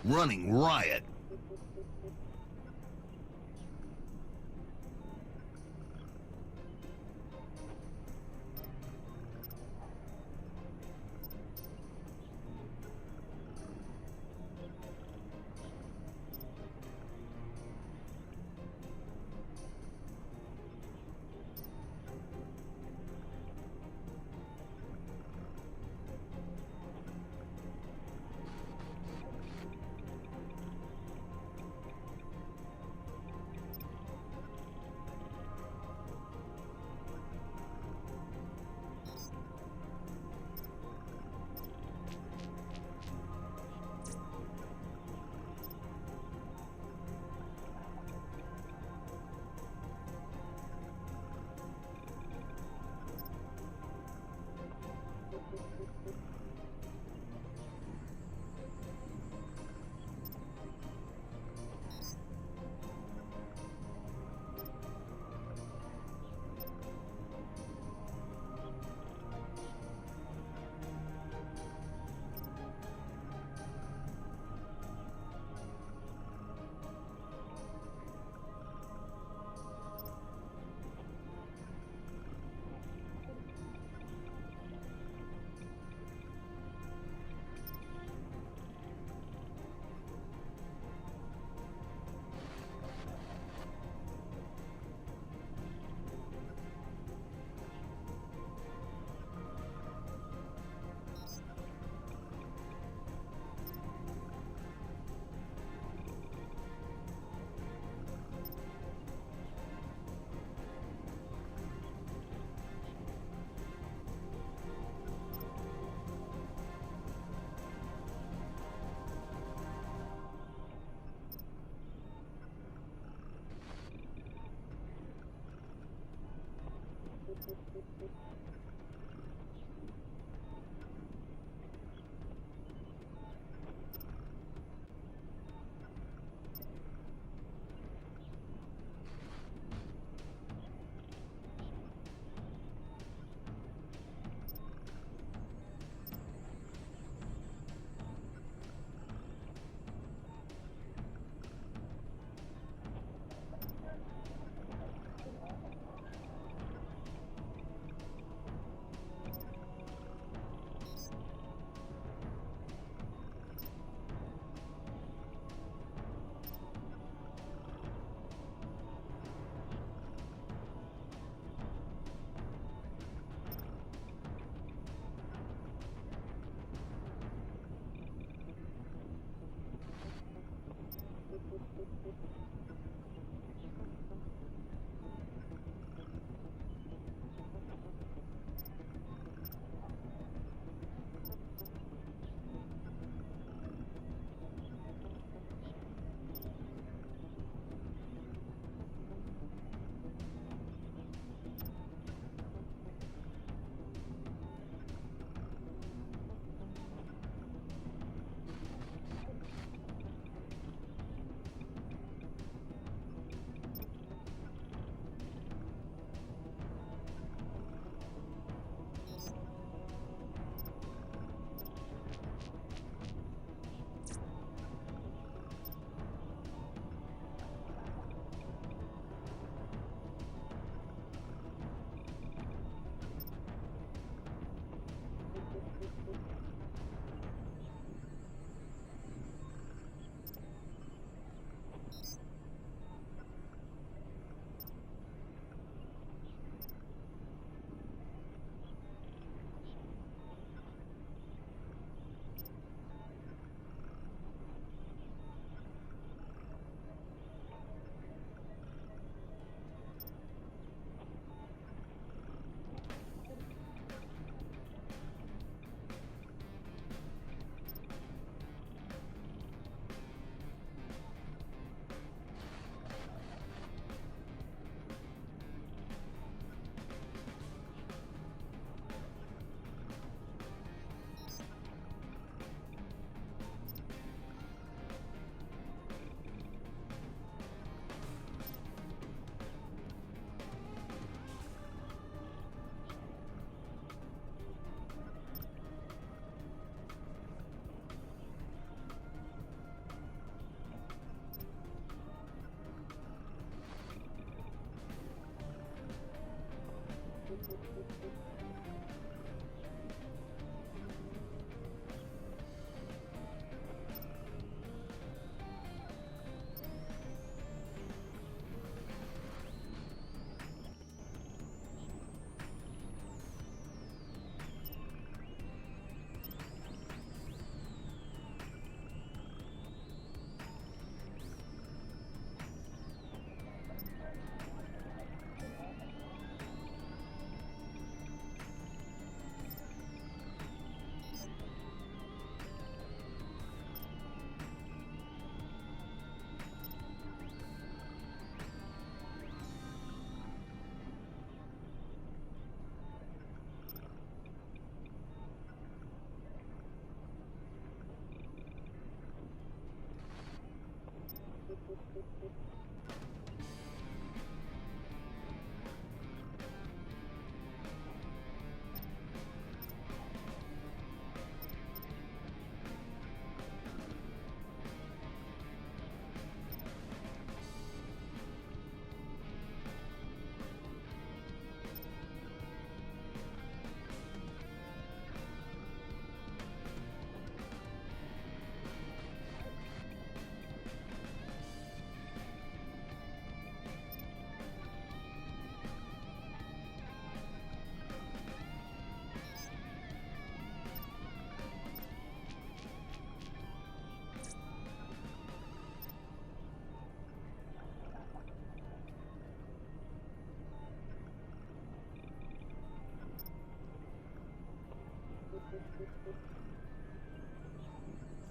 running riot.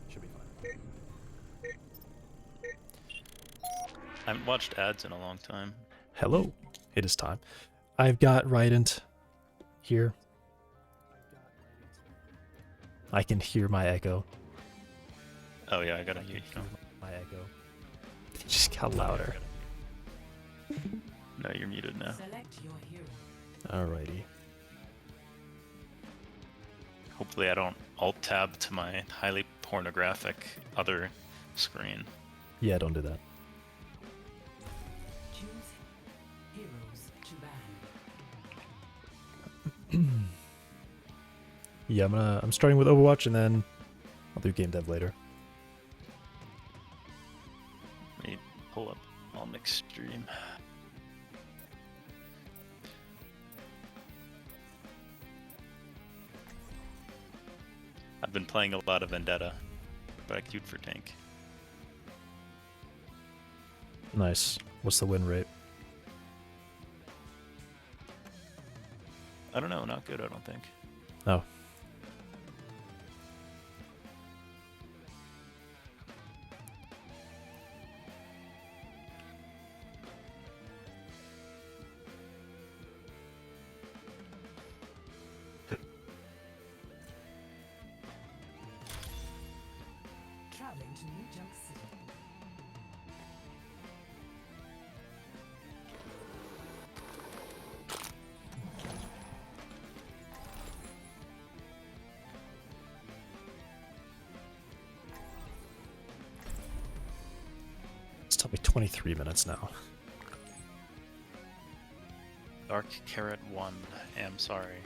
Should be fine. I haven't watched ads in a long time. Hello. It is time. I've got Rydant here. I can hear my echo. Oh yeah, I gotta hear my echo. It just got louder. No, you're muted now. Alrighty. Hopefully I don't alt-tab to my highly pornographic other screen. Yeah, don't do that. Yeah, I'm starting with Overwatch and then I'll do game dev later. Let me pull up Almix stream. I've been playing a lot of Vendetta, but I queued for tank. Nice. What's the win rate? I don't know, not good, I don't think. Oh. Traveling to New Junk City. It's took me 23 minutes now. Dark Carrot 1, am sorry.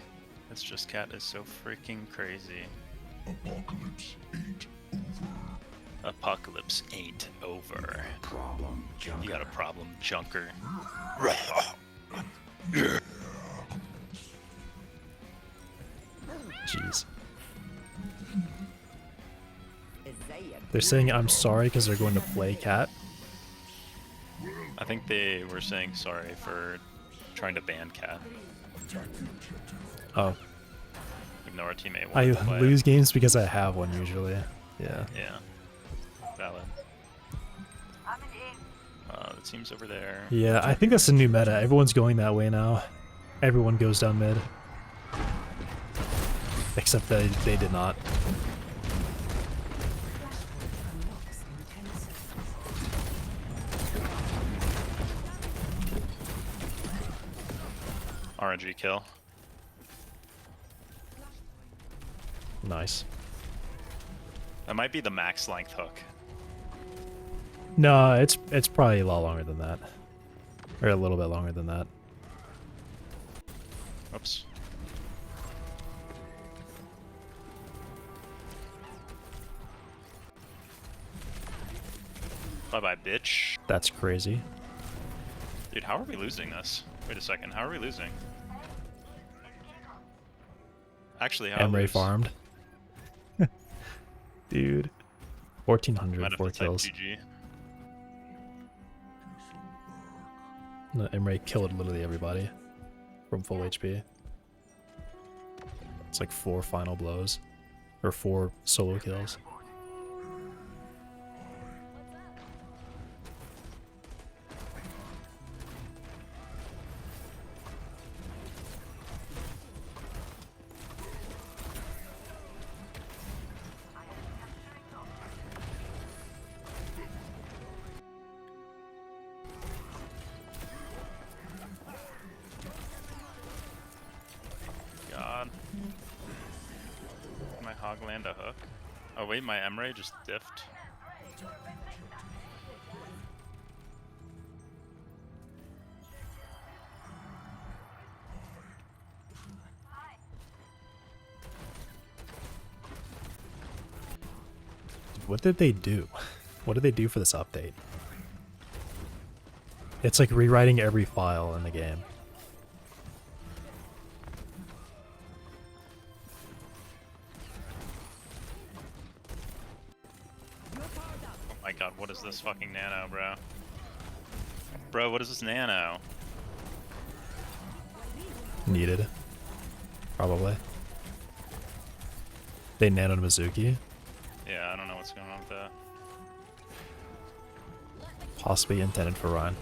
It's just cat is so freaking crazy. Apocalypse ain't over. Apocalypse ain't over. Problem, junker. You got a problem, junker. Jeez. They're saying I'm sorry because they're going to play cat. I think they were saying sorry for trying to ban cat. Oh. Even though our teammate I wanted to play lose it. games because I have one usually. Yeah. Yeah. Valid. The team's over there. Yeah, I think that's the new meta. Everyone's going that way now. Everyone goes down mid. Except they did not. RNG kill. Nice. That might be the max length hook. No, it's probably a lot longer than that. Or a little bit longer than that. Oops. Bye-bye, bitch. That's crazy. Dude, how are we losing this? Wait a second, how are we losing? Actually, how Emre farmed. Dude. 1400, 4 kills. GG. No, Emre killed literally everybody from full HP. It's like 4 final blows. Or 4 solo kills. God. My hog land a hook? Oh wait, my Emre just diffed. What did they do? What did they do for this update? It's like rewriting every file in the game. Oh my god, what is this fucking nano, bro? Bro, what is this nano? Needed. Probably. They nanoed Mizuki. Yeah, I don't know what's going on with that. Possibly intended for Ryan.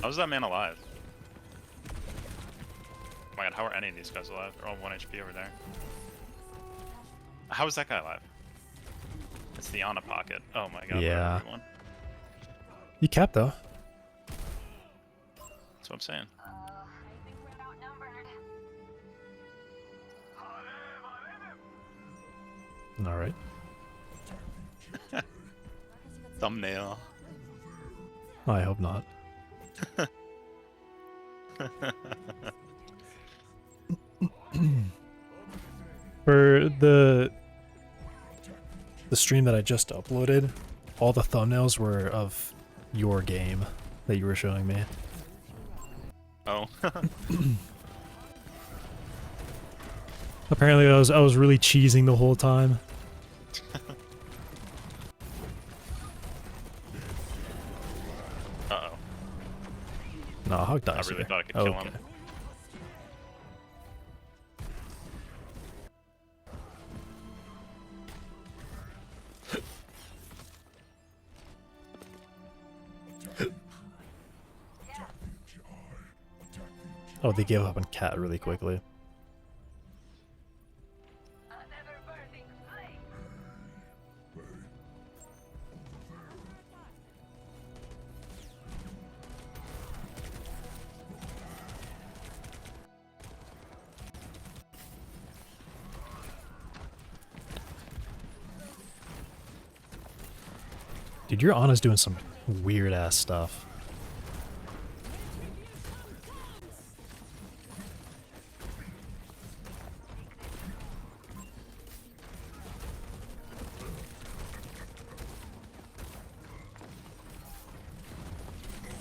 How's that man alive? Oh my god, how are any of these guys alive? They're all 1 HP over there. How is that guy alive? It's the Ana pocket. Oh my god, Yeah. everyone. You capped though. That's what I'm saying. Alright. Thumbnail. I hope not. For the stream that I just uploaded, all the thumbnails were of your game that you were showing me. Oh. Apparently I was really cheesing the whole time. Uh-oh. No, Hawk dies I really here. thought I could kill him. Oh, they gave up on Cat really quickly. Dude, your Ana's doing some weird ass stuff.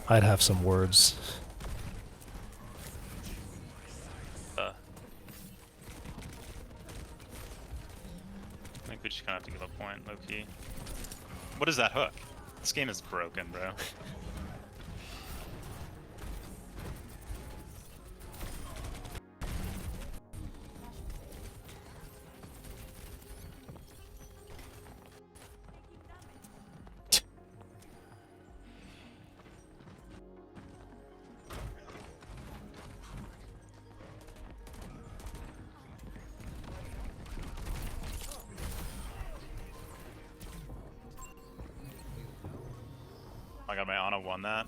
I'd have some words. I think we just kind of have to give a point, low key. What is that hook? This game is broken, bro. I got my Ana won that.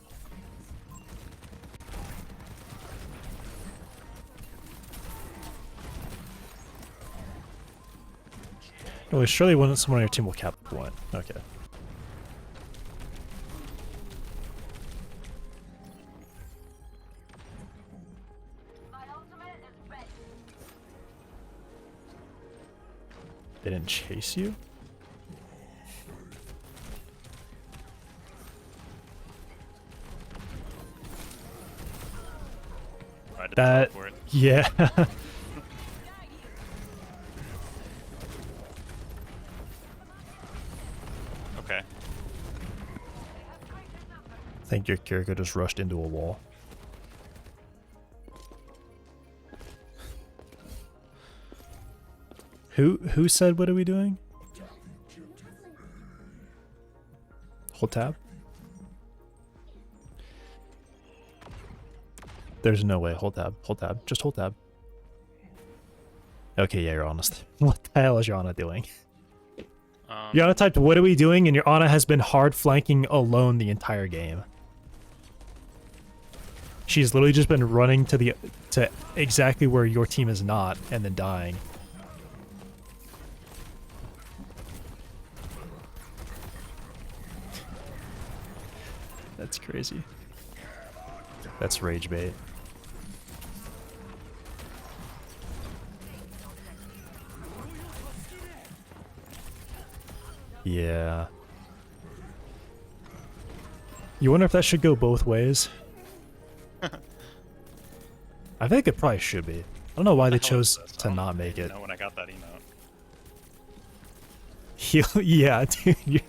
Oh, surely someone on your team will cap the point. Okay. They didn't chase you? I did That, for it. yeah. Okay. I think your Kiriko just rushed into a wall. Who said what are we doing? Hold tab? There's no way. Hold tab. Hold tab. Just hold tab. Okay, yeah, you're honest. What the hell is your Ana doing? Your Ana typed, what are we doing? And your Ana has been hard flanking alone the entire game. She's literally just been running to exactly where your team is not and then dying. That's crazy. That's rage bait. Yeah. You wonder if that should go both ways? I think it probably should be. I don't know why they chose to not make it. When I got that emote. Yeah, dude.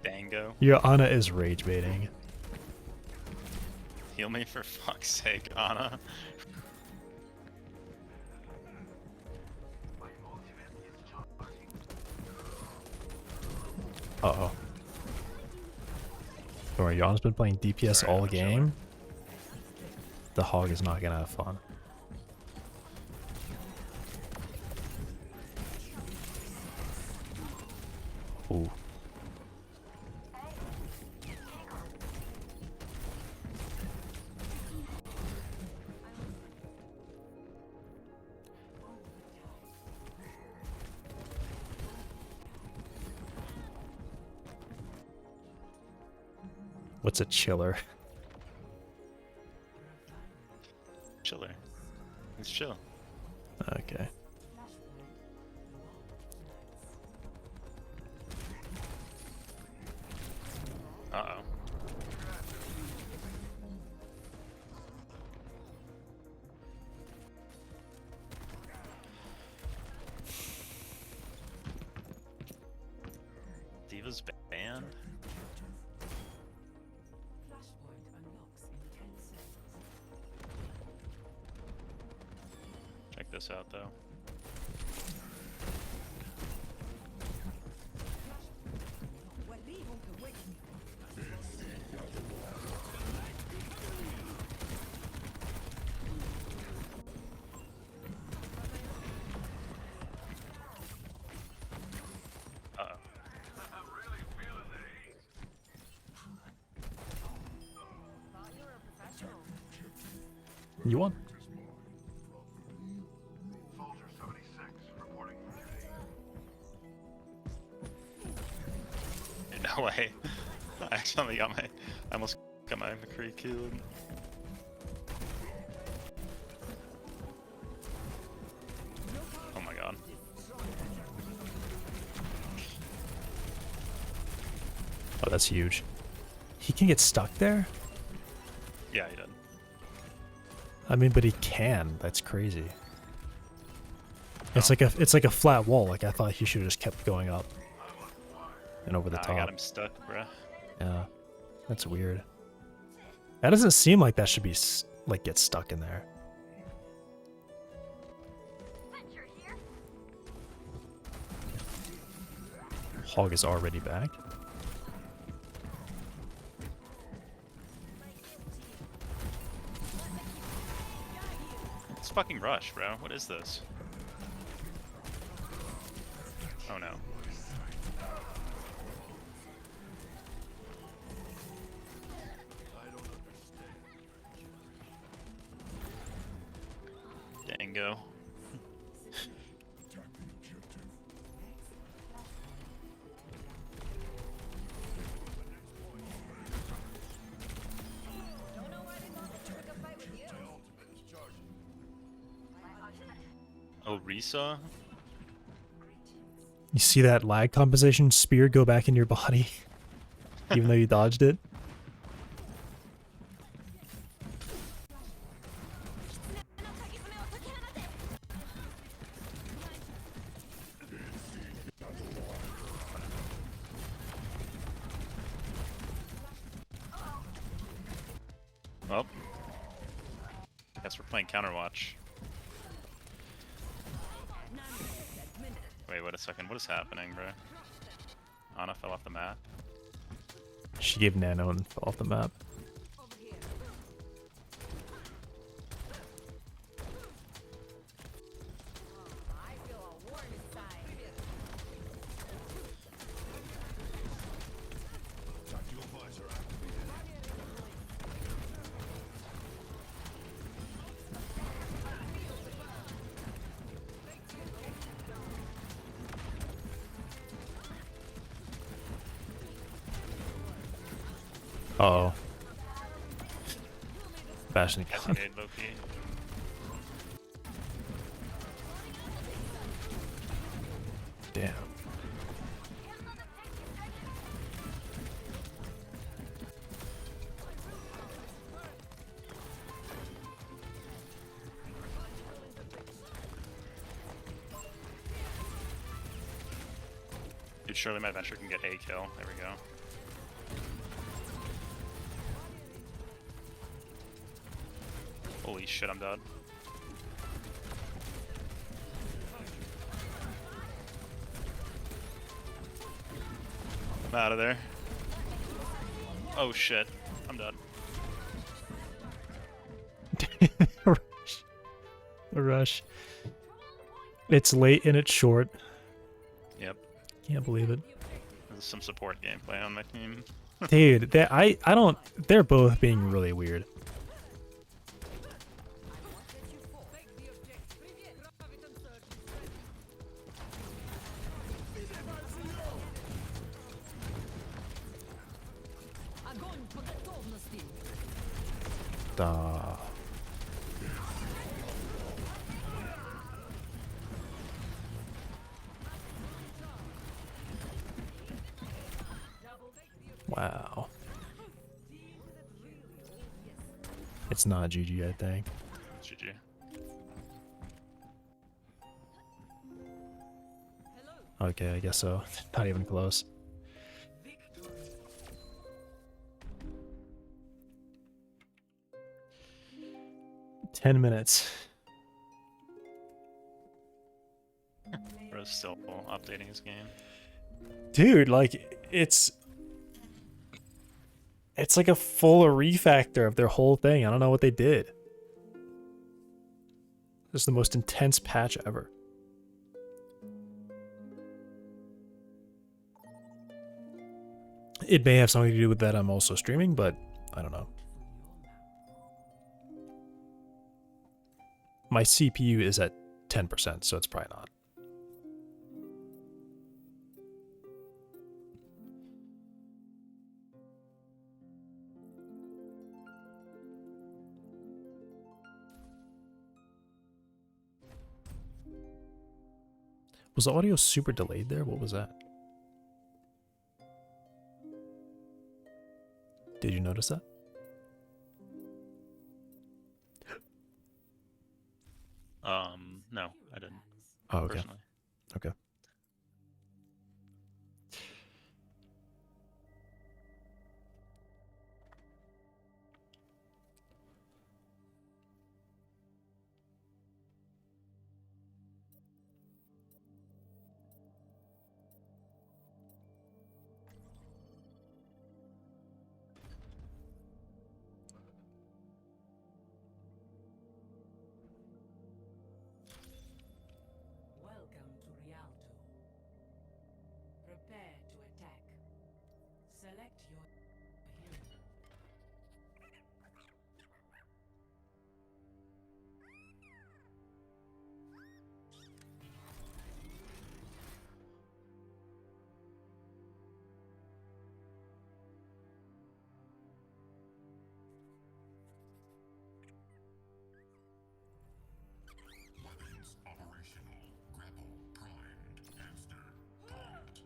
Dango. Your Ana is rage baiting. Heal me for fuck's sake, Ana. Uh-oh. Don't worry, Yana's been playing DPS Sorry, all I'm a chiller. game. The hog is not gonna have fun. Ooh. What's a chiller? Chiller. It's chill. Okay. Uh-oh. Diva's banned? Flashpoint unlocks in 10 seconds. Check this out, though. Uh-oh. You won. Soldier 76 reporting for duty. No way. I accidentally got my... I almost got my McCree killed. Oh my god. Oh, that's huge. He can get stuck there? Yeah, he did. I mean, but he can. That's crazy. It's Oh. like a flat wall. Like I thought he should have just kept going up and over the Nah, top. I got him stuck, bruh. Yeah, that's weird. That doesn't seem like that should be like get stuck in there. Hog is already back. It's fucking rush, bro. What is this? Oh no. Dango. Oh, Risa? You see that lag compensation spear go back in your body, even though you dodged it? Well, guess we're playing Counterwatch. Wait a second. What is happening, bro? Ana fell off the map. She gave Nano and fell off the map. Uh-oh. Bastion gone. Cascade, Loki. Damn. Dude, surely my Venture can get a kill. There we go. Holy shit, I'm dead. I'm out of there. Oh shit, I'm dead. Rush. The rush. It's late and it's short. Yep. Can't believe it. There's some support gameplay on my team. Dude, I don't. They're both being really weird. Duh. Wow. It's not GG, I think. GG. Okay, I guess so. Not even close. Ten minutes. Bro's still updating his game. Dude, like, it's like a full refactor of their whole thing. I don't know what they did. This is the most intense patch ever. It may have something to do with that I'm also streaming, but I don't know. My CPU is at 10%, so it's probably not. Was the audio super delayed there? What was that? Did you notice that? No, I didn't. Oh, okay. Personally. Okay. Welcome to Rialto. Prepare to attack. Select your hero. Weapons operational. Grapple primed. Hamster pumped.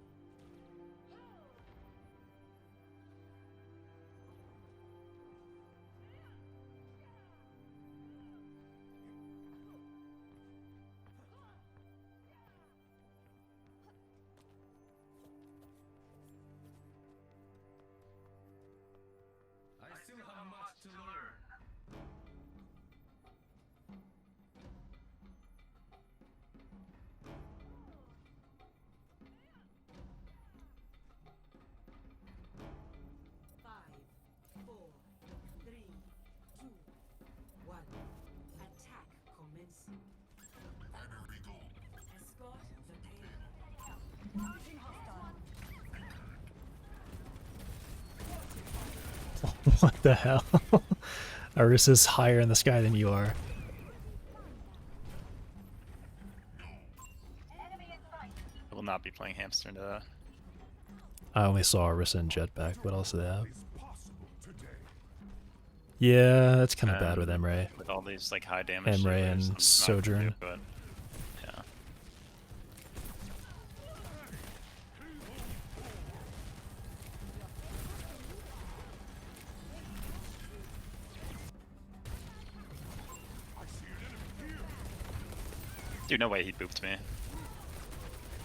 I still have much to learn. Five, four, three, two, one. Attack commencing. Primary goal. Escort the payload. What the hell? Arisa's higher in the sky than you are. I will not be playing hamster into that. I only saw Arisa and Jetpack. What else do they have? Yeah, that's kind of bad with Emre. With all these like high damage. Emre supers, and I'm not gonna Sojourn. do it, but yeah. Dude, no way he booped me.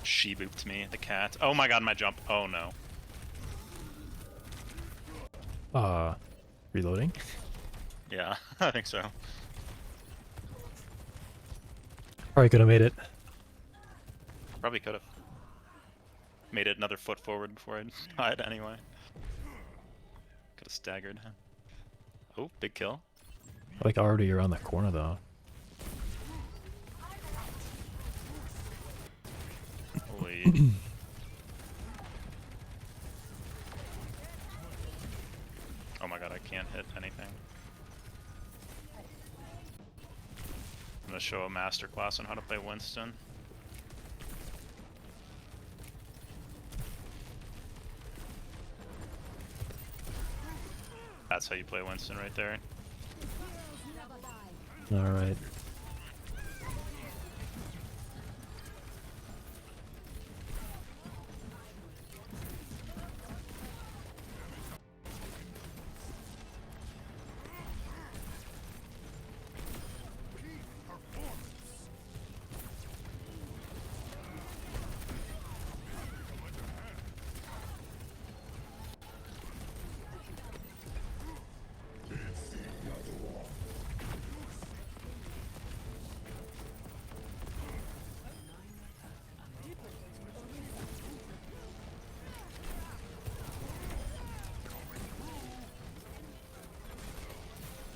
She booped me, the cat. Oh my god, my jump. Oh no. Reloading. Yeah, I think so. Probably could have made it. Probably could have. Made it another foot forward before I died anyway. Could have staggered. Oh, big kill. Like already around the corner though. Holy. Oh my god, I can't hit anything. I'm gonna show a masterclass on how to play Winston. That's how you play Winston right there. Alright.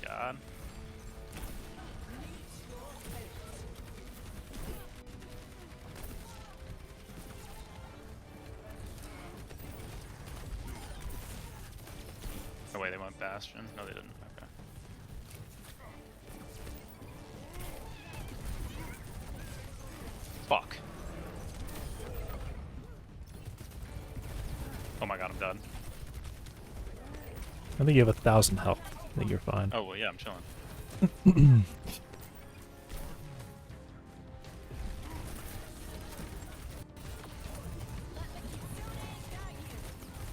God. Oh wait, they went Bastion? No, they didn't. Okay. Fuck. Oh my god, I'm done. I think you have 1,000 health. I think you're fine. Oh well, yeah, I'm chilling.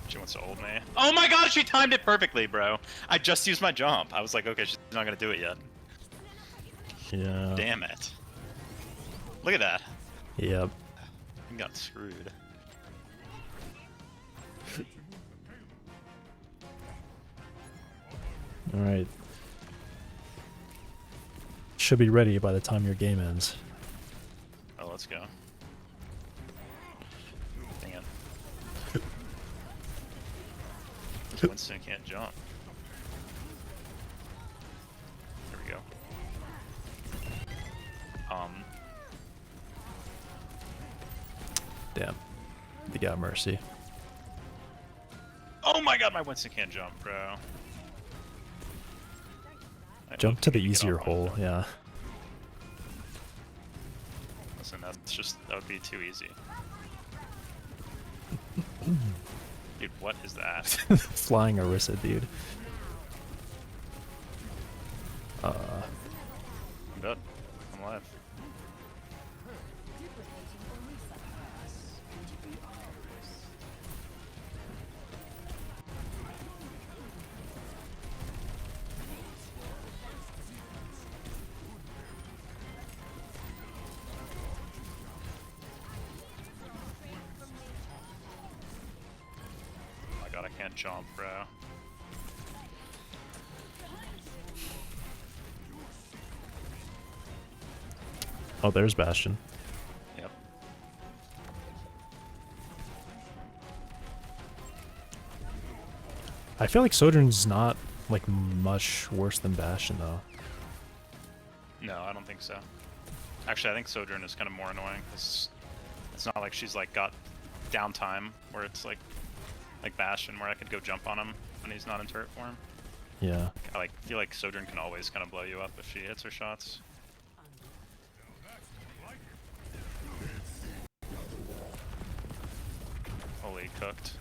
She wants to ult me. Oh my god, she timed it perfectly, bro. I just used my jump. I was like, okay, she's not gonna do it yet. Yeah. Damn it. Look at that. Yep. I got screwed. Alright. Should be ready by the time your game ends. Oh, let's go. Dang it. This Winston can't jump. There we go. Damn. They got mercy. Oh my god, my Winston can't jump, bro. Jump to the Get off easier my hole, jump. yeah. Listen, that's just, that would be too easy. Dude, what is that? Flying Orisa, dude. I'm dead. I'm alive. Oh my god, I can't jump, bro. Oh, there's Bastion. Yep. I feel like Sojourn's not like much worse than Bastion though. No, I don't think so. Actually, I think Sojourn is kind of more annoying because it's not like she's like got downtime where it's like Bastion where I could go jump on him when he's not in turret form. Yeah. I like feel like Sojourn can always kind of blow you up if she hits her shots. Holy cooked.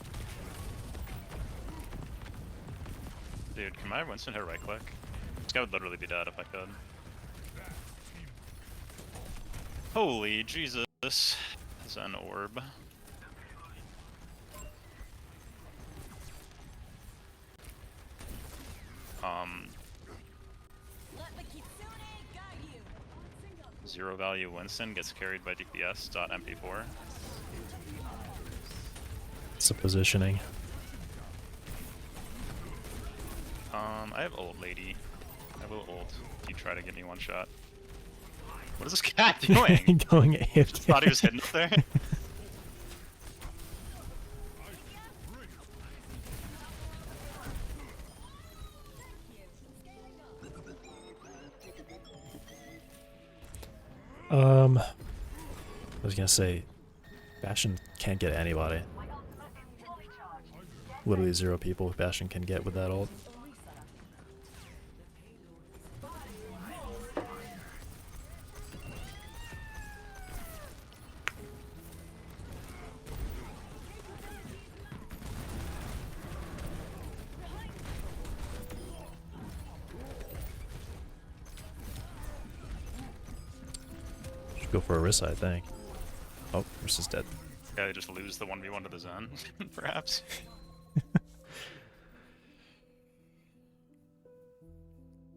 Dude, can my Winston hit right click? This guy would literally be dead if I could. Holy Jesus. This is an orb. Zero value Winston gets carried by DPS.mp4. It's a positioning. I have ult, lady. I will ult if you try to give me one shot. What is this cat doing? Going AFK. Thought he was hidden up there. I was gonna say, Bastion can't get anybody. Literally 0 people Bastion can get with that ult. Should go for Orisa, I think. Oh, Orisa's dead. Yeah, they just lose the 1v1 to the Zen, perhaps.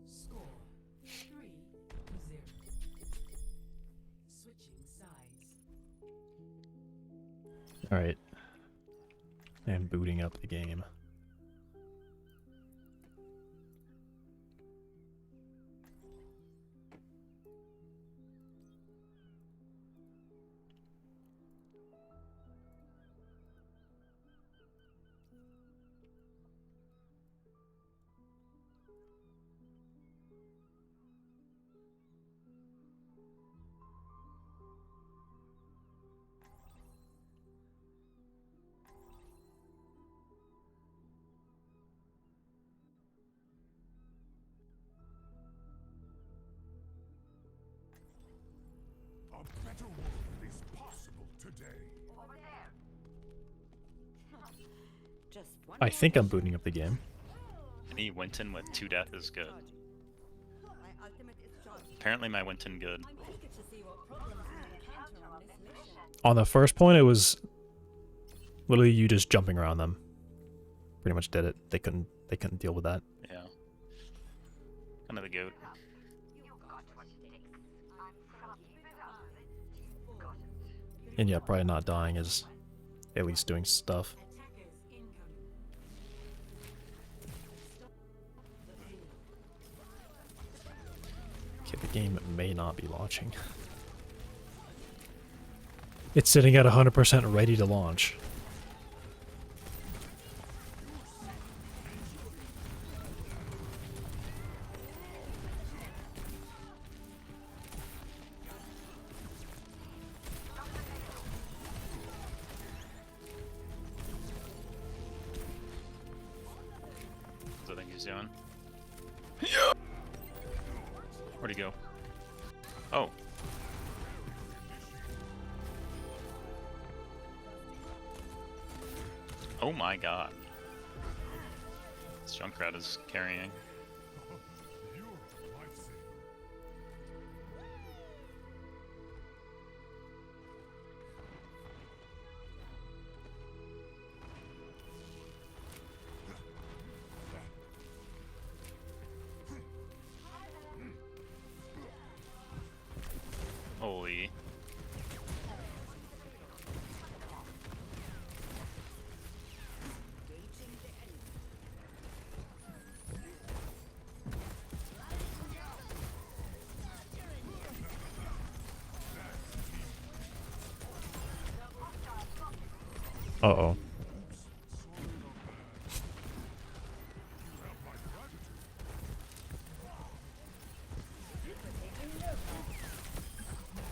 Score 3-0. Switching sides. Alright. And booting up the game. A better world is possible today. I think I'm booting up the game. Any Winton with 2 death is good. Apparently my Winton good. On the first point, it was literally you just jumping around them. Pretty much did it. They couldn't deal with that. Yeah. Kind of the goat. And yeah, probably not dying is at least doing stuff. Attackers incoming. Okay, the game may not be launching. It's sitting at 100% ready to launch. What do I think he's doing? Where'd he go? Oh. Oh my god. This Junkrat is carrying. You're a lifesaver. Holy. Uh-oh.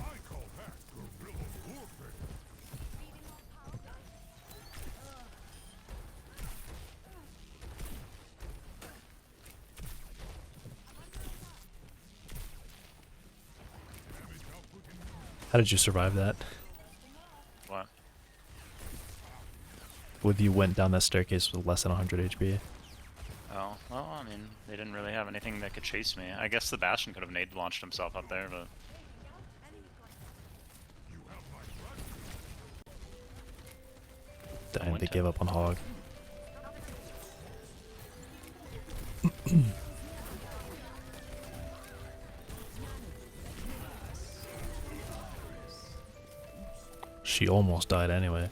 I call that guerrilla warfare. How did you survive that? What? With you went down that staircase with less than 100 HP. Oh, well, I mean, they didn't really have anything that could chase me. I guess the Bastion could have nade launched himself up there, but... Damn, they gave up on Hog. She almost died anyway.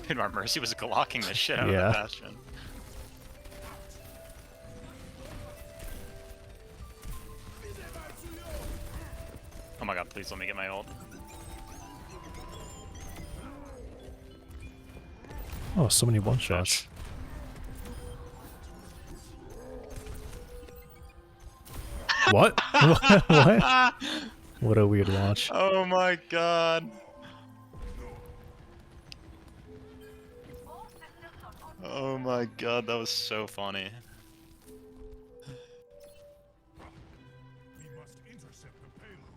Dude, our Mercy was glocking the shit out of Yeah. the Bastion. Please let me get my ult. Oh, so many one shots. What? What? What a weird watch. Oh my god. Oh my god, that was so funny. We must intercept the payload.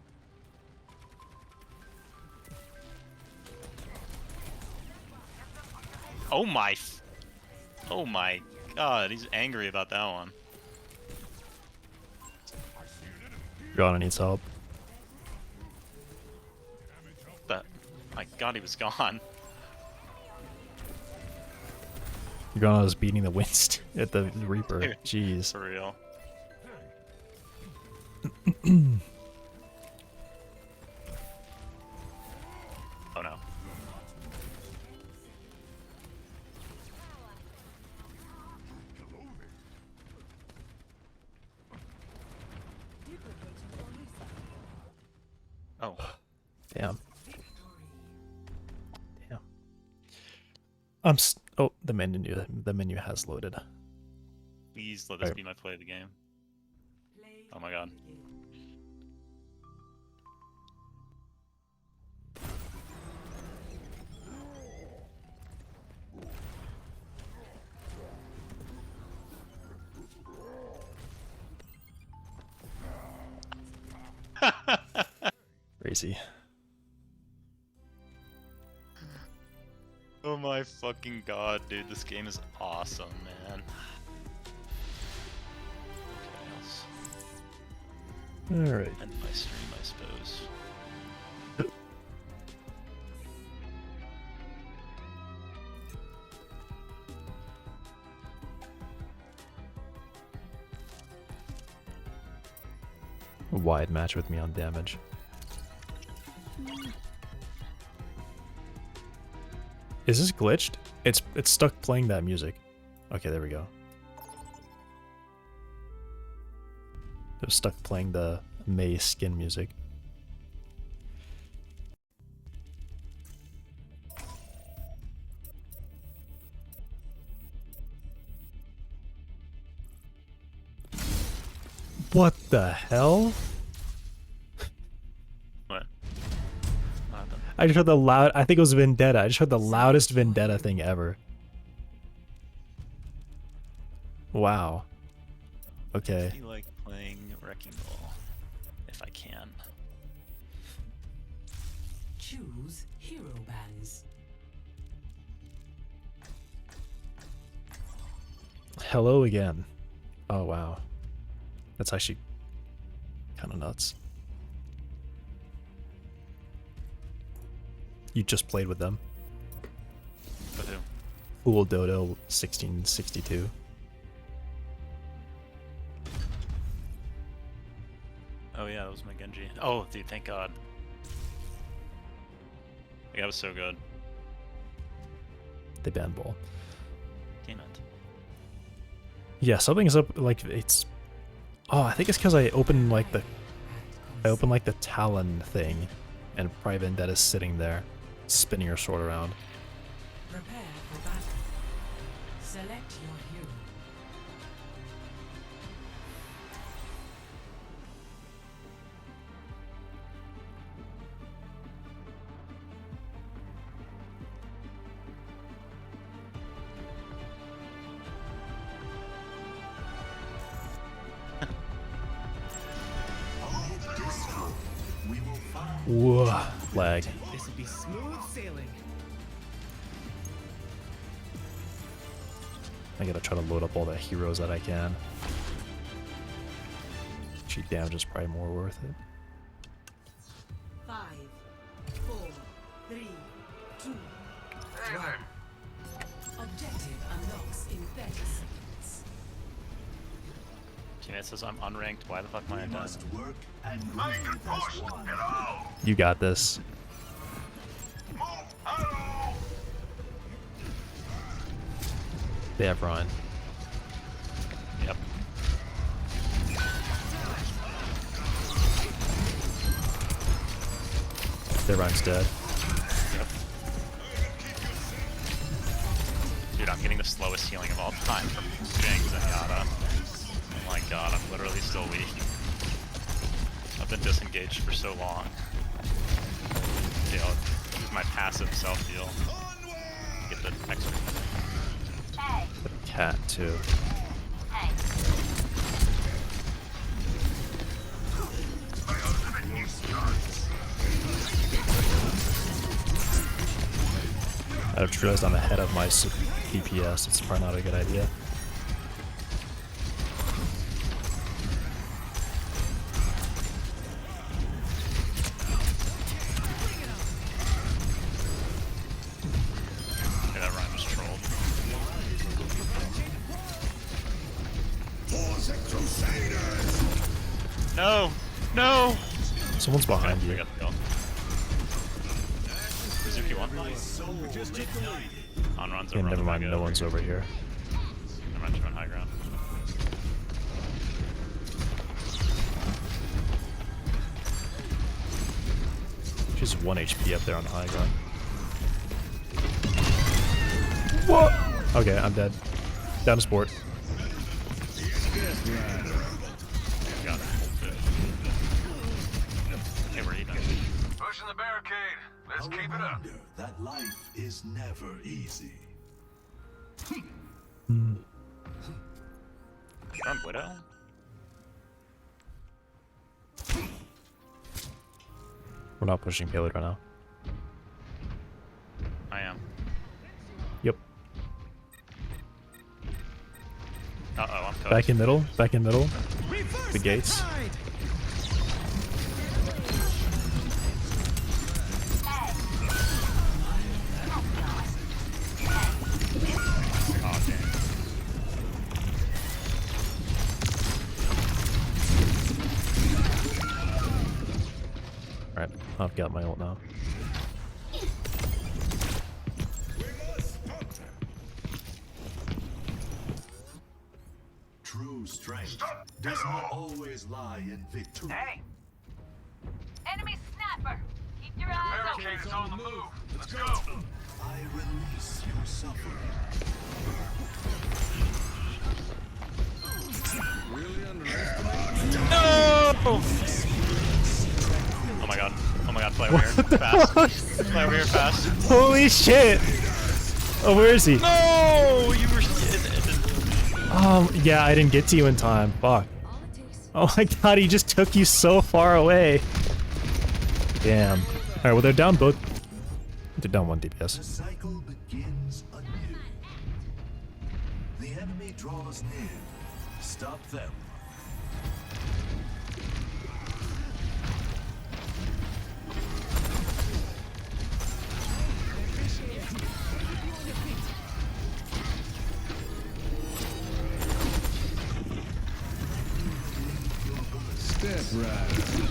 Oh my. Oh my god, he's angry about that one. Yana needs help. That. My god, he was gone. Yana is beating the Winst at the Reaper. Dude. Jeez. For real. Oh no. Oh. Damn. Damn. Oh, the menu has loaded. Please let this Right. be my play of the game. Play Oh my god. Crazy. Oh my fucking god, dude, this game is awesome, man. Okay, let's Alright. end my stream, I suppose. A wide match with me on damage. Is this glitched? It's stuck playing that music. Okay, there we go. It was stuck playing the May skin music. What the hell? What? What happened? I just heard I think it was Vendetta. I just heard the loudest Vendetta thing ever. Wow. Okay. I feel like playing Wrecking Ball, if I can. choose hero bands. Hello again. Oh wow. That's actually kind of nuts. You just played with them. With who? Fool Dodo 1662. Oh yeah, that was my Genji. Oh, dude, thank God. Like, that was so good. They banned Ball. Damn it. Yeah, something's up. Like it's. Oh, I think it's because I opened like the Talon thing, and Private Vendetta's sitting there, spinning her sword around. Prepare for battle. Select your hero. Whoa, lag. This will be smooth sailing. I gotta try to load up all the heroes that I can. Cheat damage is probably more worth it. 5, 4, 3, 2, 1. Objective unlocks in 30 seconds. Teammate says I'm unranked. Why the fuck am I done? Work and move as one. You got this. They have Ryan. Yep. Their Ryan's dead. Yep. Dude, I'm getting the slowest healing of all time from Jinx and Yada. Oh my god, I'm literally still weak. I've been disengaged for so long. Okay, I'll use my passive self-heal. Get the extra. The cat too. I just realized I'm ahead of my DPS. It's probably not a good idea. Okay, that Ryan was trolled. No! No! Someone's behind We you. got the kill. Rizuki won. On runs Okay, over. never mind. No one's over here. Never mind, you're on high ground. She's 1 HP up there on the high ground. What? Okay, I'm dead. Down to sport. Got it. Hey, we're eating. Pushing the barricade. Let's keep it up. That life is never easy. You're on Widow? We're not pushing payload right now. I am. Yep. Uh-oh, I'm cooked. Back in middle. Back in middle. The gates. Oh, dang. Alright, I've got my ult now. True strength does not always lie in victory. Hey, Enemy sniper! Keep your eyes open! barricade is on the move. Let's go. I release your suffering. Oh my god. Oh my god, fly over here. Fast. Fly over here fast. Holy shit! Oh, where is he? No! You were... Yeah, I didn't get to you in time. Fuck. Oh my god, he just took you so far away. Damn. Alright, well, they're down both. They're down 1 The DPS. cycle begins anew. The enemy draws near. Stop them. Step right.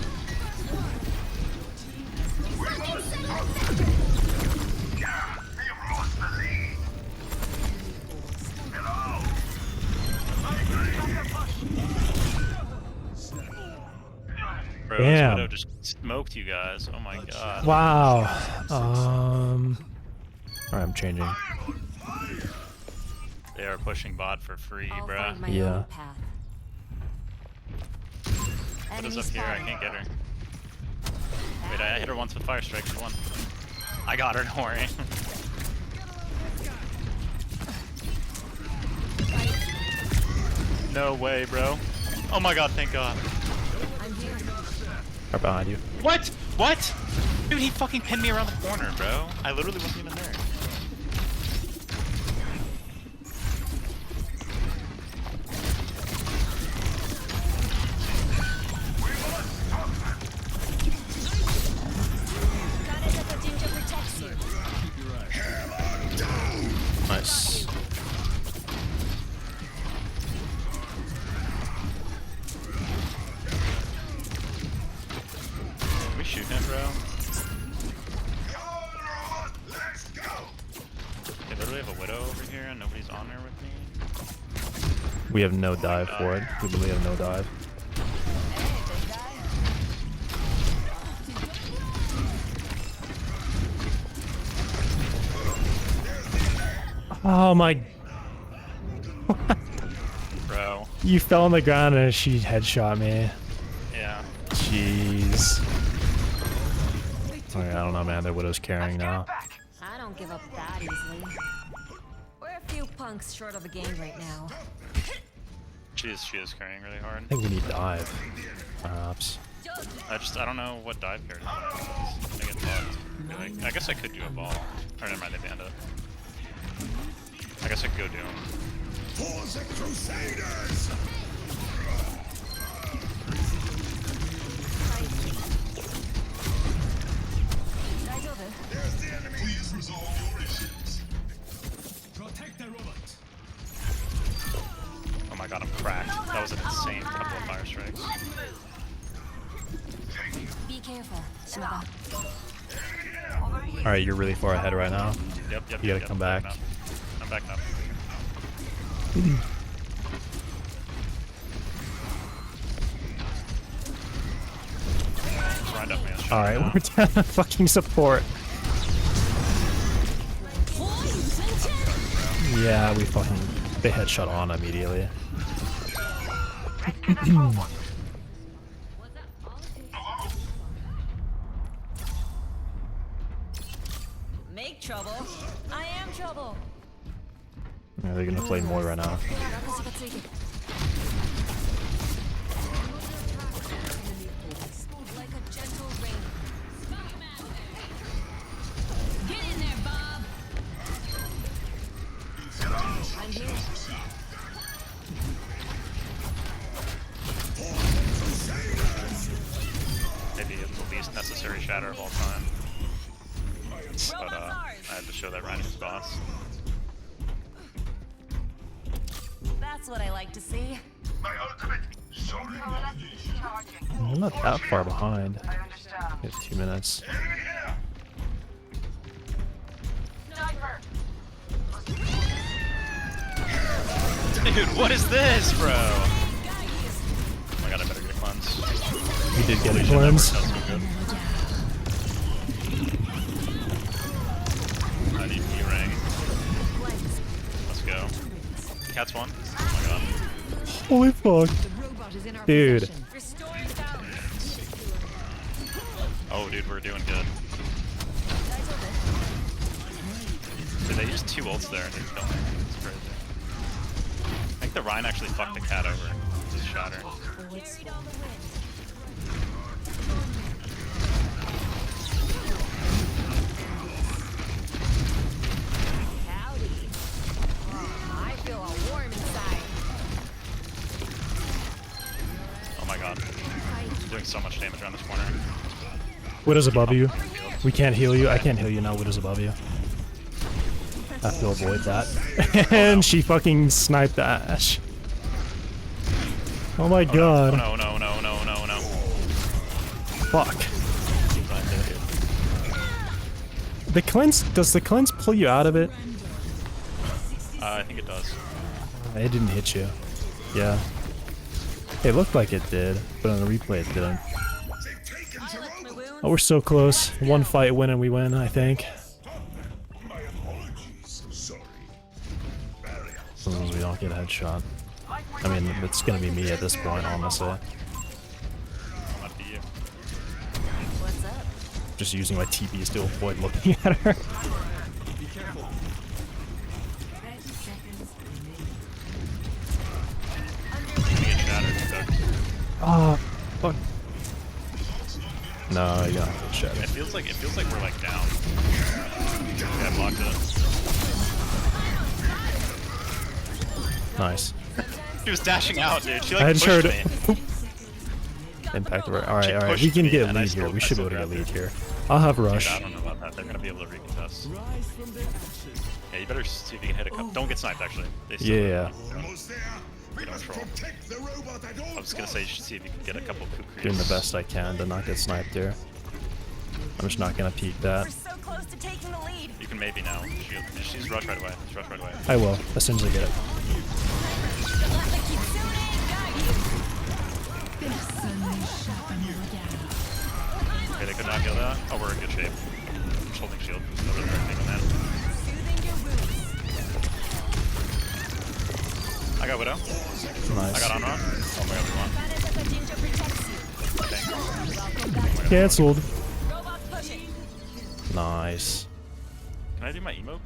Bro, Damn. this Widow just smoked you guys. Oh my god. Wow. Alright, I'm changing. They are pushing bot for free, I'll bruh. find my Yeah. own path. What is Enemy up here? I spotted. can't get her. Wait, I hit her once with Fire Strike. She won. I got her, don't worry. No way, bro. Oh my god, thank god. Right behind you. What? What? Dude, he fucking pinned me around the corner, bro. I literally wasn't even there. Nice. Can we shoot him, bro? They literally have a Widow over here and nobody's on there with me. We have no dive for it. We literally have no dive. Oh my. Bro. You fell on the ground and she headshot me. Yeah. Jeez. Okay, I don't know, man. Their Widow's carrying now. I don't give up that easily. We're a few punks short of a game right now. She is carrying really hard. I think we need dive, perhaps. I don't know what dive character is. I get fucked. I guess I could do a ball. Or never mind, they banned it. I guess I could go Doom. For the Crusaders! There's the enemy. Please resolve your issues. Protect the robot. Oh my god, I'm cracked. That was an insane couple of fire strikes. Be careful, Shimaba. Alright, you're really far ahead right now. Yep. You gotta come back. I'm backing up. Grind up, man. Alright, we're down to fucking support. Yeah, we fucking... They headshot on immediately. Make trouble. I am trouble. Yeah, they're gonna play more right now. Like a gentle rain. Get in there, Bob. I'm here. Maybe it's the least necessary shatter of all time. But I had to show that Ryan was boss. That's what I like to see. My ultimate. Sorry. I'm not that far behind. I understand. We have 2 minutes. Enemy here. Sniper. Dude, what is this, bro? Oh my god, I better get a cleanse. We did get a That cleanse. worked out so good. I need E-ring. Let's go. Cat's one. Oh my god. Holy fuck. Dude. Restoring balance. Oh, dude, we're doing good. Dude, they used 2 ults there and they killed me. It's crazy. I think the Rhine actually fucked the cat over. Just shot her. Carried on the wind. Howdy. I feel all warm inside. Oh my god. Doing so much damage around this corner. Widow's above you. We can't heal you. I can't heal you now. Widow's above you. I have to avoid that. And she fucking sniped Ash. Oh my god. Oh, no. Fuck. The cleanse, does the cleanse pull you out of it? I think it does. It didn't hit you. Yeah. It looked like it did, but on the replay it didn't. Oh, we're so close. One fight win and we win, I think. My apologies. Sorry. As long as we don't get a headshot. I mean, it's gonna be me at this point, honestly. Might be you. What's up? Just using my TPs to avoid looking at her. Be careful. 30 seconds You get shattered, Doug. Ah, fuck. No, you gotta get shot. It feels like we're like down. Okay, I blocked it. Nice. She was dashing out, dude. She I like had pushed heard me. it. Impact right. Alright, She alright. pushed We can me, get and a I lead still- here. We I should be still able to get a grabbed lead her. here. I'll have Dude, rush. I don't know about that. They're gonna be able to recontest. Rise from the ashes. Yeah, you better see if you can hit a couple. Don't get sniped, actually. They still Yeah. Almost there. We Get on must troll. protect the robot at all I was gonna say you should see if you can get a couple kukris. Doing the best I can to not get sniped here. I'm just not gonna peek that. We're so close to taking the lead. You can maybe now. She's rush right away. Just rush right away. I will, as soon as I get it. Okay, they could not kill that. Oh, we're in good shape. Just holding shield. Over there, taking that. Soothing your wounds. I got Widow. I Nice. got Anra. Oh my god, we won. Thanks. Cancelled. Robot pushing. Nice. Can I do my emo?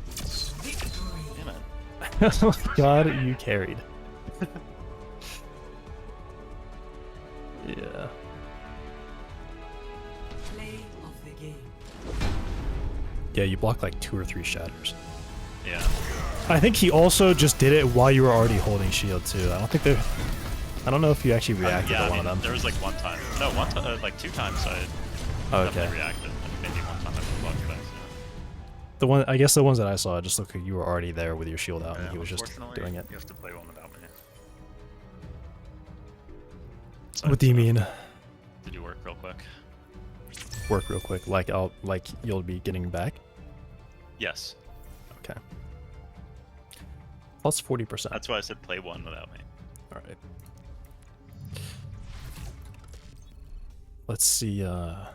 Damn it. Oh my god, you carried. Yeah. Play of the game. Yeah, you blocked like 2 or 3 shatters. Yeah. I think he also just did it while you were already holding shield too. I don't know if you actually reacted Yeah, to I one mean, of them. there was like one time. No, one time, like 2 times I Okay. definitely reacted. And maybe one time I blocked it. I guess the ones that I saw, it just looked like you were already there with your shield out, and he was just Unfortunately, doing it. You have to play one without me. What do you mean? Did you work real quick? Work real quick, like you'll be getting back. Yes. Okay. Plus 40%. That's why I said play one without me. All right. Let's see. Let's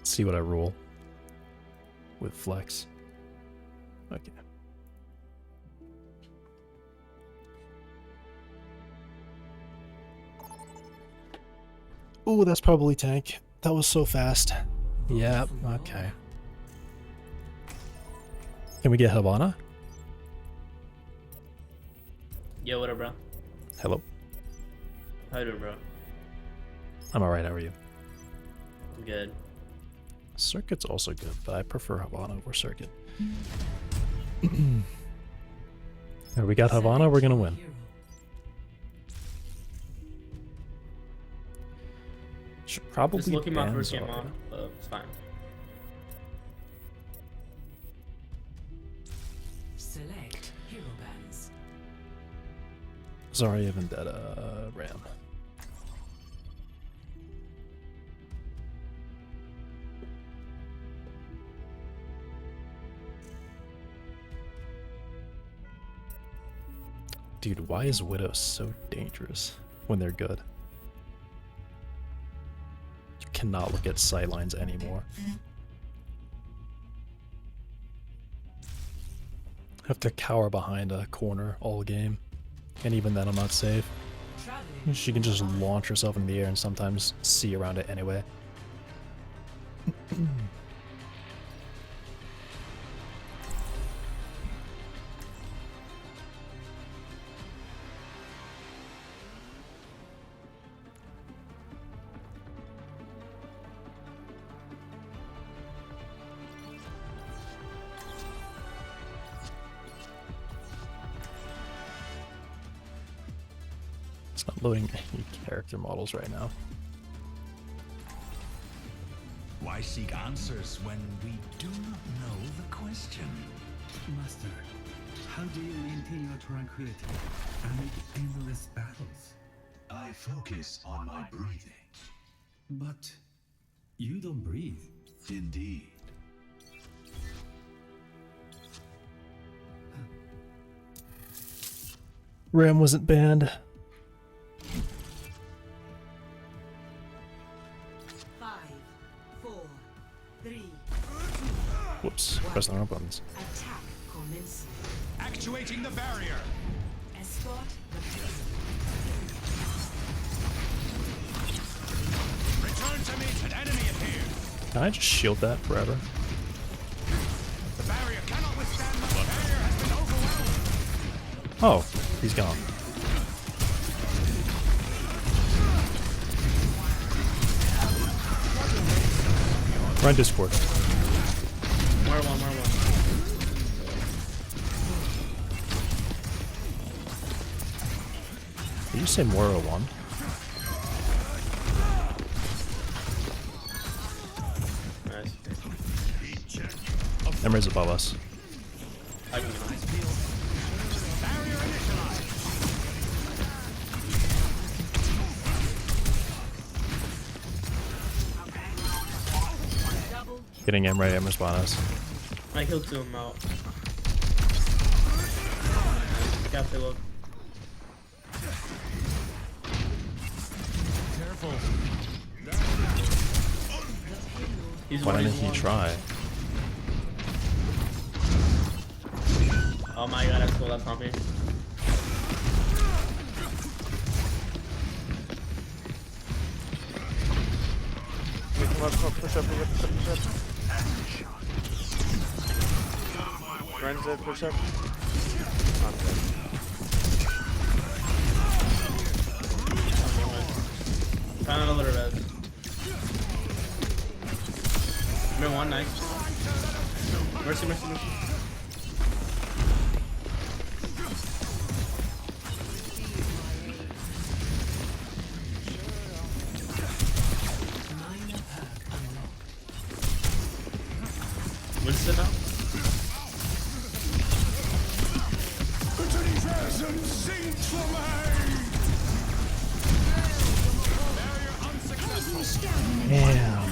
see what I roll with flex. Okay. Oh, that's probably tank. That was so fast. Yep, okay. Can we get Havana? Yo, what up, bro? Hello. How you doing, bro? I'm alright, how are you? I'm good. Circuit's also good, but I prefer Havana over Circuit. Here, we got Havana, we're gonna win. Hero. Should probably Just looking my ban first game Zara. on, but it's fine. Select hero bands. Zarya Vendetta Ram. Dude, why is Widow so dangerous when they're good? You cannot look at sightlines anymore. Have to cower behind a corner all game. And even then I'm not safe. Traveling. She can just launch herself in the air and sometimes see around it anyway. It's not loading any character models right now. Why seek answers when we do not know the question? Master, how do you maintain your tranquility amid endless battles? I focus on my breathing. But you don't breathe. Indeed. Ram wasn't banned. 5, 4, 3. Whoops, press the wrong buttons. Attack commencing. Actuating the barrier. Escort the prisoner. Return to me. An enemy appears. Can I just shield that forever? The barrier cannot withstand my barrier has been overwhelmed. Oh, he's gone. Run Discord. More one. Did you say Moro 1? Nice. Emery's above us. I can get on. Barrier initialized. Getting Emery, Emery's behind us. I killed 2 of them out. Got look. Careful. He's Why one, didn't he's he one. try? Oh my god, that's cool. That's not me. Push up. Ren's dead, push up. Not dead. Found another res. Mid one, nice. Mercy. Winston now? Damn.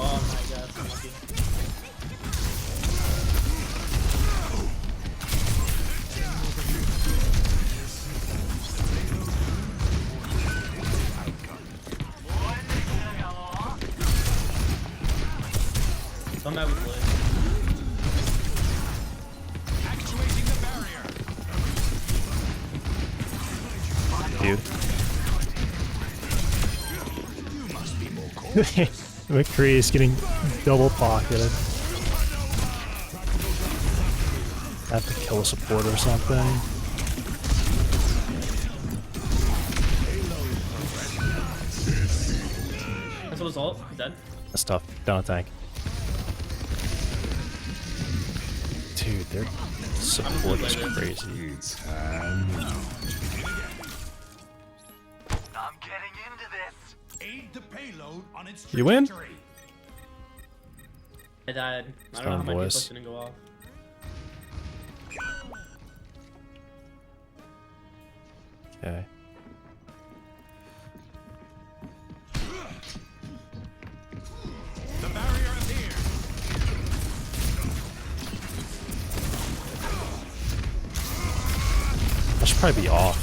Oh my god, so lucky. Some guy was lit. Actuating the barrier. Dude. McCree is getting double pocketed. I have to kill a support or something. That's what ult. He's dead. That's tough. Down a tank. Dude, their support is crazy. I'm getting into this. Aid the payload on its You win? trajectory. I died. I It's don't know how fine, my boys. defense didn't go off. Okay. The barrier is here. I should probably be off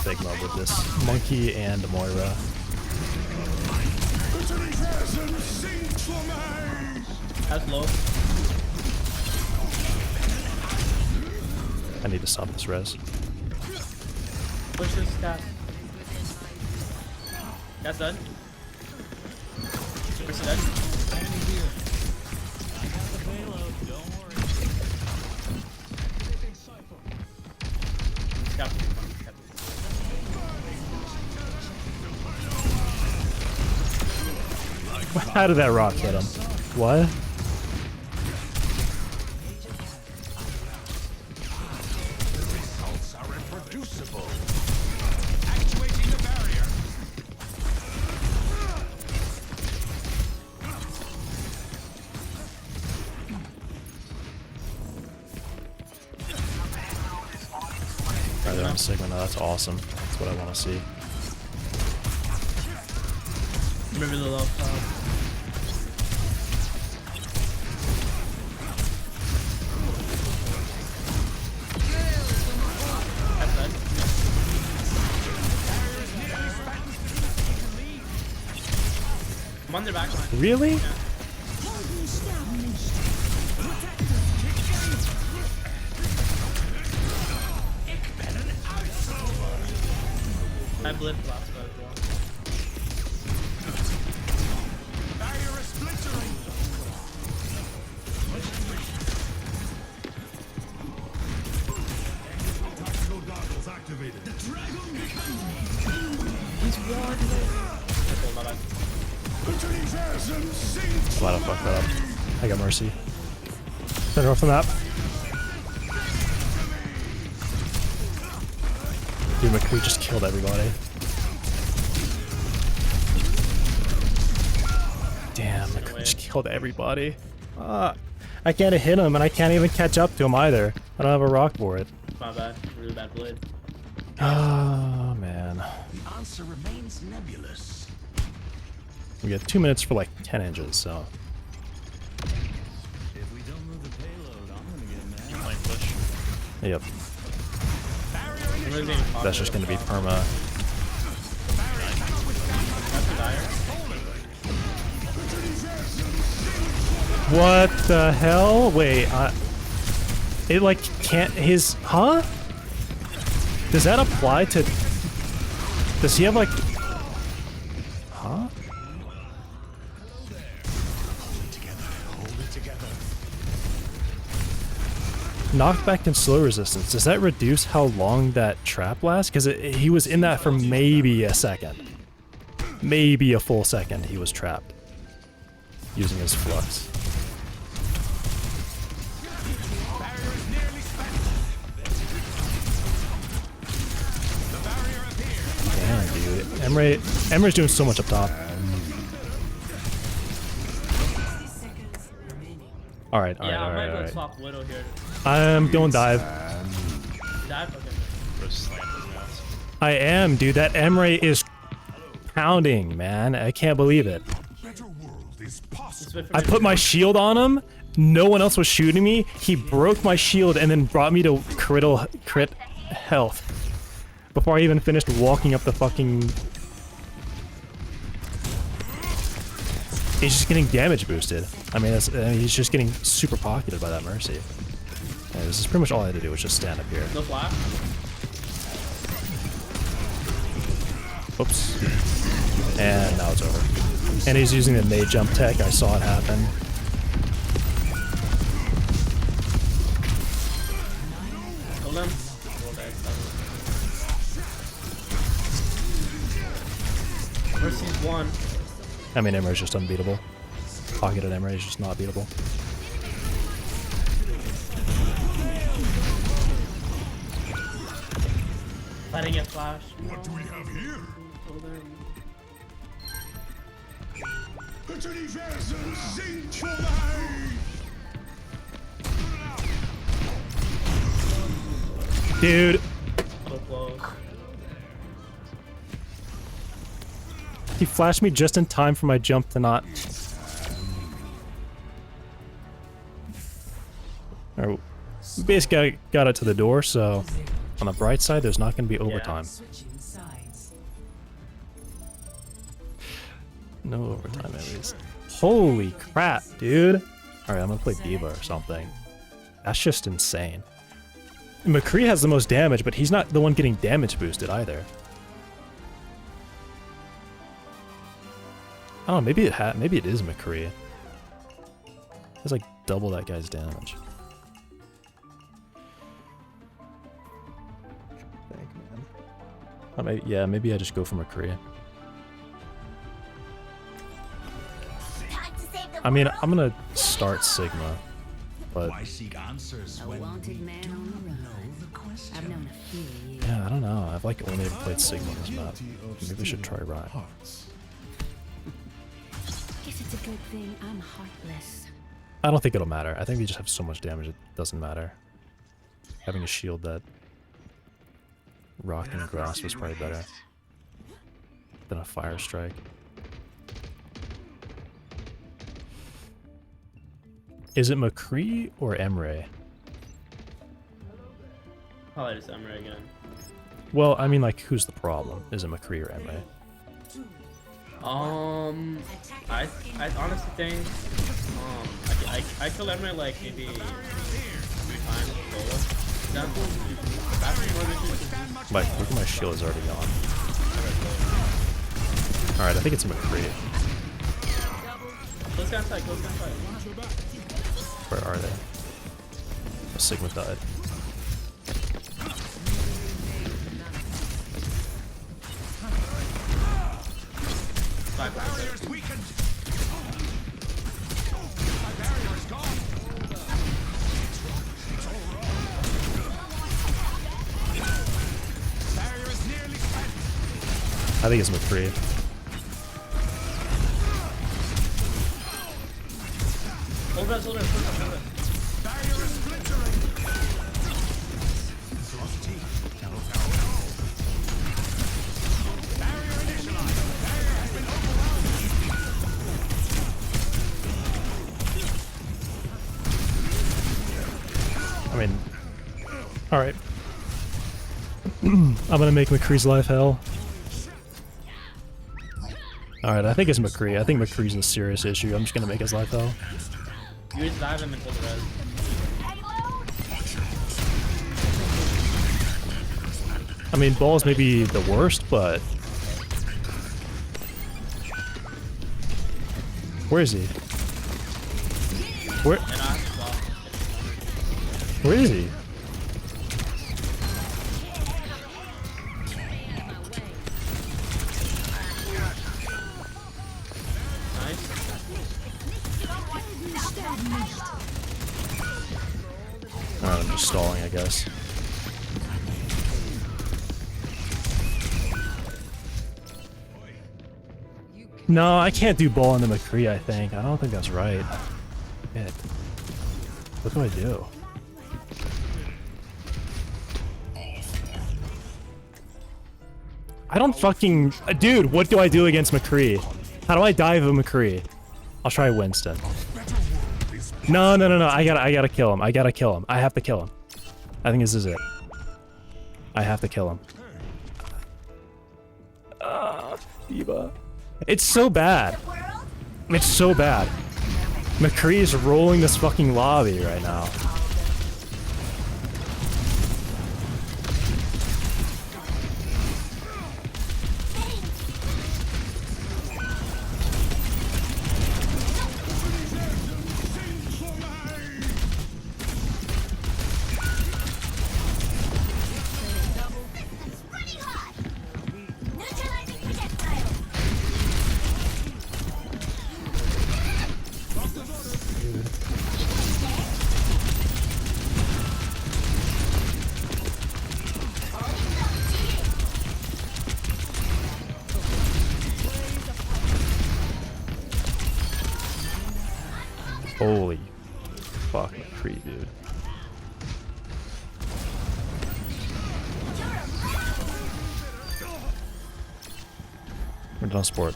Figma with this monkey and Moira. That's low. I need to stop this res. Push this cat. That's done. Push it dead. Cap. How did that rock hit him? What? Results are reproducible. Actuating the barrier. Right there on Sigma, no, that's awesome. That's what I want to see. Remember the love pod. That's done. I'm on their back line. Really? I blipped last fight as well. Barrier is splintering. Tactical goggles activated. The dragon That's all, my bad. Glad I fucked that up. I got mercy. Turn her off the map. Dude, McCree just killed everybody. Damn, McCree just killed everybody. I can't hit him, and I can't even catch up to him either. I don't have a rock for it. My bad. Really bad blade. Oh, man. The answer remains nebulous. We got 2 minutes for like 10 inches, so. If we don't move the payload, I'm gonna get mad. Lane push. Yep. I'm really getting That's just gonna be perma. What the hell? Wait, it like can't his huh? Does that apply to? Does he have like? Huh? Knockback and slow resistance. Does that reduce how long that trap lasts? Because he was in that for maybe a second. Maybe a full second he was trapped. Using his flux. Damn, dude. Emre's doing so much up top. Alright, Yeah, I might go alright. swap Widow here. I'm going dive. Dive? Okay. Bro, slammed his nuts. I am, dude. That Emre is pounding, man. I can't believe it. I put my shield on him. No one else was shooting me. He broke my shield and then brought me to crit health. Before I even finished walking up the fucking... He's just getting damage boosted. I mean, he's just getting super pocketed by that Mercy. Yeah, this is pretty much all I had to do was just stand up here. No flash? Oops. And now it's over. And he's using the nade jump tech. I saw it happen. Kill them. Mercy's one. I mean, Emre's just unbeatable. Pocketed Emre is just not beatable. I didn't get flash. What do we have here? Das Universum singt vorbei! Dude! So close. He flashed me just in time for my jump to not... Or, we basically got it to the door, so... On the bright side, there's not going to be overtime. Switching sides. No overtime, at least. Holy crap, dude! Alright, I'm gonna play D.Va or something. That's just insane. McCree has the most damage, but he's not the one getting damage boosted either. I don't know, maybe it is McCree. It's like double that guy's damage. Yeah, maybe I just go for McCree. I mean, I'm gonna start Sigma, but Why seek answers when wanted man on the run. I've known a few years. yeah, I don't know. I've like only ever played Sigma on this map. Maybe I should try Riot. Guess it's a good thing I'm heartless. I don't think it'll matter. I think we just have so much damage it doesn't matter. Having a shield that Rock and Grass was probably better than a Fire Strike. Is it McCree or Emre? Probably just Emre again. Well, I mean, like, who's the problem? Is it McCree or Emre? I honestly think, I kill Emre like maybe 3 times solo. Look at my shield is already gone. Alright, I think it's McCree. Close gun side, close gun side. Where are they? Oh, Sigma died. Barrier is weakened! My barrier is gone! It's all wrong! Barrier is nearly spent! I think it's McCree. Hold us, hold us, hold us, hold us. Barrier is splintering! Barrier initialized! Barrier has been overwhelmed! I mean, alright. I'm gonna make McCree's life hell. Alright, I think it's McCree. I think McCree's a serious issue. I'm just gonna make his life hell. You just dive him and hold the res. I mean, Ball's maybe the worst, but... Where is he? Where? Where is he? I'm just stalling, I guess. No, I can't do Ball into McCree, I think. I don't think that's right. Shit. What do I do? I don't fucking... Dude, what do I do against McCree? How do I dive a McCree? I'll try Winston. No, no, no, no. I gotta kill him. I gotta kill him. I have to kill him. I think this is it. I have to kill him. Diva. It's so bad. It's so bad. McCree is rolling this fucking lobby right now. Holy fuck, McCree, dude. We're done sport.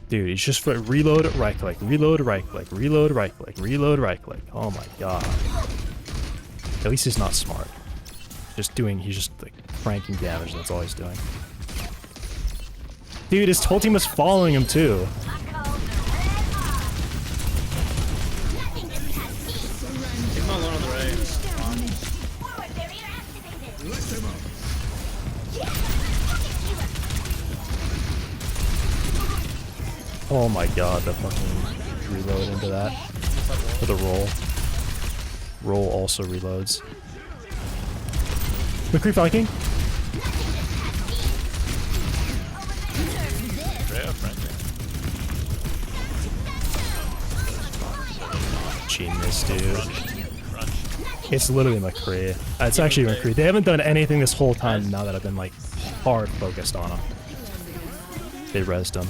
Dude, he's just for reload, right click, reload, right click, reload, right click, reload, right click. Oh my god. At least he's not smart. Just doing, he's just like cranking damage, and that's all he's doing. Dude, his whole team was following him too. Oh my god, the fucking reload into that. For the roll. Roll also reloads. McCree Viking? Genius, dude. It's literally McCree. It's actually McCree. They haven't done anything this whole time now that I've been like hard focused on him. They rezzed him.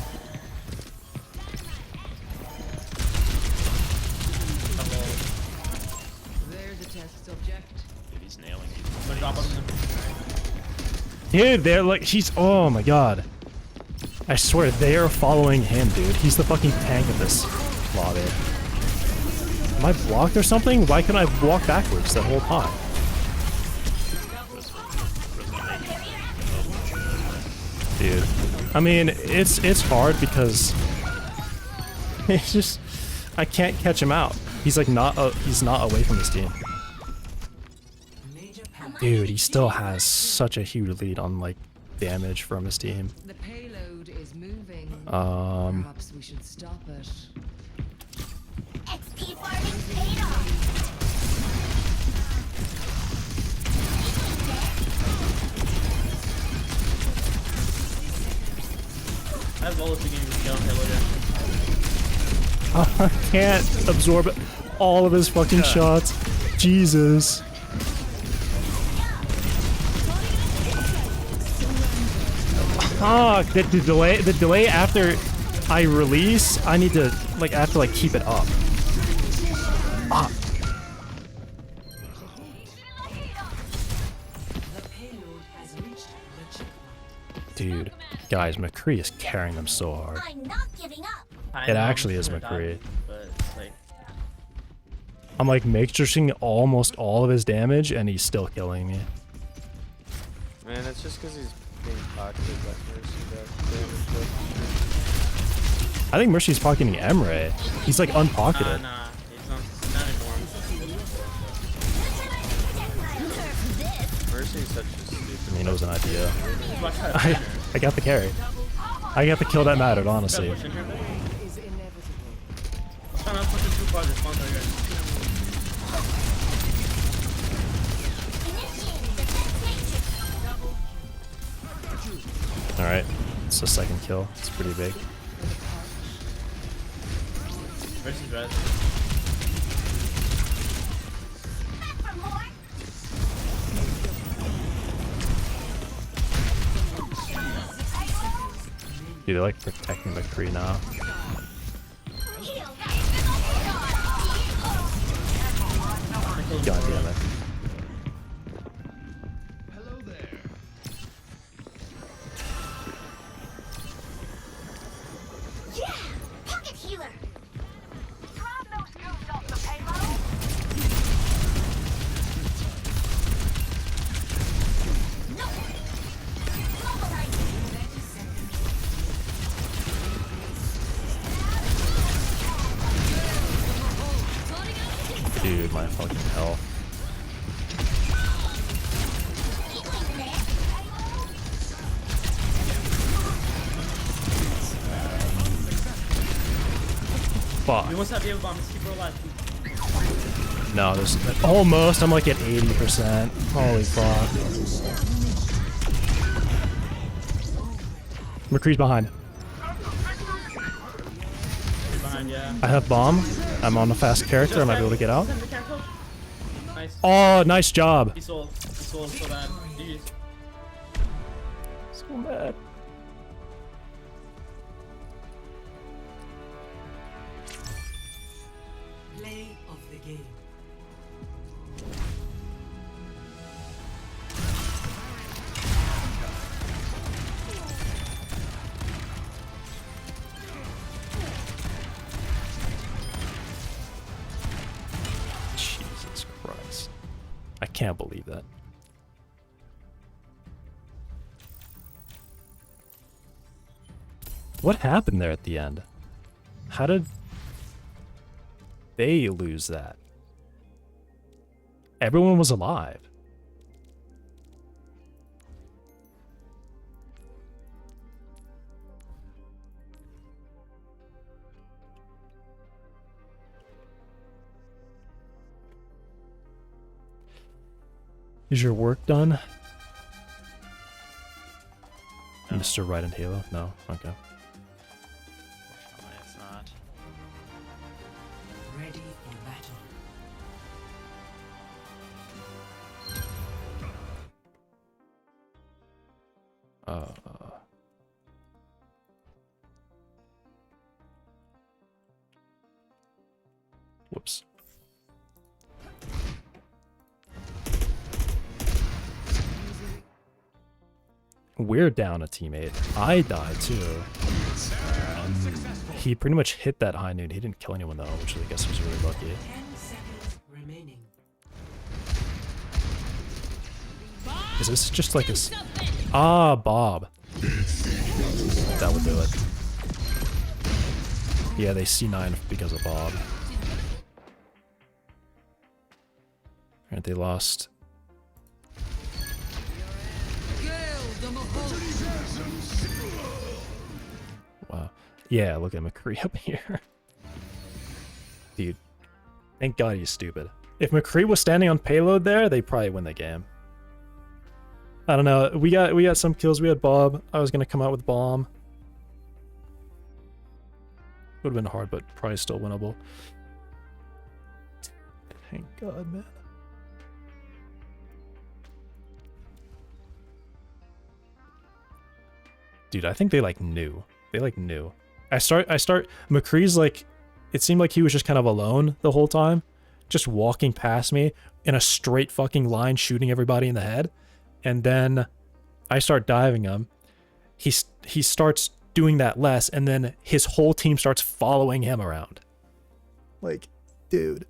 Dude, they're like, oh my god. I swear, they're following him, dude. He's the fucking tank of this lobby. Am I blocked or something? Why couldn't I walk backwards the whole time? Dude. I mean, it's hard because it's just, I can't catch him out. He's like he's not away from his team. Dude, he still has such a huge lead on like damage from his team. The payload is moving. Perhaps we should stop it. XP farming paid off. I have all of the game with Young Halo I can't absorb all of his fucking shots. Jesus. The delay after I release, I need to I have to like keep it up. Ah. Dude, guys, McCree is carrying them so hard. I'm not giving up. It actually is McCree. But like, I'm like matrixing almost all of his damage and he's still killing me. Man, it's just because he's being pocketed by Mercy that damage. I think Mercy's pocketing Emre. He's like unpocketed. Nah, he's not anymore. Mercy's such a stupid. I mean, it was an idea. Watch how to I got the carry. I got the kill that mattered, honestly. push in here. Let's try not to push it too far. This one's right here. Alright, it's the second kill. It's pretty big. Versus res. Dude, they're like protecting McCree now. God damn it. Hello there. Yeah! Pocket healer! Grab those goons off the payload! Dude, my fucking hell. Fuck. We almost have the bomb. Let's keep her alive. No, there's almost. I'm like at 80%. Holy fuck. McCree's behind. Behind, yeah. I have bomb. I'm on a fast character. I might be able to get out. Nice. Oh, nice job. He sold. He sold so bad. GG's. So mad. Play of the game. Jesus Christ. I can't believe that. What happened there at the end? How did they lose that? Everyone was alive. Is your work done? No. Mr. Right and Halo? No? Okay. Unfortunately, it's not. Ready for battle. Whoops. We're down a teammate. I died too. He pretty much hit that high noon. He didn't kill anyone though, which I guess was really lucky. 10 seconds remaining. Is this just like a... Ah, Bob. That would do it. Yeah, they C9 because of Bob. Alright, they lost. Wow. Yeah, look at McCree up here. Dude. Thank God he's stupid. If McCree was standing on payload there, they probably win the game. I don't know. We got some kills. We had Bob. I was gonna come out with bomb. Would have been hard, but probably still winnable. Thank God, man. Dude, I think they like knew. They like knew. I start McCree's like, it seemed like he was just kind of alone the whole time, just walking past me in a straight fucking line, shooting everybody in the head. And then I start diving him. He starts doing that less, and then his whole team starts following him around. Like, dude.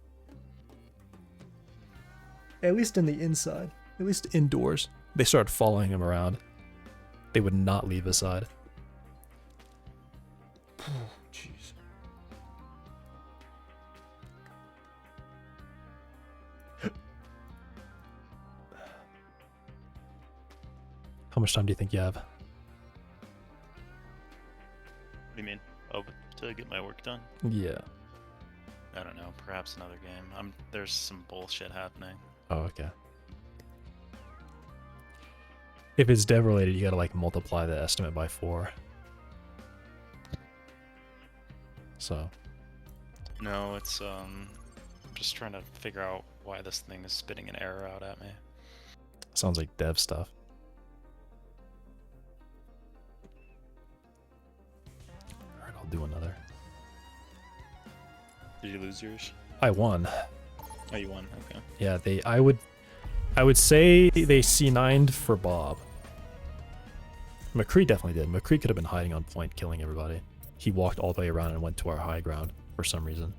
At least in the inside. At least indoors. They started following him around. They would not leave his side. Jeez. How much time do you think you have? What do you mean? Oh, to get my work done? Yeah. I don't know. Perhaps another game. There's some bullshit happening. Oh, okay. If it's dev related, you gotta like multiply the estimate by 4. So. No, it's I'm just trying to figure out why this thing is spitting an error out at me. Sounds like dev stuff. Alright, I'll do another. Did you lose yours? I won. Oh, you won. Okay. Yeah, I would say they C9'd for Bob. McCree definitely did. McCree could have been hiding on point, killing everybody. He walked all the way around and went to our high ground for some reason.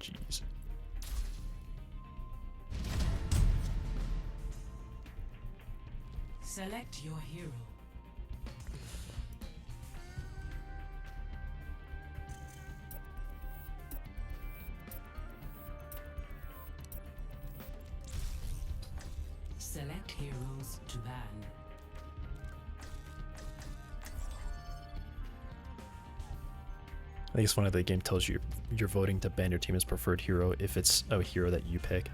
Jeez. Select your hero. Select heroes to ban. I think it's funny that the game tells you you're voting to ban your team as preferred hero if it's a hero that you pick.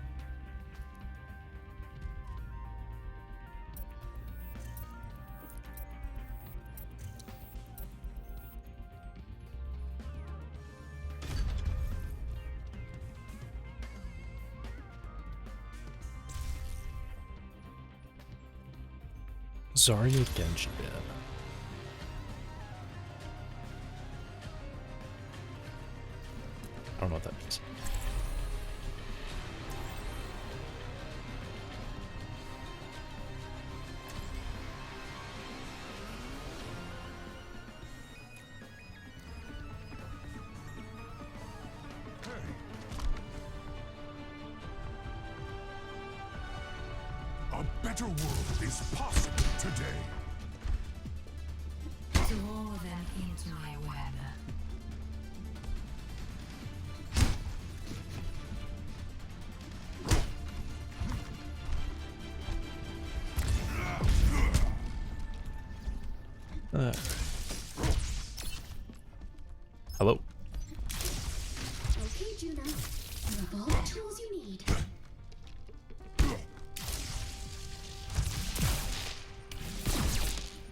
Zarya Genji ban. I don't know what that means. A better world is possible today. Draw them into my web. Hello. Okay, Juna. You have all the tools you need.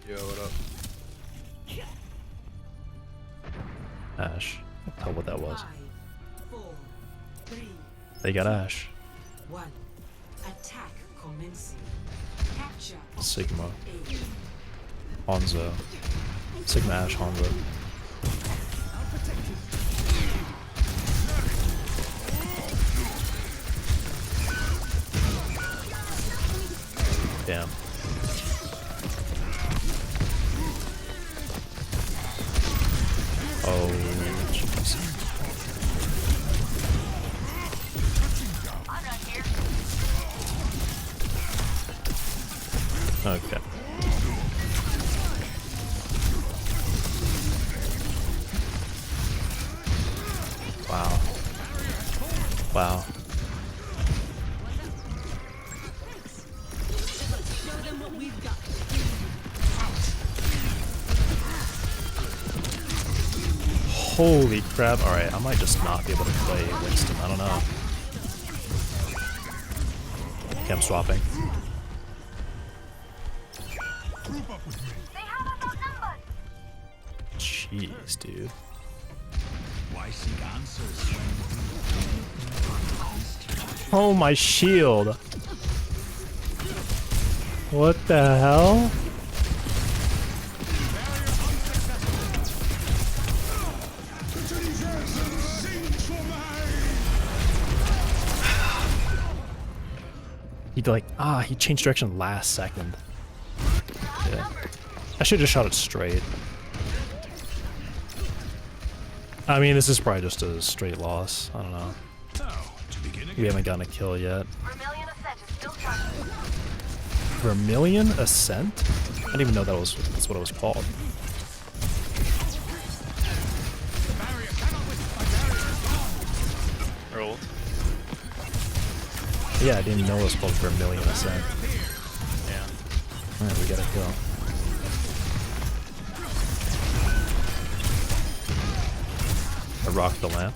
Yo, what up? Ash. I'll tell what that was. 5, 4, 3, They got Ash. 1. Attack commencing. Capture Sigma. A. Hanzo. Sigma Ash Hanzo. Damn. Oh, jeez. Okay. Wow. Wow. Holy crap. Alright, I might just not be able to play Winston. I don't know. Okay, I'm swapping. Jeez, dude. Why seek answers when Oh, my shield. What the hell? He changed direction last second. Yeah. I should have shot it straight. I mean, this is probably just a straight loss. I don't know. Now, to We haven't gotten a kill yet. Vermilion Ascent is still charging. Vermilion Ascent? I didn't even know that's what it was called. Rolled. Yeah, I didn't know it was called Vermilion Ascent. Yeah. Alright, we gotta go. I rocked the lamp.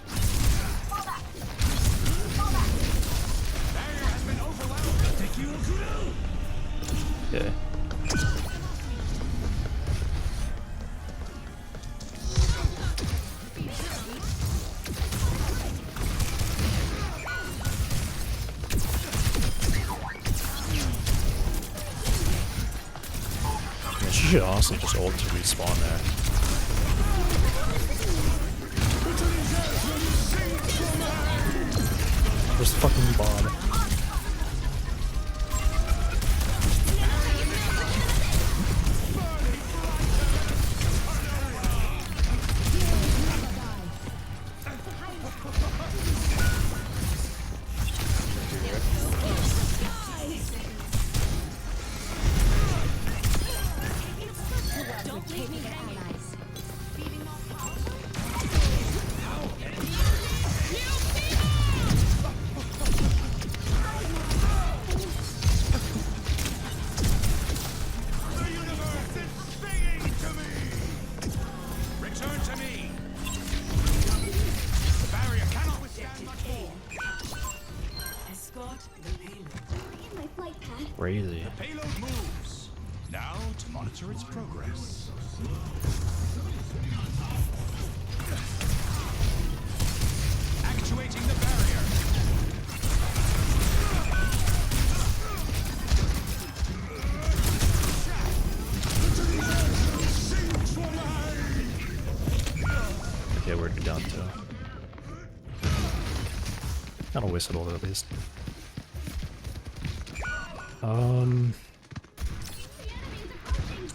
Okay. Yeah, she should honestly just ult to respawn there. Where's the fucking bomb? Return to me. The barrier cannot withstand much more. Escort the payload. My flight path. Crazy. The payload moves. Now to monitor its progress. Actuating the barrier. Okay, where'd you down to? Not a whistle at least.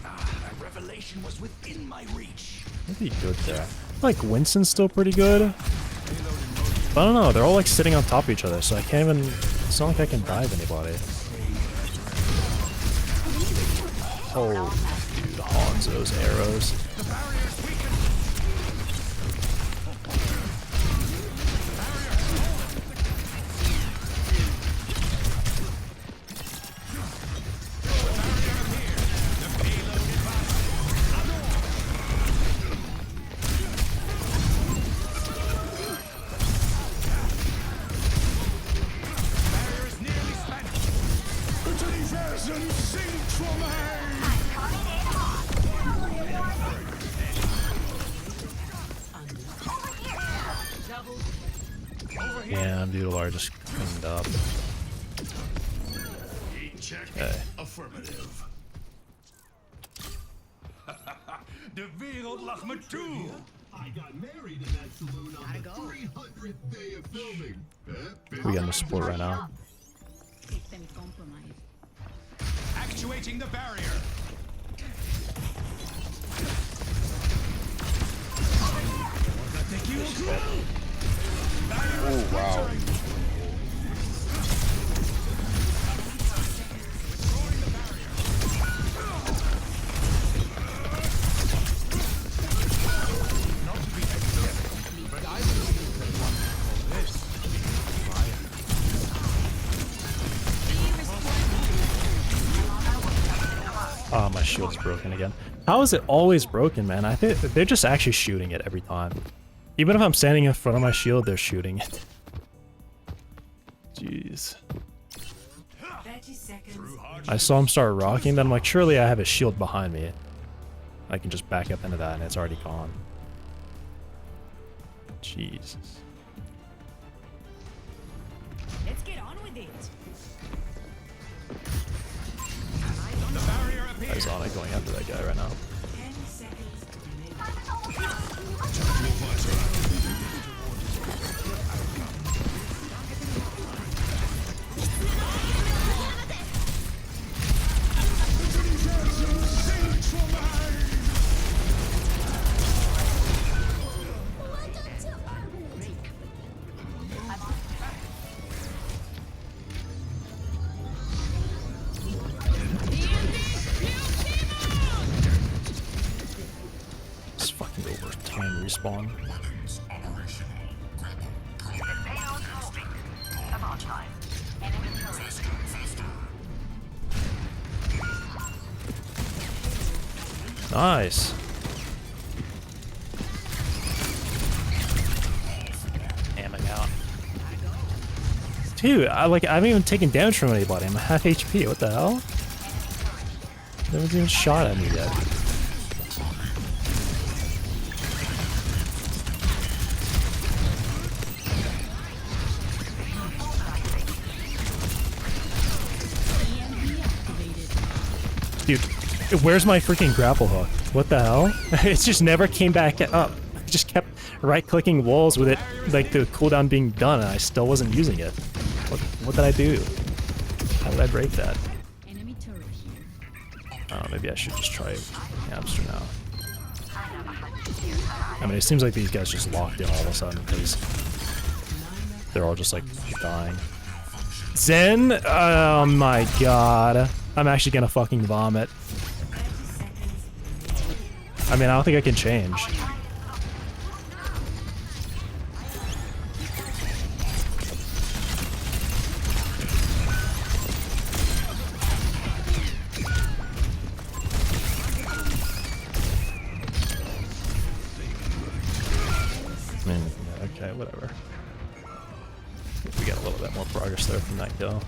That revelation was within my reach. Maybe good there. Like Winston's still pretty good. But I don't know, they're all like sitting on top of each other, so I can't even. It's not like I can dive anybody. Oh, dude, Hanzo's arrows. Damn, Doodler just cleaned up. Okay. Affirmative. De wereld lag me toe. I got married in that saloon on the 300th day of filming. We got no support right now. Actuating the barrier. Oh wow. Oh, my shield's broken again. How is it always broken, man? I think they're just actually shooting it every time. Even if I'm standing in front of my shield, they're shooting it. Jeez. 30 seconds. I saw him start rocking, then I'm like, surely I have a shield behind me. I can just back up into that and it's already gone. Jesus. Let's get on with it. I was on it going after that guy right now. 10 seconds remaining. respawn. Nice. Hamming out. Dude, I haven't even taken damage from anybody. I'm half HP. What the hell? No one's even shot at me yet. Dude, where's my freaking grapple hook? What the hell? It just never came back up. I just kept right-clicking walls with it, like the cooldown being done, and I still wasn't using it. What did I do? How did I break that? Oh, maybe I should just try hamster now. I mean, it seems like these guys just locked in all of a sudden because they're all just like dying. Zen? Oh my god. I'm actually gonna fucking vomit. I mean, I don't think I can change. I mean, yeah, okay, whatever. We got a little bit more progress there from that kill.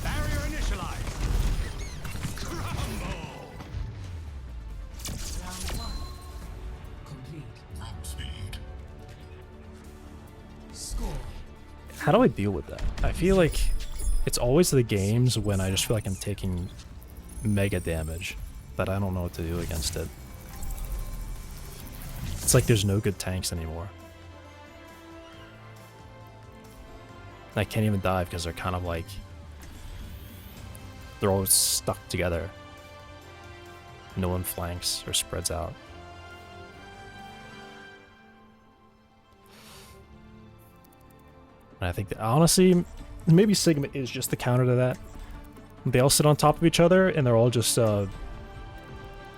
Barrier initialized. Crumble. How do I deal with that? I feel like it's always the games when I just feel like I'm taking mega damage that I don't know what to do against it. It's like there's no good tanks anymore. I can't even dive because they're kind of like... they're all stuck together. No one flanks or spreads out. And I think that, honestly, maybe Sigma is just the counter to that. They all sit on top of each other, and they're all just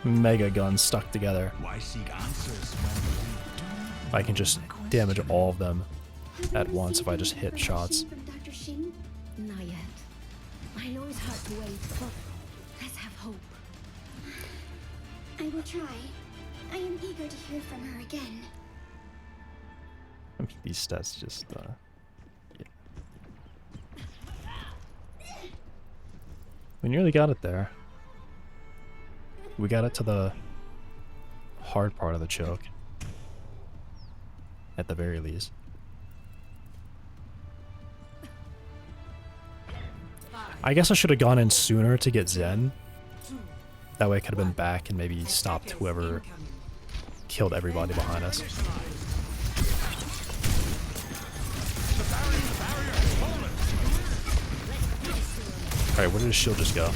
mega guns stuck together. Why seek answers when I can just damage all of them at once if I just hit shots. Dr. Shin? Not yet. I know it's hard to wait, but let's have hope. I will try. I am eager to hear from her again. I mean, these stats just, yeah. We nearly got it there. We got it to the hard part of the choke. At the very least. I guess I should have gone in sooner to get Zen. That way I could have been back and maybe stopped whoever killed everybody behind us. Alright, where did his shield just go?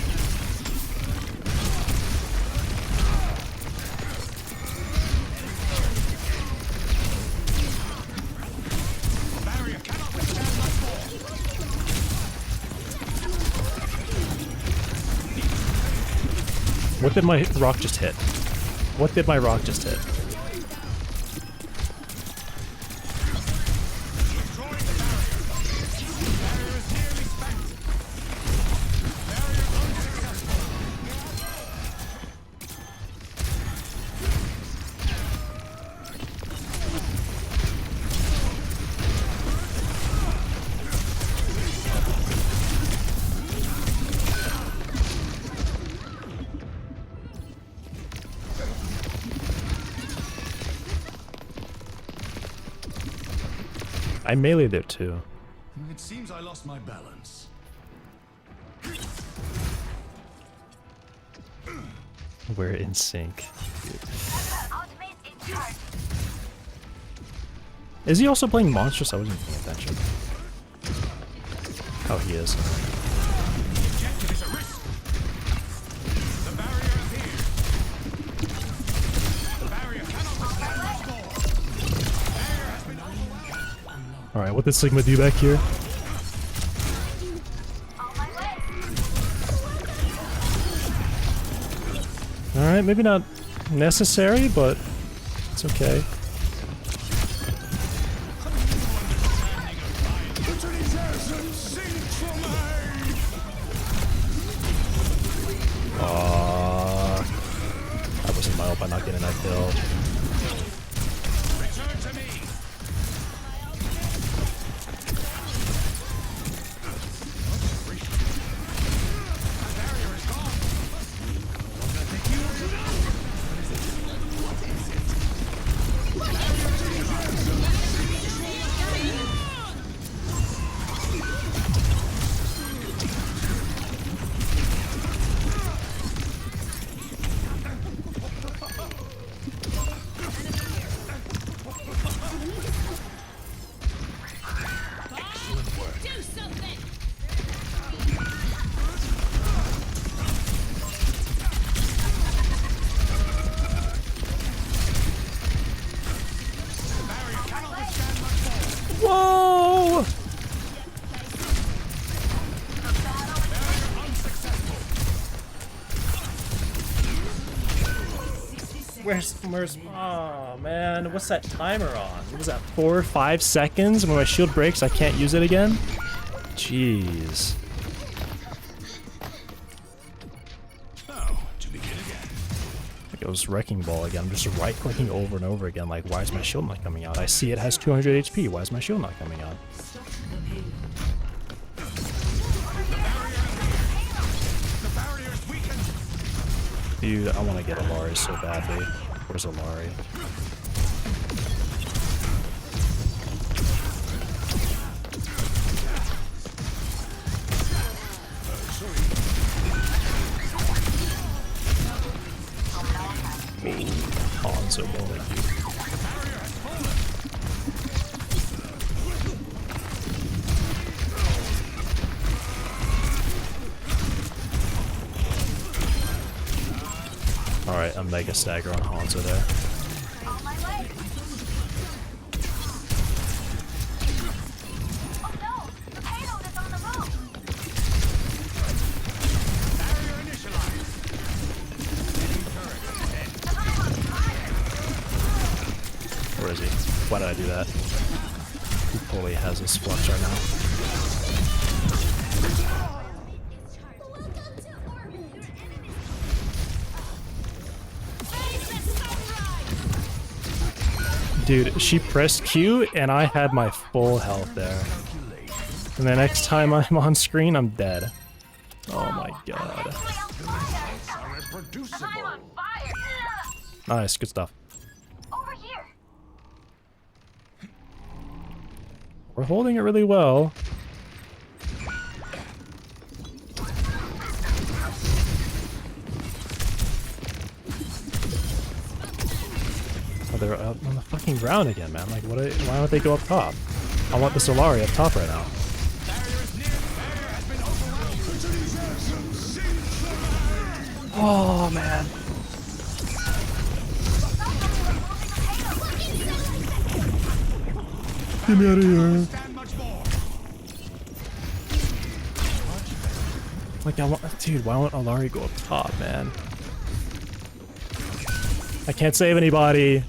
What did my rock just hit? What did my rock just hit? I meleeed it too. It seems I lost my balance. We're in sync. Is he also playing Monstrous? I wasn't paying attention. Oh, he is. Alright, what did Sigma do back here? Alright, maybe not necessary, but it's okay. by not getting that kill. Return to me. Whoa! Where's oh man, what's that timer on? What was that, 4 or 5 seconds? When my shield breaks, I can't use it again? Jeez. Like it was Wrecking Ball again. I'm just right clicking over and over again, like why is my shield not coming out? I see it has 200 HP, why is my shield not coming out? Dude, I want to get Alari so badly. Where's Alari? Hanzo moment. Alright, a mega stagger on Hanzo there. On my way. Oh no! The payload is on the move! Barrier initialized. Where is he? Why did I do that? He totally has his flux right now. Dude, she pressed Q and I had my full health there. And the next time I'm on screen, I'm dead. Oh my god. Nice, good stuff. Over here. We're holding it really well. Oh, they're up on the fucking ground again, man. Like, why don't they go up top? I want the Solari up top right now. Oh, man. Get me out of here. Like, dude, why won't Alari go up top, man? I can't save anybody.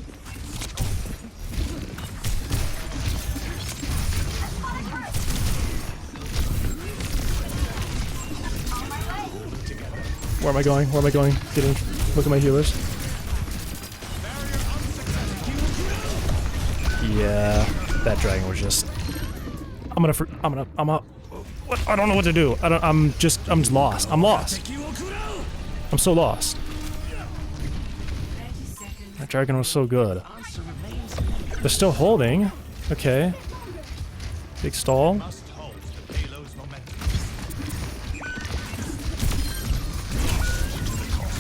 Where am I going? Where am I going? Look at my healers. Yeah, that dragon was just. I'm up. What? I don't know what to do. I'm just lost. I'm lost. I'm so lost. That dragon was so good. They're still holding. Okay. Big stall.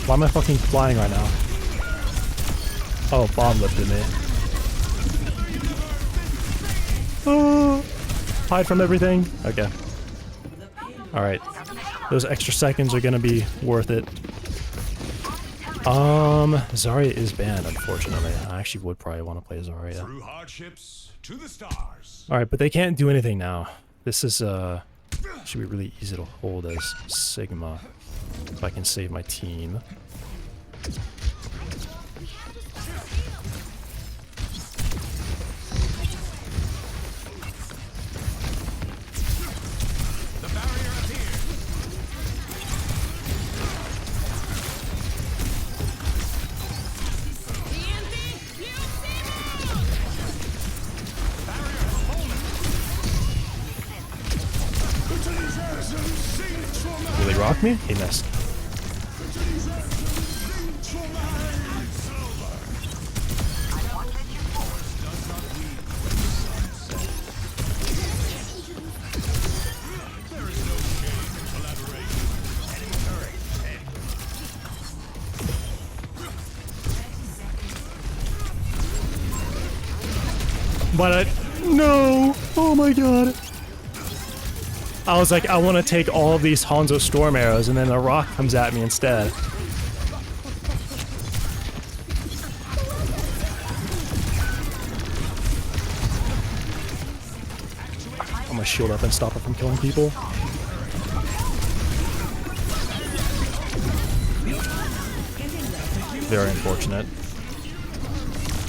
Why am I fucking flying right now? Oh, bomb lifted me. Oh, hide from everything. Okay. Alright. Those extra seconds are gonna be worth it. Zarya is banned, unfortunately. I actually would probably want to play Zarya. Through hardships to the stars. Alright, but they can't do anything now. This is, should be really easy to hold as Sigma. If I can save my team. The barrier appeared. poke me? He missed. But no! Oh my god! I was like, I want to take all of these Hanzo Storm arrows, and then a rock comes at me instead. I'm gonna shield up and stop it from killing people. Very unfortunate.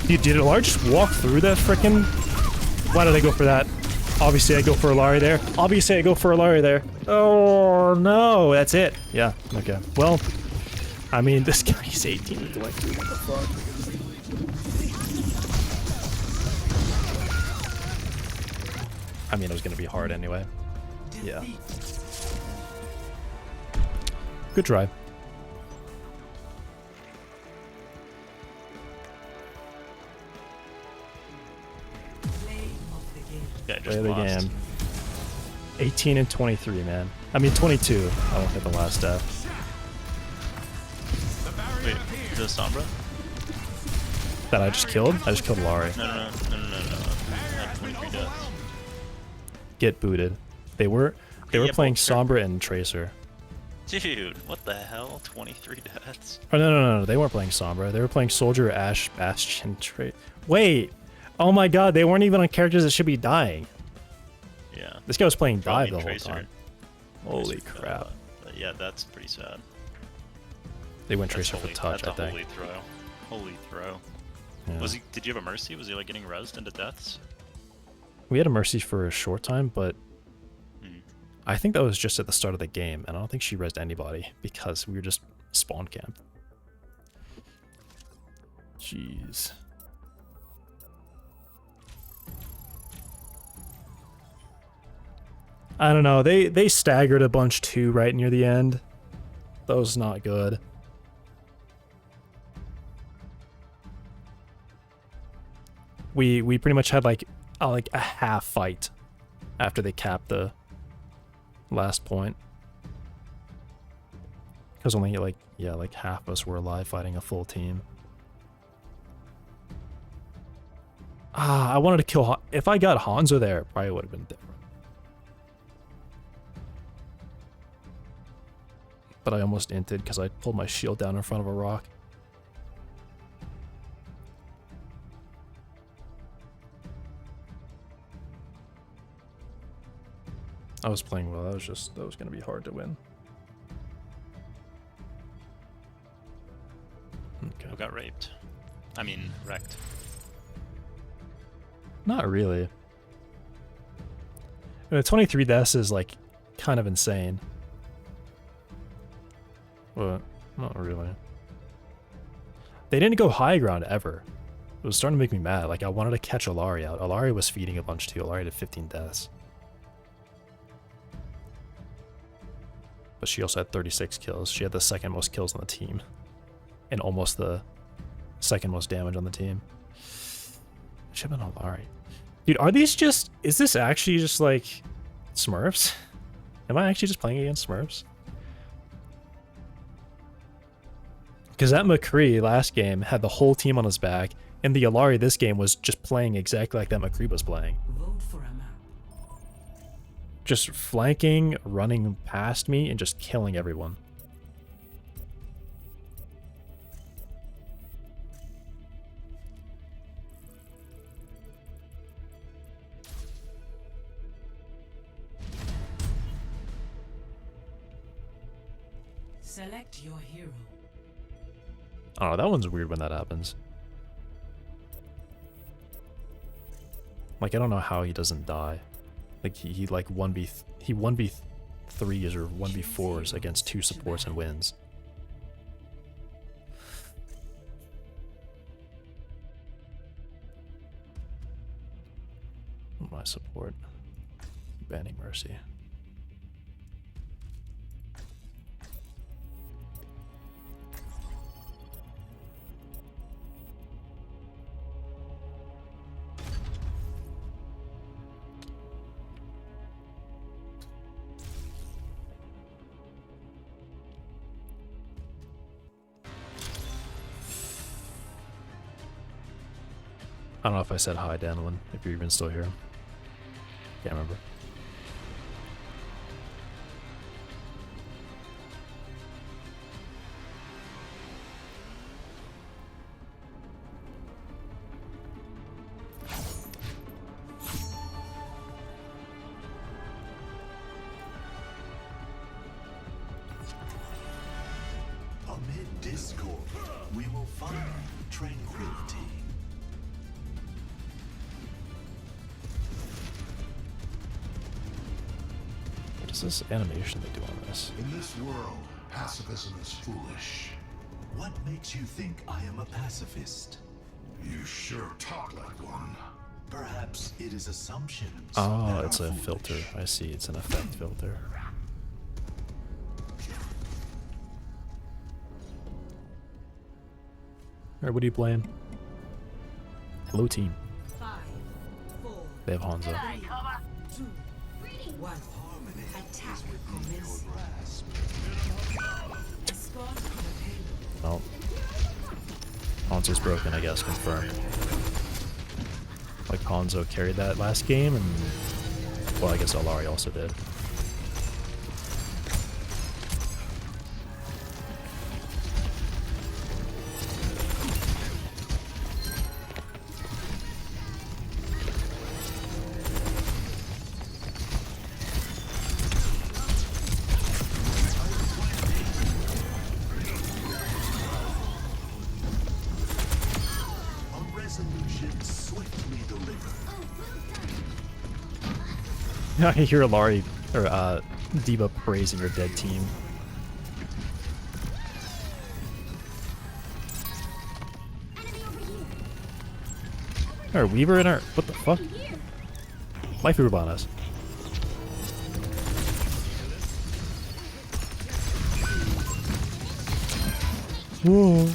Dude, did Alar just walk through that frickin'? Why did I go for that? Obviously I go for Alari there. Obviously I go for Alari there. Oh no, that's it. Yeah, okay. Well, I mean, this guy's 18 to 22, what the fuck? I mean, it was gonna be hard anyway. Yeah. Good try. Yeah, Play just the lost. game. 18 and 23, man. I mean, 22. I won't hit the last death. Wait, is it Sombra? That I just killed? I just killed Laurie. No. I had 23 deaths. Get booted. They were Yeah, playing both Sombra and Tracer. Dude, what the hell? 23 deaths? Oh no, they weren't playing Sombra. They were playing Soldier, Ashe, Bastion, Wait! Oh my god, they weren't even on characters that should be dying. Yeah. This guy was playing Probably dive the whole Tracer. time. Holy Tracer, crap. yeah, that's pretty sad. They went That's Tracer for holy- touch, I that's a think. holy throw. Holy throw. Yeah. Was he? Did you have a mercy? Was he like getting rezzed into deaths? We had a Mercy for a short time, but Hmm. I think that was just at the start of the game, and I don't think she rezzed anybody because we were just spawn camped. Jeez. I don't know. They staggered a bunch too right near the end. That was not good. We pretty much had like a half fight after they capped the last point. Because only like half of us were alive fighting a full team. Ah, I wanted to kill if I got Hanzo there, it probably would have been different. But I almost inted because I pulled my shield down in front of a rock. I was playing well. That was going to be hard to win. Okay. Who got raped? I mean, wrecked. Not really. I mean, 23 deaths is like kind of insane. But not really. They didn't go high ground ever. It was starting to make me mad. Like I wanted to catch Alari out. Alari was feeding a bunch too. Alari did 15 deaths. But she also had 36 kills. She had the second most kills on the team. And almost the second most damage on the team. Should have been Alari. Dude, are these just... Is this actually just like Smurfs? Am I actually just playing against Smurfs? Because that McCree last game had the whole team on his back, and the Alari this game was just playing exactly like that McCree was playing. Vote for a map. Just flanking, running past me, and just killing everyone. Select your hero. Oh, that one's weird when that happens. Like, I don't know how he doesn't die. Like, he like 1v3s or 1v4s against 2 supports and wins. My support. Banning Mercy. I don't know if I said hi, Danilin, if you're even still here. Can't remember. Amid discord, we will find tranquility. What is this animation they do on this? In this world, pacifism is foolish. What makes you think I am a pacifist? You sure talk like one. Perhaps it is assumptions. Oh, that it's are a foolish. filter. I see. It's an effect filter. Alright, what are you playing? Hello, team. 5, 4, They have Hanzo. 2, 1. Attack commence. Escort the payload. Oh. Hanzo's broken, I guess. Confirmed. Like Hanzo carried that last game, and well, I guess Alari also did. A resolution swiftly delivered. I hear Alari or Diva praising your dead team. Our Weaver in our what the fuck? Life Weaver on us. Whoa.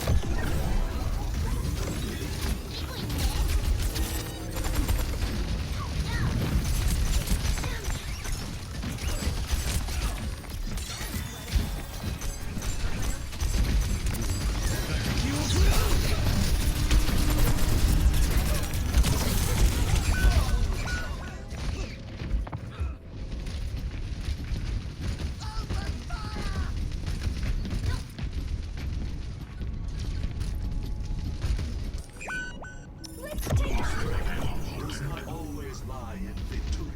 Does not always lie in victory.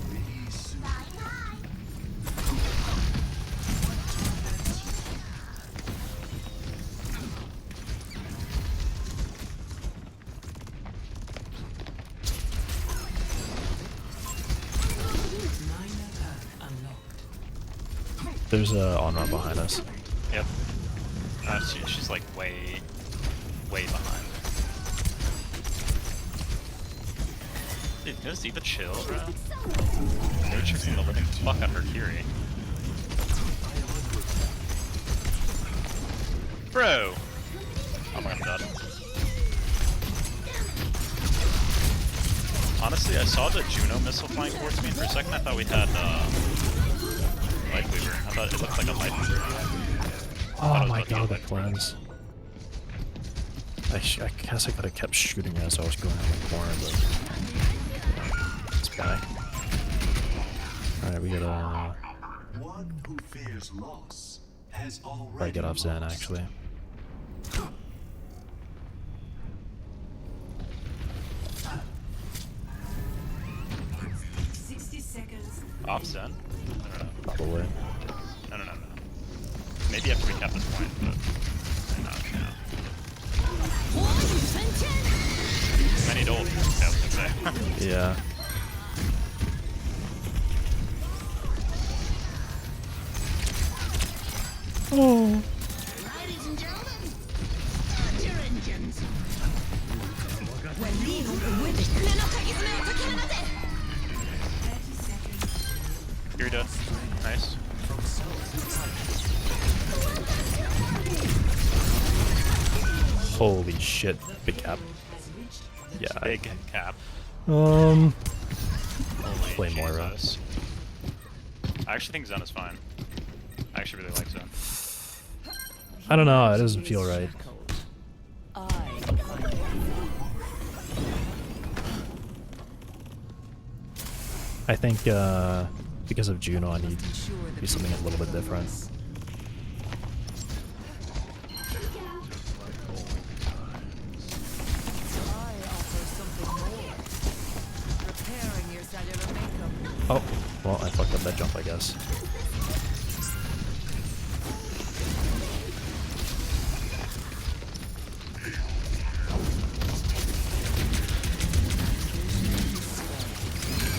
Be soon. There's a on-run behind us. Yep. She's like way behind. Dude, just eat the chill, bro. They're checking the living fuck out of her Kiri. Bro! Oh my god. Honestly, I saw the Juno missile flying towards me, and for a second I thought we had, Light Weaver. I thought it looked like a Light Weaver. Oh my god, that cleanse. I guess I could have kept shooting as I was going around the corner, but it's back. Alright, we got One who fears loss has probably already get off Zen lost. actually. Off Zen? I don't know. Probably. No. Maybe after we cap this point, but no. I need ult. Yeah, I was gonna say. Yeah. Oh. Ladies and gentlemen, start your engines. Kirida. Nice. Holy shit. Big cap. Yeah. Big cap. Holy Holy play Moira. Jesus. I actually think Zen is fine. I actually really like Zen. I don't know, it doesn't feel right. I I think because of Juno, I need to do something a little bit different. Oh, well, I fucked up that jump, I guess.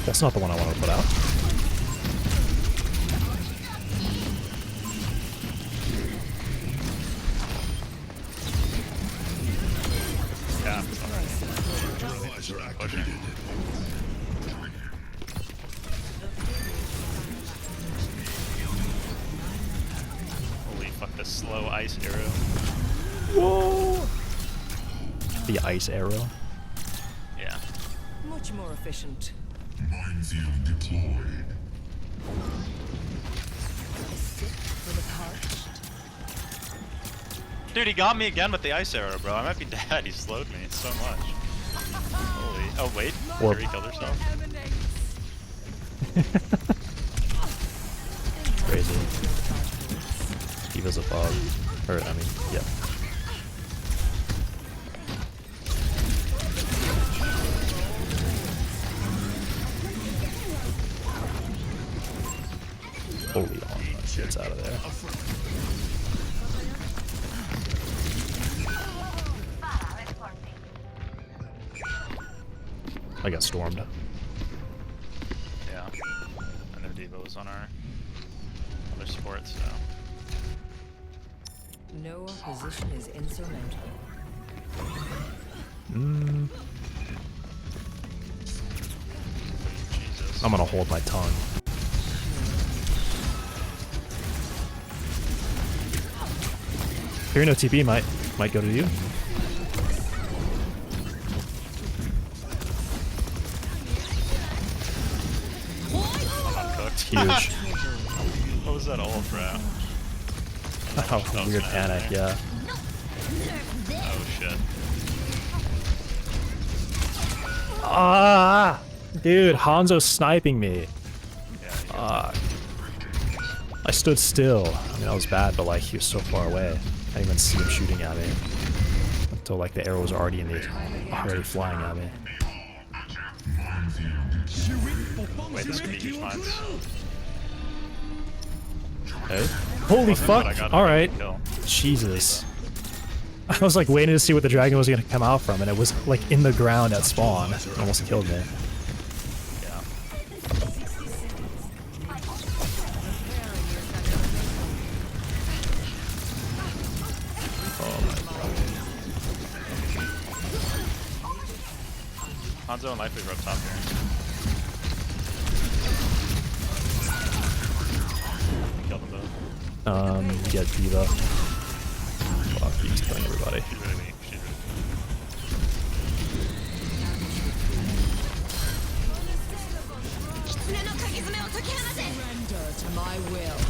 That's not the one I want to put out. Yeah. Neutralizer activated. Holy fuck, the slow ice arrow. Whoa! The ice arrow. Yeah. Much more efficient. Minefield deployed. Dude, he got me again with the ice arrow, bro. I might be dead. He slowed me so much. Holy. Oh, wait. Or He killed herself. crazy. Diva's above. Or, I mean, yeah. Holy on, that shit's out of there. I got stormed. Yeah. And their Diva was on our other support, so. No opposition is insurmountable. Jesus. I'm gonna hold my tongue. Here, no TP might go to you. Huge. What was that all, bro? Oh, weird panic, yeah. Oh shit. Ah, dude, Hanzo's sniping me. Yeah, I stood still. I mean, that was bad, but like he was so far away. I didn't even see him shooting at me until like the arrow was already flying at me. wait, this could be huge mines. Hey. Holy fuck! All right, Jesus. I was like waiting to see what the dragon was gonna come out from, and it was like in the ground at spawn. It almost killed me. Yeah. Oh my god. Hanzo and Lifely were up top here. Killed them both. Yeah, Diva. Fuck, he's killing everybody. She's really weak. She's really Surrender to my will.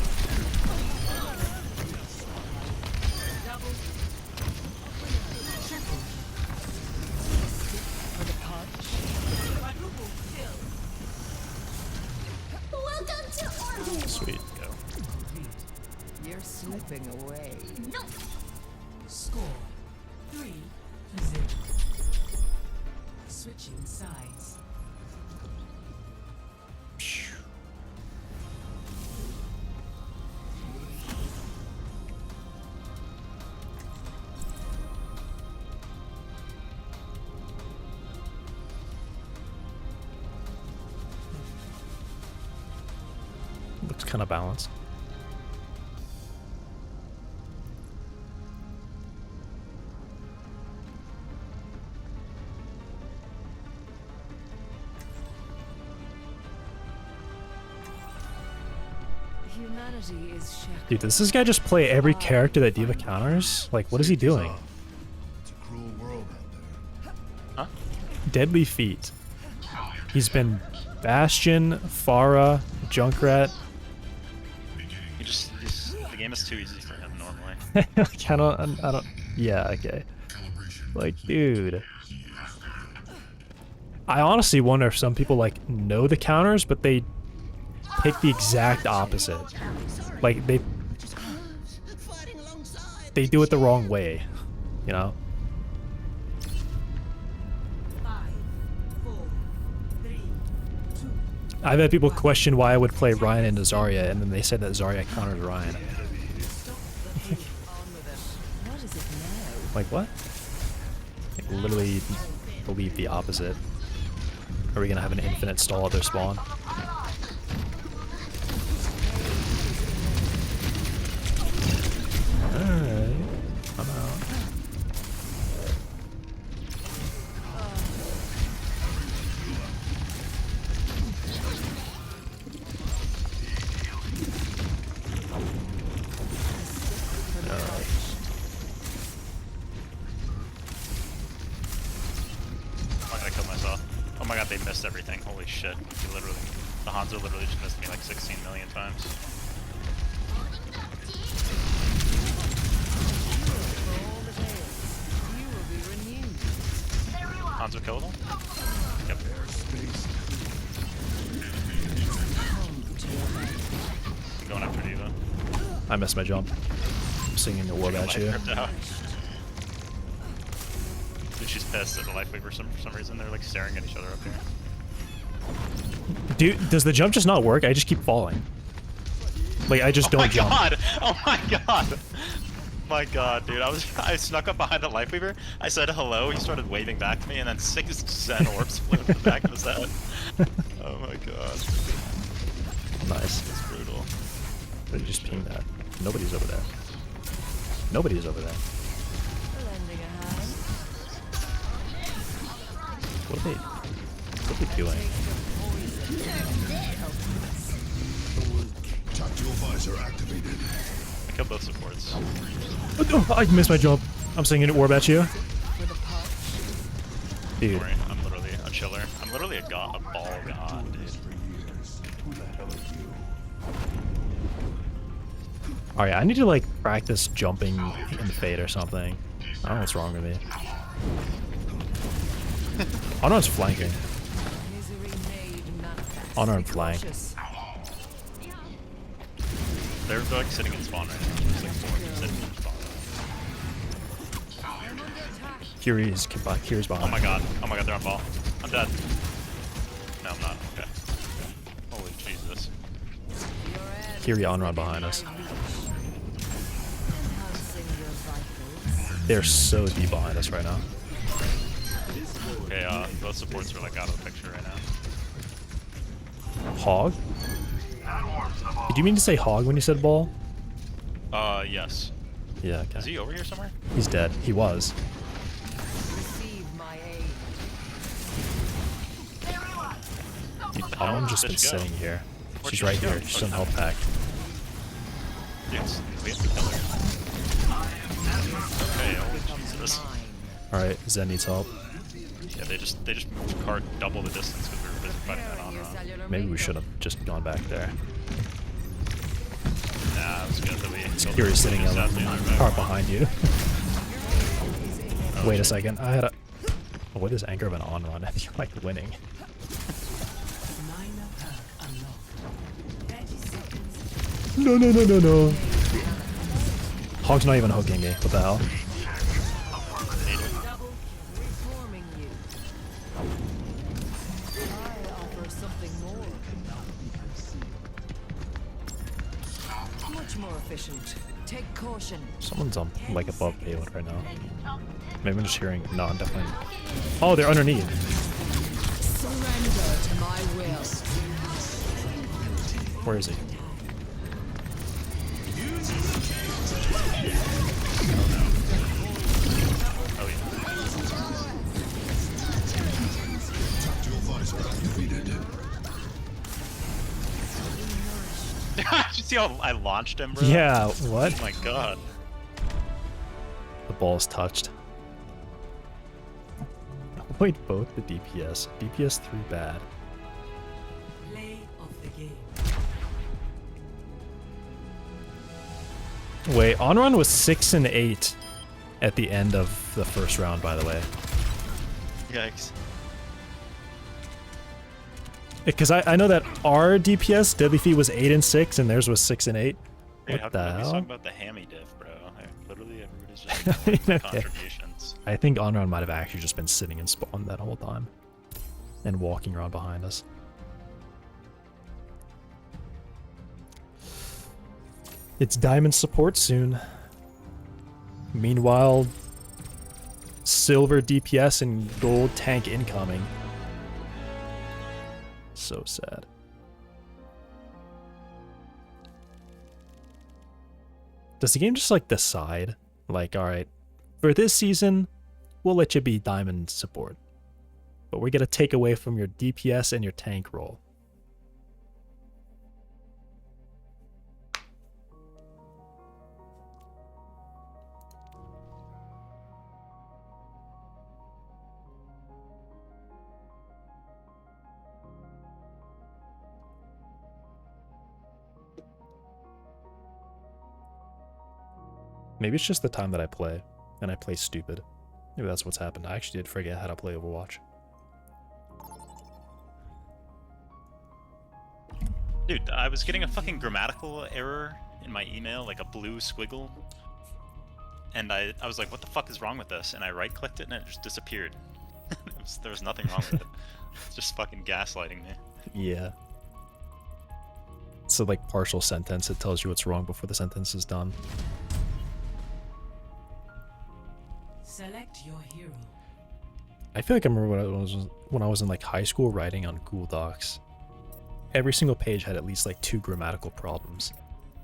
For the punch. Welcome to orbit. Sweet. Go. You're slipping away. No. Score 3-0. Switching sides. Looks kind of balanced. Humanity is shackled. Dude, does this guy just play every character that Diva counters? Like, what is he doing? It's a cruel world out there. Huh? Deadly Feet. He's been Bastion, Pharah, Junkrat. The game is too easy for him normally. Like, I don't. Yeah, okay. Like, dude. I honestly wonder if some people like know the counters, but they pick the exact opposite. Like they do it the wrong way, you know? 5, 4, 3, 2. I've had people question why I would play Ryan into Zarya, and then they said that Zarya counters Ryan. What is it now? Like what? Like literally believe the opposite. Are we gonna have an infinite stall at their spawn? Alright, I'm out. I'm gonna kill myself. Oh my god, they missed everything. Holy shit. They literally, the Hanzo literally just missed me like 16 million times. Hanzo killed him? Yep. I'm going after Diva. I missed my jump. I'm singing the war at you. Dude, she's pissed at the life weaver for some reason. They're like staring at each other up here. Dude, does the jump just not work? I just keep falling. Like, I just don't jump. Oh my god! My god, dude. I snuck up behind the life weaver. I said hello, he started waving back to me, and then 6 Zen orbs flew in the back of his head. Oh my god. Nice. It's brutal. They just pinged that. Nobody's over there. Nobody's over there. What are they doing? Tactical visor activated. I killed both supports. Oh, I missed my jump. I'm singing at war at you. Dude. Don't worry, I'm literally a chiller. I'm literally a ball god, dude. Alright, I need to like practice jumping in Fate or something. I don't know what's wrong with me. Honor's flanking. Honor and flank. They're like sitting in spawn right now. There's like 4 sitting in spawn. Kiri's behind. Oh my god, they're on ball. I'm dead. No, I'm not. Okay. Holy Jesus. Kiri on run behind us. They're so deep behind us right now. Okay, both supports are like out of the picture right now. Hog? Did you mean to say hog when you said ball? Yes. Yeah, okay. Is he over here somewhere? He's dead. He was. I'm just been sitting here. She's right here. She's on health pack. Yes, we have to kill her. Okay, holy Jesus. Alright, Zen needs help. Yeah, they just moved the card double the distance because we were busy fighting that on run. Maybe we should have just gone back there. Nah, it was good that we... Kiri's sitting on the cart behind you. Wait a second. I had a... What is Anchor of an on run? I feel like winning. No, no, no, no, no. Hog's not even hooking me. What the hell? Take caution. Someone's on like above payload right now. Maybe I'm just hearing. No, I'm definitely. Oh, they're underneath. Surrender to my will. Where is he? Oh yeah. Did you see how I launched him, bro? Yeah, what? Oh my god. The ball's touched. Avoid both the DPS. DPS 3 bad. Play of the game. Wait, on run was 6 and 8 at the end of the first round, by the way. Yikes. Because I know that our DPS Deadly Feet was 8 and 6, and theirs was 6 and 8. Hey, how What come the nobody's hell? talking about the hammy diff, bro? Literally everybody's just ignoring the contributions. I think Onron might have actually just been sitting in spawn that whole time. And walking around behind us. It's diamond support soon. Meanwhile, silver DPS and gold tank incoming. So sad. Does the game just like decide, like, alright, for this season, we'll let you be diamond support, but we're gonna take away from your DPS and your tank role? Maybe it's just the time that I play, and I play stupid. Maybe that's what's happened. I actually did forget how to play Overwatch. Dude, I was getting a fucking grammatical error in my email, like a blue squiggle. And I was like, what the fuck is wrong with this? And I right-clicked it and it just disappeared. There was nothing wrong with it. It's just fucking gaslighting me. Yeah. So like partial sentence, it tells you what's wrong before the sentence is done. Select your hero. I feel like I remember when I was in like high school writing on Google Docs. Every single page had at least like 2 grammatical problems.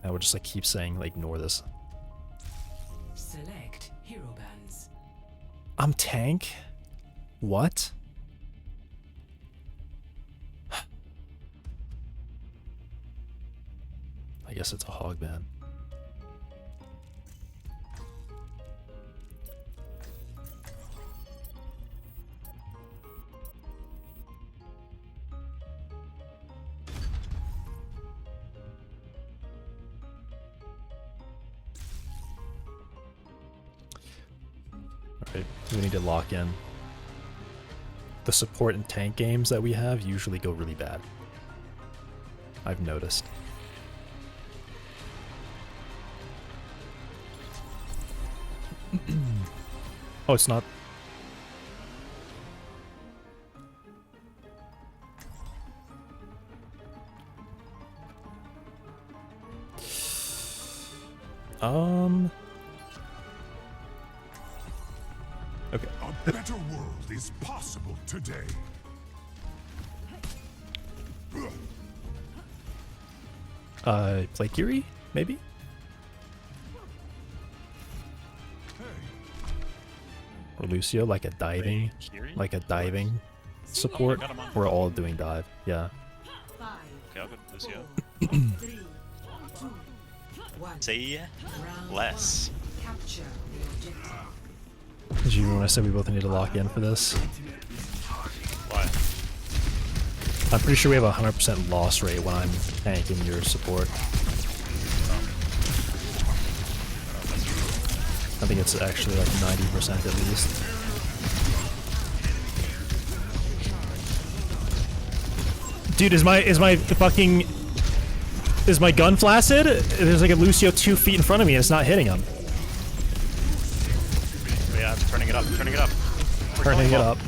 I would just like keep saying like ignore this. Select hero bands. I'm tank? What? I guess it's a hog ban. Alright, we need to lock in. The support and tank games that we have usually go really bad. I've noticed. Oh, it's not. Okay. A better world is possible today. Play Kiri? Maybe? Or Lucio, like a diving, support. We're all doing dive, yeah. Okay, I'll go Lucio. 3, 2, 1. Say less. Capture the objective. Did you when I said we both need to lock in for this? Why? I'm pretty sure we have a 100% loss rate when I'm tanking your support. I think it's actually like 90% at least. Dude, is my gun flaccid? There's like a Lucio 2 feet in front of me and it's not hitting him. Yeah, I'm turning it up, turning it up. Turning it up.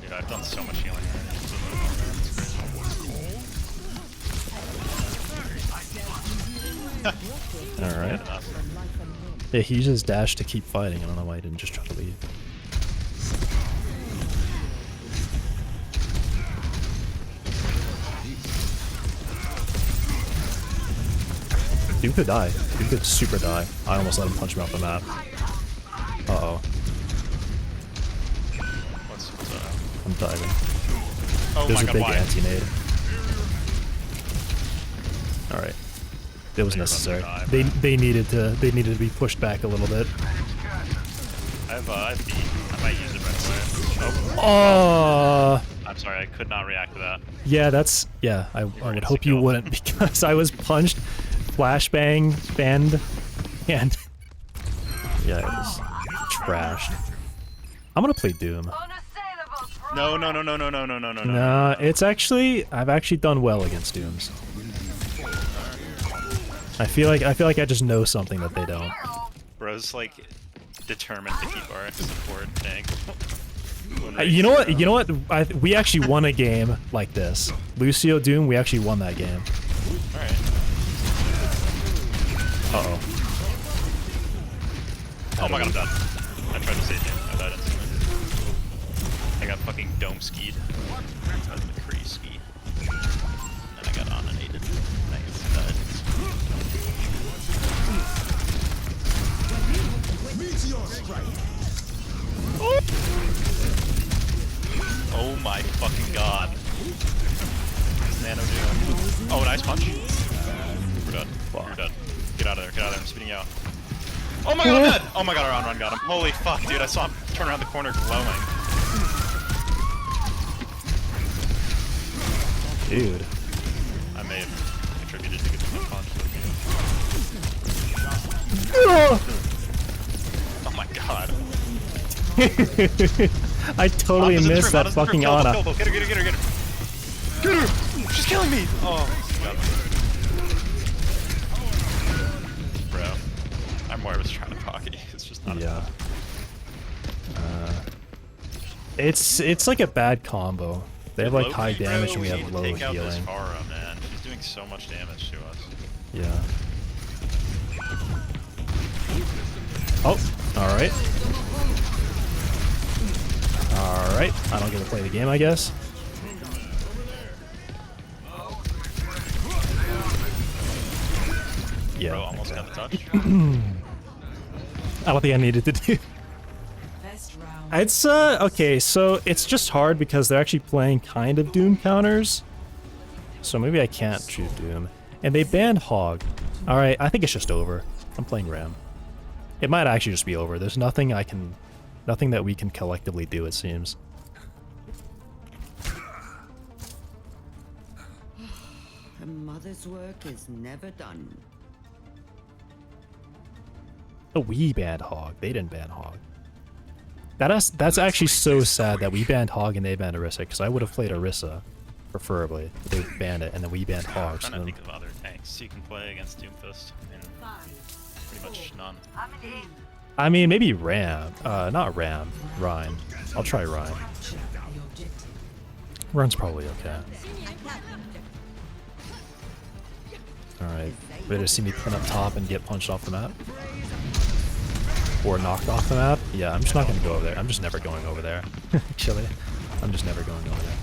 Dude, I've done so much healing already. Alright. Yeah, he just dashed to keep fighting. I don't know why he didn't just try to leave. Dude could die. Dude could super die. I almost let him punch me off the map. Uh-oh. I'm diving. Oh There's my a God, big why? anti-nade. Alright. It was necessary. They needed to be pushed back a little bit. I have B. I might use it right away. Oh. I'm sorry, I could not react to that. Yeah, that's I would hope you wouldn't because I was punched, flashbang, banned, and yeah, it was crashed. I'm gonna play Doom. No, no, no, no, no, no, no, no, no, no. Nah, it's actually I've actually done well against Dooms. I feel like I just know something that they don't. Bro's like determined to keep our support tank. You know what? You know what? We actually won a game like this. Lucio Doom, we actually won that game. Alright. Uh-oh. Oh my god, I'm dead. I tried to save you. I died instantly. I got fucking dome skied. I was McCree ski. And I got onated. Nice. Died. Oh my fucking god. Nano Doom. Oh, nice punch. We're dead. We're dead. Get out of there. Get out of there. I'm speeding you out. Oh my god, I'm dead! Oh my god, our on-run got him. Holy fuck, dude. I saw him turn around the corner glowing. Dude. I may have contributed to getting the punch. Oh my god. I totally missed that fucking Ana. Get her, get her, get her, get her. Get her! She's killing me! Oh, god. Bro. I'm more was trying to pocket you. It's just not enough. It's like a bad combo. They have like high damage and we have low take healing. Out this Aura, man. She's doing so much damage to us. Yeah. Oh, alright. Alright, I don't get to play the game, I guess. Yeah. Bro almost got the touch. I don't think I needed to do. It's okay, so it's just hard because they're actually playing kind of Doom counters. So maybe I can't shoot Doom. And they banned Hog. Alright, I think it's just over. I'm playing Ram. It might actually just be over. There's nothing that we can collectively do, it seems. A mother's work is never done. Oh, we banned Hog. They didn't ban Hog. That's actually so sad that we banned Hog and they banned Orisa, because I would have played Orisa, preferably. They banned it, and then we banned Hog. I'm trying to think of other tanks you can play against Doomfist. Pretty much none. I mean, maybe Ram. Not Ram. Rhine. I'll try Rhine. Rhine's probably okay. Alright. Ready to see me pin up top and get punched off the map? Or knocked off the map? Yeah, I'm just not gonna go over there. I'm just never going over there. Actually. I'm just never going over there.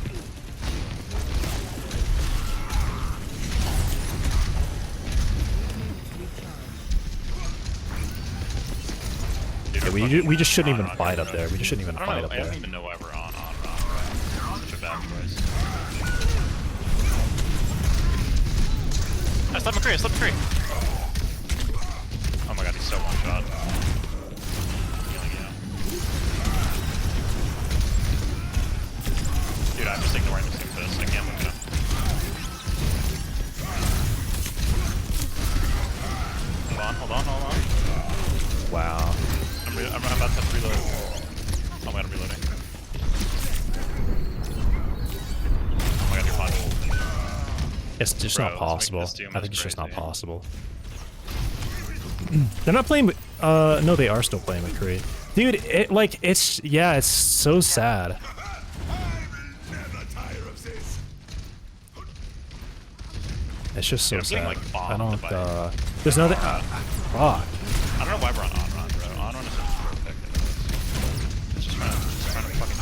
Yeah, we just shouldn't even fight up there. We just shouldn't even fight up there. I don't even know why we're on. Such a bad choice. I slept McCree, I slept McCree. Oh my god, he's so one-shot. Dude, I'm just ignoring this Doomfist. I can't look at him. Hold on. Wow. I'm about to reload. Oh my god, I'm reloading. Oh my god, you're punch. It's just not possible. I think it's just not possible. They're not playing. No, they are still playing McCree. Dude, it's so sad. It's just so sad. Like, I don't. There's nothing. Fuck. I don't know why we're on-run, bro. On-run is such a pick. It's just trying to fucking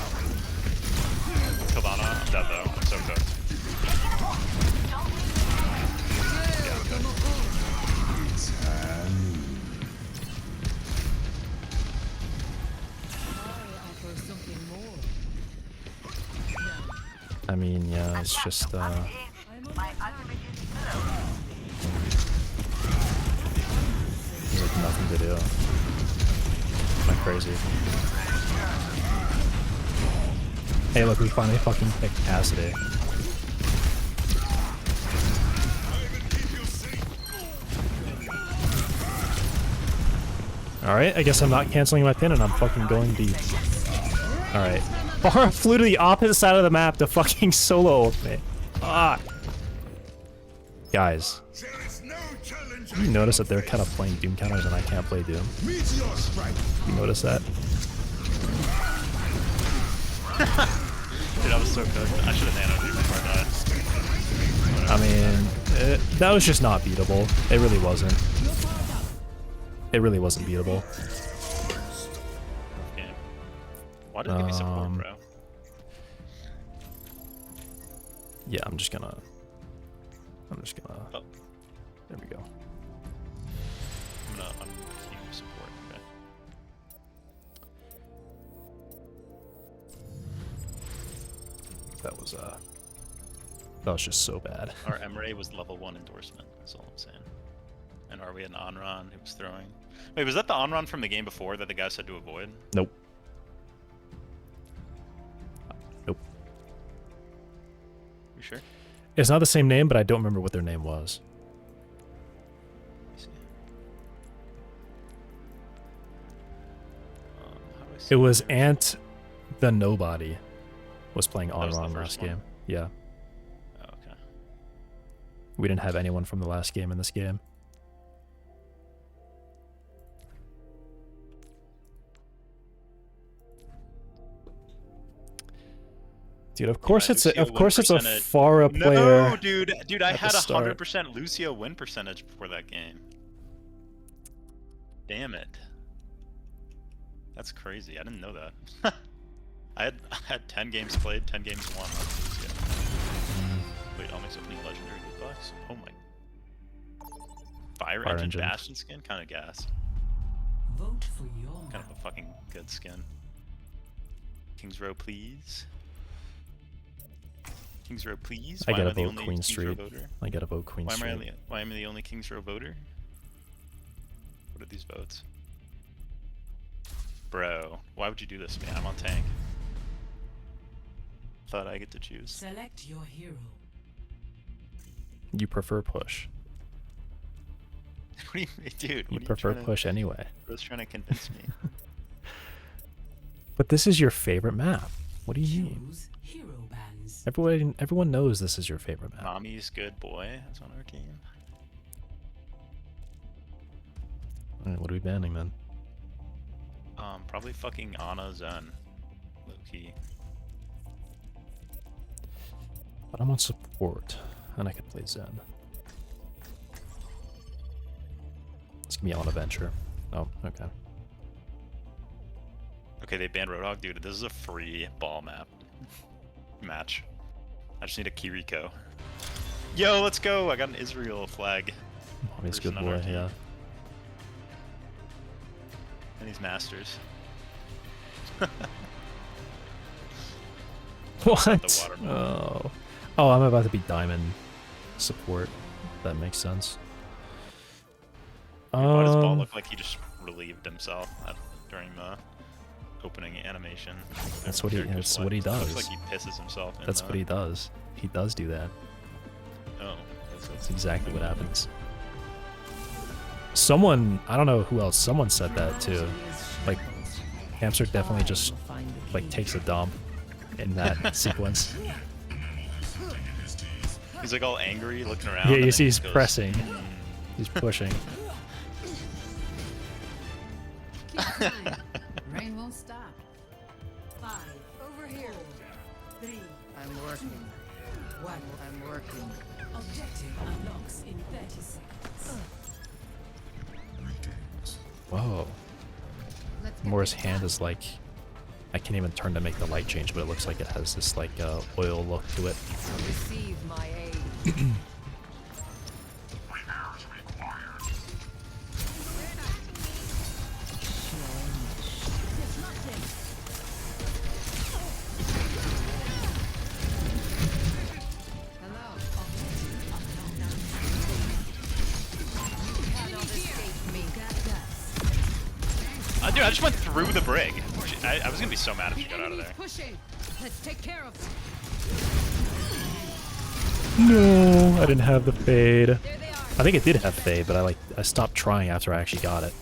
killed Ana. I'm dead though. I'm so cooked. Yeah, I'm good. I mean, yeah, it's just There's like nothing to do. Am I crazy? Hey, look, we finally fucking picked Cassidy. Alright, I guess I'm not canceling my pin and I'm fucking going deep. Alright. Pharah flew to the opposite side of the map to fucking solo ult me. Ah. Guys. You notice that they're kind of playing Doom counters and I can't play Doom? You notice that? Dude, I was so cooked. I should have nanoed you before I died. I mean, that was just not beatable. It really wasn't. It really wasn't beatable. Okay. Why did it give me support, bro? Yeah, I'm just gonna... Oh. There we go. I'm gonna unqueue support, okay. That was just so bad. Our Emre was level 1 endorsement, that's all I'm saying. And are we an Onron who was throwing? Wait, was that the Onron from the game before that the guy said to avoid? Nope. Nope. You sure? It's not the same name, but I don't remember what their name was. It was Ant the Nobody was playing Onron last game. Yeah. Oh, okay. We didn't have anyone from the last game in this game. Dude, of course it's a Pharah player. No, dude, I had 100% Lucio win percentage before that game. Damn it. That's crazy. I didn't know that. I had 10 games played, 10 games won on Lucio. Wait, Omic's opening legendary loot box. Oh my. Fire Engine Bastion skin, kind of gas. Vote for your Kind of a fucking good skin. Kings Row, please. Kings Row, please. I gotta vote Queen Street. I gotta vote Queen Street. Why am I the only Kings Row voter? What are these votes? Bro, why would you do this to me? I'm on tank. Thought I get to choose. Select your hero. You prefer push. What do you mean, dude? You prefer push anyway. Bro's trying to convince me. But this is your favorite map. What do you mean? Hero bands. Everyone knows this is your favorite map. Mommy's good boy. That's on our team. Alright, what are we banning then? Probably fucking Ana Zen. Low-key. But I'm on support, and I can play Zen. It's gonna be on Adventure. Oh, okay. Okay, they banned Roadhog. Dude, this is a free ball map. Match. I just need a Kiriko. Yo, let's go! I got an Israel flag. Mommy's good boy, yeah. And he's Masters. What? Oh. Oh, I'm about to be Diamond support. That makes sense. Why does Ball look like he just relieved himself during the opening animation? That's what he does. Looks like he pisses himself. That's what he does. He does do that. Oh. That's exactly what happens. Someone, I don't know who else, someone said that too. Like, Hamster definitely just, like, takes a dump in that sequence. He's like all angry, looking around. Yeah, you see he's pressing. He's pushing. Rain won't stop. 5. Over here. 3. I'm working. 1. I'm working. Objective unlocks in 30 seconds. Whoa. Mora's hand is like, I can't even turn to make the light change, but it looks like it has this like oil look to it. Receive my aid. Dude, I just went through the brig. I was gonna be so mad if she got out of there. Pushing. Let's take care of them. No, I didn't have the fade. I think it did have fade, but I stopped trying after I actually got it.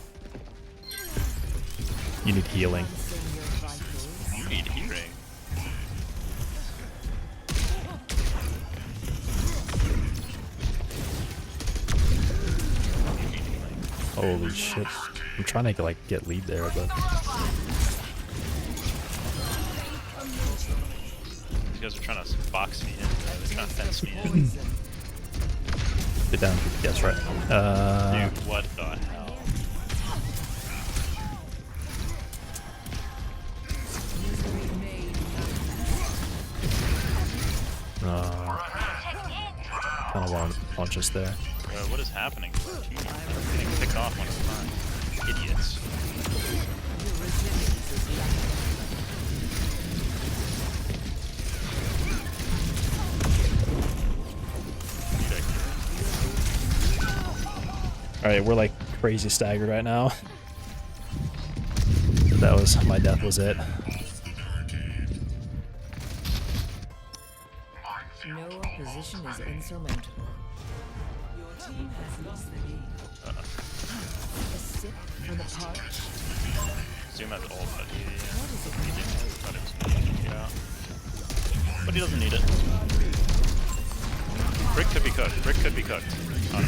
You need healing. You need healing. Holy shit. I'm trying to like get lead there, but These guys are trying to box me in. They're trying to fence me in. get down. Yes, right. Dude, what the hell? Kind of want to punch us there. What is happening to our team? They're getting picked off one at a time. Idiots. Alright, we're like crazy staggered right now. That was, my death was it. No opposition is insurmountable. Your team has lost the lead. A sip for the parch. Zoom has ult, but he thought it was gonna get out. But he doesn't need it. Brick could be cooked. Brick could be cooked. Oh, no,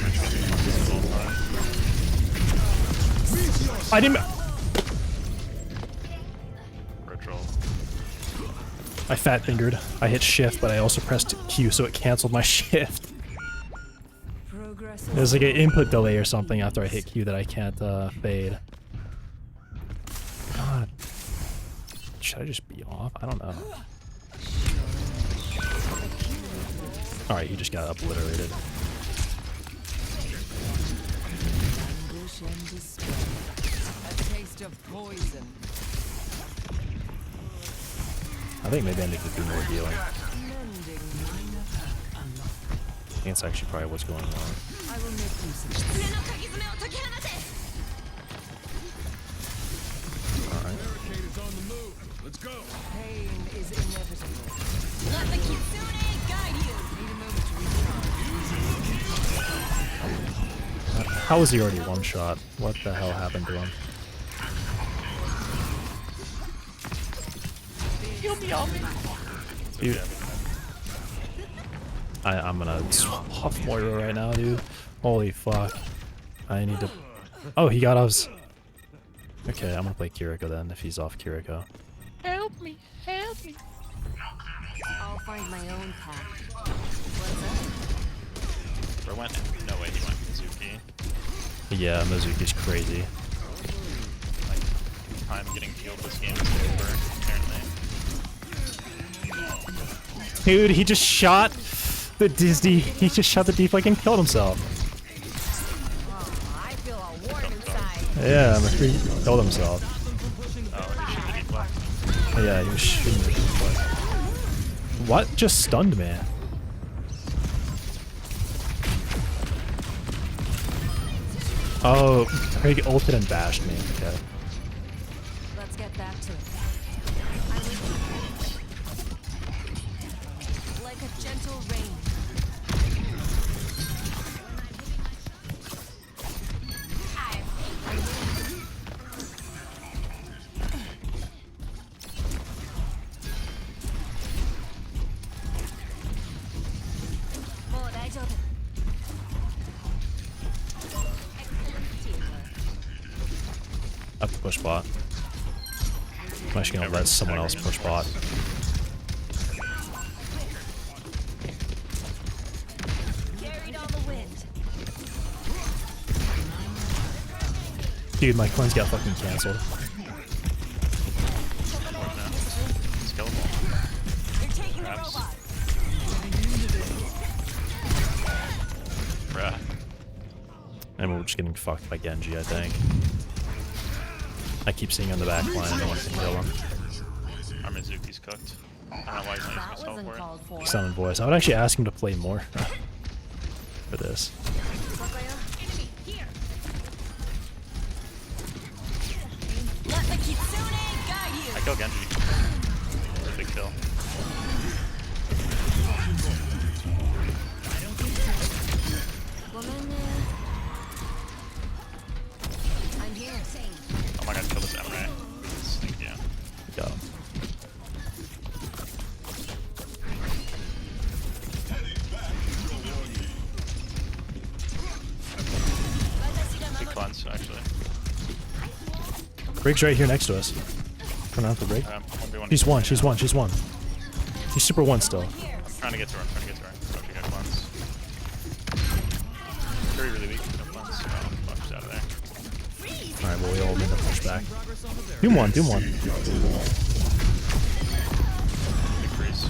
I didn't. Retro. I fat fingered. I hit shift, but I also pressed Q, so it canceled my shift. There's like an input delay or something after I hit Q that I can't fade. God. Should I just be off? I don't know. Alright, he just got obliterated. Anguish and despair. A taste of poison. I think maybe I need to do more healing. I think it's actually probably what's going on. I will make use of this. Alright. Barricade is on the move. Let's go. Pain is inevitable. Let the Kitsune guide you. Need a moment to recharge. How was he already one shot? What the hell happened to him? Dude. I'm gonna swap Moira right now, dude. Holy fuck. I need to... Oh, he got us. Okay, I'm gonna play Kiriko then, if he's off Kiriko. Help me, help me. I'll find my own path. What's that? Or went... No way, he went Mizuki. Yeah, Mizuki's crazy. Like, time getting killed this game is over, apparently. Dude, he just shot the Disney. He just shot the deflect and killed himself. Oh, I feel a war inside. Yeah, he killed himself. Oh, he should be deflect. Yeah, he was shooting the deflect. What just stunned me? Oh, Craig ulted and bashed me. Okay. Let's get back to it. Like a gentle rain. I have to push bot. I'm actually gonna let someone else push bot. Carried on the wind. Dude, my coins got fucking cancelled. Skeletal. You're taking the Perhaps. robot. Bruh. And we're just getting fucked by Genji, I think. I keep seeing him in the back line, no one can kill him. Our Mizuki's cooked. I don't know why he's not That using his wasn't for it. called for. Summon voice. I would actually ask him to play more for this. Enemy here. Let the Kitsune guide you. I kill Genji. It's a big kill. Woman, I'm here. Oh my god, kill this Emre. cleanse, actually. Brig's right here next to us. Turn out the Brig. 1v1. She's one. She's one. She's one. She's super one still. I'm trying to get to her. Oh, she got cleanse. Very really weak. No cleanse. Oh, fuck, she's out of there. Alright, well, we all need to push back. Doom one. Big freeze.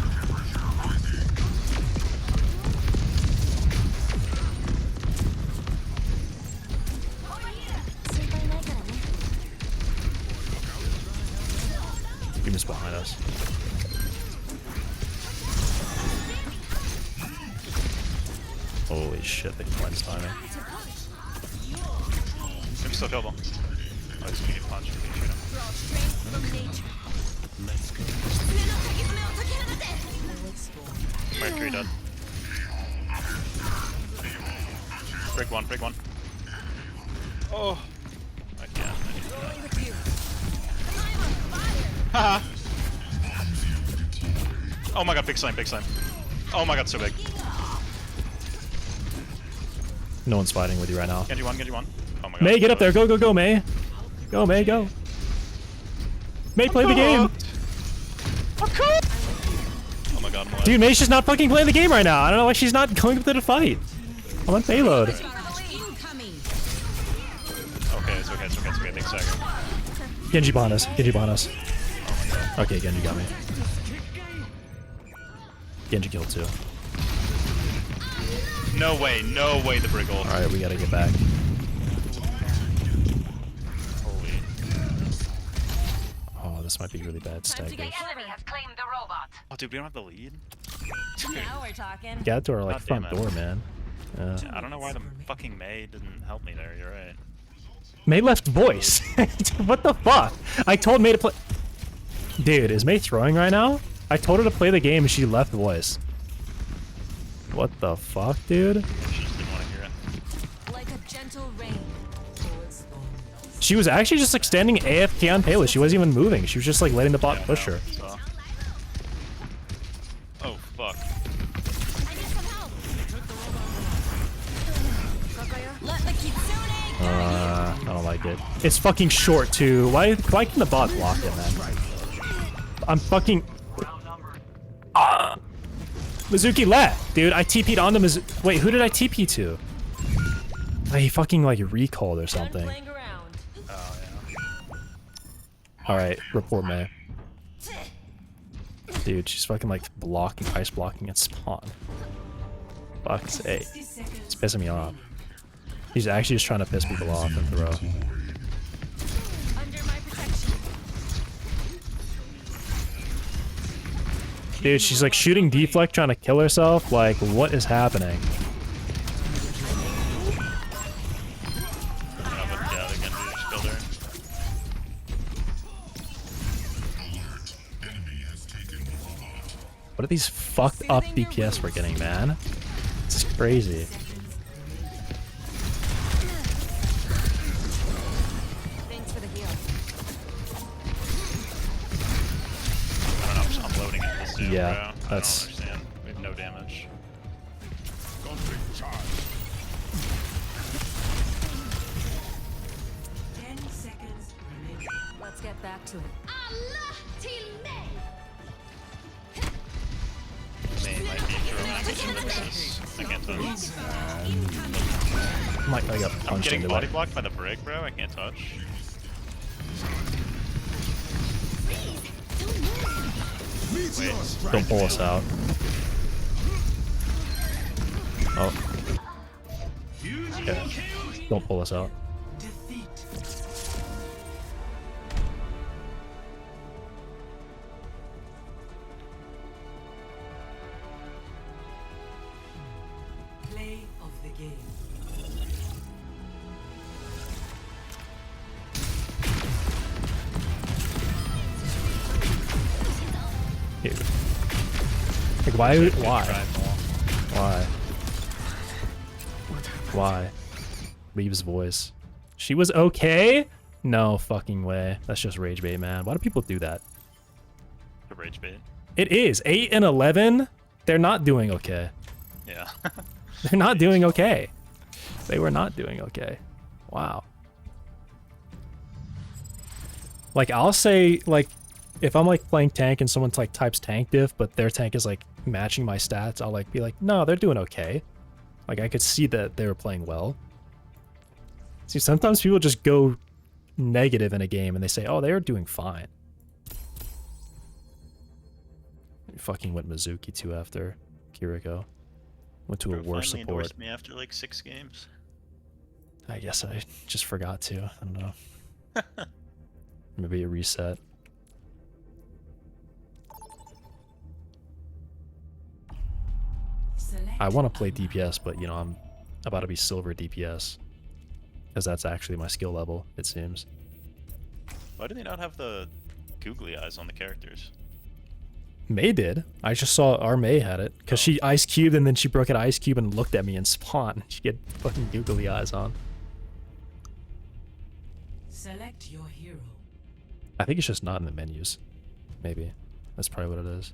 Doom is behind us. Holy shit, the cleanse timing. I'm still killable. Oh, he's gonna get punched. You can shoot him. Let's go. Right, 3 dead. Break one. Oh! I can't. I need to do that. Haha! Oh my god, big slime. Oh my god, so big. No one's fighting with you right now. Genji one. Oh my god. May, get up there. Go, May. Go, May, go. May, play the game. Oh my god, I'm alive. Dude, May's just not fucking playing the game right now. I don't know why she's not going up there to fight. I'm on payload. Okay, it's okay. Thanks, Saga. Genji behind us. Okay, Genji got me. Genji killed too. No way, the Brig ult. Alright, we gotta get back. Holy. Oh, this might be really bad stagger. The enemy has claimed the robot. Oh, dude, we don't have the lead? Now we're talking. Get to our like God damn front it. door, man. I don't know why the fucking May didn't help me there, you're right. May left voice. What the fuck? I told May to play. Dude, is May throwing right now? I told her to play the game and she left voice. What the fuck, dude? She just didn't want to hear it. Like a gentle rain. She was actually just like standing AFK on payload. She wasn't even moving. She was just like letting the bot Yeah, push her. So. Oh, fuck. I need some help. Let the Kitsune I don't like it. It's fucking short too. Why can the bot block it, man? I'm fucking... Mizuki left, dude. I TP'd on the Mizuki. Wait, who did I TP to? He fucking like recalled or something. playing around. Oh, yeah. Alright, report May. Dude, she's fucking like blocking, ice blocking at spawn. Fuck's sake. It's pissing me off. He's actually just trying to piss people off and throw. Under my protection. Dude, she's like shooting deflect, trying to kill herself. Like, what is happening? Yeah, the Genji just killed her. What are these fucked up DPS we're getting, man? It's crazy. Thanks for the heal. I don't know, I'm loading it this soon, Yeah, bro. I that's- don't understand. We have no damage. Conflict charge. 10 seconds remaining. Let's get back to it. May might be throwing this. I can't touch. I got I'm punched getting into body it. blocked by the Brig, bro. I can't touch. Wait. Don't pull us out. Oh. Okay. Don't pull us out. Defeat. Play of the game. Dude. Like, why? Why? Leaves voice. She was okay? No fucking way. That's just rage bait, man. Why do people do that? The rage bait. It is. 8 and 11? They're not doing okay. Yeah. They're not doing okay. They were not doing okay. Wow. Like, I'll say, like, if I'm like playing tank and someone like types tank diff, but their tank is like matching my stats, I'll like be like, no, they're doing okay. Like, I could see that they were playing well. See, sometimes people just go negative in a game and they say, oh, they are doing fine. I fucking went Mizuki too after Kiriko. Went to a worse finally support. endorsed me after like 6 games. I guess I just forgot to. I don't know. Maybe a reset. I want to play DPS, but you know, I'm about to be silver DPS. Because that's actually my skill level, it seems. Why do they not have the googly eyes on the characters? May did. I just saw our May had it. Because she ice cubed and then she broke an ice cube and looked at me and spawned. She had fucking googly eyes on. Select your hero. I think it's just not in the menus. Maybe. That's probably what it is.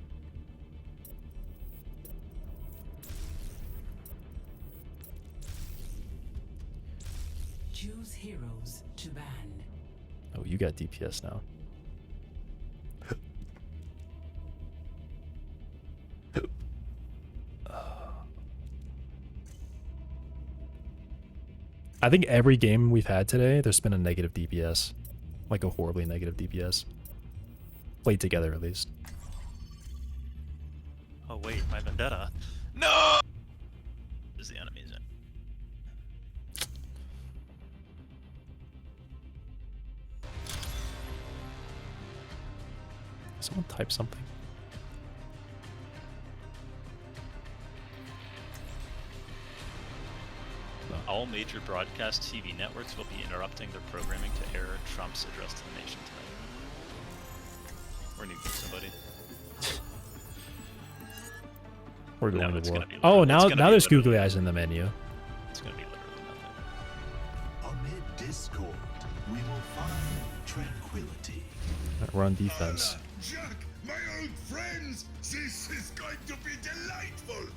Choose heroes to ban. Oh, you got DPS now. I think every game we've had today, there's been a negative DPS. Like a horribly negative DPS. Played together, at least. Oh wait, my vendetta. No! Is the enemies in? Someone type something. All major broadcast TV networks will be interrupting their programming to air Trump's address to the nation tonight. We're nuking somebody. We're going No, it's to war. gonna be Oh, literally- it's now gonna be there's literally- googly eyes in the menu. It's gonna be literally nothing. Amid discord, we will find tranquility. We're on defense. Jack, my old friends, this is going to be delightful.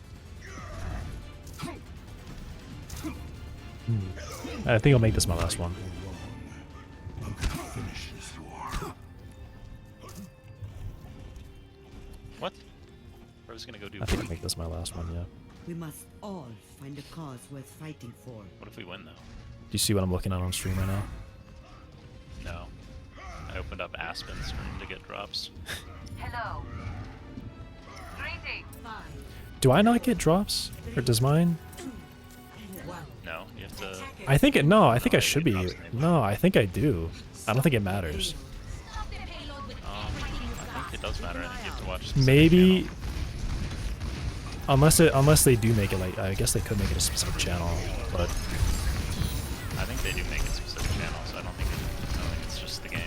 I think I'll make this my last one. Finish this war. What? We're just gonna go do. I think I'll make this my last one, yeah. We must all find a cause worth fighting for. What if we win though? Do you see what I'm looking at on stream right now? No. I opened up Aspen's stream to get drops. Hello. Greetings. Do I not get drops? Or does mine? No, you have to. I think it, no, I think I should be. No, I think I do. I don't think it matters. I think it does matter. I think you have to watch. Maybe. Unless they do make it like, I guess they could make it a specific channel, but I think they do make it specific channels. So I don't think it's just the game.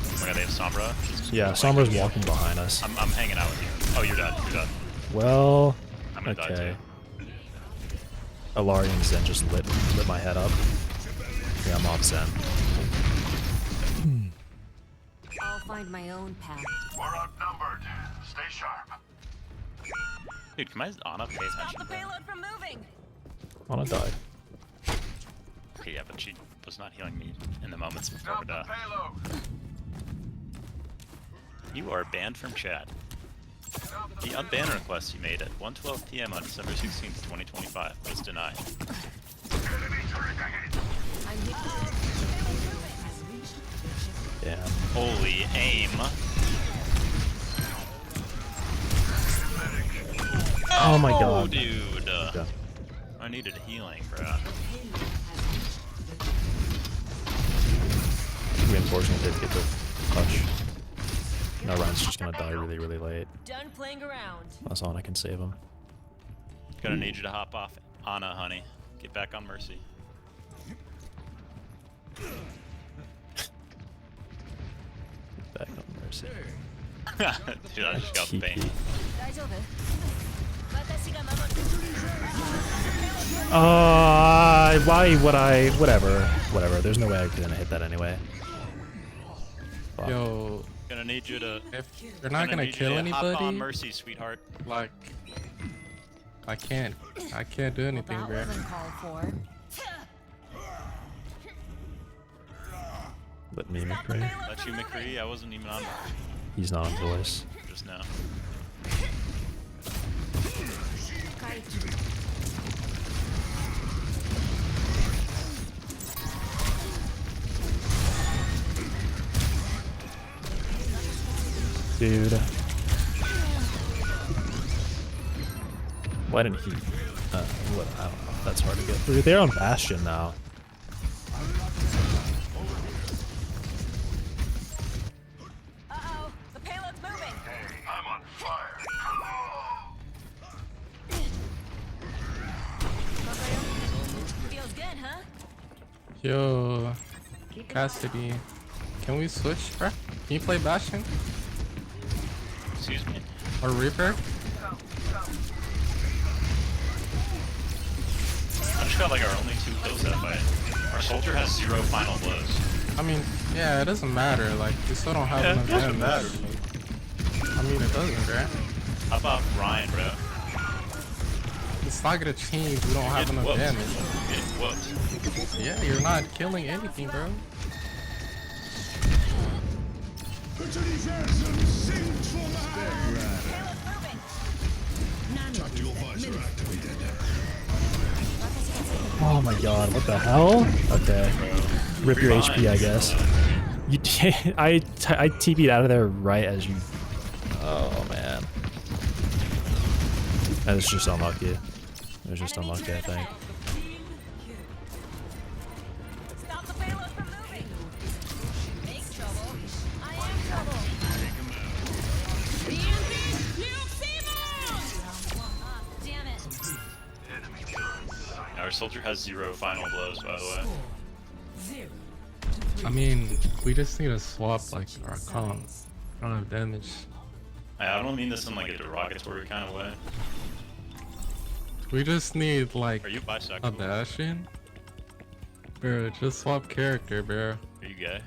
Oh my god, they have Sombra. yeah, Sombra's walking behind us. I'm hanging out with you. Oh, you're dead. You're dead. Well, I'm gonna die okay. too. Alarian Zen just lit my head up. Yeah, I'm off Zen. I'll find my own path. We're outnumbered. Stay sharp. Dude, can my Ana pay attention? Payload from moving. Wanna die. Okay, yeah, but she was not healing me in the moments before her death. Payload. You are banned from chat. The unban request you made at 1:12 PM on December 16th, 2025 was denied. Enemy turret ahead. Yeah. Holy aim. Oh my god. Dude. Yeah. I needed healing, bro. We unfortunately did get the touch. Now Ryan's just gonna die really, really late. Done playing around. That's all I can save him. Gonna need you to hop off Ana, honey. Get back on Mercy. Back on Mercy. Dude, I just got the pain. Why would I? Whatever. There's no way I couldn't hit that anyway. Fuck. Yo, Gonna need you to. if you're not gonna need kill you to hop on anybody, Mercy, sweetheart. like, I can't do anything, That bro. wasn't called for. Let me McCree. Let you McCree? I wasn't even on that. He's not on voice. Just now. Dude. Why didn't he? What? I don't know. That's hard to get through. They're on Bastion now. Uh-oh, the payload's moving. I'm on fire. Feels good, huh? Yo, Cassidy, can we switch, bruh? Can you play Bastion? Excuse me? Or Reaper? I just got like our only 2 kills that fight. Our soldier has 0 final blows. I mean, yeah, it doesn't matter. Like, we still don't have enough it doesn't damage. I mean, it doesn't, right? How about Ryan, bro? It's not gonna change. We don't have enough damage. Getting whooped. Yeah, you're not killing anything, bro. Oh my god, what the hell? Okay. Rip your HP, I guess. You I TP'd out of there right as you... Oh, man. That was just unlucky. It was just unlucky, I think. Stop the payload from moving. Make trouble. I am trouble. Damn it. Our soldier has 0 final blows, by the way. I mean, we just need to swap, like, our comms. I don't have damage. I don't mean this in like a derogatory kind of way. We just need, like, Are you a bisexual? Bastion. Bro, just swap character, bro. Are you gay?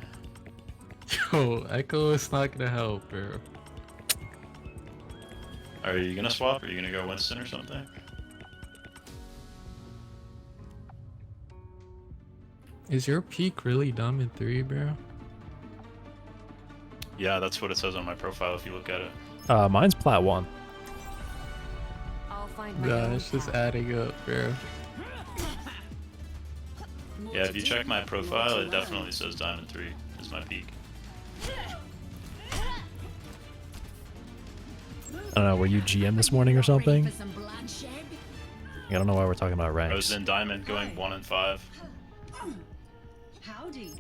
Yo, Echo is not gonna help, bro. Are you gonna swap? Or are you gonna go Winston or something? Is your peak really Diamond 3, bro? Yeah, that's what it says on my profile if you look at it. Mine's Plat 1. I'll find my Yeah, own it's just path. adding up, bro. Yeah, if you check my profile, it definitely says Diamond 3 is my peak. I don't know, were you GM this morning or something? For some bloodshed? I don't know why we're talking about I was ranks. in Diamond going 1 and 5. Howdy.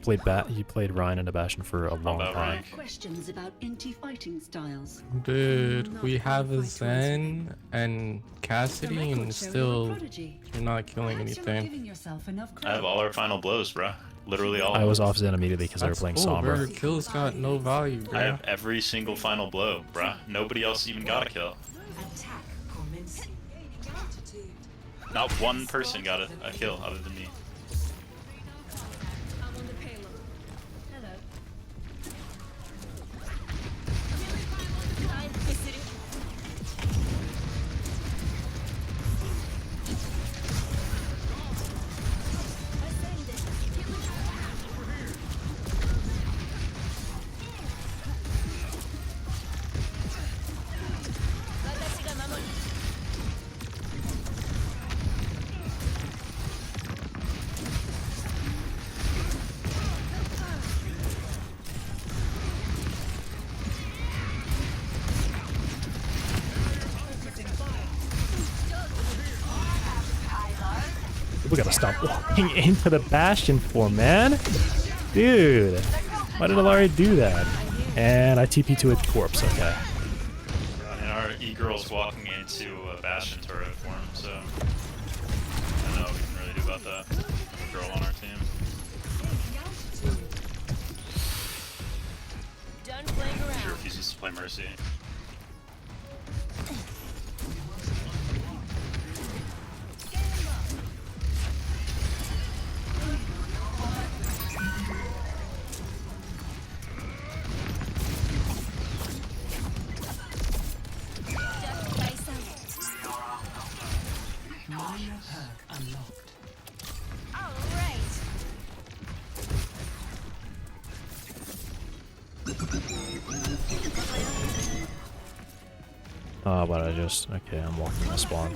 He played Ryan and Bastion for a long about time. rank? Questions about NT fighting styles. Dude, we have a Zen and Cassidy and still you're not killing anything. yourself enough I have all our final blows, bruh. Literally all. I of was them. off Zen immediately because they were That's playing cool, Sombra. bro. Kills got no value, bro. I have every single final blow, bruh. Nobody else even got a kill. Attack commencing. Altitude. Not one person got a kill other than me. I'm on the payload. Hello. Time visiting. We gotta stop walking into the Bastion for, man. Dude, why did Alari do that? And I TP to a corpse, okay. And our E-girl's walking into a Bastion turret form, so I don't know what we can really do about that. A girl on our team. Done playing She around. refuses to play Mercy. Oh, but I just... Okay, I'm walking my spawn.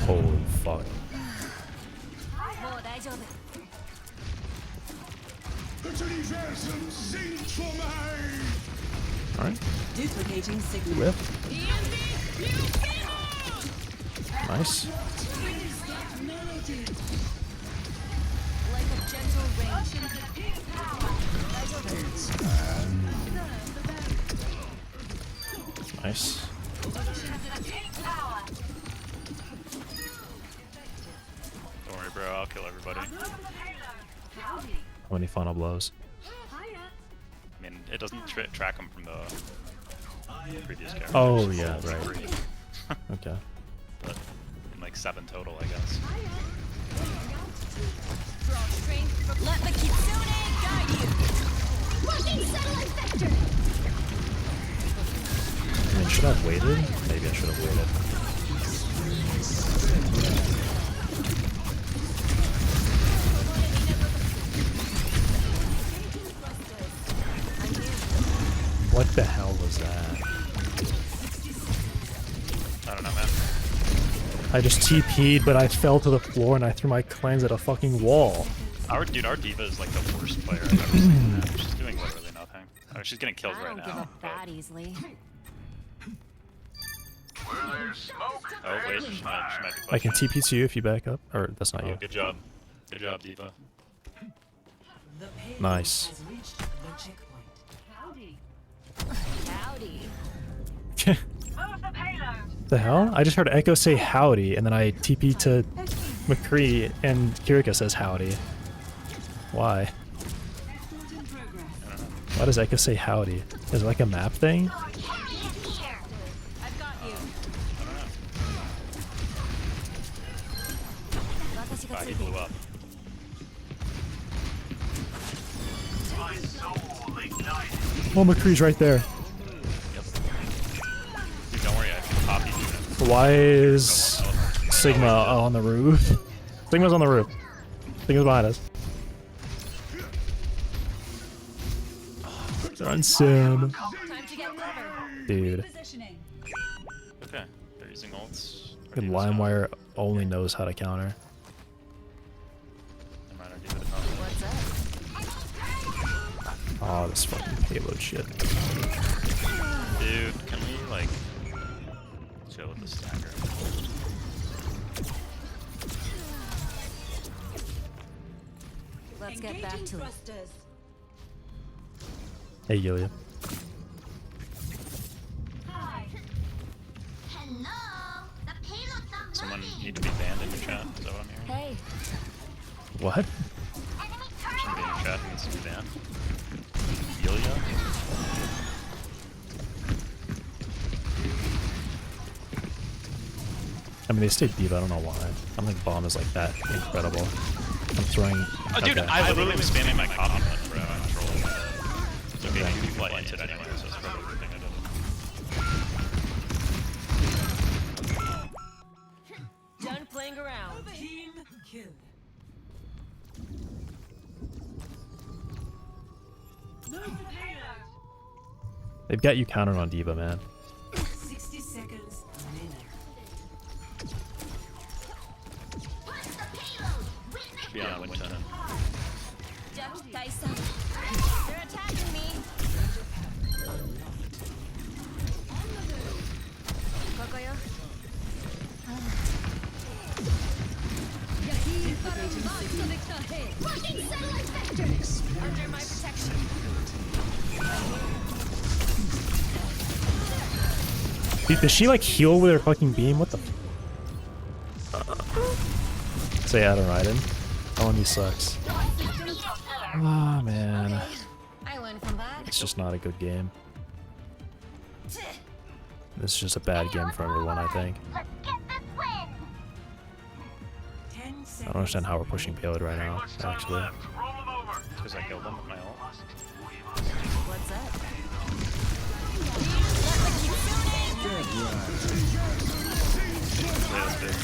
Holy fuck. Alright. Duplicating signal. Whip. Nice. Like a gentle rain. Nice. Don't worry, bro. I'll kill everybody. How many final blows? I mean, it doesn't track them from the previous character. Oh, yeah, right. Okay. But in like 7 total, I guess. Let the Kitsune guide you. Working satellite vector. I mean, should I have waited? Maybe I should have waited. What the hell was that? I don't know, man. I just TP'd, but I fell to the floor and I threw my cleanse at a fucking wall. Our D.Va is like the worst player I've ever seen. Man. She's doing literally nothing. Oh, she's getting kills right I don't give now. up that easily. Oh wait, she might be I can pushing. TP to you if you back up. Or that's not Oh, you. good job. Good job, D.Va. Nice. Howdy. The hell? I just heard Echo say howdy, and then I TP to McCree, and Kirika says howdy. Why? Why does Echo say howdy? Is it like a map thing? I've got you. Ah, he blew up. Oh, McCree's right there. Yep. Dude, don't worry, I can copy you. Why is Sigma on the roof? Sigma's on the roof. Sigma's behind us. Run, Sim. Dude. Okay, they're using ults. Fucking LimeWire only knows how to counter. What's up? Oh, this fucking payload shit. Dude, can we like chill with the stagger? Let's get back to it. Hey, Yulia. Someone need to be banned in your chat. Is that what I'm hearing? Hey. What? Somebody in your chat needs to be banned. Yulia? I mean, they stayed deep. I don't know why. I don't think bomb is like that incredible. I'm throwing. Dude, Okay. I literally was spamming my copy button, bro. I'm trolling. It's okay, you can fly into it anyway, so it's probably a good thing I did. Done playing around. Team kill. They've got you countered on D.Va, man. 60 seconds remaining. Should be on Winton. Duck Dyson. They're attacking me. Kokoyo. Under my protection. Dude, does she like heal with her fucking beam? What the? Say out of Raiden. Oh, and he sucks. Ah, man. I learned from that. It's just not a good game. This is just a bad game for everyone, I think. I don't understand how we're pushing payload right now, actually. Because I killed them with my ult. What's up? Yeah, that's big.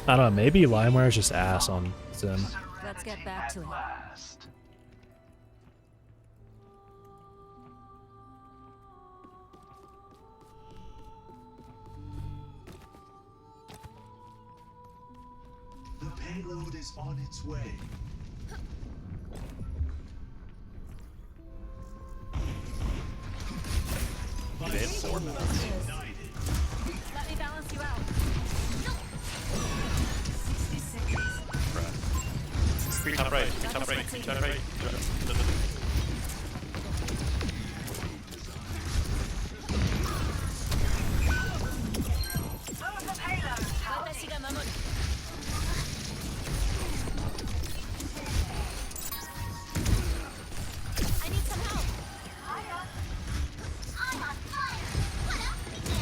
I don't know, maybe LimeWire's just ass on Zim. Let's get back to it. The payload is on its way. They had 4 minutes. Let me balance you out. Free top right, free top right, free top right. I need some help. I'm on fire! What else to do?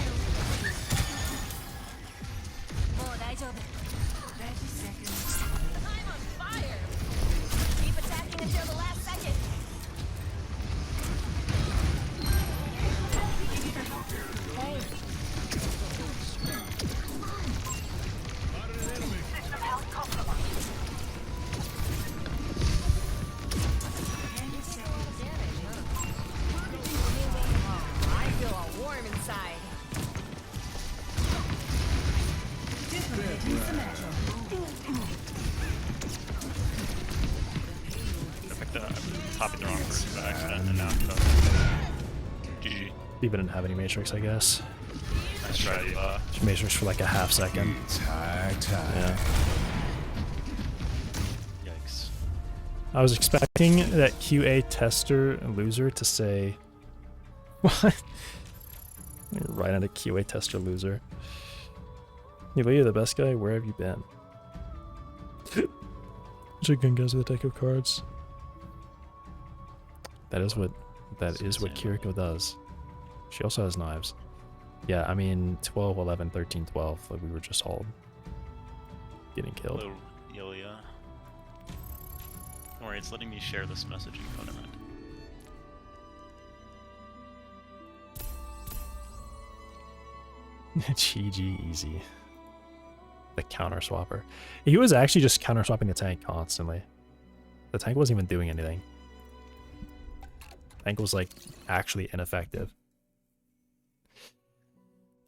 Oh, 大丈夫. 30 seconds. I'm on fire. Keep attacking until the last second. Hey. System health compromised. I feel all warm inside. I picked up popping the wrong person by accident, and now GG. Even didn't have any Matrix, I guess. Nice try, Just Matrix for like a half second. Yeah. Yikes. I was expecting that QA tester loser to say, what? Right on a QA tester loser. You're the best guy, where have you been? Chicken guys with a deck of cards. That is what Kiriko does. She also has knives. Yeah, I mean 12, 11, 13, 12, like we were just all getting killed. Hello, Ilya. Don't worry, it's letting me share this message in Covenant. GG easy. The counter swapper. He was actually just counter swapping the tank constantly. The tank wasn't even doing anything. The tank was like actually ineffective.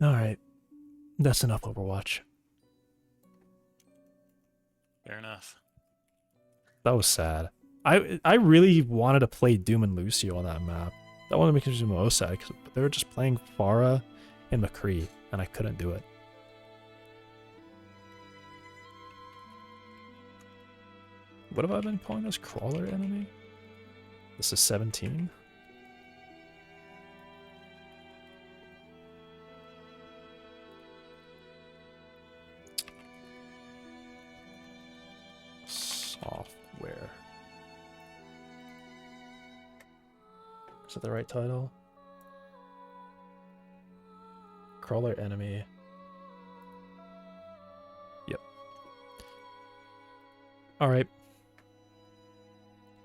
Alright. That's enough Overwatch. Fair enough. That was sad. I really wanted to play Doom and Lucio on that map. That wanted to make it the most sad because they were just playing Pharah and McCree, and I couldn't do it. What have I been calling this? Crawler enemy? This is 17? Software. Is that the right title? Crawler enemy. Yep. Alright.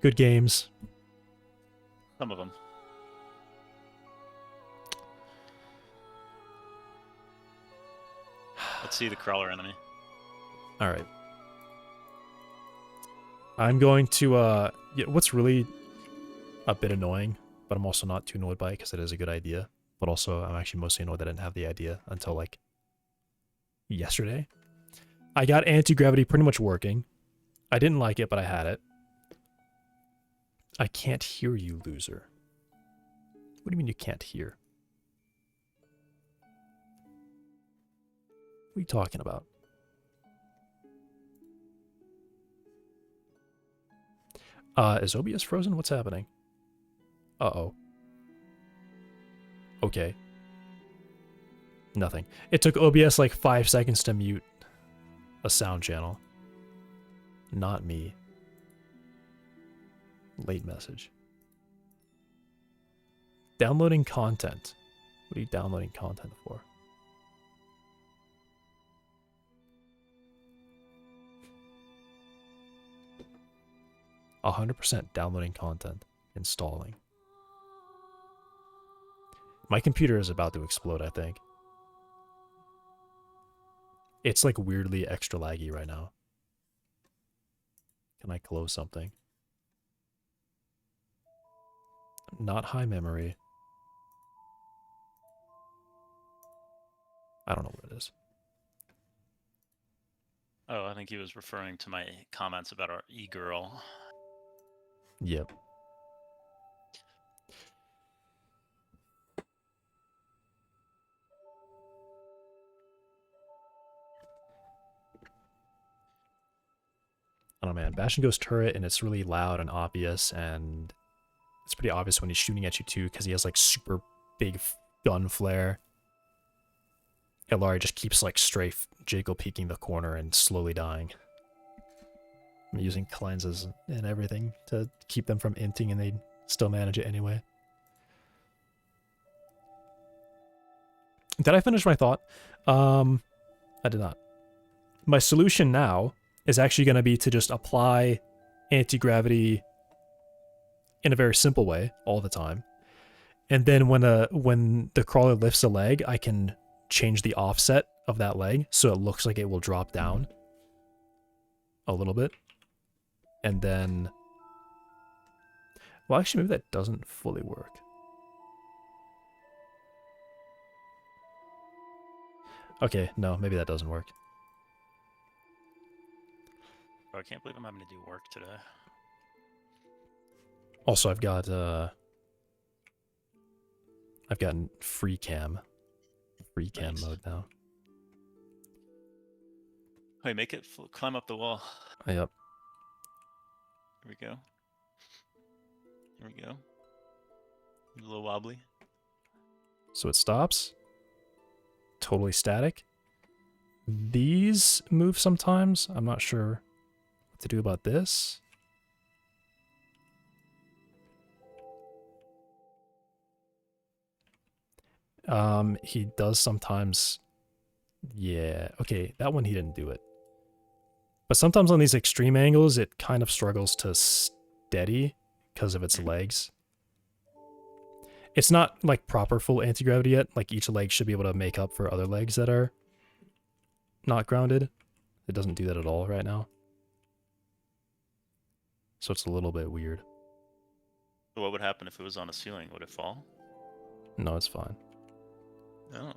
Good games. Some of them. Let's see the crawler enemy. Alright. I'm going to, yeah, what's really a bit annoying, but I'm also not too annoyed by it because it is a good idea. But also, I'm actually mostly annoyed that I didn't have the idea until, like, yesterday. I got anti-gravity pretty much working. I didn't like it, but I had it. I can't hear you, loser. What do you mean you can't hear? What are you talking about? Is OBS frozen? What's happening? Uh-oh. Okay. Nothing. It took OBS like 5 seconds to mute a sound channel. Not me. Late message. Downloading content. What are you downloading content for? %, downloading content. Installing. My computer is about to explode, I think. It's like weirdly extra laggy right now. Can I close something? Not high memory. I don't know what it is. Oh, I think he was referring to my comments about our e-girl. Yep. I don't know, man. Bastion goes turret, and it's really loud and obvious, and it's pretty obvious when he's shooting at you too, because he has like super big gun flare. Illari just keeps like strafe Jacob peeking the corner and slowly dying. I'm using cleanses and everything to keep them from inting, and they still manage it anyway. Did I finish my thought? I did not. My solution now is actually going to be to just apply anti-gravity in a very simple way all the time. And then when the crawler lifts a leg, I can change the offset of that leg so it looks like it will drop down a little bit. And then... Well, actually, maybe that doesn't fully work. Okay, no, maybe that doesn't work. Oh, I can't believe I'm having to do work today. Also, I've got free cam mode now. Wait, make it climb up the wall. Yep. Here we go. Here we go. A little wobbly. So it stops. Totally static. These move sometimes. I'm not sure what to do about this. He does sometimes. Yeah, okay, that one he didn't do it. But sometimes on these extreme angles, it kind of struggles to steady because of its legs. It's not like proper full anti-gravity yet. Like each leg should be able to make up for other legs that are not grounded. It doesn't do that at all right now. So it's a little bit weird. So what would happen if it was on a ceiling? Would it fall? No, it's fine. Oh.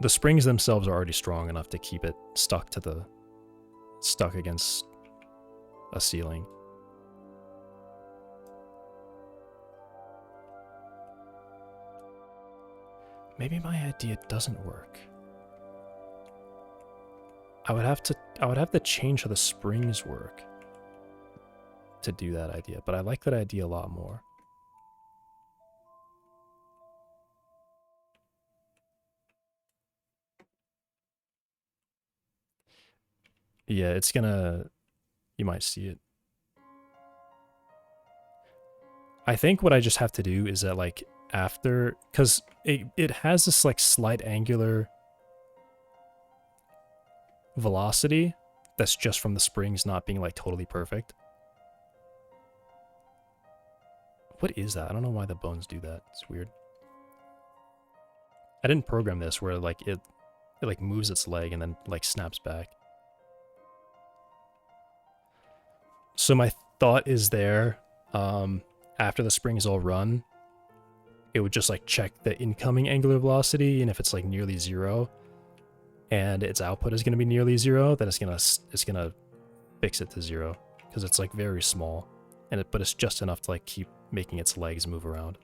The springs themselves are already strong enough to keep it stuck against a ceiling. Maybe my idea doesn't work. I would have to change how the springs work to do that idea, but I like that idea a lot more. Yeah, it's gonna... You might see it. I think what I just have to do is that, like, after... Because it has this, like, slight angular velocity that's just from the springs not being, like, totally perfect. What is that? I don't know why the bones do that. It's weird. I didn't program this where, like, it like, moves its leg and then, like, snaps back. So my thought is there, after the springs all run, it would just like check the incoming angular velocity, and if it's like nearly 0, and its output is going to be nearly 0, then it's gonna fix it to 0, because it's like very small, but it's just enough to like keep making its legs move around.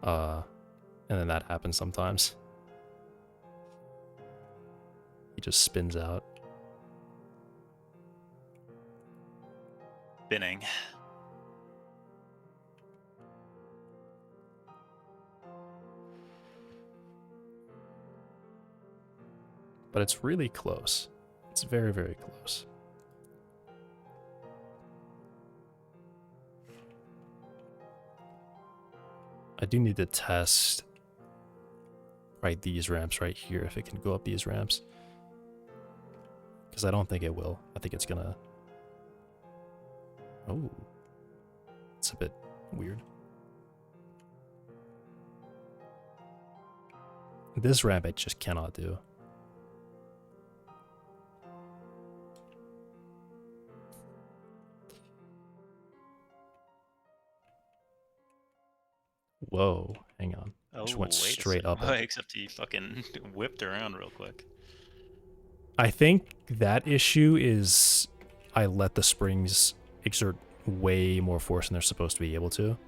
And then that happens sometimes. He just spins out. Spinning. But it's really close. It's very, very close. I do need to test these ramps right here, if it can go up these ramps. Because I don't think it will. I think it's gonna... Oh. It's a bit weird. This ramp I just cannot do. Whoa, hang on. Oh, Just went wait straight up. Except he fucking whipped around real quick. I think that issue is I let the springs exert way more force than they're supposed to be able to.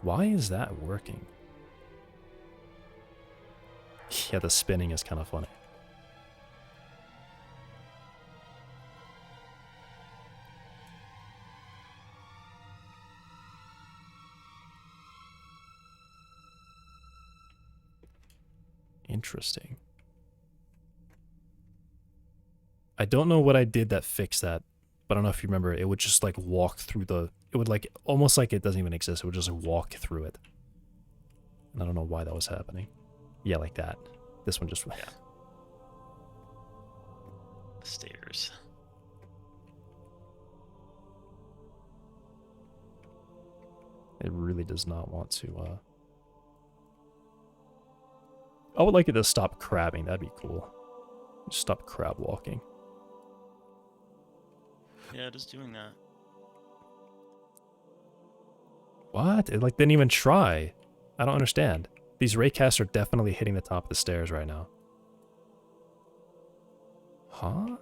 Why is that working? Yeah, the spinning is kind of funny. Interesting. I don't know what I did that fixed that, but I don't know if you remember, it would just like walk through the, it would like, almost like it doesn't even exist, it would just walk through it. And I don't know why that was happening. Yeah, like that. This one just... Yeah. The stairs. It really does not want to, I would like it to stop crabbing, that'd be cool. Just stop crab walking. Yeah, just doing that. What? It like didn't even try. I don't understand. These raycasts are definitely hitting the top of the stairs right now. Huh?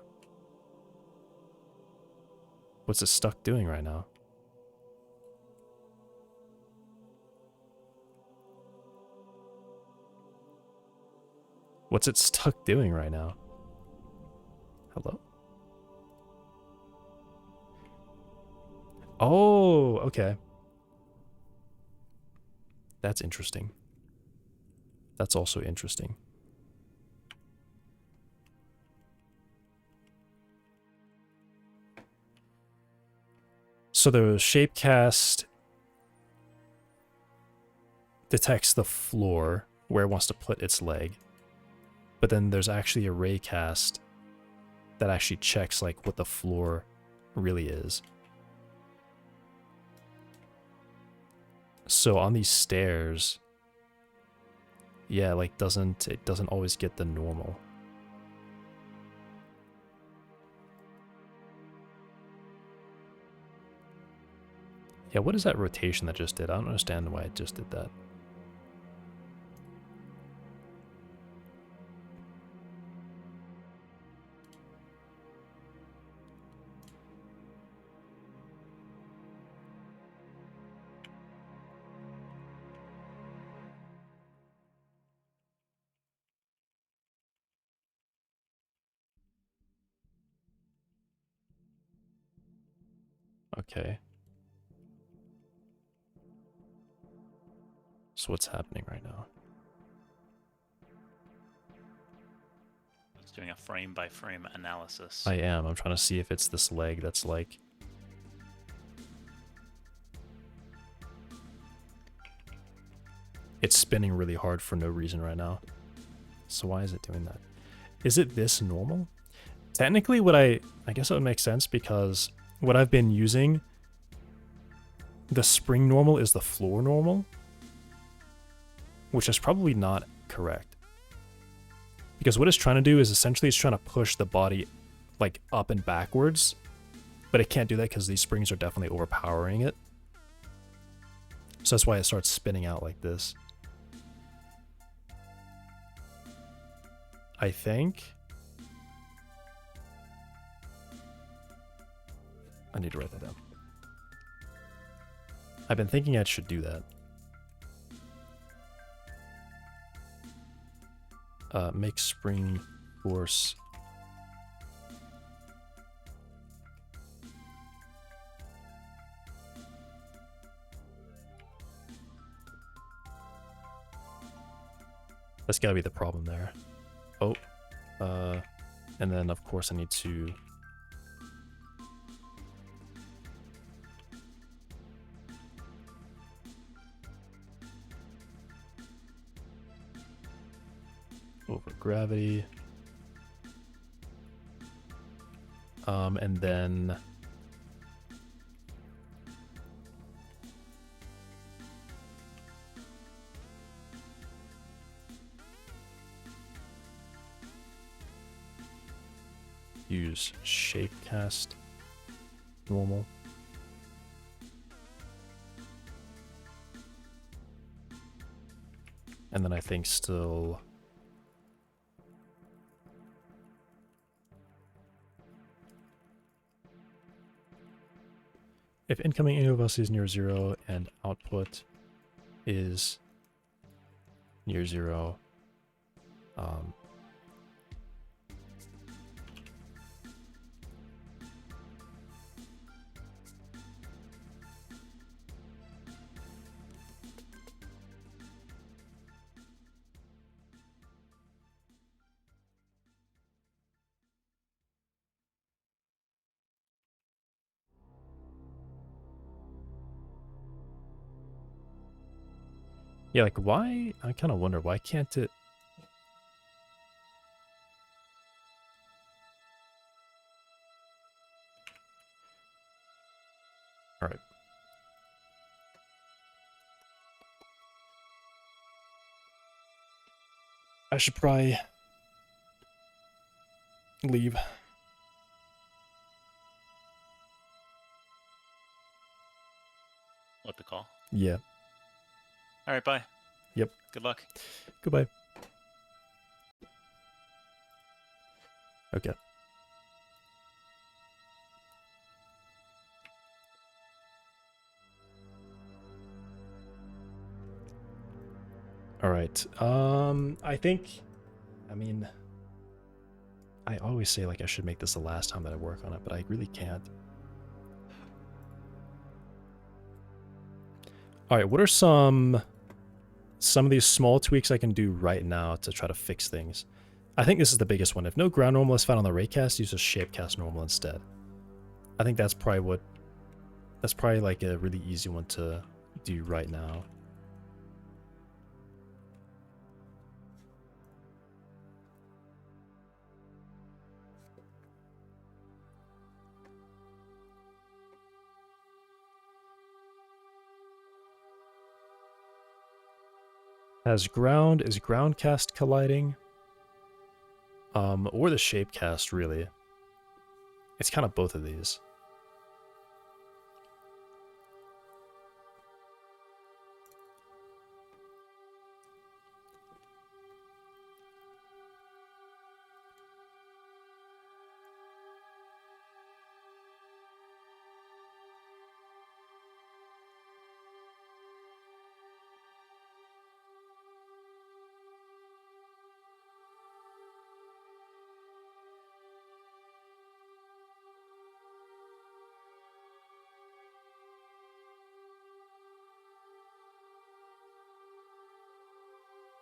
What's it stuck doing right now? What's it stuck doing right now? Hello? Oh, okay. That's interesting. That's also interesting. So the shapecast detects the floor where it wants to put its leg. But then there's actually a raycast that actually checks like what the floor really is. So on these stairs, yeah, like it doesn't always get the normal. Yeah, what is that rotation that just did? I don't understand why it just did that. Okay. So what's happening right now? It's doing a frame by frame analysis. I am. I'm trying to see if it's this leg that's like... It's spinning really hard for no reason right now. So why is it doing that? Is it this normal? Technically, I guess it would make sense because what I've been using, the spring normal is the floor normal, which is probably not correct. Because what it's trying to do is essentially it's trying to push the body like up and backwards, but it can't do that because these springs are definitely overpowering it. So that's why it starts spinning out like this. I think. I need to write that down. I've been thinking I should do that. Make spring force that's gotta be the problem there. Oh, and then of course I need to over gravity. And then use Shapecast normal. And then I think still... If incoming any of us is near 0 and output is near 0, yeah, like why? I kind of wonder why can't it? All right. I should probably leave. What the call? Yeah. All right, bye. Yep. Good luck. Goodbye. Okay. All right. I think, I mean, I always say like I should make this the last time that I work on it, but I really can't. All right, what are some of these small tweaks I can do right now to try to fix things? I think this is the biggest one. If no ground normal is found on the raycast, use a shapecast normal instead. I think that's probably like a really easy one to do right now. Is groundcast colliding? Or the shapecast, really. It's kind of both of these.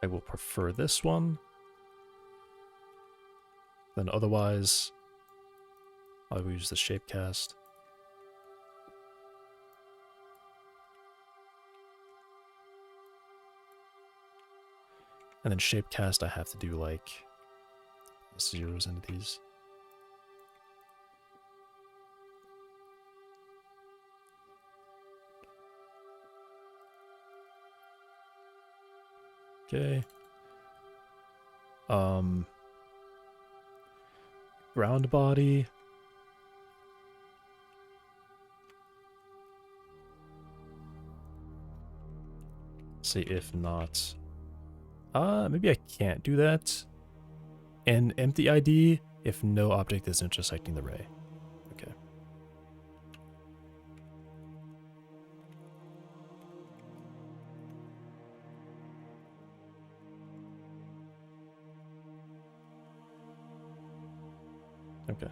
I will prefer this one. Then otherwise, I will use the shapecast. And then shapecast, I have to do like zeros into these. Okay. Ground body. See if not. Maybe I can't do that. And empty ID if no object is intersecting the ray. Okay. Okay.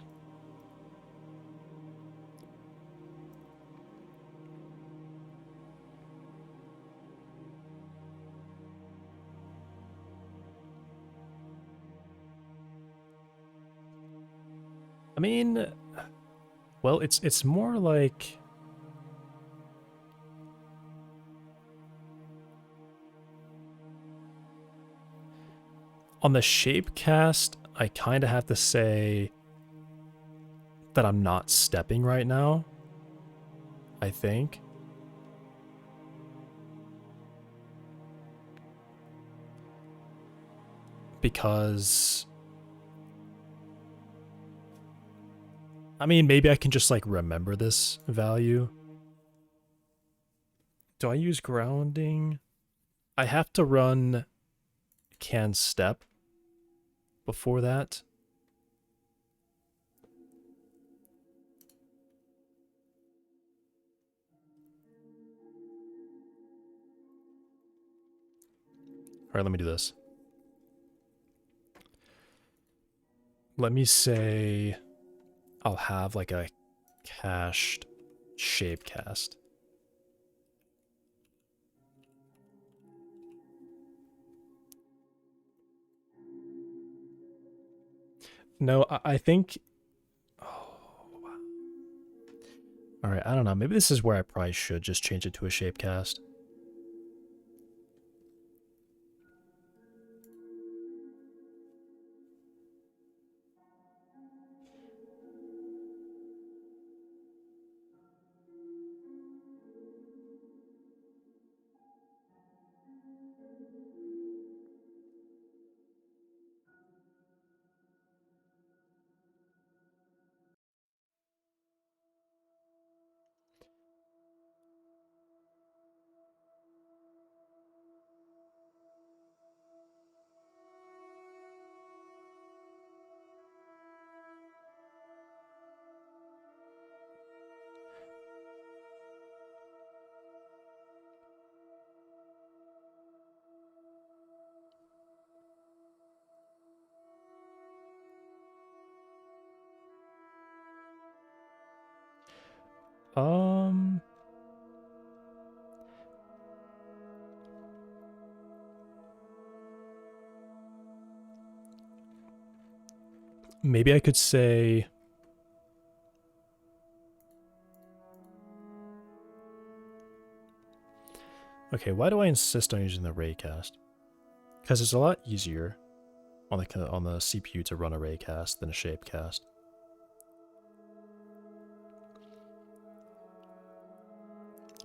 I mean, well, it's more like on the shapecast, I kind of have to say that I'm not stepping right now, I think. Because I mean, maybe I can just like remember this value. Do I use grounding? I have to run can step before that. All right, let me do this. Let me say I'll have like a cached shape cast. No, I think... Oh, wow. Alright, I don't know. Maybe this is where I probably should just change it to a shape cast. Maybe I could say... Okay, why do I insist on using the raycast? Because it's a lot easier on the CPU to run a raycast than a shapecast.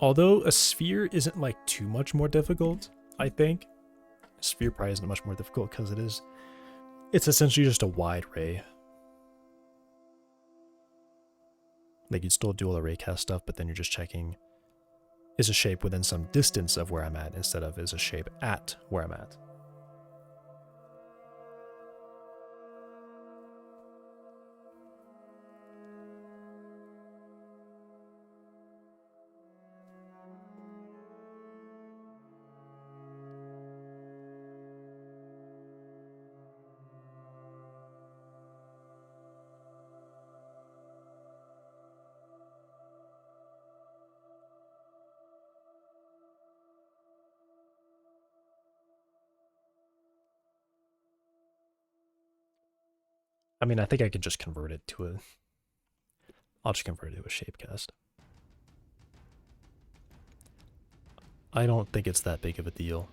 Although a sphere isn't like too much more difficult, I think. A sphere probably isn't much more difficult because it's essentially just a wide ray. Like you'd still do all the raycast stuff, but then you're just checking, is a shape within some distance of where I'm at instead of is a shape at where I'm at. I mean, I think I can just convert it to a... I'll just convert it to a shapecast. I don't think it's that big of a deal.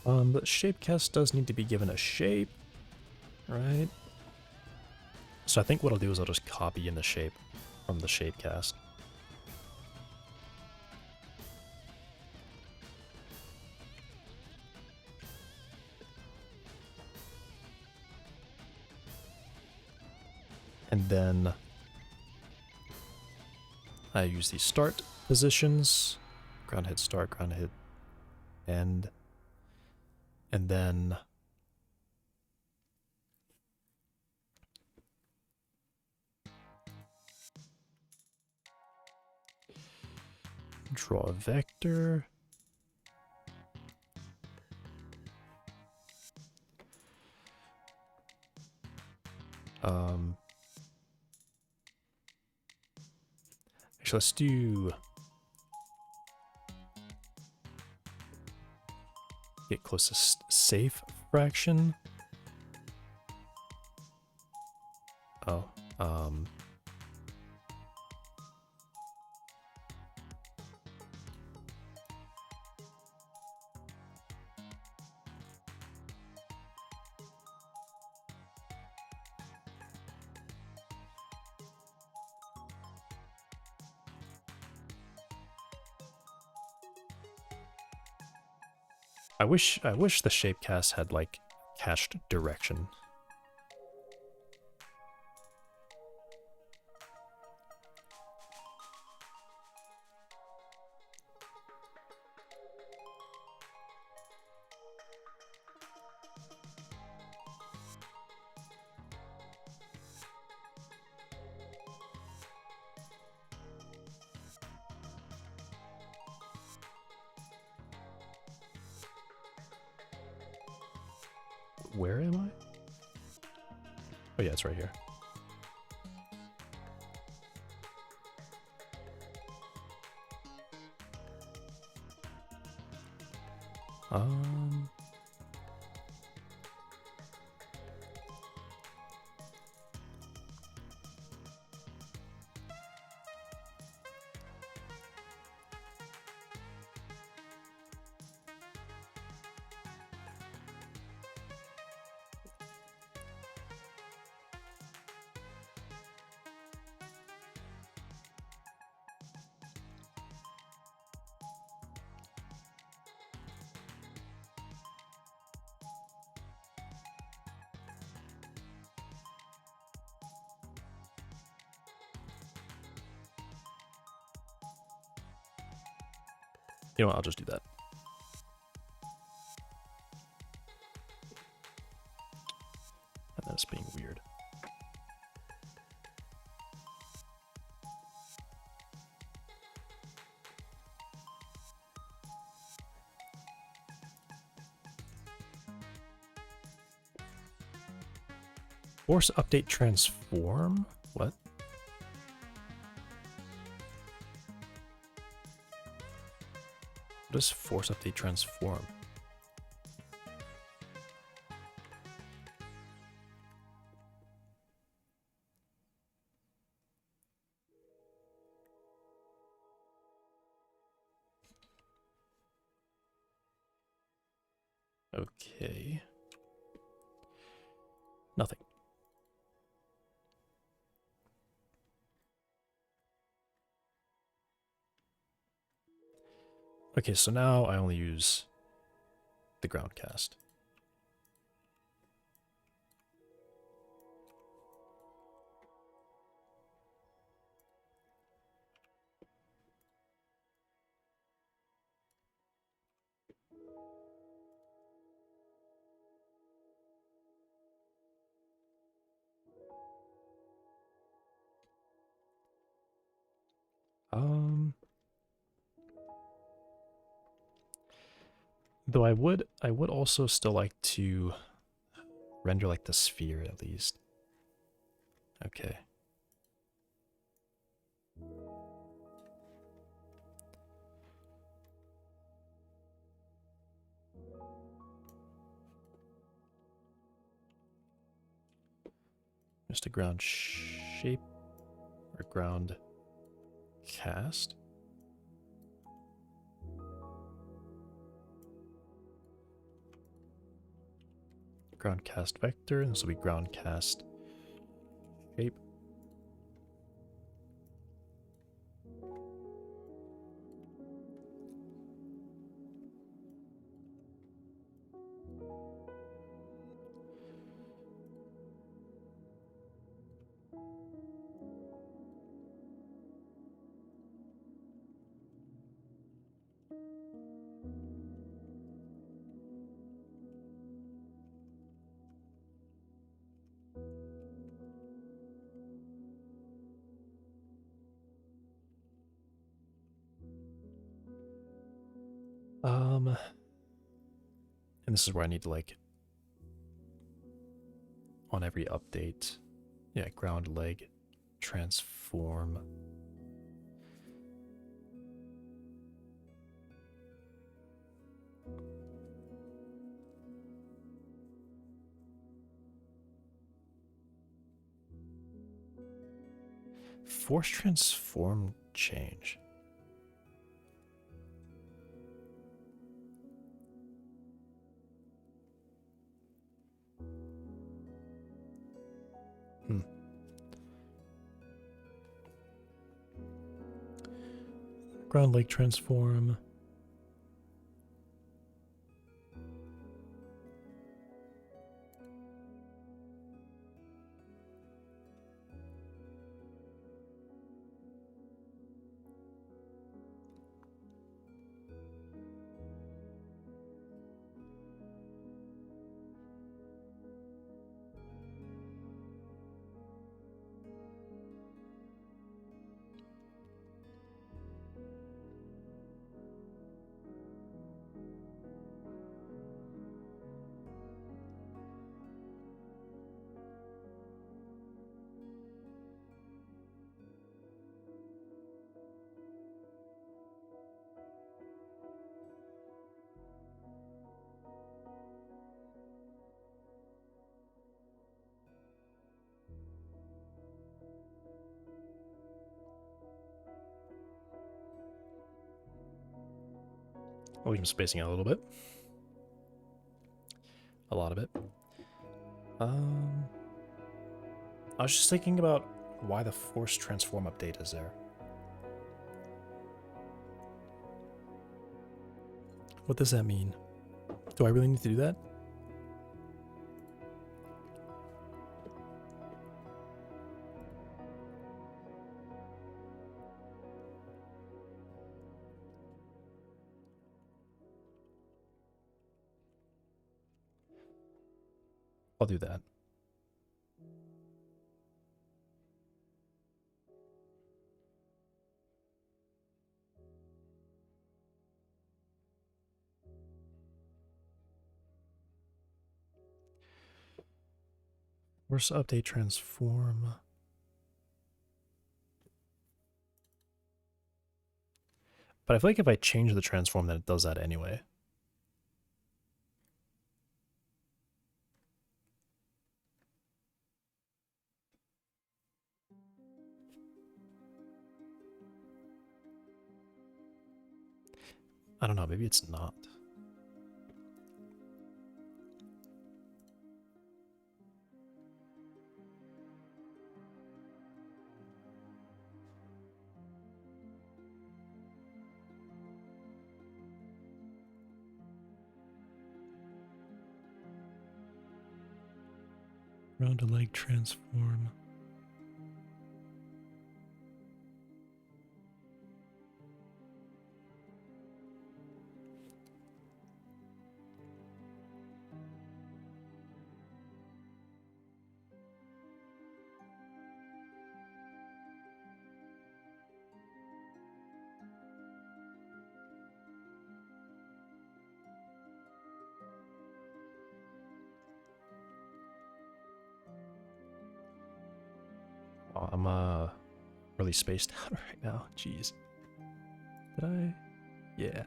But shapecast does need to be given a shape, right? So I think what I'll do is I'll just copy in the shape from the shapecast. And then I use the start positions, ground hit start, ground hit end, and then draw a vector. Actually, let's do... Get close to safe fraction. Oh, I wish the shapecast had like cached direction. Where am I? Oh yeah, it's right here. You know what, I'll just do that. And that's being weird. Force update transform? What? What does force update transform? Okay. Nothing. Okay, so now I only use the ground cast. Though I would also still like to render like the sphere at least. Okay. Just a ground shape or ground cast. Ground cast vector, and this will be ground cast shape. And this is where I need to like on every update, yeah, ground leg transform. force transform change? Ground Lake transform. Oh, I'm spacing out a little bit. A lot of it. I was just thinking about why the force transform update is there. What does that mean? Do I really need to do that? I'll do that. Force update transform. But I feel like if I change the transform, then it does that anyway. I don't know, maybe it's not. Round a leg transform. Oh, I'm really spaced out right now. Jeez. Did I? Yeah.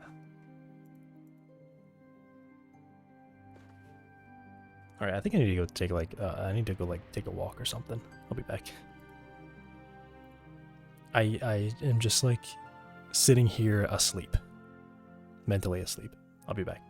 All right, I think I need to go take I need to go take a walk or something. I'll be back. I am just sitting here asleep. Mentally asleep. I'll be back.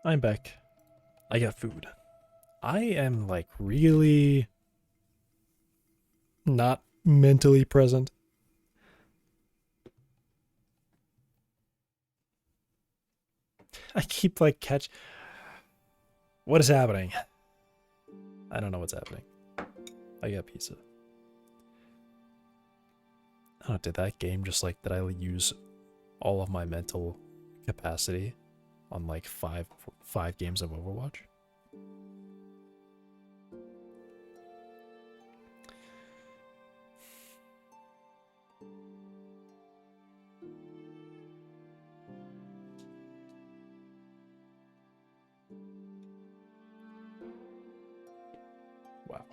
I'm back. I got food. I am like really not mentally present. I keep like what is happening? I don't know what's happening. I got pizza. Oh, did that game just like, did I use all of my mental capacity on like five games of Overwatch? Wow.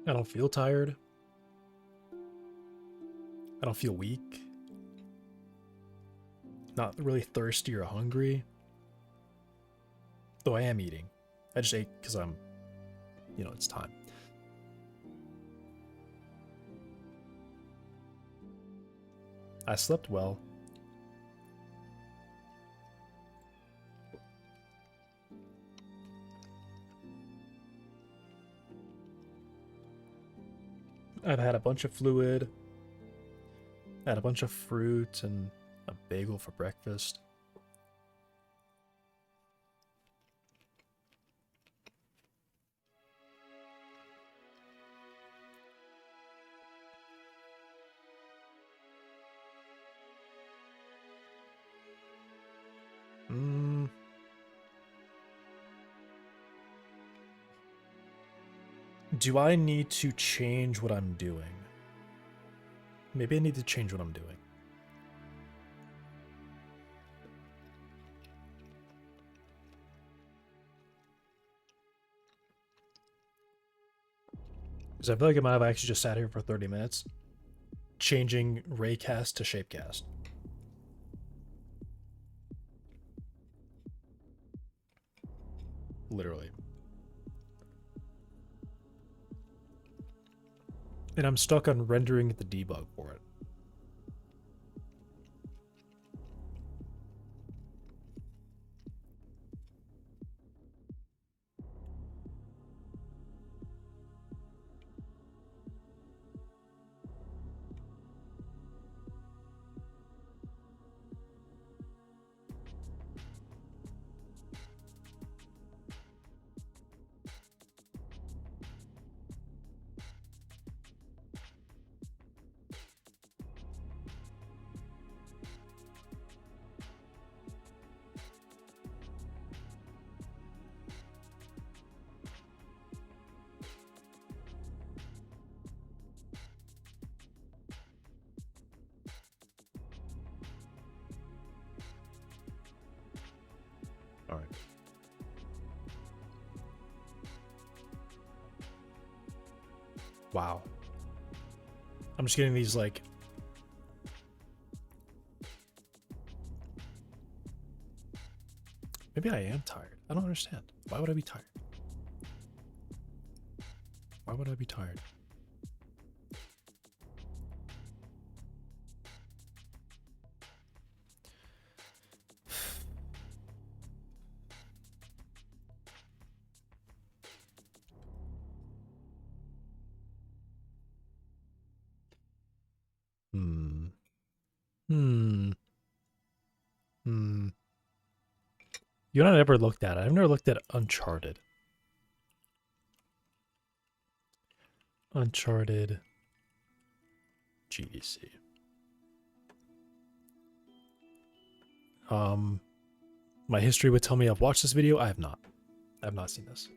I don't feel tired. I don't feel weak. Not really thirsty or hungry. Though I am eating. I just ate because I'm, you know, it's time. I slept well. I've had a bunch of fluid. I had a bunch of fruit and a bagel for breakfast. Do I need to change what I'm doing? Maybe I need to change what I'm doing. Because I feel like I might have actually just sat here for 30 minutes changing raycast to shapecast. Literally. And I'm stuck on rendering the debug for it. All right. Wow. I'm just getting these like maybe I am tired. I don't understand. Why would I be tired? Why would I be tired? You know what I never looked at? I've never looked at Uncharted. Uncharted GDC. My history would tell me I've watched this video. I have not. I have not seen this.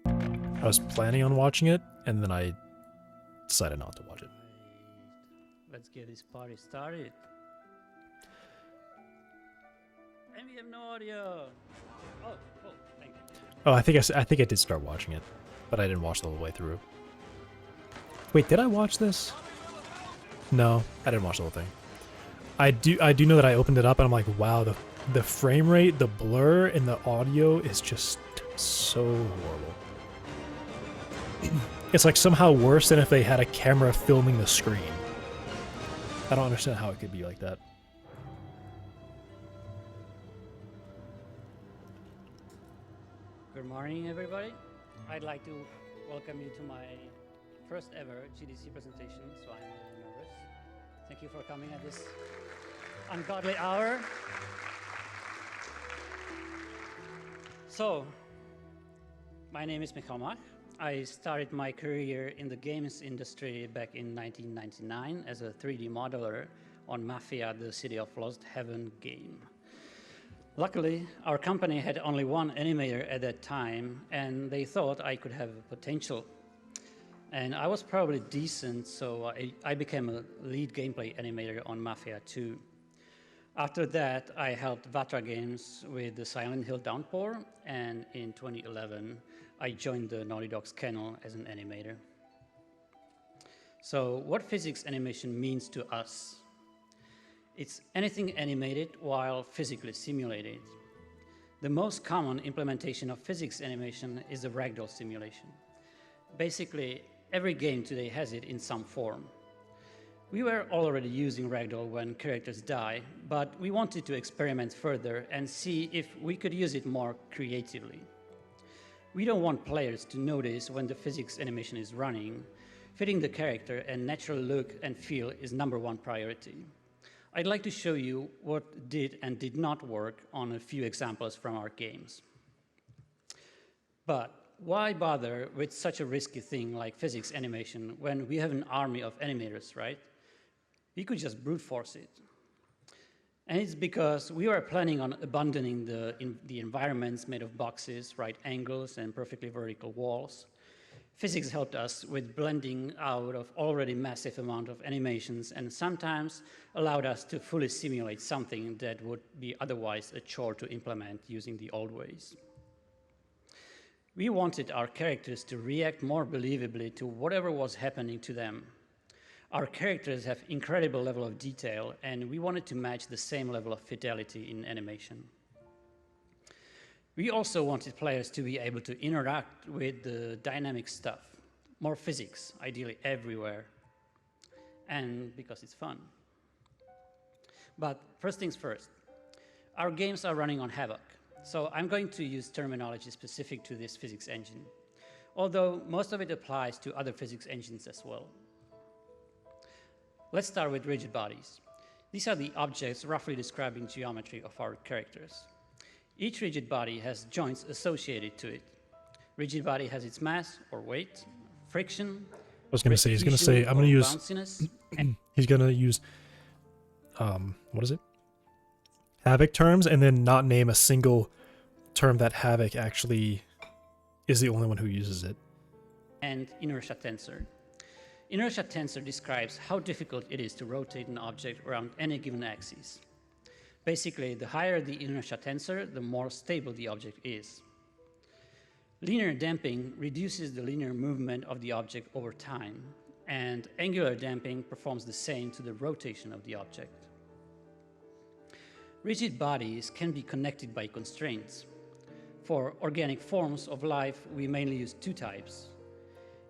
I was planning on watching it, and then I decided not to watch it. Let's get this party started. And we have no audio. Oh, thank you. Oh, I think I did start watching it, but I didn't watch the whole way through. Wait, did I watch this? No, I didn't watch the whole thing. I do know that I opened it up and I'm like, wow, the frame rate, the blur, and the audio is just so horrible. It's like somehow worse than if they had a camera filming the screen. I don't understand how it could be like that. Good morning, everybody. I'd like to welcome you to my first ever GDC presentation, so I'm a little nervous. Thank you for coming at this ungodly hour. So, my name is Mikhail. I started my career in the games industry back in 1999 as a 3D modeler on Mafia, the City of Lost Heaven game. Luckily, our company had only one animator at that time, and they thought I could have potential. And I was probably decent, so I became a lead gameplay animator on Mafia 2. After that, I helped Vatra Games with the Silent Hill Downpour, and in 2011, I joined the Naughty Dog's kennel as an animator. So what physics animation means to us? It's anything animated while physically simulated. The most common implementation of physics animation is a ragdoll simulation. Basically, every game today has it in some form. We were already using ragdoll when characters die, but we wanted to experiment further and see if we could use it more creatively. We don't want players to notice when the physics animation is running. Fitting the character and natural look and feel is #1 priority. I'd like to show you what did and did not work on a few examples from our games. But why bother with such a risky thing like physics animation when we have an army of animators, right? We could just brute force it. And it's because we were planning on abandoning the environments made of boxes, right angles, and perfectly vertical walls. Physics helped us with blending out of already massive amount of animations and sometimes allowed us to fully simulate something that would be otherwise a chore to implement using the old ways. We wanted our characters to react more believably to whatever was happening to them. Our characters have incredible level of detail, and we wanted to match the same level of fidelity in animation. We also wanted players to be able to interact with the dynamic stuff, more physics, ideally everywhere, and because it's fun. But first things first, our games are running on Havoc, so I'm going to use terminology specific to this physics engine, although most of it applies to other physics engines as well. Let's start with rigid bodies. These are the objects roughly describing geometry of our characters. Each rigid body has joints associated to it. Rigid body has its mass or weight, friction. I was gonna say he's gonna say I'm gonna use. He's gonna use. What is it? Havoc terms, and then not name a single term that Havoc actually is the only one who uses it. And inertia tensor. Inertia tensor describes how difficult it is to rotate an object around any given axis. Basically, the higher the inertia tensor, the more stable the object is. Linear damping reduces the linear movement of the object over time, and angular damping performs the same to the rotation of the object. Rigid bodies can be connected by constraints. For organic forms of life, we mainly use two types.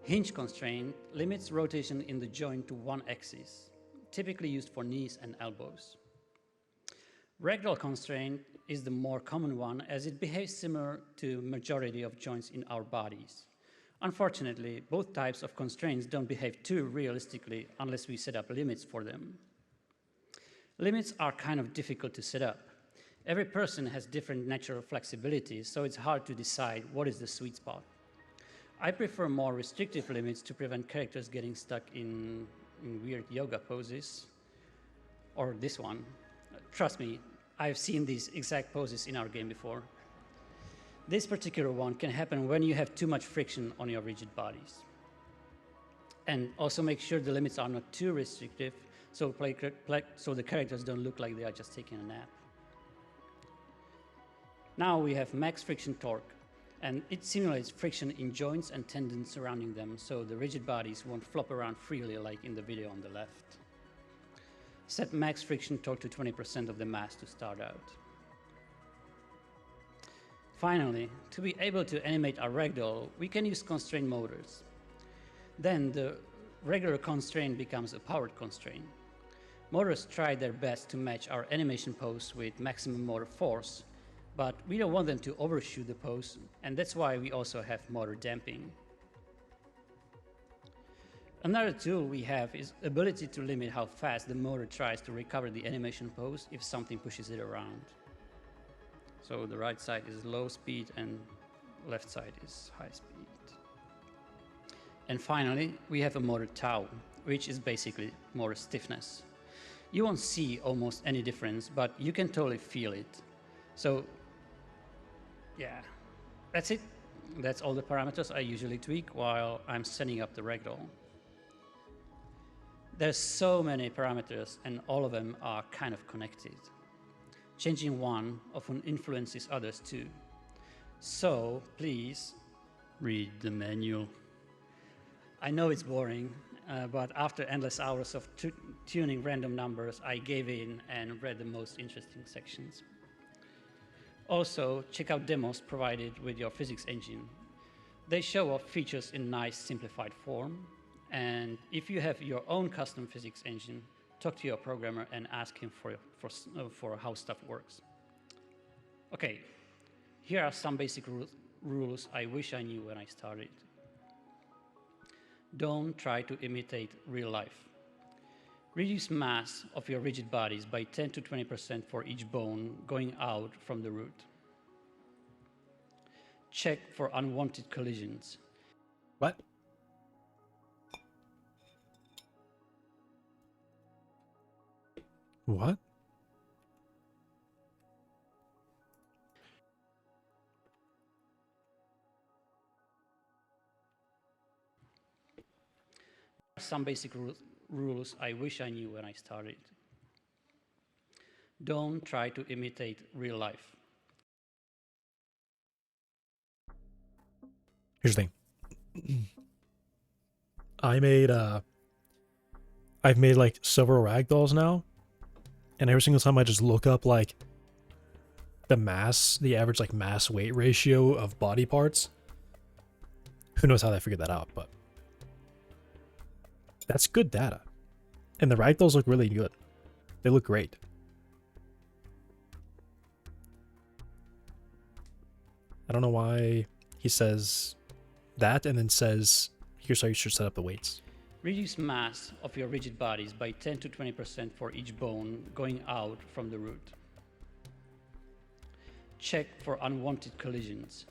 Hinge constraint limits rotation in the joint to one axis, typically used for knees and elbows. Ragdoll constraint is the more common one as it behaves similar to majority of joints in our bodies. Unfortunately, both types of constraints don't behave too realistically unless we set up limits for them. Limits are kind of difficult to set up. Every person has different natural flexibility, so it's hard to decide what is the sweet spot. I prefer more restrictive limits to prevent characters getting stuck in weird yoga poses, or this one. Trust me, I've seen these exact poses in our game before. This particular one can happen when you have too much friction on your rigid bodies. And also make sure the limits are not too restrictive, so the characters don't look like they are just taking a nap. Now we have max friction torque, and it simulates friction in joints and tendons surrounding them, so the rigid bodies won't flop around freely like in the video on the left. Set max friction torque to 20% of the mass to start out. Finally, to be able to animate our ragdoll, we can use constraint motors. Then the regular constraint becomes a powered constraint. Motors try their best to match our animation pose with maximum motor force, but we don't want them to overshoot the pose, and that's why we also have motor damping. Another tool we have is ability to limit how fast the motor tries to recover the animation pose if something pushes it around. So the right side is low speed and left side is high speed. And finally, we have a motor tau, which is basically motor stiffness. You won't see almost any difference, but you can totally feel it. So yeah, that's it. That's all the parameters I usually tweak while I'm setting up the ragdoll. There's so many parameters and all of them are kind of connected. Changing one often influences others too. So please read the manual. I know it's boring, but after endless hours of tuning random numbers, I gave in and read the most interesting sections. Also, check out demos provided with your physics engine. They show off features in nice simplified form. And if you have your own custom physics engine, talk to your programmer and ask him for how stuff works. Okay, here are some basic rules I wish I knew when I started. Don't try to imitate real life. Reduce mass of your rigid bodies by 10 to 20% for each bone going out from the root. Check for unwanted collisions. What? What? Some basic rules I wish I knew when I started. Don't try to imitate real life. Here's the thing. I've made like several ragdolls now, and every single time I just look up like the average like mass weight ratio of body parts. Who knows how they figured that out, but that's good data. And the ragdolls look really good. They look great. I don't know why he says that and then says, here's how you should set up the weights. Reduce mass of your rigid bodies by 10 to 20% for each bone going out from the root. Check for unwanted collisions.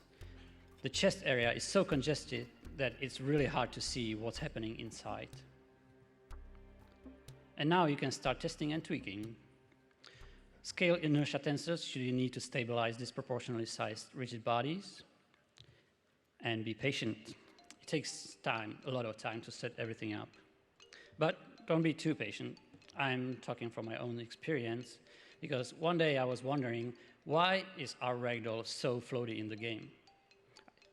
The chest area is so congested that it's really hard to see what's happening inside. And now you can start testing and tweaking. Scale inertia tensors should you need to stabilize disproportionately sized rigid bodies. And be patient. It takes time, a lot of time to set everything up. But don't be too patient. I'm talking from my own experience, because one day I was wondering, why is our ragdoll so floaty in the game?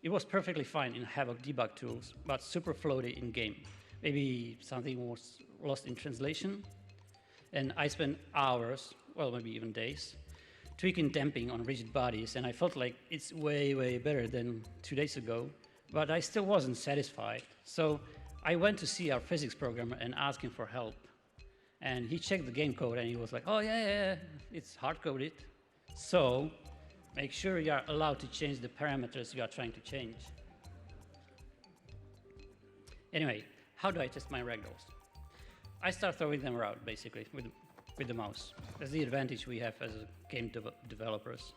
It was perfectly fine in Havoc debug tools, but super floaty in game. Maybe something was lost in translation. And I spent hours, well, maybe even days, tweaking damping on rigid bodies, and I felt like it's way, way better than 2 days ago, but I still wasn't satisfied. So I went to see our physics programmer and asked him for help. And he checked the game code and he was like, oh yeah, it's hard-coded. So make sure you are allowed to change the parameters you are trying to change. Anyway, how do I test my ragdolls? I start throwing them around, basically, with the mouse. That's the advantage we have as game developers.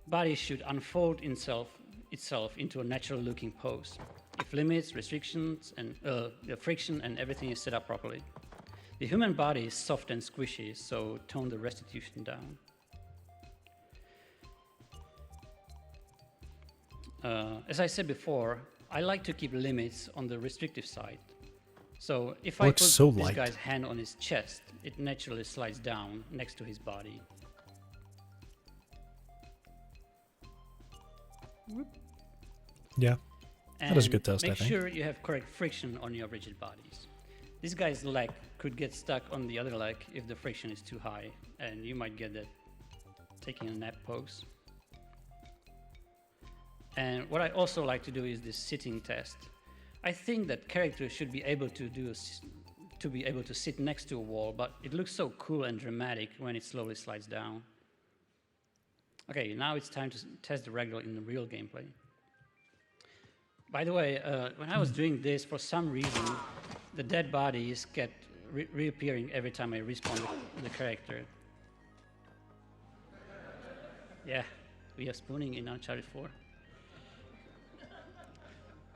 Bodies should unfold itself into a natural-looking pose, if limits, restrictions, and the friction and everything is set up properly. The human body is soft and squishy, so tone the restitution down. As I said before, I like to keep limits on the restrictive side. So if I put this guy's hand on his chest, it naturally slides down next to his body. Whoop. Yeah, that is a good test, I think. Make sure you have correct friction on your rigid bodies. This guy's leg could get stuck on the other leg if the friction is too high, and you might get that taking a nap pose. And what I also like to do is this sitting test. I think that characters should be able to sit next to a wall, but it looks so cool and dramatic when it slowly slides down. Okay, now it's time to test the ragdoll in the real gameplay. By the way, when I was doing this, for some reason, the dead bodies get reappearing every time I respawn the character. Yeah, we are spooning in Uncharted 4.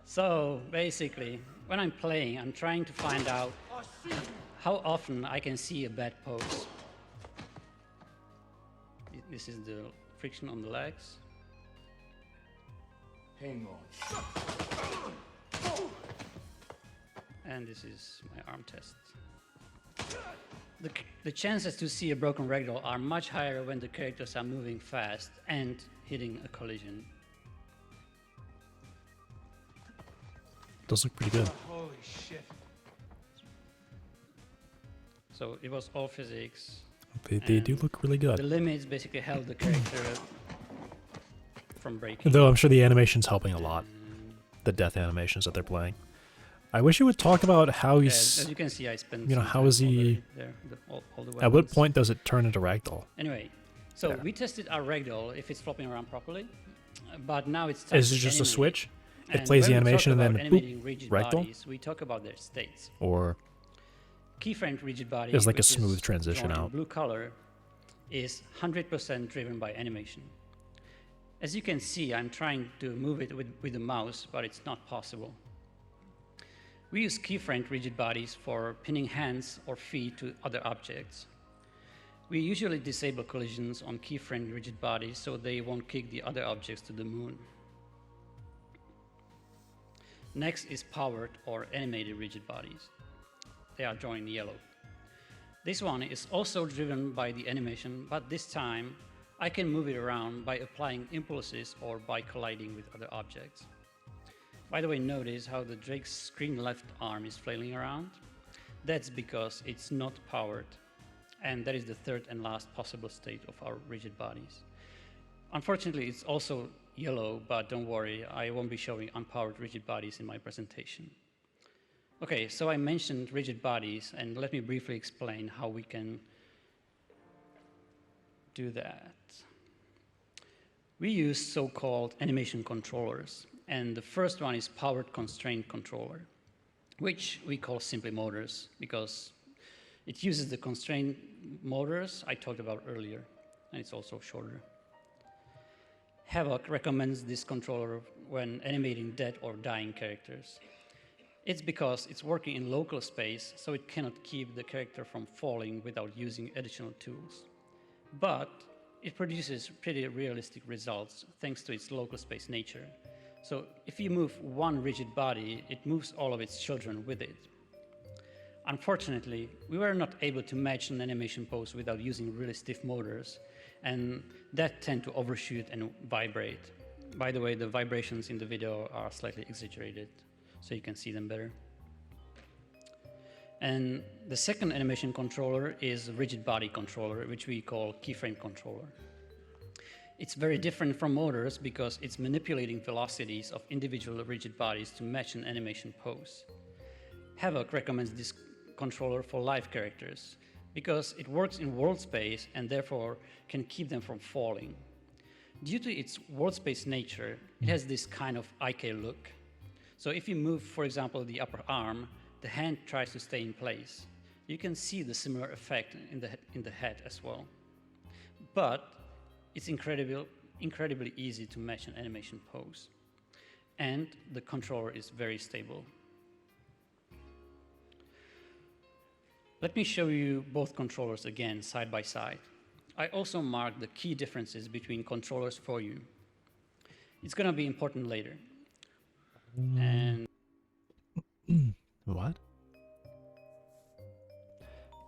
So basically, when I'm playing, I'm trying to find out how often I can see a bad pose. This is the friction on the legs. Hang on. And this is my arm test. The chances to see a broken ragdoll are much higher when the characters are moving fast and hitting a collision. Those look pretty good. Holy shit. So it was all physics. They do look really good. The limits basically held the character from breaking. Though I'm sure the animation's helping a lot. The death animations that they're playing. I wish you would talk about how he's... As you can see, I spent how is he... There, all the at what weapons. point does it turn into ragdoll? Anyway, so there. we tested our ragdoll if it's flopping around properly, but now it's time Is it to just a animate. switch? It And plays the when we animation talk and about then animating boop, rigid ragdoll? bodies, we talk about their states. Or Keyframed rigid body, there's like a which smooth is transition drawn in out. blue color, is 100% driven by animation. As you can see, I'm trying to move it with the mouse, but it's not possible. We use keyframed rigid bodies for pinning hands or feet to other objects. We usually disable collisions on keyframed rigid bodies so they won't kick the other objects to the moon. Next is powered or animated rigid bodies. They are drawn in yellow. This one is also driven by the animation, but this time I can move it around by applying impulses or by colliding with other objects. By the way, notice how the Drake's screen left arm is flailing around. That's because it's not powered, and that is the third and last possible state of our rigid bodies. Unfortunately, it's also yellow, but don't worry, I won't be showing unpowered rigid bodies in my presentation. Okay, so I mentioned rigid bodies, and let me briefly explain how we can do that. We use so-called animation controllers, and the first one is powered constraint controller, which we call simply motors because it uses the constraint motors I talked about earlier, and it's also shorter. Havoc recommends this controller when animating dead or dying characters. It's because it's working in local space, so it cannot keep the character from falling without using additional tools. But it produces pretty realistic results thanks to its local space nature. So if you move one rigid body, it moves all of its children with it. Unfortunately, we were not able to match an animation pose without using really stiff motors, and that tend to overshoot and vibrate. By the way, the vibrations in the video are slightly exaggerated, so you can see them better. And the second animation controller is a rigid body controller, which we call keyframe controller. It's very different from motors because it's manipulating velocities of individual rigid bodies to match an animation pose. Havoc recommends this controller for live characters because it works in world space and therefore can keep them from falling. Due to its world space nature, it has this kind of IK look. So if you move, for example, the upper arm, the hand tries to stay in place. You can see the similar effect in the head as well. But it's incredibly easy to match an animation pose. And the controller is very stable. Let me show you both controllers again, side by side. I also marked the key differences between controllers for you. It's gonna be important later. And what?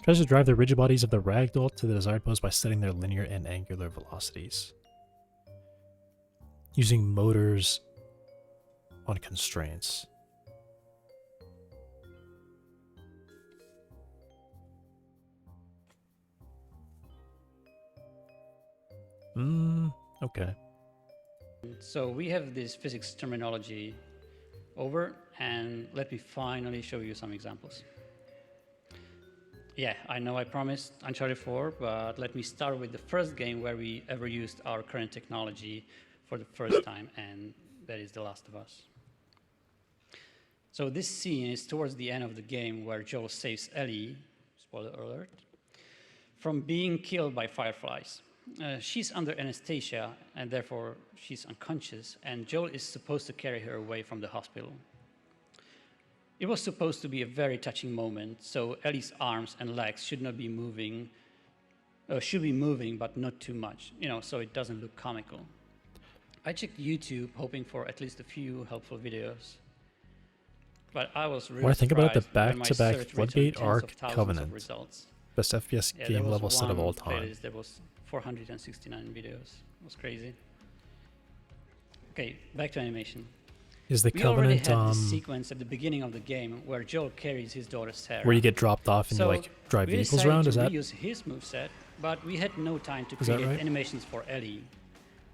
Tries to drive the rigid bodies of the ragdoll to the desired pose by setting their linear and angular velocities. Using motors on constraints. Okay. So we have this physics terminology over, and let me finally show you some examples. Yeah, I know I promised Uncharted 4, but let me start with the first game where we ever used our current technology for the first time, and that is The Last of Us. So this scene is towards the end of the game where Joel saves Ellie, spoiler alert, from being killed by fireflies. She's under anesthesia, and therefore she's unconscious, and Joel is supposed to carry her away from the hospital. It was supposed to be a very touching moment, so Ellie's arms and legs should not be moving, should be moving, but not too much, so it doesn't look comical. I checked YouTube hoping for at least a few helpful videos, but I was really When I think about it, the surprised when my back-to-back search Floodgate returned tens of Arc thousands of Covenant. results. Best FPS Yeah, game there level was set of one all time. playlist, there was 469 videos. It was crazy. Okay, back to animation. Is the We already Covenant had this sequence at the beginning of the game where Joel carries his daughter Sarah. where you get dropped off and you like drive we vehicles decided around? to Is that reuse his moveset, but we had no time to Is that create right? animations for Ellie.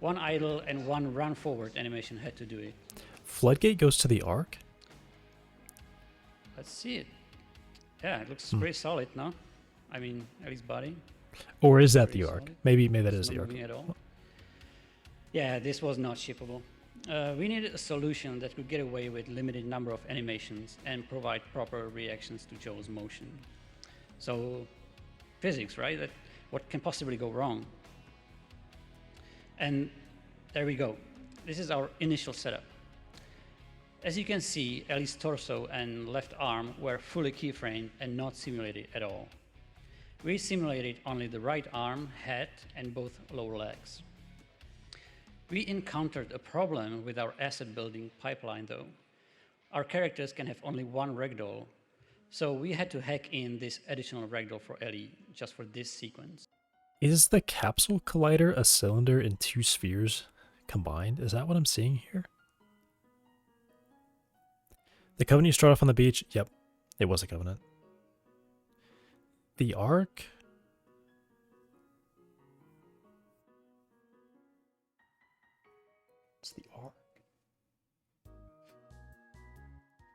One idle and one run forward animation had to do it. Floodgate goes to the Ark? Let's see it. Yeah, it looks pretty solid, no? I mean, Ellie's body. Or is that Pretty the Ark? solid. Maybe that It's is the not Ark. moving at all. Yeah, this was not shippable. We needed a solution that could get away with limited number of animations and provide proper reactions to Joel's motion. So, physics, right? What can possibly go wrong? And there we go. This is our initial setup. As you can see, Ellie's torso and left arm were fully keyframed and not simulated at all. We simulated only the right arm, head, and both lower legs. We encountered a problem with our asset building pipeline though. Our characters can have only one ragdoll, so we had to hack in this additional ragdoll for Ellie just for this sequence. Is the capsule collider a cylinder and two spheres combined? Is that what I'm seeing here? The Covenant you start off on the beach? Yep, it was a Covenant. The Ark? It's the Ark.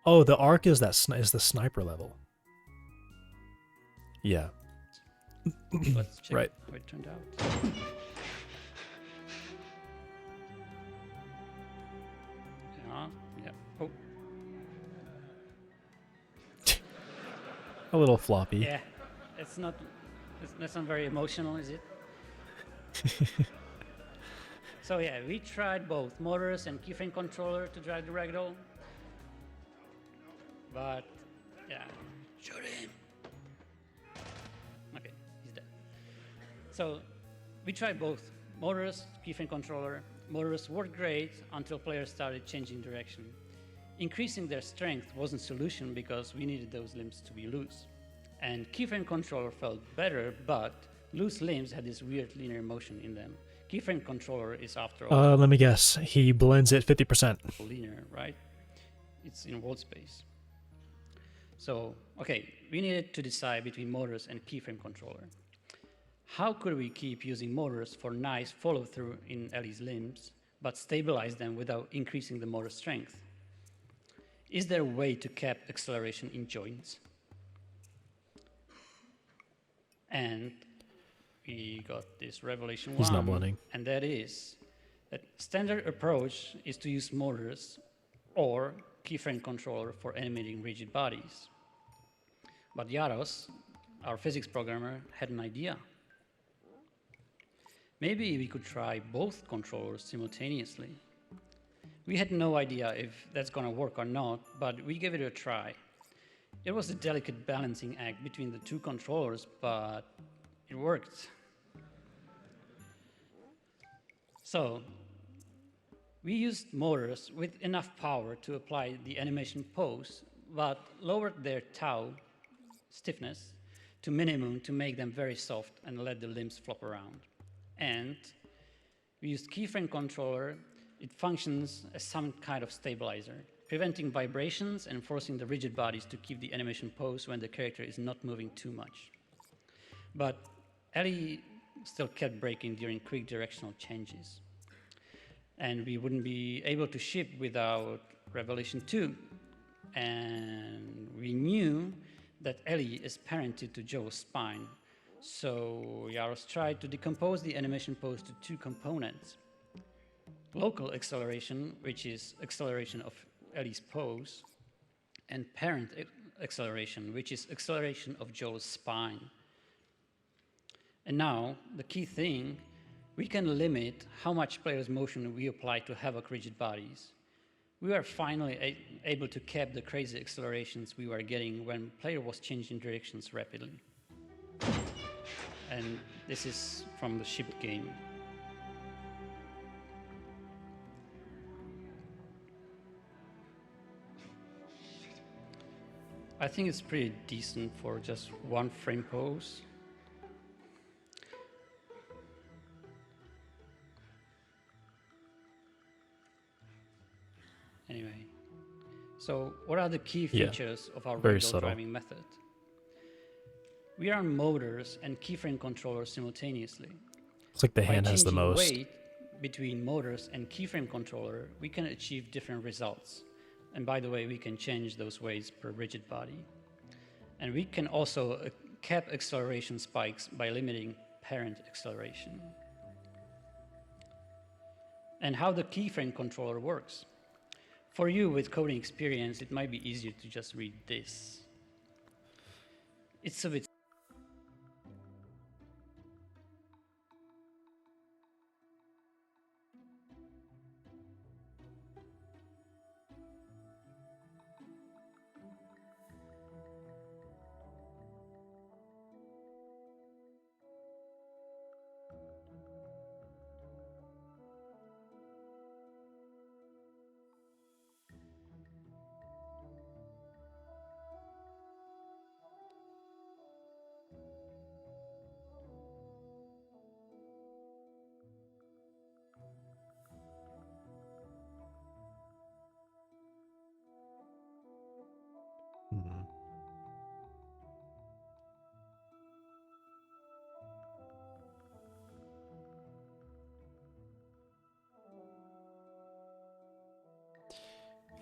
Oh, the Ark is that is the sniper level. Yeah. Let's check Right. how it turned out. Yeah. Oh. A little floppy. Yeah. That's not very emotional, is it? So yeah, we tried both motors and keyframe controller to drive the ragdoll. But yeah. Shoot him. Okay, he's dead. So we tried both motors, keyframe controller. Motors worked great until players started changing direction. Increasing their strength wasn't a solution because we needed those limbs to be loose. And keyframe controller felt better, but loose limbs had this weird linear motion in them. Keyframe controller is after all Let me guess. He blends it 50%. linear, right? It's in world space. So, okay, we needed to decide between motors and keyframe controller. How could we keep using motors for nice follow-through in Ellie's limbs, but stabilize them without increasing the motor strength? Is there a way to cap acceleration in joints? And we got this revelation He's one, not blending. and that is that standard approach is to use motors or keyframe controller for animating rigid bodies. But Yaros, our physics programmer, had an idea. Maybe we could try both controllers simultaneously. We had no idea if that's gonna work or not, but we gave it a try. It was a delicate balancing act between the two controllers, but it worked. So, we used motors with enough power to apply the animation pose, but lowered their tau stiffness to minimum to make them very soft and let the limbs flop around. And we used keyframe controller. It functions as some kind of stabilizer, preventing vibrations and forcing the rigid bodies to keep the animation pose when the character is not moving too much. But Ellie still kept breaking during quick directional changes. And we wouldn't be able to ship without Revelation 2. And we knew that Ellie is parented to Joel's spine. So Yaros tried to decompose the animation pose to two components. Local acceleration, which is acceleration of Ellie's pose, and parent acceleration, which is acceleration of Joel's spine. And now, the key thing, we can limit how much player's motion we apply to Havoc rigid bodies. We were finally able to cap the crazy accelerations we were getting when player was changing directions rapidly. And this is from the shipped game. I think it's pretty decent for just one frame pose. Anyway, so what are the key features of our ragdoll driving method? We run motors and keyframe controllers simultaneously. It's like the hand has the most. By changing weight between motors and keyframe controller, we can achieve different results. And by the way, we can change those weights per rigid body. And we can also cap acceleration spikes by limiting parent acceleration. And how the keyframe controller works. For you with coding experience, it might be easier to just read this. It's a bit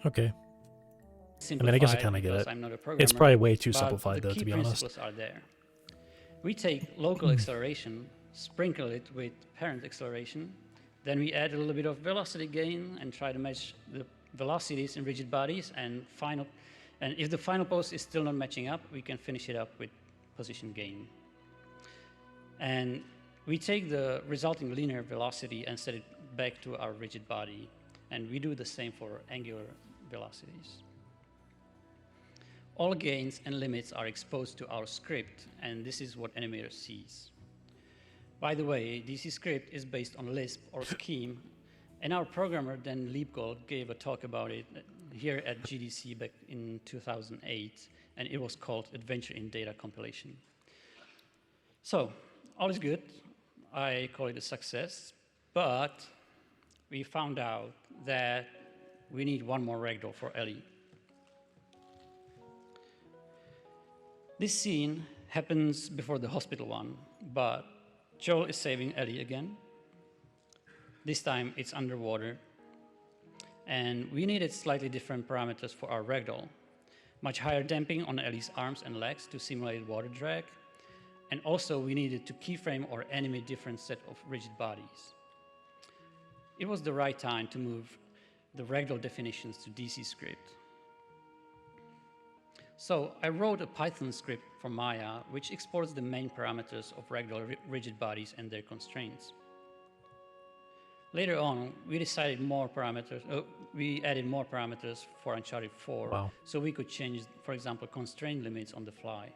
Okay. I mean, I guess I kind of get it. It's probably way too simplified, though, to be honest. Are there. We take local acceleration, sprinkle it with parent acceleration, then we add a little bit of velocity gain and try to match the velocities in rigid bodies, and if the final pose is still not matching up, we can finish it up with position gain. And we take the resulting linear velocity and set it back to our rigid body, and we do the same for angular velocities. All gains and limits are exposed to our script, and this is what animator sees. By the way, DC script is based on Lisp or Scheme, and our programmer Dan Liebgold gave a talk about it here at GDC back in 2008, and it was called Adventure in Data Compilation. So, all is good. I call it a success, but we found out that we need one more ragdoll for Ellie. This scene happens before the hospital one, but Joel is saving Ellie again. This time it's underwater, and we needed slightly different parameters for our ragdoll. Much higher damping on Ellie's arms and legs to simulate water drag, and also we needed to keyframe or animate different set of rigid bodies. It was the right time to move the ragdoll definitions to DC script. So I wrote a Python script for Maya, which exports the main parameters of ragdoll rigid bodies and their constraints. Later on, we decided more parameters. We added more parameters for Uncharted 4, so we could change, for example, constraint limits on the fly.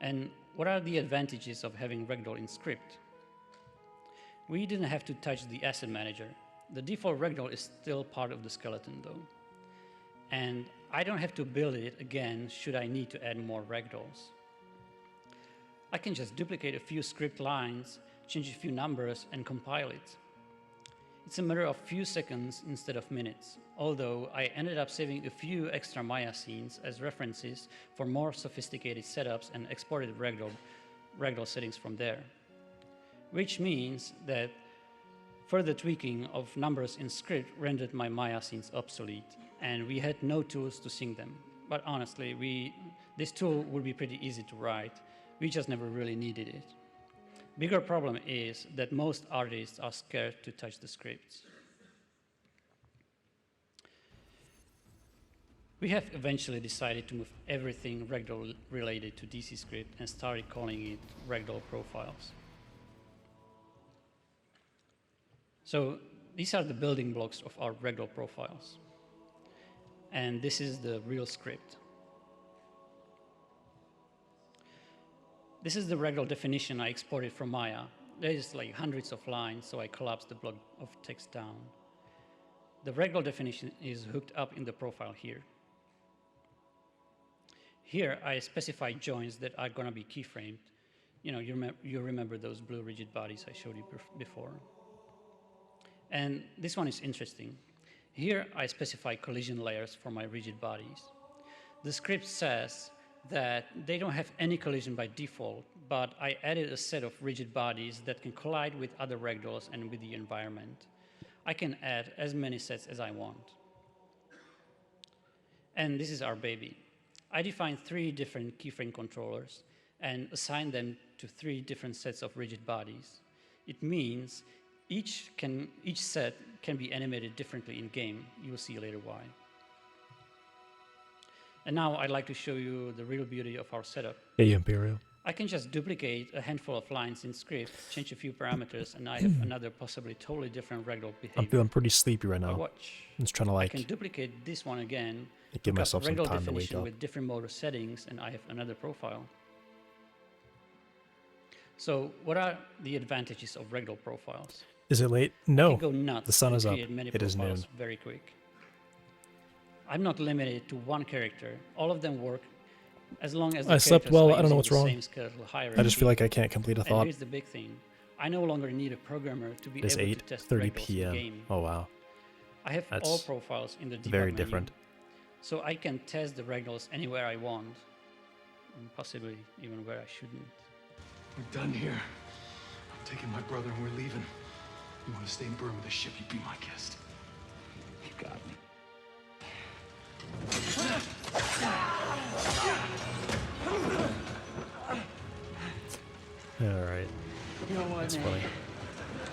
And what are the advantages of having ragdoll in script? We didn't have to touch the asset manager. The default ragdoll is still part of the skeleton, though. And I don't have to build it again should I need to add more ragdolls. I can just duplicate a few script lines, change a few numbers, and compile it. It's a matter of few seconds instead of minutes, although I ended up saving a few extra Maya scenes as references for more sophisticated setups and exported ragdoll ragdoll settings from there, which means that further tweaking of numbers in script rendered my Maya scenes obsolete, and we had no tools to sync them. But honestly, this tool would be pretty easy to write. We just never really needed it. Bigger problem is that most artists are scared to touch the scripts. We have eventually decided to move everything ragdoll related to DC script and started calling it ragdoll profiles. So these are the building blocks of our ragdoll profiles. And this is the real script. This is the ragdoll definition I exported from Maya. There's like hundreds of lines, so I collapsed the block of text down. The ragdoll definition is hooked up in the profile here. Here, I specify joints that are going to be keyframed. You know, you remember those blue rigid bodies I showed you before. And this one is interesting. Here, I specify collision layers for my rigid bodies. The script says that they don't have any collision by default, but I added a set of rigid bodies that can collide with other ragdolls and with the environment. I can add as many sets as I want. And this is our baby. I defined 3 different keyframe controllers and assigned them to 3 different sets of rigid bodies. It means each set can be animated differently in game. You'll see later why. And now I'd like to show you the real beauty of our setup. Hey, Imperial. I can just duplicate a handful of lines in script, change a few parameters, and I have another possibly totally different ragdoll behavior. I'm feeling pretty sleepy right now. Watch. I'm just trying to I can duplicate this one again, give myself some ragdoll time to wake definition up. with different motor settings, and I have another profile. So what are the advantages of ragdoll profiles? Is it late? No. You can go nuts The sun and is up. create many It is profiles noon. very quick. I'm not limited to one character. All of them work as long as the I slept characters well. are I don't know using what's the wrong. same skeletal I just hierarchy. feel like I can't complete a And thought. here's the big thing. I no longer need a programmer to be It is able to test 8:30 ragdolls in p.m. game. Oh wow. I have That's all profiles in the debug very menu, different. so I can test the ragdolls anywhere I want, and possibly even where I shouldn't. We're done here. I'm taking my brother and we're leaving. You want to stay and burn with the ship, you be my guest. You got me. Alright. You know what, That's man? funny.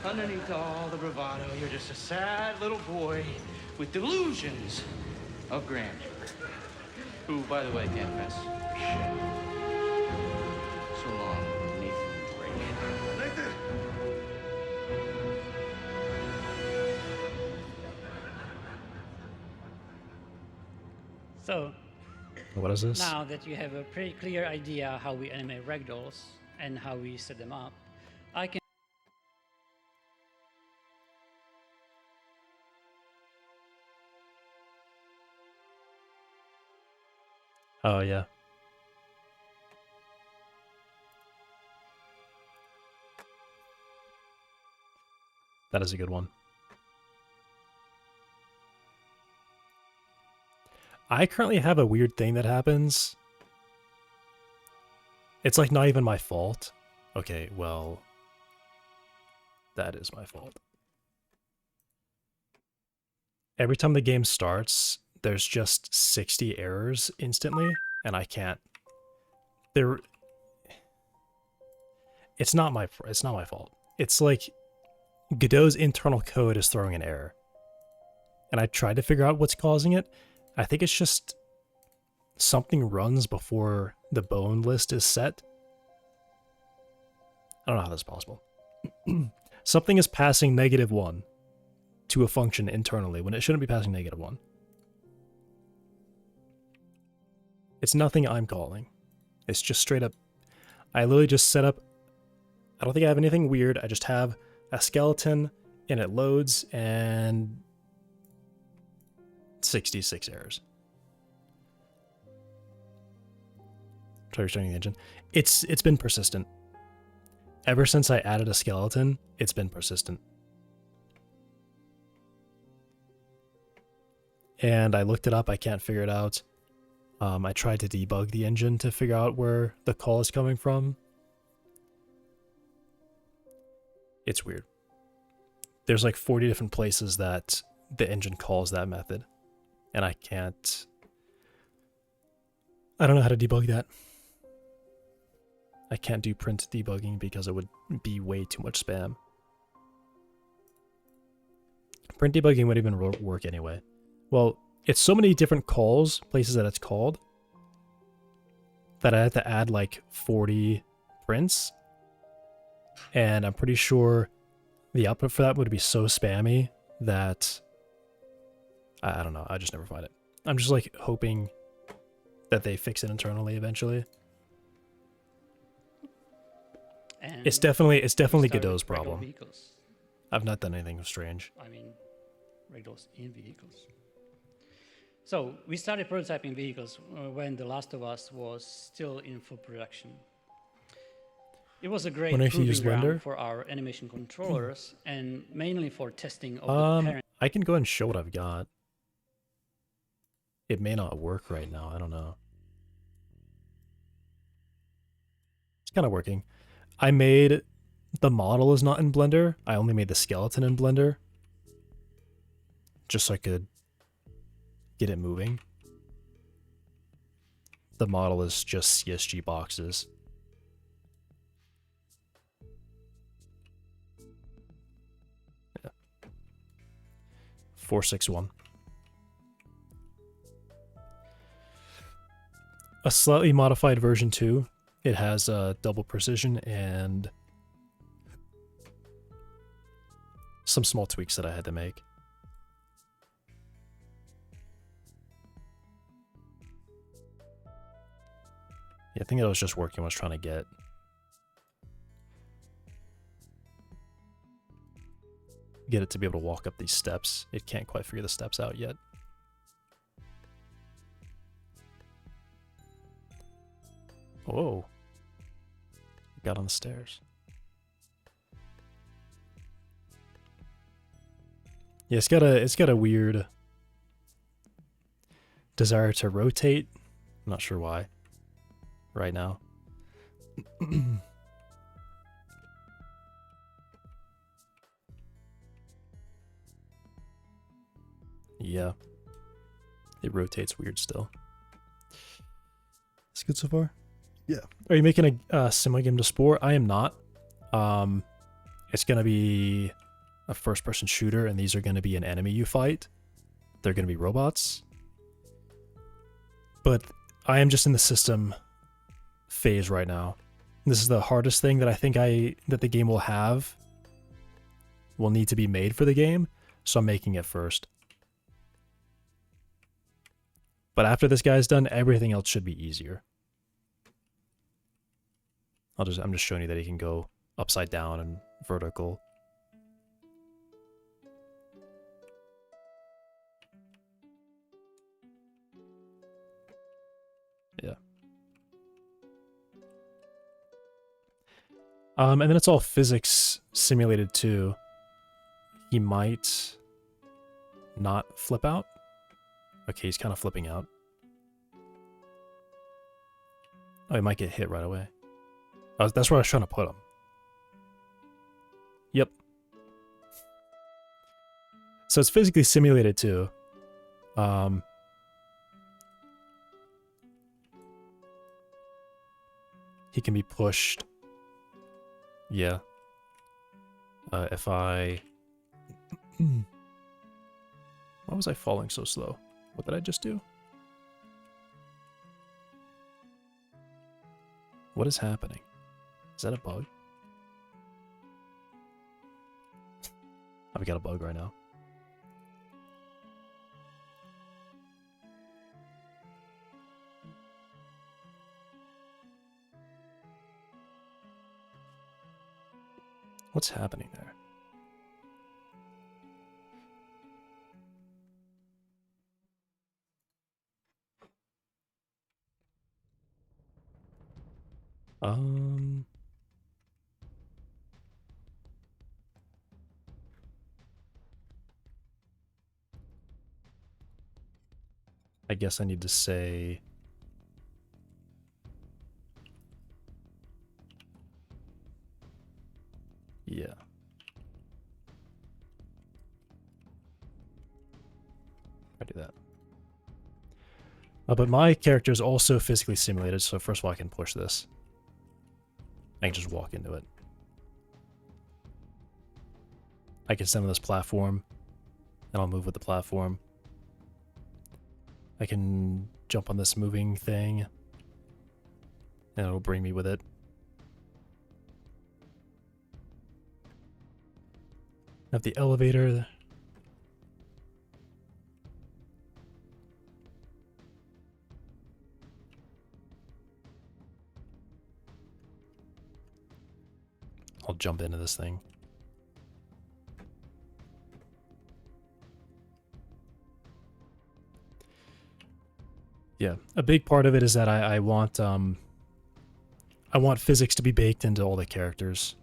Underneath all the bravado, you're just a sad little boy with delusions of grandeur. Who, by the way, can't fence. Shit. So long, Nathan Drake. Nathan! So, What is this? now that you have a pretty clear idea how we animate ragdolls and how we set them up, I can Oh yeah. That is a good one. I currently have a weird thing that happens. It's like not even my fault. Okay, well, that is my fault. Every time the game starts, there's just 60 errors instantly, and I can't. It's not my fault. It's like Godot's internal code is throwing an error. And I tried to figure out what's causing it. I think it's just something runs before the bone list is set. I don't know how that's possible. Something is passing -1 to a function internally when it shouldn't be passing -1. It's nothing I'm calling. It's just straight up. I literally just set up. I don't think I have anything weird. I just have a skeleton and it loads and 66 errors. Try restarting the engine. It's been persistent. Ever since I added a skeleton, it's been persistent. And I looked it up, I can't figure it out. I tried to debug the engine to figure out where the call is coming from. It's weird. There's like 40 different places that the engine calls that method. And I don't know how to debug that. I can't do print debugging because it would be way too much spam. Print debugging would even work anyway. Well, it's so many different calls, places that it's called, that I had to add like 40 prints. And I'm pretty sure the output for that would be so spammy that I don't know, I just never find it. I'm just like hoping that they fix it internally eventually. And It's definitely Godot's ragdoll problem. vehicles. I've not done anything strange. I mean, ragdolls in vehicles. So we started prototyping vehicles when The Last of Us was still in full production. It was a great Wonder if you proving use ground Blender? for our animation controllers and mainly for testing of the parent. I can go and show what I've got. It may not work right now, I don't know. It's kind of working. I made the model is not in Blender. I only made the skeleton in Blender. Just so I could get it moving. The model is just CSG boxes. Yeah. 461. A slightly modified version 2. It has double precision and some small tweaks that I had to make. Yeah, I think I was just working. I was trying to get it to be able to walk up these steps. It can't quite figure the steps out yet. Whoa. Got on the stairs. Yeah, it's got a weird desire to rotate. I'm not sure why. Right now. Yeah. It rotates weird still. It's good so far? Yeah. Are you making a similar game to Spore? I am not. It's going to be a first-person shooter, and these are going to be an enemy you fight. They're going to be robots. But I am just in the system phase right now. This is the hardest thing that I think that the game will have. Will need to be made for the game, so I'm making it first. But after this guy's done, everything else should be easier. I'm just showing you that he can go upside down and vertical. Yeah. And then it's all physics simulated too. He might not flip out. Okay, he's kind of flipping out. Oh, he might get hit right away. That's where I was trying to put him. Yep. So it's physically simulated too. He can be pushed. Yeah. If I... Why was I falling so slow? What did I just do? What is happening? Is that a bug? I've got a bug right now. What's happening there? I guess I need to say... Yeah. do that. But my character is also physically simulated, so first of all I can push this. I can just walk into it. I can stand on this platform, and I'll move with the platform. I can jump on this moving thing, and it'll bring me with it. I have the elevator. I'll jump into this thing. Yeah, a big part of it is that I want physics to be baked into all the characters.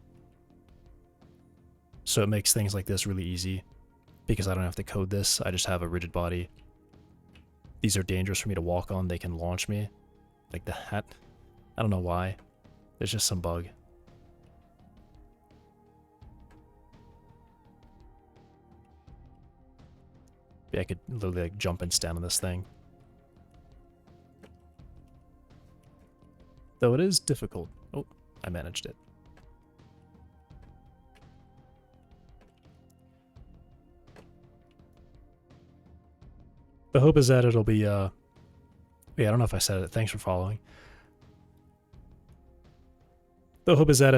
So it makes things like this really easy because I don't have to code this. I just have a rigid body. These are dangerous for me to walk on. They can launch me like that. I don't know why. There's just some bug. Yeah, I could literally like jump and stand on this thing. Though it is difficult. Oh, I managed it. The hope is that it'll be, yeah, I don't know if I said it. Thanks for following. The hope is that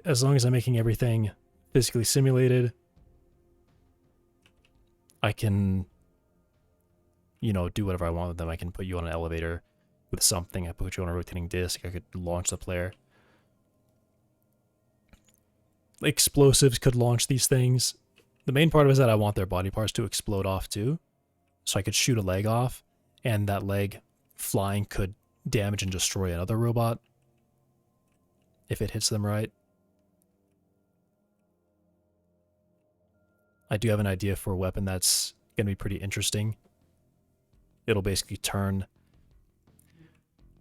as long as I'm making everything physically simulated, I can, you know, do whatever I want with them. I can put you on an elevator with something. I put you on a rotating disc. I could launch the player. Explosives could launch these things. The main part of it is that I want their body parts to explode off too. So I could shoot a leg off, and that leg flying could damage and destroy another robot if it hits them right. I do have an idea for a weapon that's going to be pretty interesting. It'll basically turn...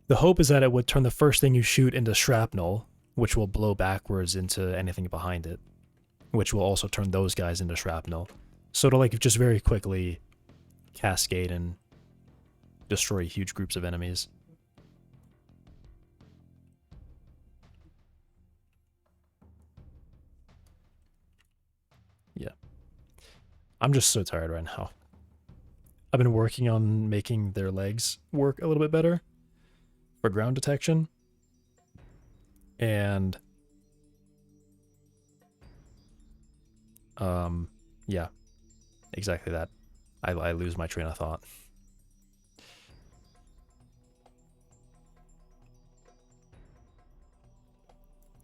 The hope is that it would turn the first thing you shoot into shrapnel, which will blow backwards into anything behind it, which will also turn those guys into shrapnel. So it'll like just very quickly cascade and destroy huge groups of enemies. Yeah. I'm just so tired right now. I've been working on making their legs work a little bit better for ground detection. And yeah, exactly that. I lose my train of thought.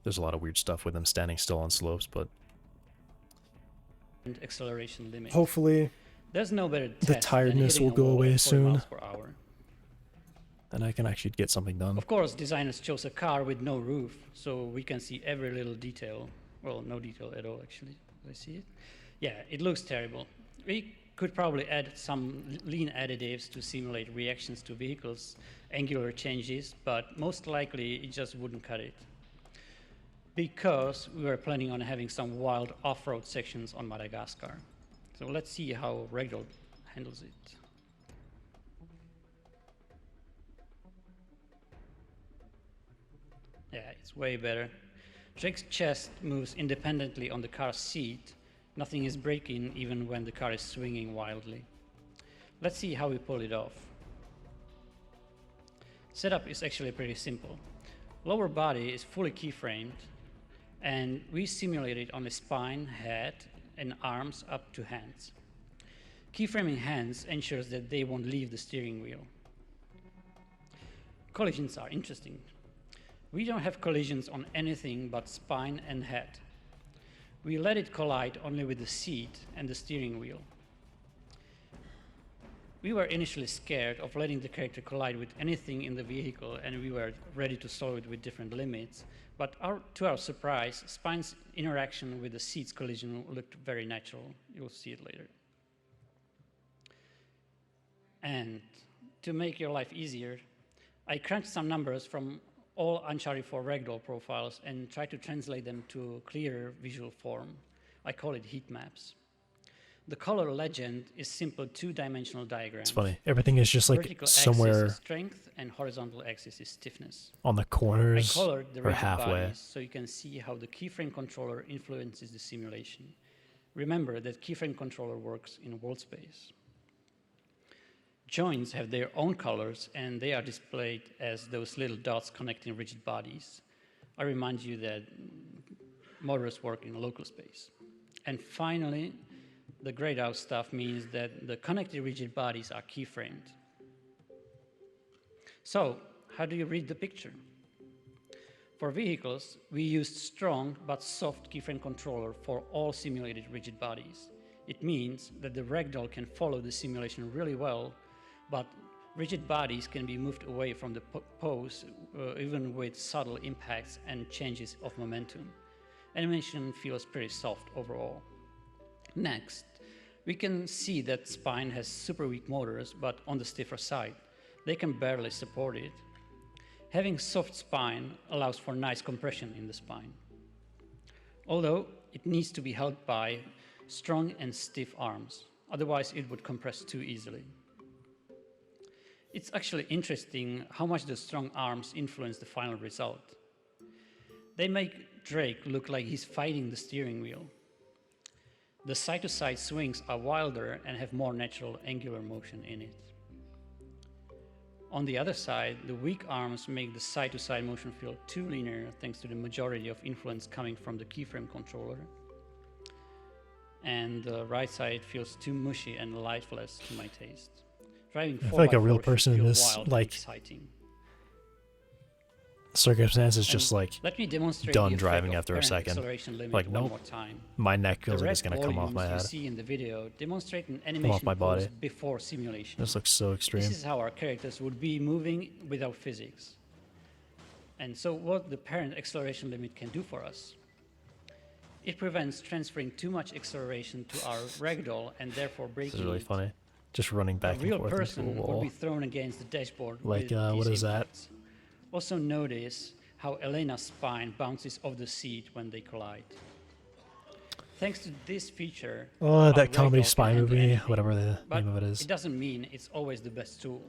There's a lot of weird stuff with them standing still on slopes, but And acceleration limit. hopefully There's no better the test tiredness than will hitting a go wall away at 40 soon. miles per hour. And I can actually get something done. Of course, designers chose a car with no roof, so we can see every little detail. Well, no detail at all, actually. I see it. Yeah, it looks terrible. We could probably add some lean additives to simulate reactions to vehicles, angular changes, but most likely it just wouldn't cut it. Because we were planning on having some wild off-road sections on Madagascar. So let's see how Ragdoll handles it. Yeah, it's way better. Drake's chest moves independently on the car's seat. Nothing is breaking even when the car is swinging wildly. Let's see how we pull it off. Setup is actually pretty simple. Lower body is fully keyframed, and we simulate it on the spine, head, and arms up to hands. Keyframing hands ensures that they won't leave the steering wheel. Collisions are interesting. We don't have collisions on anything but spine and head. We let it collide only with the seat and the steering wheel. We were initially scared of letting the character collide with anything in the vehicle, and we were ready to solve it with different limits. But to our surprise, spine's interaction with the seat's collision looked very natural. You'll see it later. And to make your life easier, I crunched some numbers from all Uncharted 4 Ragdoll profiles and try to translate them to clearer visual form. I call it heat maps. The color legend is simple two-dimensional diagrams. It's funny. Everything is just like Vertical somewhere axis is strength and horizontal axis is stiffness. on the I corners colored the or rigid halfway. bodies so you can see how the keyframe controller influences the simulation. Remember that keyframe controller works in world space. Joints have their own colors and they are displayed as those little dots connecting rigid bodies. I remind you that motors work in local space. And finally, the grayed out stuff means that the connected rigid bodies are keyframed. So, how do you read the picture? For vehicles, we used strong but soft keyframe controller for all simulated rigid bodies. It means that the ragdoll can follow the simulation really well, but rigid bodies can be moved away from the pose even with subtle impacts and changes of momentum. Animation feels pretty soft overall. Next, we can see that spine has super weak motors, but on the stiffer side. They can barely support it. Having soft spine allows for nice compression in the spine. Although it needs to be held by strong and stiff arms, otherwise it would compress too easily. It's actually interesting how much the strong arms influence the final result. They make Drake look like he's fighting the steering wheel. The side-to-side swings are wilder and have more natural angular motion in it. On the other side, the weak arms make the side-to-side motion feel too linear thanks to the majority of influence coming from the keyframe controller. And the right side feels too mushy and lifeless to my taste. Driving I feel like a real person in this like circumstance is just like Let me demonstrate done the driving effect of after a parent second. acceleration limit Like one nope, more time. my neck feels The like it's red gonna come off my volumes head. you see in the video demonstrate an Come animation off my body. pose before simulation. This looks so extreme. This is how our characters would be moving without physics. And so what the parent acceleration limit can do for us? It prevents transferring too much acceleration to our ragdoll and therefore breaking This is really it. funny. Just running back A and real forth into a person would wall. be thrown against the dashboard. Like, with what these is that? impacts. Also notice how Elena's spine bounces off the seat when they collide. Thanks to this feature, Oh, our that comedy ragdoll spy can handle movie, anything. whatever the But name of it is. It doesn't mean it's always the best tool.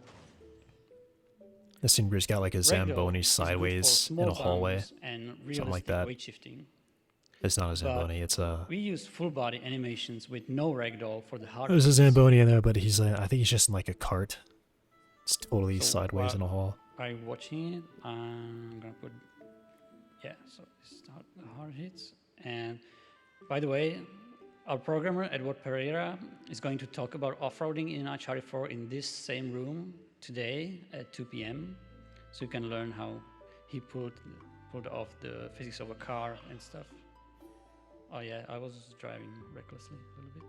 This scene Bruce got like a Ragdoll Zamboni is good for sideways in small a hallway. bounds and Something like realistic that. weight shifting. It's not a But Zamboni, it's a... we use full body animations with no ragdoll for the hard. There's a Zamboni in there, but he's I think he's just in like a cart. It's totally So sideways while in a hall. I'm watching it, I'm gonna put, yeah, so this is the hard hits. And by the way, our programmer, Edward Pereira, is going to talk about off-roading in Uncharted 4 in this same room today at 2 p.m. So you can learn how he pulled off the physics of a car and stuff. Oh yeah, I was driving recklessly a little bit.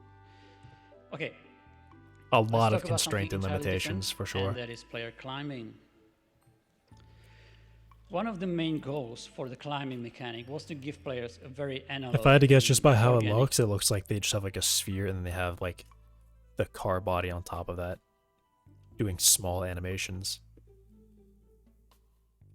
Okay. A Let's lot talk of about constraint something and entirely limitations, different, for sure. And that is player climbing. One of the main goals for the climbing mechanic was to give players a very analog. If I had to guess just by how organic it looks like they just have like a sphere and then they have like the car body on top of that doing small animations.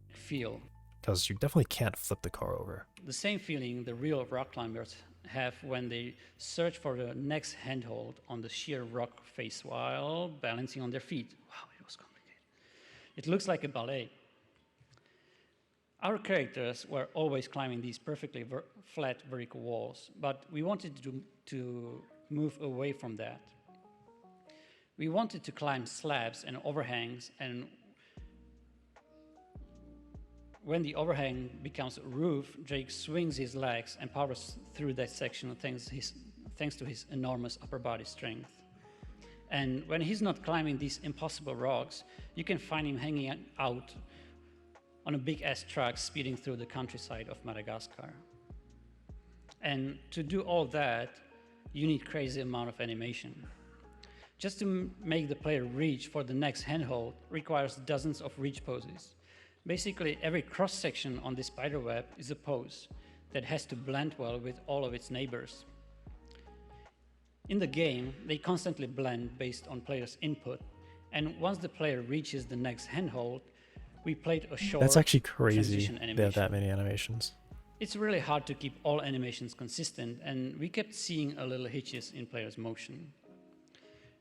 feel. Because you definitely can't flip the car over. The same feeling the real rock climbers have when they search for the next handhold on the sheer rock face while balancing on their feet. Wow, it was complicated. It looks like a ballet. Our characters were always climbing these perfectly flat vertical walls, but we wanted to move away from that. We wanted to climb slabs and overhangs, and when the overhang becomes a roof, Drake swings his legs and powers through that section thanks to his enormous upper body strength. And when he's not climbing these impossible rocks, you can find him hanging out on a big-ass truck speeding through the countryside of Madagascar. And to do all that, you need crazy amount of animation. Just to make the player reach for the next handhold requires dozens of reach poses. Basically, every cross-section on this spiderweb is a pose that has to blend well with all of its neighbors. In the game, they constantly blend based on players' input, and once the player reaches the next handhold, we played a short That's actually crazy. transition They have animation. that many animations. It's really hard to keep all animations consistent, and we kept seeing a little hitches in players' motion.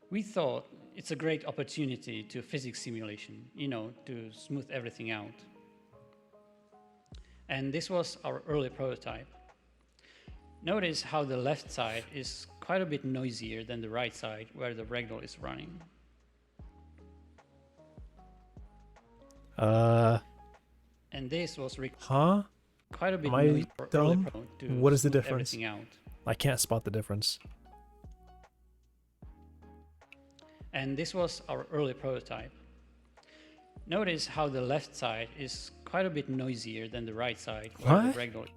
We thought it's a great opportunity to physics simulation, you know, to smooth everything out. And this was our early prototype. Notice how the left side is quite a bit noisier than the right side where the ragdoll is running. And this was quite a bit Am I noisy for early dumb? pro to What is the smooth difference? everything out. I can't spot the difference. And this was our early prototype. Notice how the left side is quite a bit noisier than the right side where the ragdoll.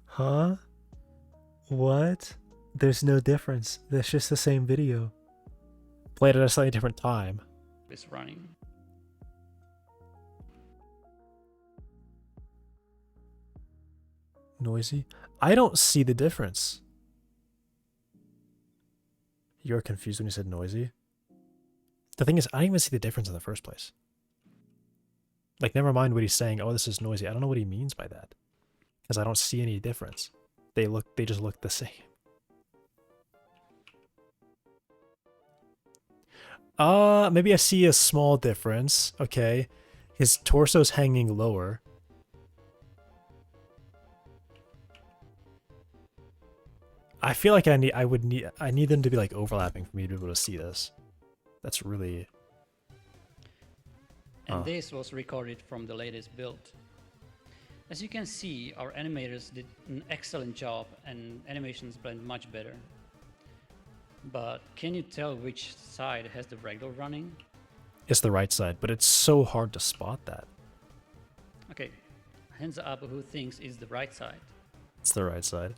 Huh? What? There's no difference. That's just the same video. Played at a slightly different time. Is running. Noisy? I don't see the difference. You're confused when you said noisy? The thing is, I didn't even see the difference in the first place. Like, never mind what he's saying, oh, this is noisy. I don't know what he means by that. Because I don't see any difference. They just look the same. Maybe I see a small difference. Okay. His torso's hanging lower. I feel like I need them to be like overlapping for me to be able to see this. That's really. And this was recorded from the latest build. As you can see, our animators did an excellent job and animations blend much better. But can you tell which side has the ragdoll running? It's the right side, but it's so hard to spot that. Okay, hands up who thinks it's the right side. It's the right side.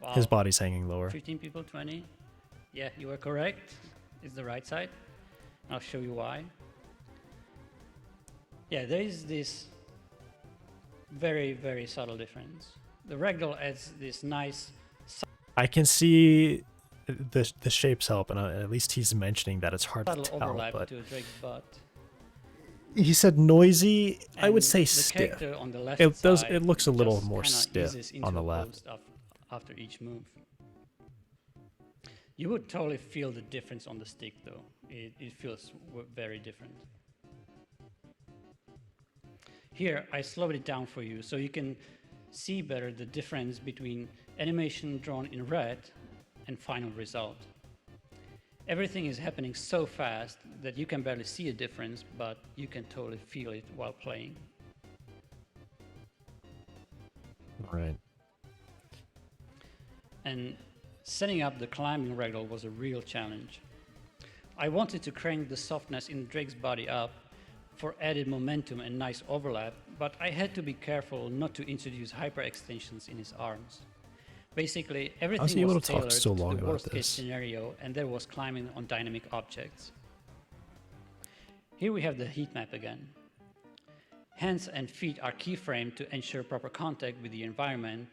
Wow. His body's hanging lower. 15 people, 20. Yeah, you are correct. It's the right side. I'll show you why. Yeah, there is this very, very subtle difference. The ragdoll adds this nice. I can see the shapes help, and at least he's mentioning that it's hard to tell. Overlap But to Drake's butt. he said noisy. And I would say the stiff. character on the left It does. side It looks a little just more kinda stiff eases on into the a left. post after each move. You would totally feel the difference on the stick, though. It feels very different. Here, I slowed it down for you so you can see better the difference between animation drawn in red and final result. Everything is happening so fast that you can barely see a difference, but you can totally feel it while playing. Right. And setting up the climbing ragdoll was a real challenge. I wanted to crank the softness in Drake's body up for added momentum and nice overlap, but I had to be careful not to introduce hyperextensions in his arms. Basically, everything was tailored to the worst-case scenario, and there was climbing on dynamic objects. Here we have the heat map again. Hands and feet are keyframed to ensure proper contact with the environment,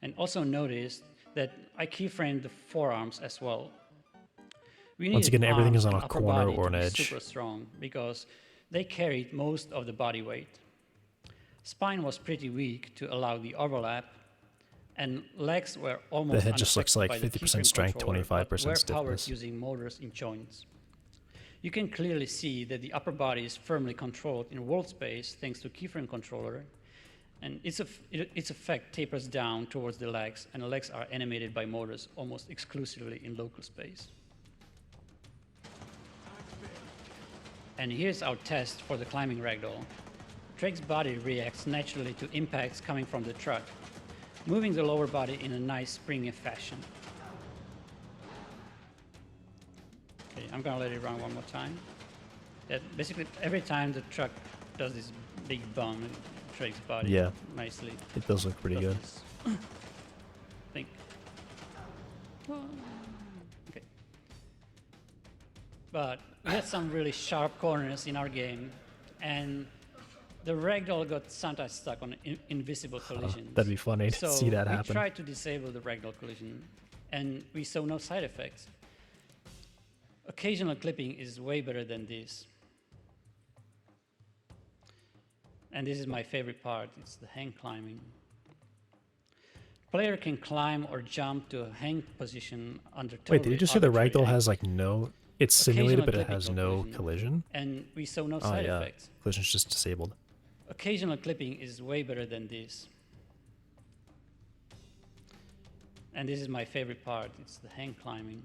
and also notice that I keyframed the forearms as well. Once again, everything is on a corner or an edge. Super strong because they carried most of the body weight. Spine was pretty weak to allow the overlap, and legs were almost the head just looks like 50% strength, 25% stiffness. Powered using motors in joints. You can clearly see that the upper body is firmly controlled in world space thanks to keyframe controller, and its effect tapers down towards the legs, and the legs are animated by motors almost exclusively in local space. And here's our test for the climbing ragdoll. Drake's body reacts naturally to impacts coming from the truck, moving the lower body in a nice springy fashion. Okay, I'm gonna let it run one more time. Basically, every time the truck does this big bump, it Drake's body nicely. It does look pretty good. Think. Okay. But we had some really sharp corners in our game, and the ragdoll got sometimes stuck on invisible collisions. That'd be funny to see that happen. We tried to disable the ragdoll collision, and we saw no side effects. Occasional clipping is way better than this. And this is my favorite part, it's the hang climbing. Player can climb or jump to a hang position under totally Wait, did you just say the arbitrary ragdoll has angles. like no... It's simulated, Occasional but it clipping has or no collision? And we saw no Oh side yeah, effects. collision's just disabled. Occasional clipping is way better than this. And this is my favorite part, it's the hang climbing.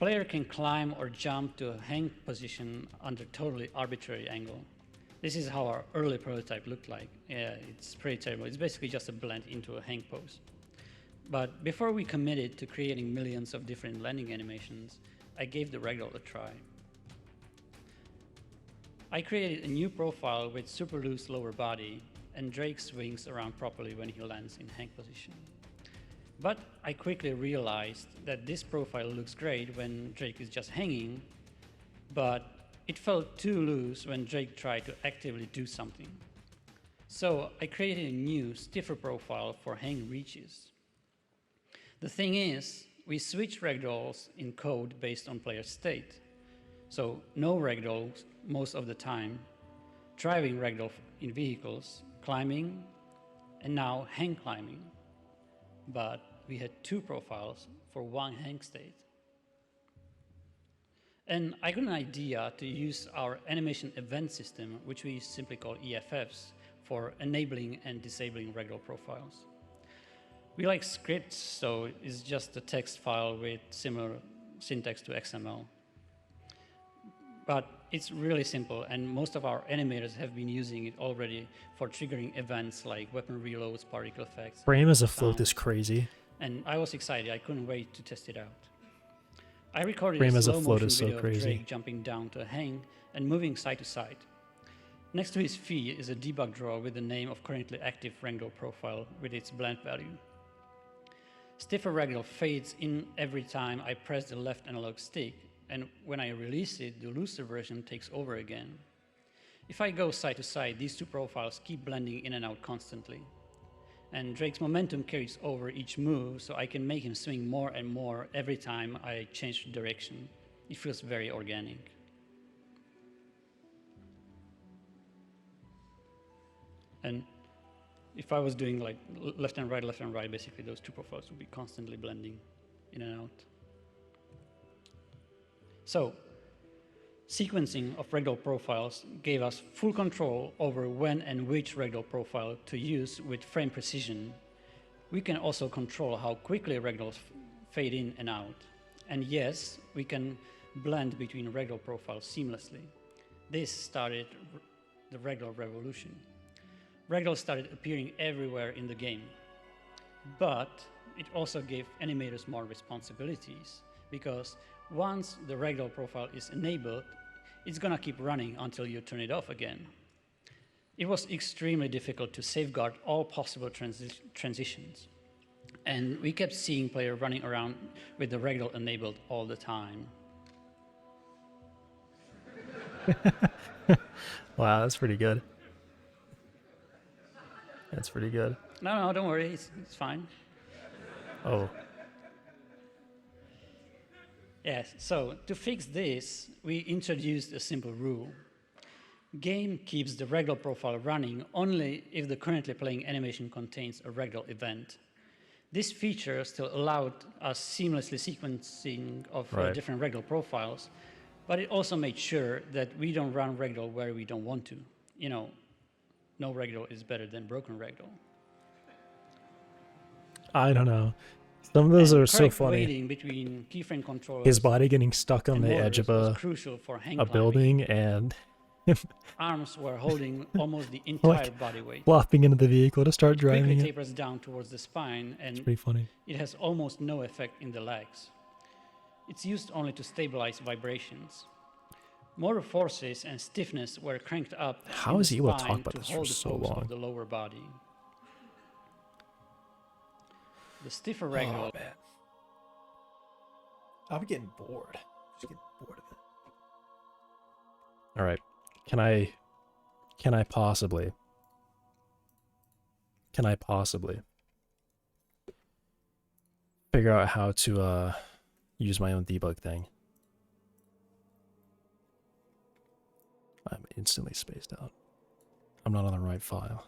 Player can climb or jump to a hang position under totally arbitrary angle. This is how our early prototype looked like. Yeah, it's pretty terrible. It's basically just a blend into a hang pose. But before we committed to creating millions of different landing animations, I gave the ragdoll a try. I created a new profile with super loose lower body, and Drake swings around properly when he lands in hang position. But I quickly realized that this profile looks great when Drake is just hanging, but it felt too loose when Drake tried to actively do something. So I created a new, stiffer profile for hang reaches. The thing is, we switch ragdolls in code based on player state. So no ragdolls most of the time, driving ragdoll in vehicles, climbing, and now hang climbing. But we had two profiles for one hang state. And I got an idea to use our animation event system, which we simply call EFFs, for enabling and disabling ragdoll profiles. We like scripts, so it's just a text file with similar syntax to XML. But it's really simple, and most of our animators have been using it already for triggering events like weapon reloads, particle effects. Frame as a float is crazy. And I was excited, I couldn't wait to test it out. I recorded Frame a as a slow float motion is so video of crazy. Drake jumping down to a hang and moving side to side. Next to his feet is a debug draw with the name of currently active ragdoll profile with its blend value. Stiffer ragdoll fades in every time I press the left analog stick, and when I release it, the looser version takes over again. If I go side to side, these two profiles keep blending in and out constantly. And Drake's momentum carries over each move, so I can make him swing more and more every time I change direction. It feels very organic. And if I was doing like left and right, basically those two profiles would be constantly blending in and out. So, sequencing of ragdoll profiles gave us full control over when and which ragdoll profile to use with frame precision. We can also control how quickly ragdolls fade in and out. And yes, we can blend between ragdoll profiles seamlessly. This started the ragdoll revolution. Ragdolls started appearing everywhere in the game. But it also gave animators more responsibilities, because once the ragdoll profile is enabled, it's gonna keep running until you turn it off again. It was extremely difficult to safeguard all possible transitions. And we kept seeing players running around with the ragdoll enabled all the time. Wow, that's pretty good. That's pretty good. No, don't worry, it's fine. Oh. Yes, so to fix this, we introduced a simple rule. Game keeps the ragdoll profile running only if the currently playing animation contains a ragdoll event. This feature still allowed us seamlessly sequencing of different ragdoll profiles, but it also made sure that we don't run ragdoll where we don't want to. You know, no ragdoll is better than broken ragdoll. I don't know. Some of those are so funny. Waiting between keyframe controllers, his body getting stuck on the edge of crucial for hang a building and arms were holding almost the entire body weight. Flopping into the vehicle to start driving Quickly it. tapers down towards the spine, and it's pretty funny. It has almost no effect in the legs. It's used only to stabilize vibrations. Motor forces and stiffness were cranked up. How is he able to talk spine about to this for hold the so pose long? of the lower body. The stiffer ragdoll. Oh, man. I'm getting bored. Just getting bored of it. All right. Can I possibly figure out how to use my own debug thing? I'm instantly spaced out. I'm not on the right file.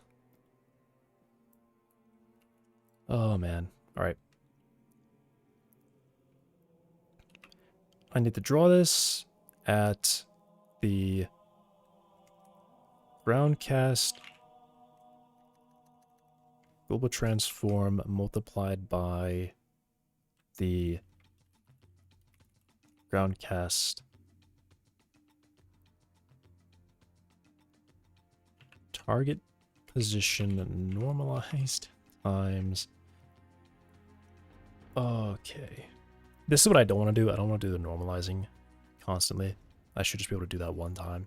Oh man. Alright. I need to draw this at the ground cast global transform multiplied by the ground cast target position normalized times. Okay. This is what I don't want to do. I don't want to do the normalizing constantly. I should just be able to do that one time.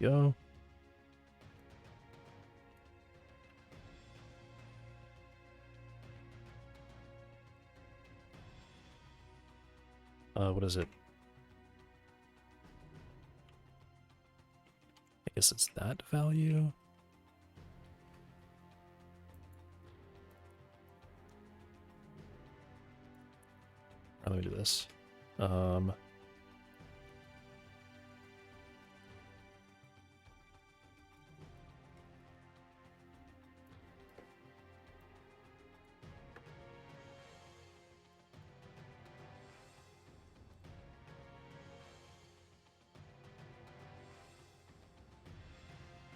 Go. What is it? I guess it's that value. Let me do this.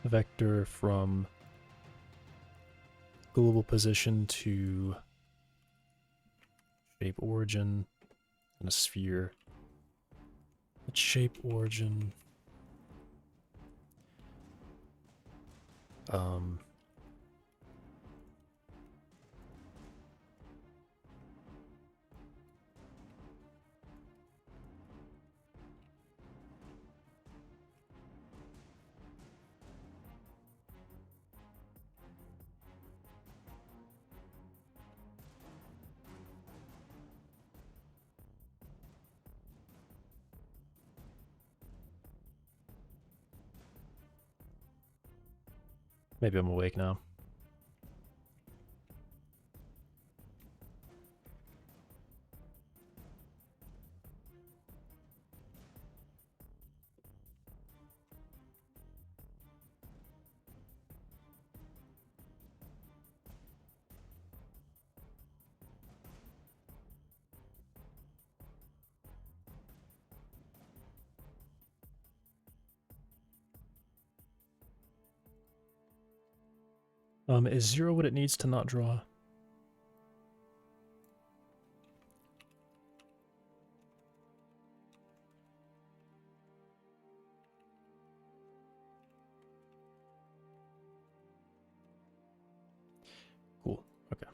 Vector from global position to shape origin and a sphere. Let's shape origin. Maybe I'm awake now. Is 0 what it needs to not draw? Cool. Okay.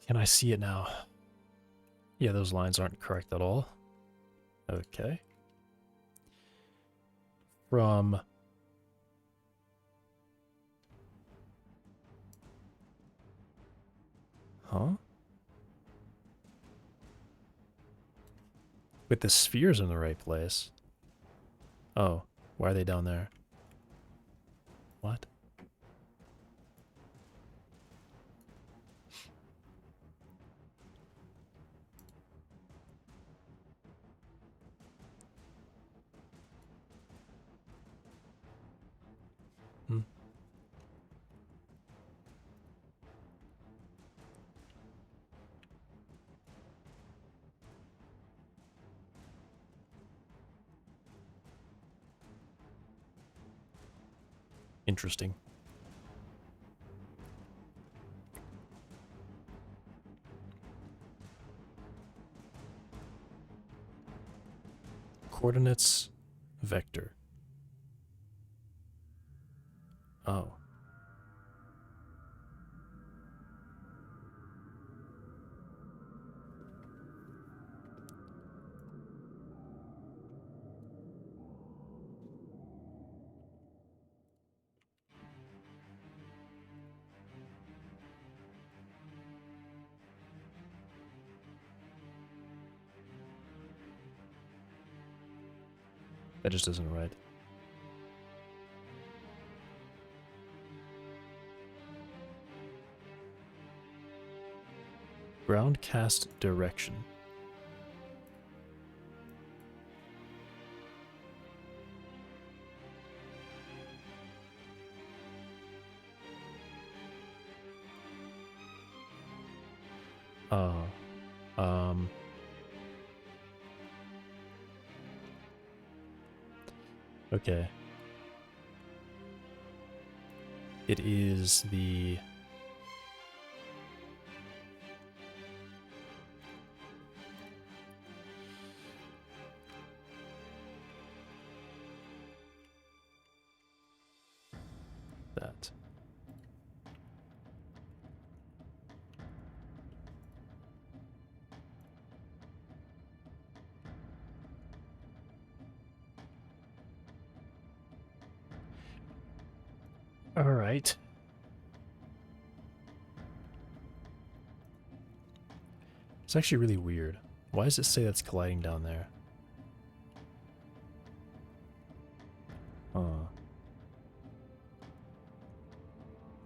Can I see it now? Yeah, those lines aren't correct at all. Okay. From huh? With the spheres in the right place. Oh, why are they down there? What? Hmm. Interesting. Coordinates vector. Oh. That just isn't right. Ground cast direction. Um. Okay. It is the... that. All right. It's actually really weird. Why does it say that's colliding down there? Huh.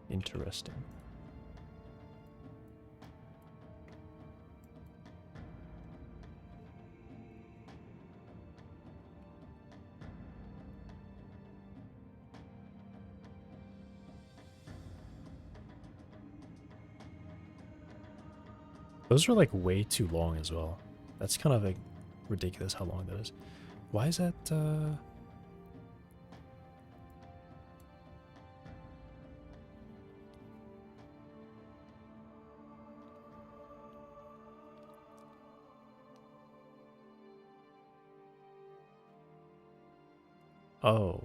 Interesting. Those are like way too long as well. That's kind of like ridiculous how long that is. Why is that Oh.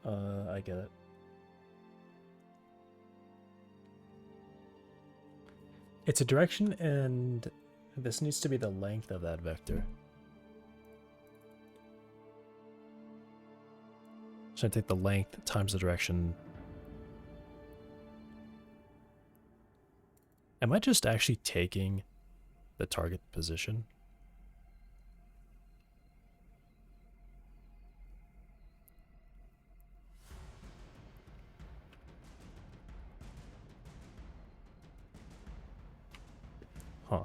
I get it. It's a direction, and this needs to be the length of that vector. So I take the length times the direction. Am I just actually taking the target position? Huh.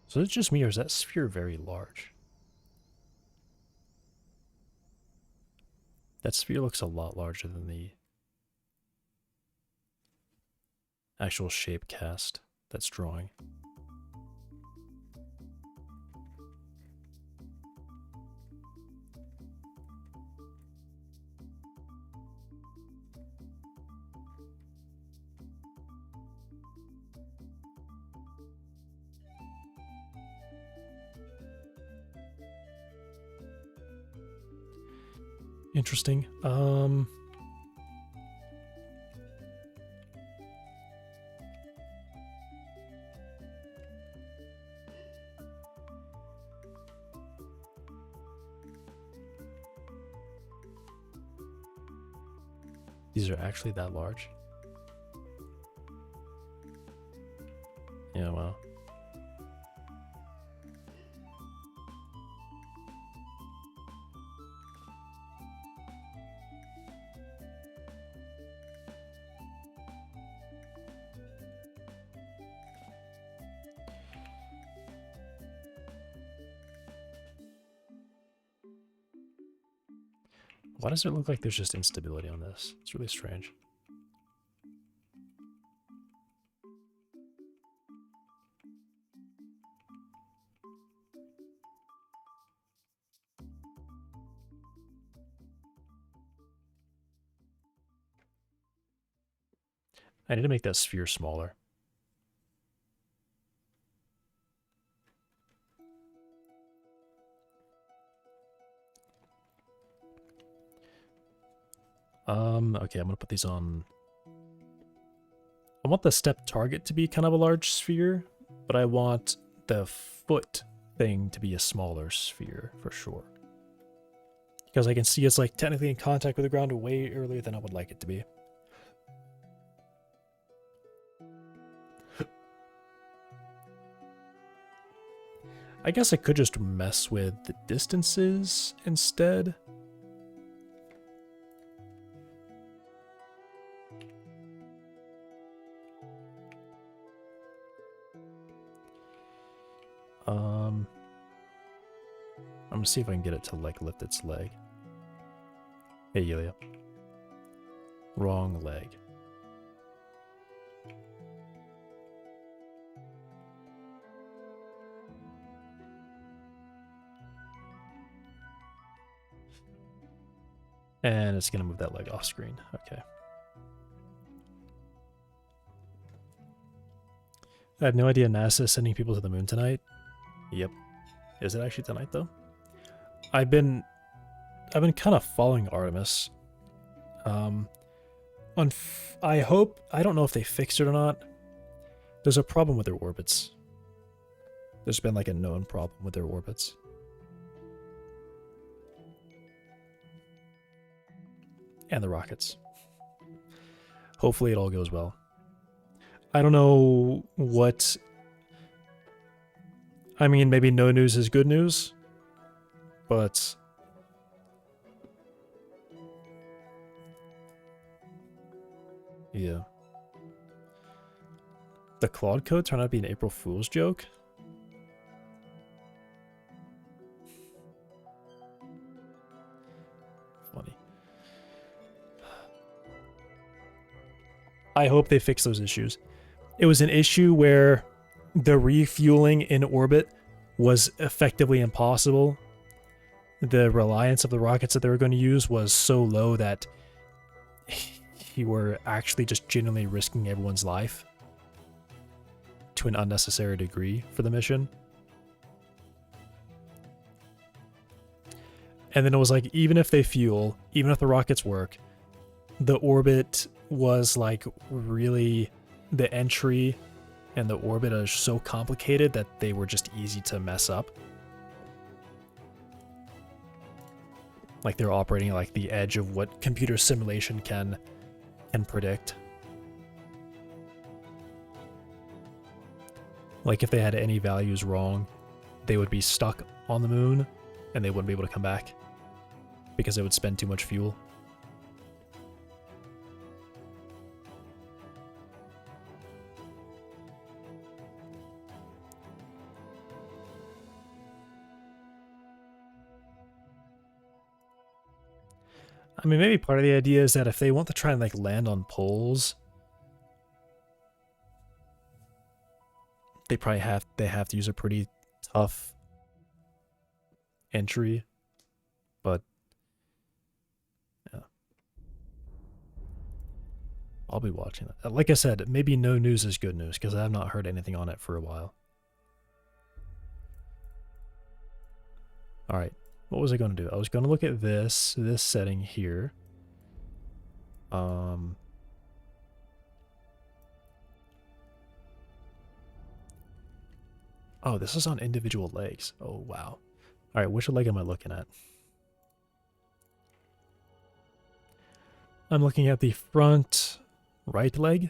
So it's just me, or is that sphere very large? That sphere looks a lot larger than the actual shape cast that's drawing. Interesting. These are actually that large? Yeah, wow. Why does it look like there's just instability on this? It's really strange. I need to make that sphere smaller. Okay, I'm gonna put these on I want the step target to be kind of a large sphere, but I want the foot thing to be a smaller sphere for sure. Because I can see it's like technically in contact with the ground way earlier than I would like it to be. I guess I could just mess with the distances instead. I'm gonna see if I can get it to like lift its leg. Hey, Yulia. Wrong leg. And it's gonna move that leg off screen. Okay. I had no idea NASA is sending people to the moon tonight. Yep. Is it actually tonight though? I've been kind of following Artemis. I hope, I don't know if they fixed it or not. There's a problem with their orbits. There's been like a known problem with their orbits. And the rockets. Hopefully it all goes well. I don't know what... I mean, maybe no news is good news, but... yeah. The Claude code turned out to be an April Fool's joke? Funny. I hope they fix those issues. It was an issue where the refueling in orbit was effectively impossible. The reliance of the rockets that they were going to use was so low that you were actually just genuinely risking everyone's life to an unnecessary degree for the mission. And then it was like, even if they fuel, even if the rockets work, the orbit was like really... the entry and the orbit are so complicated that they were just easy to mess up. Like they're operating at like the edge of what computer simulation can predict. Like if they had any values wrong, they would be stuck on the moon and they wouldn't be able to come back because they would spend too much fuel. I mean, maybe part of the idea is that if they want to try and like land on poles, they probably have to use a pretty tough entry, but yeah, I'll be watching that. Like I said, maybe no news is good news because I have not heard anything on it for a while. All right. What was I going to do? I was going to look at this setting here. Oh, this is on individual legs. Oh, wow. All right, which leg am I looking at? I'm looking at the front right leg.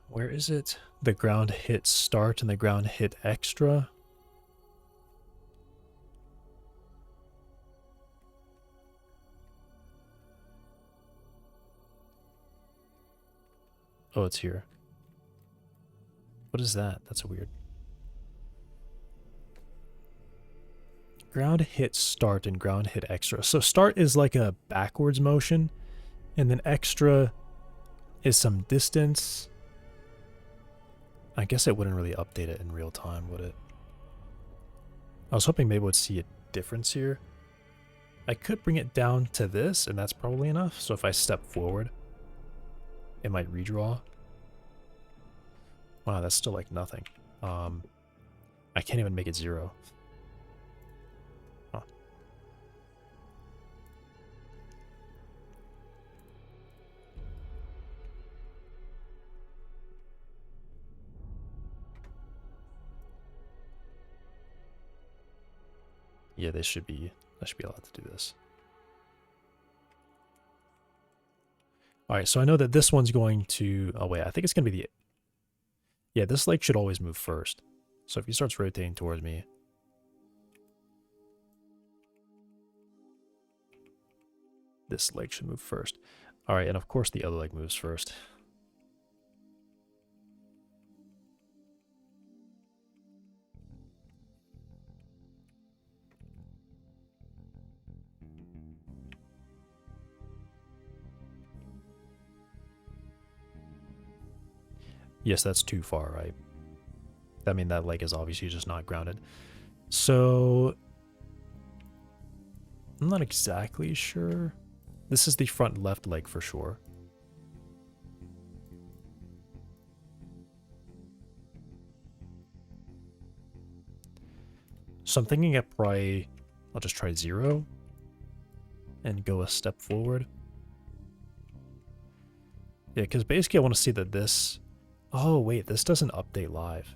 Where is it? The ground hit start and the ground hit extra. Oh, it's here. What is that? That's weird. Ground hit start and ground hit extra. So start is like a backwards motion, and then extra is some distance. I guess it wouldn't really update it in real time, would it? I was hoping maybe we'd see a difference here. I could bring it down to this, and that's probably enough. So if I step forward, it might redraw. Wow, that's still like nothing. I can't even make it 0. Huh. Yeah, I should be allowed to do this. Alright, so I know that this one's going to... Oh wait, I think it's going to be the... Yeah, this leg should always move first. So if he starts rotating towards me... This leg should move first. Alright, and of course the other leg moves first. Yes, that's too far, right? I mean, that leg is obviously just not grounded. So... I'm not exactly sure. This is the front left leg for sure. So I'm thinking I'll just try 0 and go a step forward. Yeah, because basically I want to see that this... Oh, wait, this doesn't update live.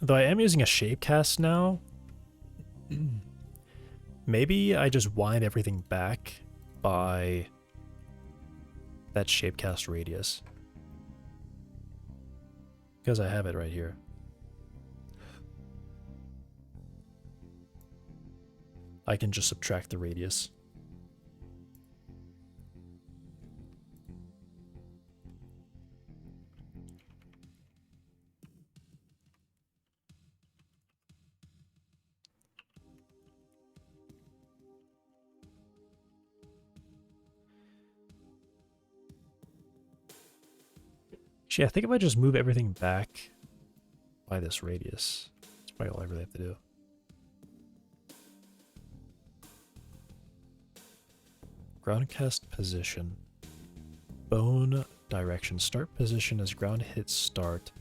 Though I am using a shape cast now. Maybe I just wind everything back by that shape cast radius. Because I have it right here. I can just subtract the radius. Actually, I think if I just move everything back by this radius, that's probably all I really have to do. Ground cast position. Bone direction. Start position as ground hit start.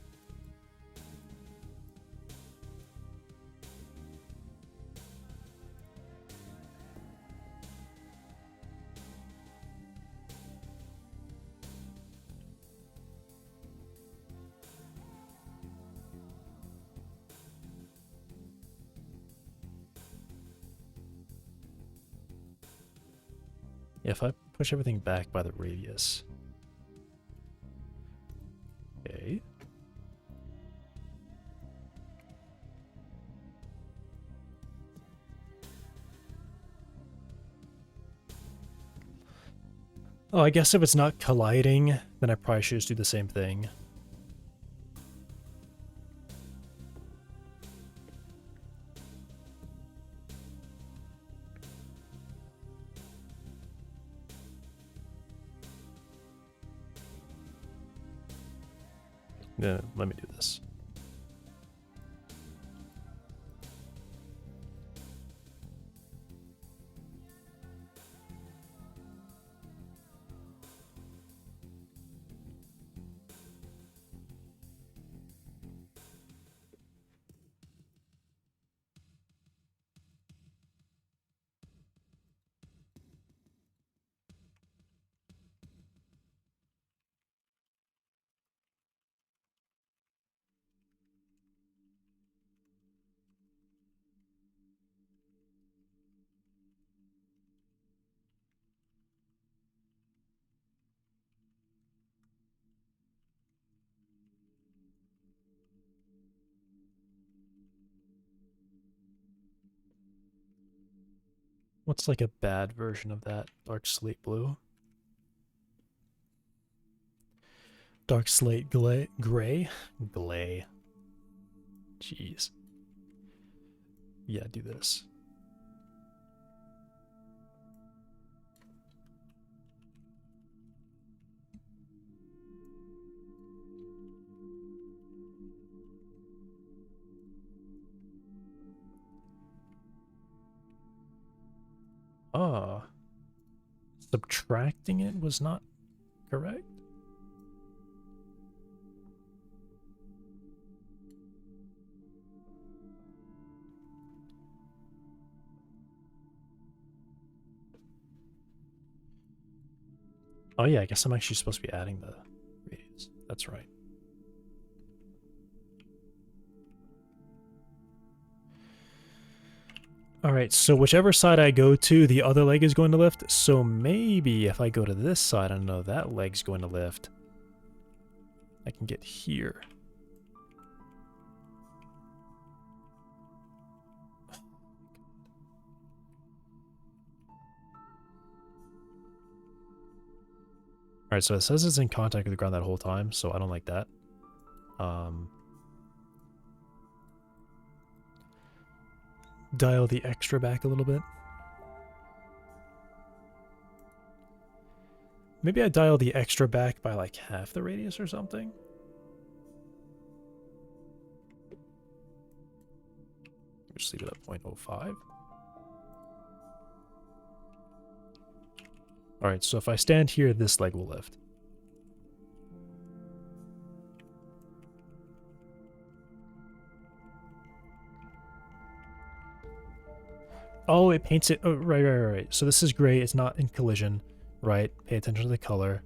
Yeah, if I push everything back by the radius. Okay. Oh, I guess if it's not colliding, then I probably should just do the same thing. Yeah, let me do this. What's like a bad version of that? Dark slate blue? Dark slate gray? Glay. Jeez. Yeah, do this. Oh. Subtracting it was not correct? Oh yeah, I guess I'm actually supposed to be adding the radius. That's right. Alright, so whichever side I go to, the other leg is going to lift. So maybe if I go to this side, I know that leg's going to lift. I can get here. Alright, so it says it's in contact with the ground that whole time, so I don't like that. Dial the extra back a little bit. Maybe I dial the extra back by like half the radius or something. Just leave it at 0.05. Alright, so if I stand here, this leg will lift. Oh, it paints it. Oh, right. So this is gray. It's not in collision, right? Pay attention to the color.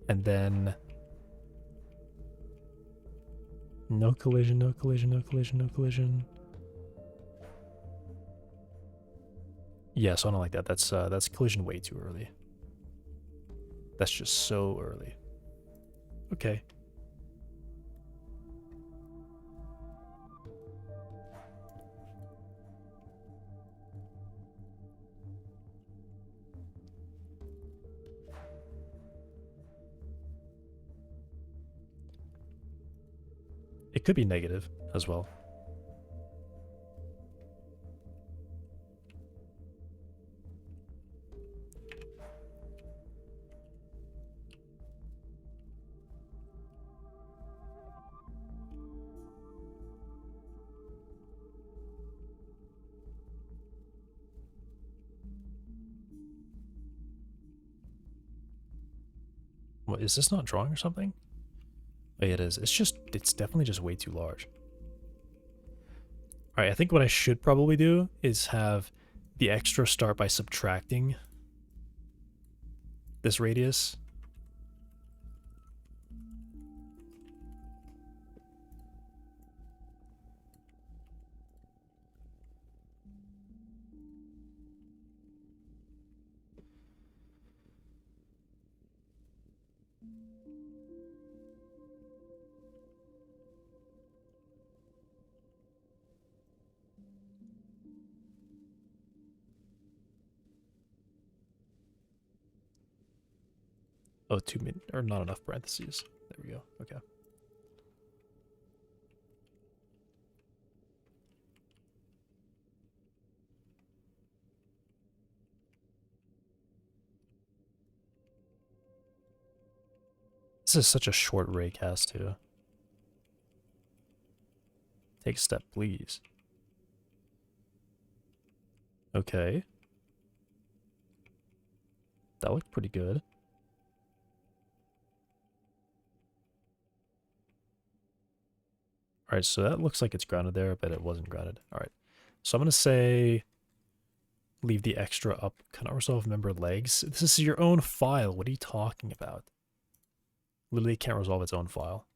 And then... no collision, no collision, no collision, no collision. Yeah, so I don't like that. That's collision way too early. That's just so early. Okay. It could be negative as well. What, is this not drawing or something? Oh, yeah, it is. It's definitely just way too large. Alright, I think what I should probably do is have the extra start by subtracting this radius. Oh, or not enough parentheses. There we go. Okay. This is such a short ray cast too. Take a step, please. Okay. That looked pretty good. Alright, so that looks like it's grounded there, but it wasn't grounded. Alright. So I'm going to say leave the extra up. Cannot resolve member legs. This is your own file. What are you talking about? Literally can't resolve its own file.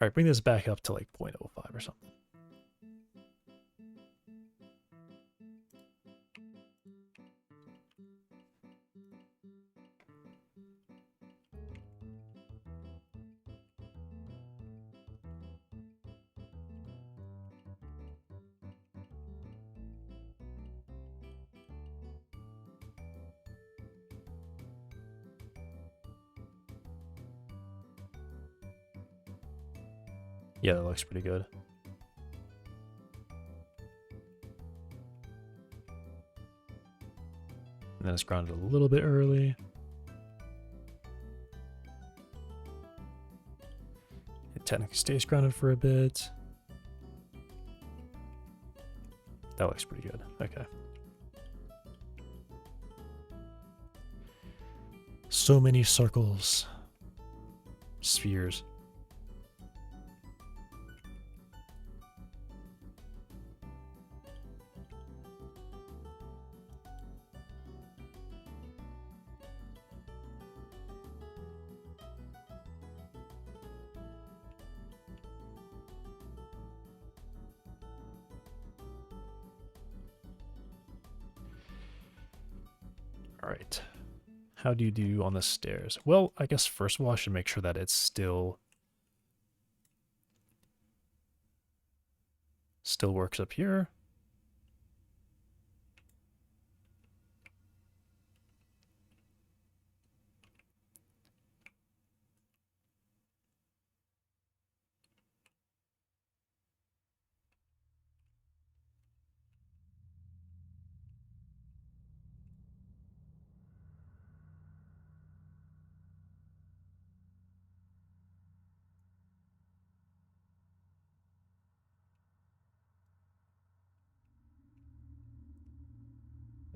Alright, bring this back up to like 0.05 or something. Yeah, that looks pretty good. And then it's grounded a little bit early. It technically stays grounded for a bit. That looks pretty good. Okay. So many circles. Spheres. All right. How do you do on the stairs? Well, I guess first of all, I should make sure that it's still works up here.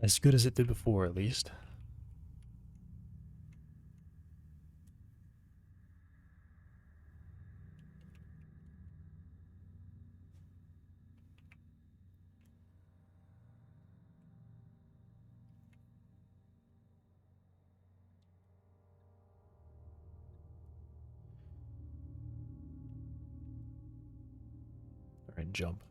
As good as it did before, at least. All right, jump.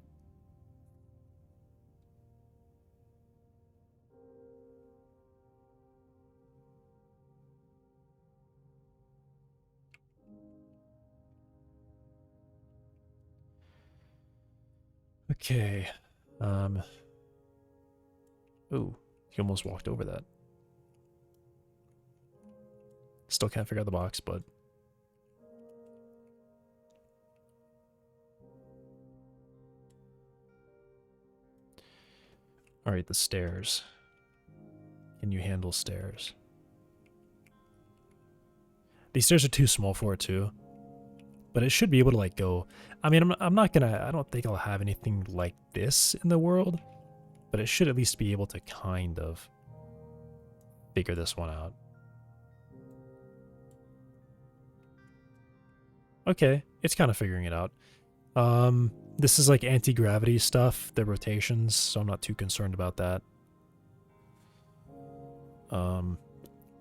Okay. Ooh, he almost walked over that. Still can't figure out the box, but all right, the stairs. Can you handle stairs? These stairs are too small for it too, but it should be able to like go. I mean, I'm not gonna. I don't think I'll have anything like this in the world, but it should at least be able to kind of figure this one out. Okay, it's kind of figuring it out. This is like anti-gravity stuff, the rotations, so I'm not too concerned about that.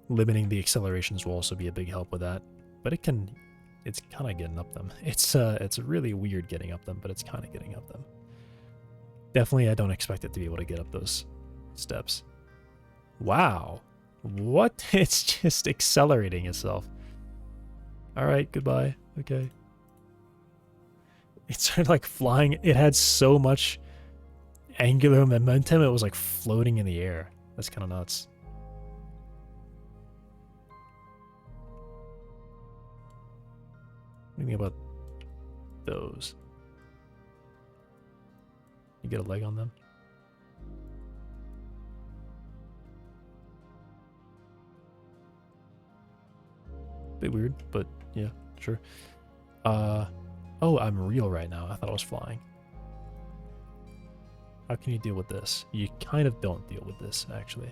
Limiting the accelerations will also be a big help with that, but it's kind of getting up them. It's really weird getting up them, but it's kind of getting up them. Definitely, I don't expect it to be able to get up those steps. Wow. What? It's just accelerating itself. All right, goodbye. Okay. It started like flying. It had so much angular momentum, it was like floating in the air. That's kind of nuts. What do you think about those? You get a leg on them? Bit weird, but yeah, sure. Oh, I'm real right now. I thought I was flying. How can you deal with this? You kind of don't deal with this, actually.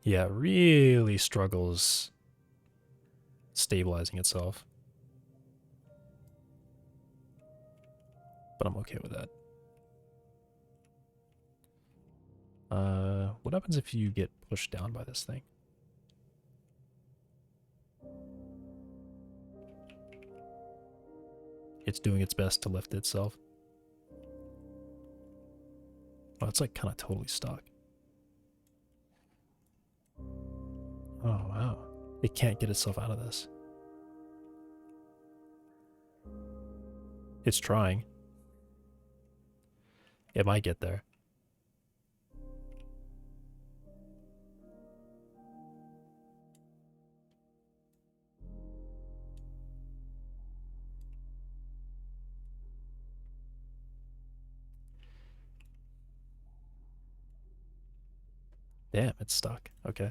Yeah, it really struggles stabilizing itself. But I'm okay with that. What happens if you get pushed down by this thing? It's doing its best to lift itself. Oh, it's like kind of totally stuck. Oh, wow. It can't get itself out of this. It's trying. It might get there. Damn, it's stuck. Okay.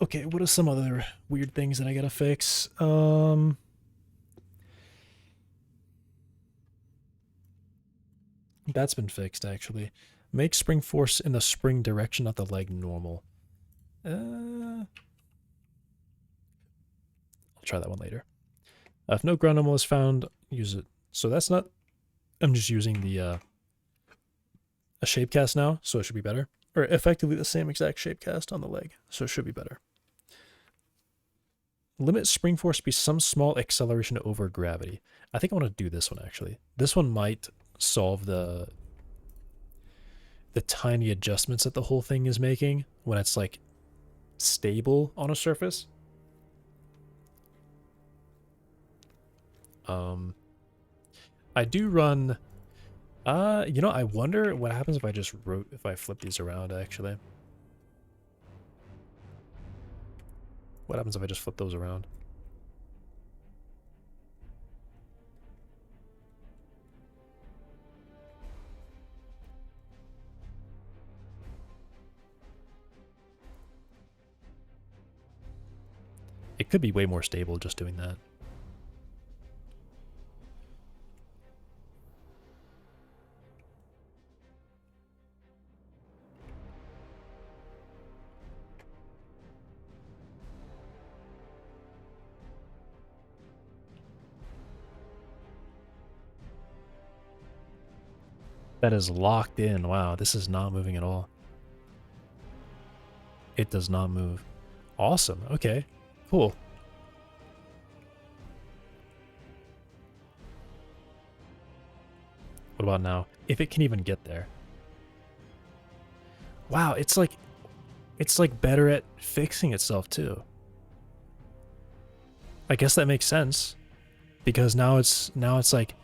Okay, what are some other weird things that I gotta fix? That's been fixed, actually. Make spring force in the spring direction, not the leg normal. I'll try that one later. If no ground normal is found, use it. So that's not... I'm just using the a shape cast now, so it should be better. Or effectively the same exact shape cast on the leg, so it should be better. Limit spring force to be some small acceleration over gravity. I think I want to do this one, actually. This one might solve the tiny adjustments that the whole thing is making when it's like stable on a surface. I do run you know, I wonder what happens if I just if I flip these around, actually. What happens if I just flip those around? It could be way more stable just doing that. That is locked in. Wow, this is not moving at all. It does not move. Awesome. Okay, cool. What about now? If it can even get there. Wow, it's like better at fixing itself too. I guess that makes sense, because now it's like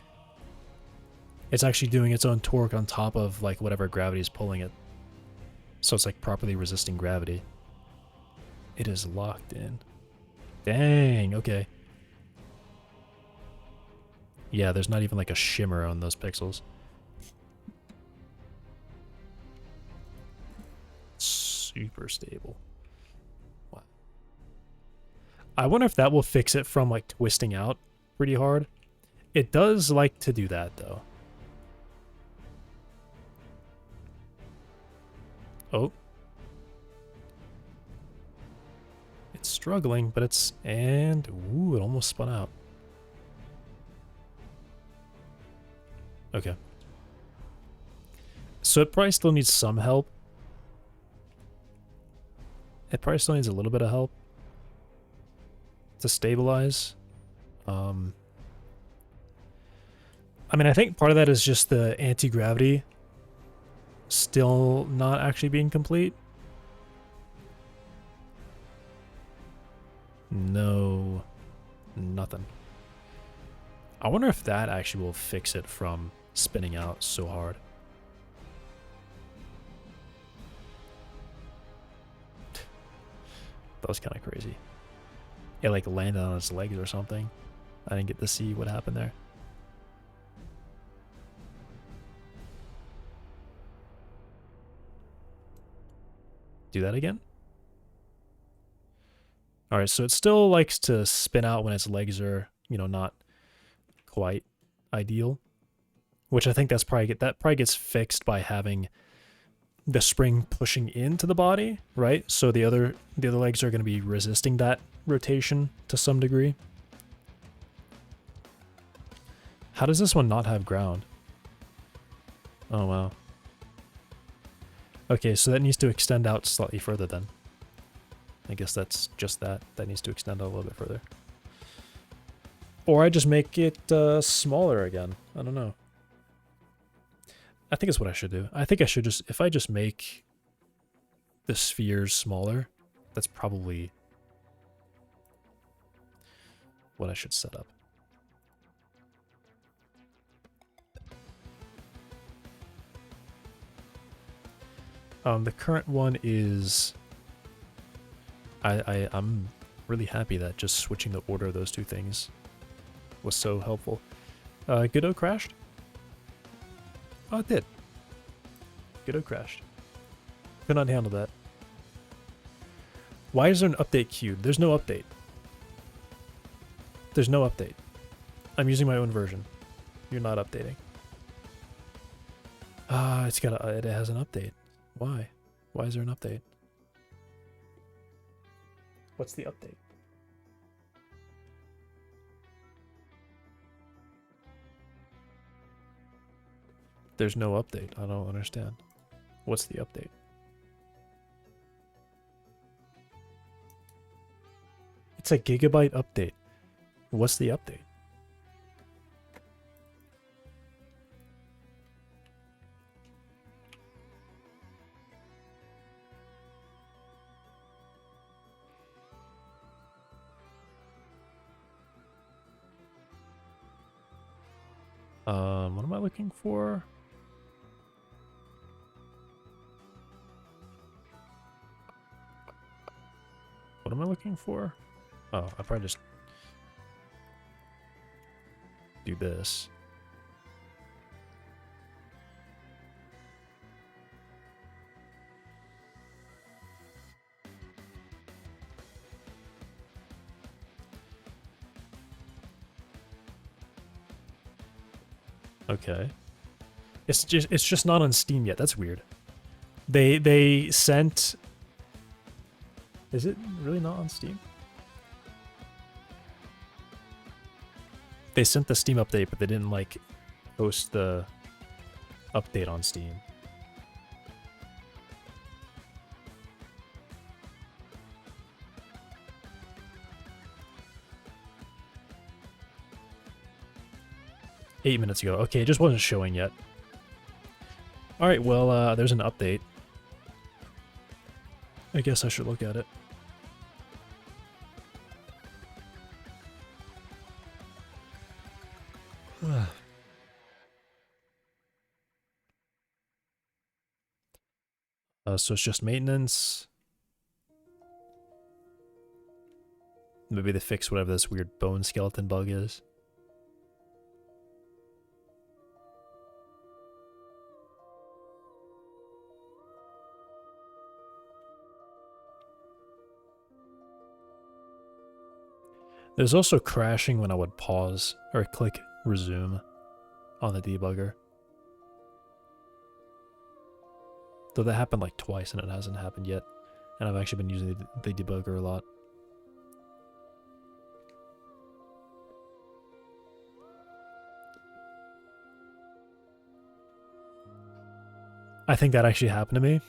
it's actually doing its own torque on top of like whatever gravity is pulling it. So it's like properly resisting gravity. It is locked in. Dang, okay. Yeah, there's not even like a shimmer on those pixels. Super stable. Wow. I wonder if that will fix it from like twisting out pretty hard. It does like to do that though. Oh. It's struggling, but it's... And... Ooh, it almost spun out. Okay. So it probably still needs some help. It probably still needs a little bit of help to stabilize. I mean, I think part of that is just the anti-gravity still not actually being complete. No, nothing. I wonder if that actually will fix it from spinning out so hard. That was kind of crazy. It like landed on its legs or something. I didn't get to see what happened there. Do that again. Alright, so it still likes to spin out when its legs are, you know, not quite ideal. Which I think that probably gets fixed by having the spring pushing into the body, right? So the other legs are going to be resisting that rotation to some degree. How does this one not have ground? Oh wow. Okay, so that needs to extend out slightly further then. I guess that's just that. That needs to extend out a little bit further. Or I just make it smaller again. I don't know. I think it's what I should do. I think I should just... If I just make the spheres smaller, that's probably what I should set up. The current one is... I'm really happy that just switching the order of those two things was so helpful. Godot crashed? Oh, it did. Godot crashed. Could not handle that. Why is there an update queued? There's no update. There's no update. I'm using my own version. You're not updating. Ah, it has an update. Why? Why is there an update? What's the update? There's no update. I don't understand. What's the update? It's a gigabyte update. What's the update? What am I looking for? What am I looking for? Oh, I'll probably just do this. Okay. It's just not on Steam yet. That's weird. They sent. Is it really not on Steam? They sent the Steam update, but they didn't like post the update on Steam. Eight minutes ago. Okay, it just wasn't showing yet. Alright, well, there's an update. I guess I should look at it. So it's just maintenance. Maybe they fix whatever this weird bone skeleton bug is. There's also crashing when I would pause or click resume on the debugger. Though that happened like twice and it hasn't happened yet. And I've actually been using the debugger a lot. I think that actually happened to me.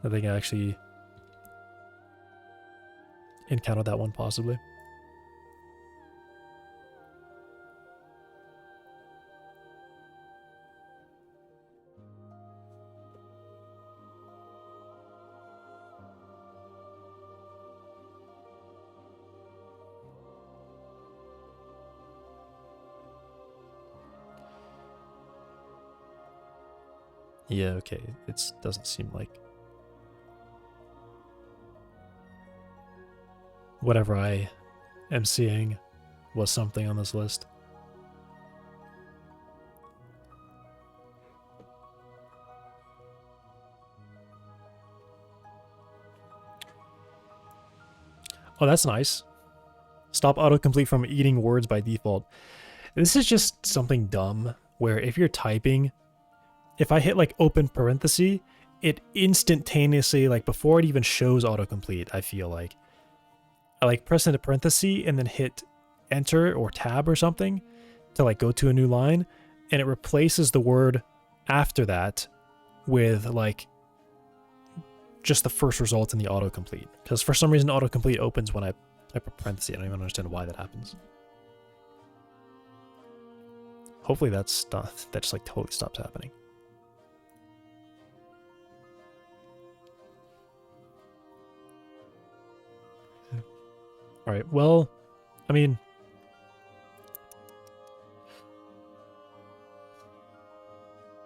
I think I actually encountered that one possibly. Yeah, okay. It doesn't seem like whatever I am seeing was something on this list. Oh, that's nice. Stop autocomplete from eating words by default. This is just something dumb where if you're typing, if I hit like open parenthesis, it instantaneously, like before it even shows autocomplete, I feel like. I like press into parenthesis and then hit enter or tab or something to like go to a new line, and it replaces the word after that with like just the first result in the autocomplete. Because for some reason autocomplete opens when I type a parenthesis. I don't even understand why that happens. Hopefully that's that just like totally stops happening. All right, well, I mean,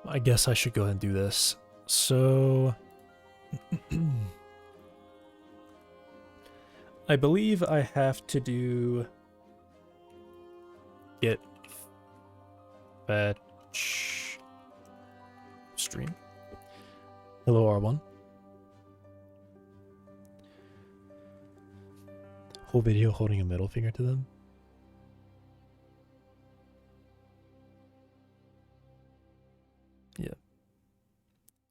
I guess I should go ahead and do this. So, I believe I have to do git fetch stream. Hello, R1. Whole video holding a middle finger to them. Yeah.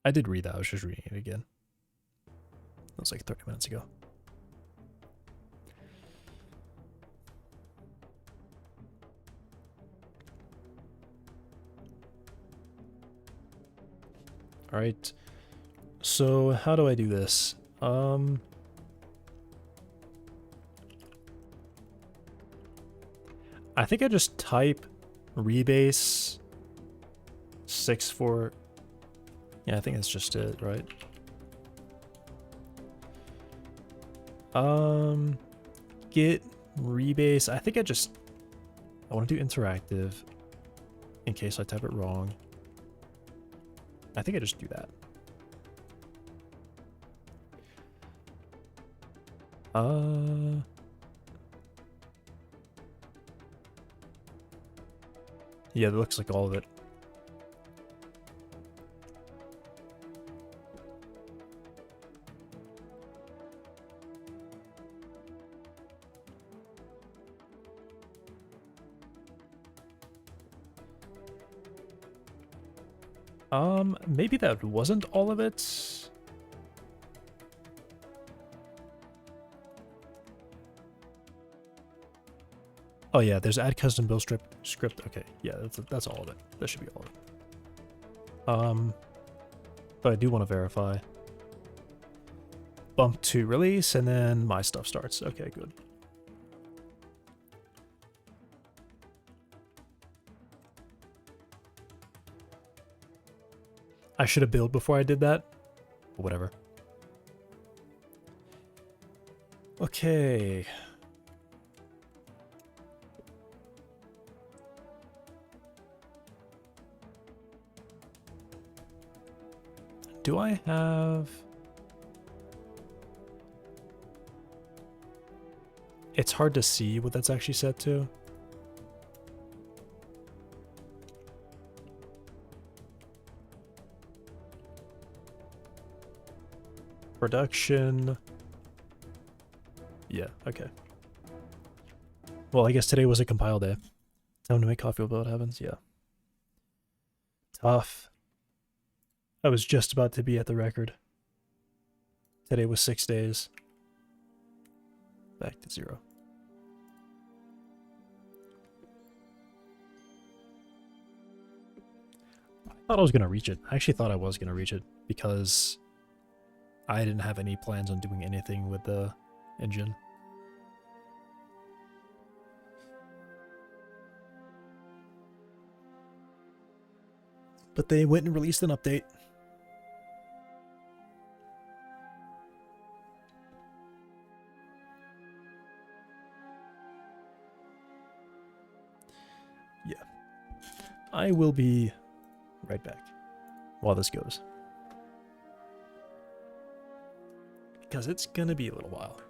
I did read that. I was just reading it again. That was like 30 minutes ago. All right. So how do I do this? I think I just type rebase 64. Yeah, I think that's just it, right? Get rebase. I think I want to do interactive in case I type it wrong. I think I just do that. Yeah, that looks like all of it. Maybe that wasn't all of it. Oh yeah, there's add custom build script. Okay, yeah, that's all of it. That should be all of it. But I do want to verify. Bump to release, and then my stuff starts. Okay, good. I should have built before I did that. But whatever. Okay. Do I have... It's hard to see what that's actually set to. Production. Yeah, okay. Well, I guess today was a compile day. Time to make coffee while it happens, yeah. Tough. I was just about to be at the record. Today was 6 days. Back to 0. I thought I was going to reach it. I actually thought I was going to reach it because I didn't have any plans on doing anything with the engine. But they went and released an update. Yeah. I will be right back while this goes. Because it's gonna be a little while.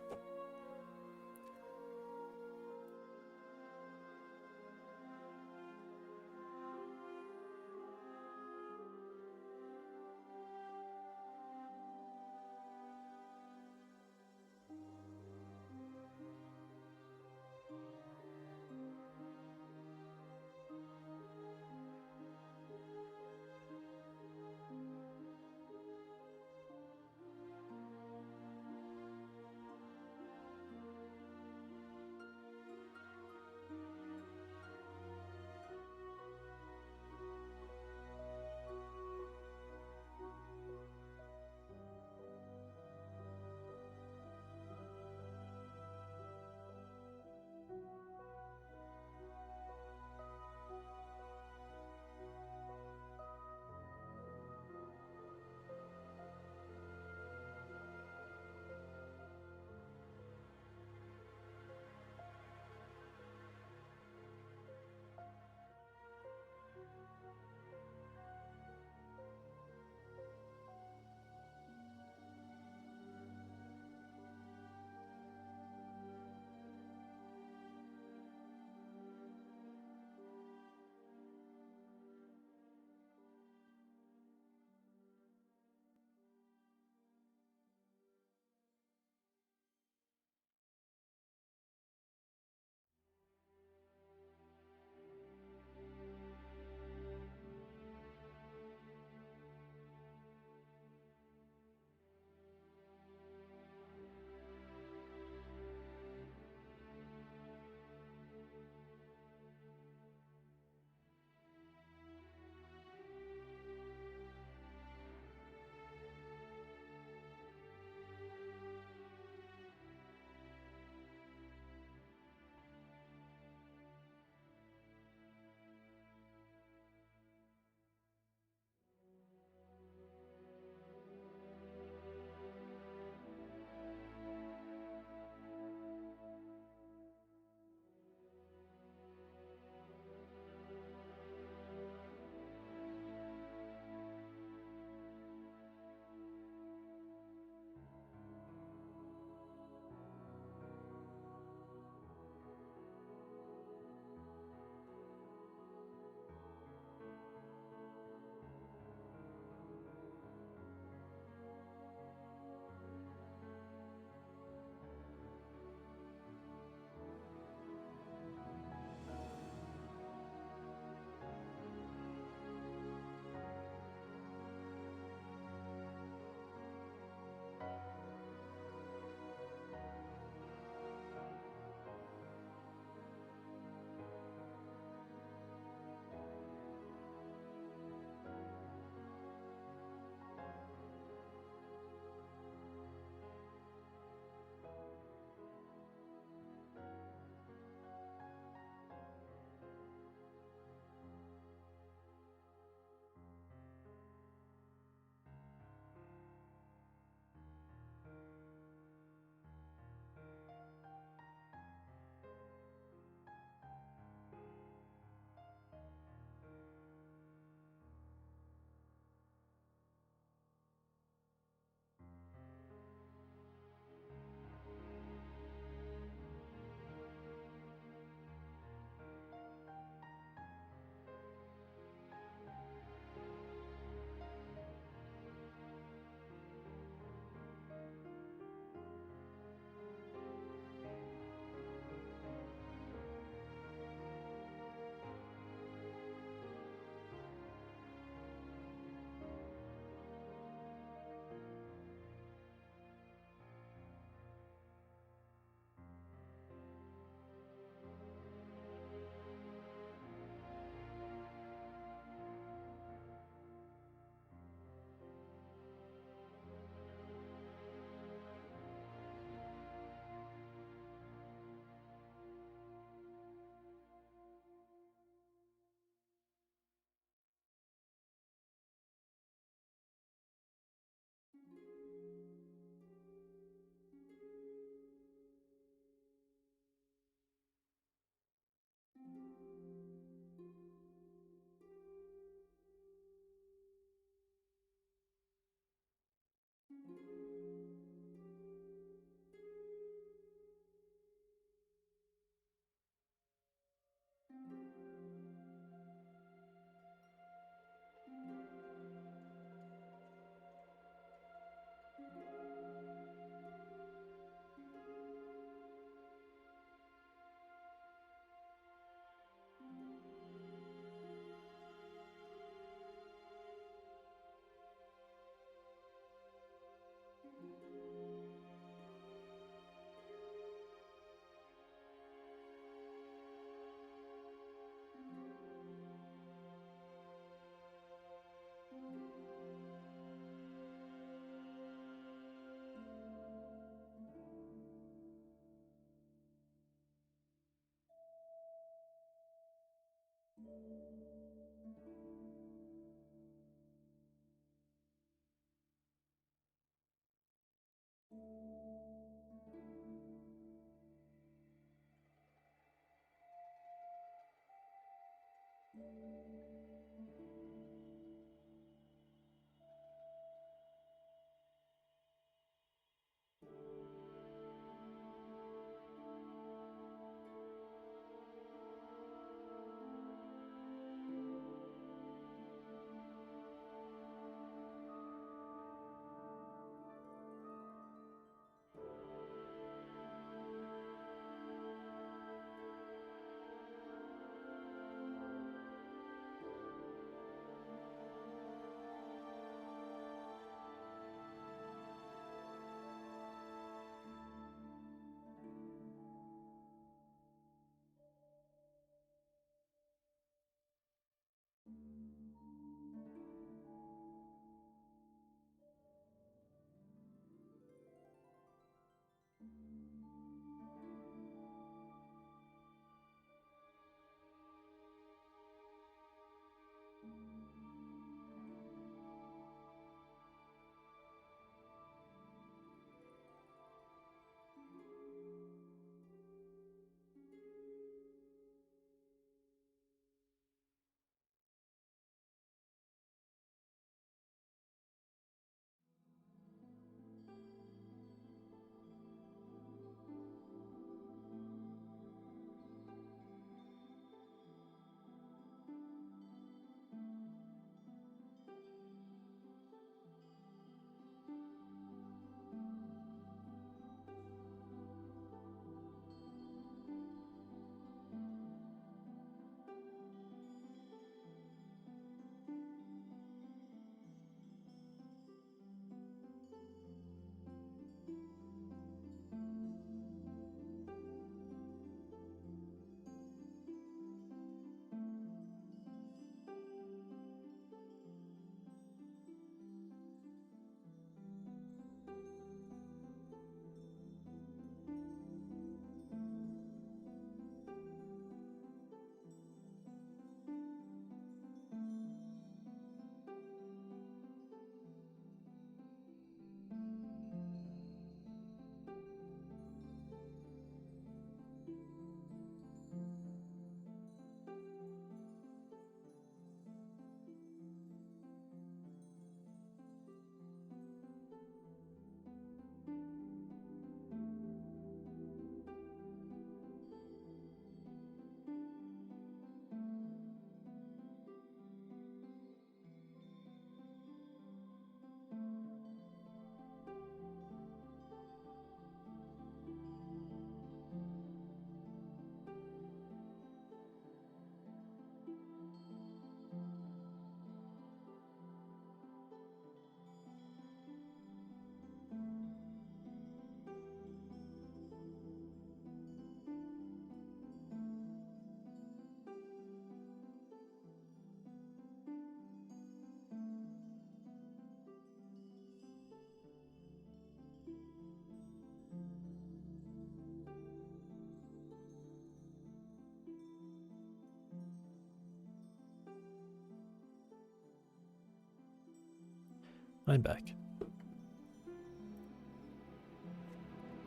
I'm back.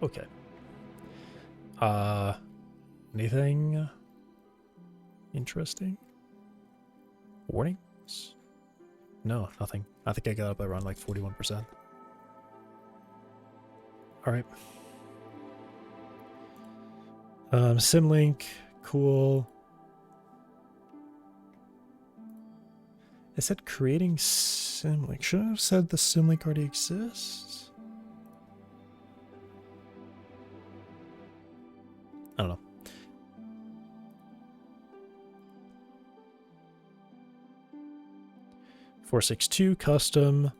Okay. Anything interesting? Warnings? No, nothing. I think I got up around like 41%. Alright. Symlink, cool. It said creating Symlink. Should I have said the Symlink already exists? I don't know. .462 custom.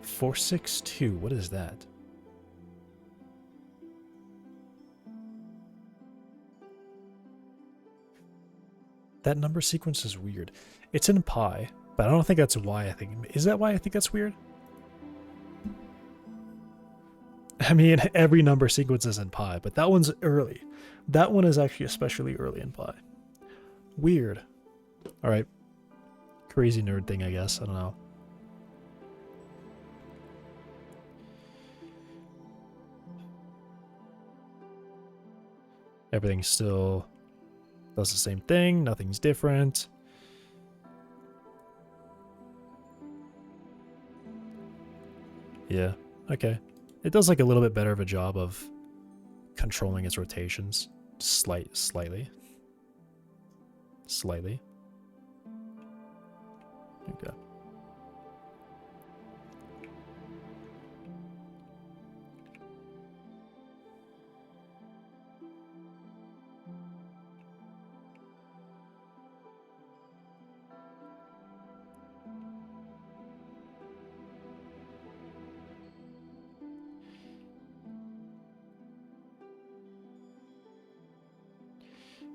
462. What is that? That number sequence is weird. It's in pi, but I don't think that's why I think. Is that why I think that's weird? I mean, every number sequence is in pi, but that one's early. That one is actually especially early in pi. Weird. Alright. Crazy nerd thing, I guess. I don't know. Everything still does the same thing. Nothing's different. Yeah, okay. It does like a little bit better of a job of controlling its rotations. Slightly. Okay.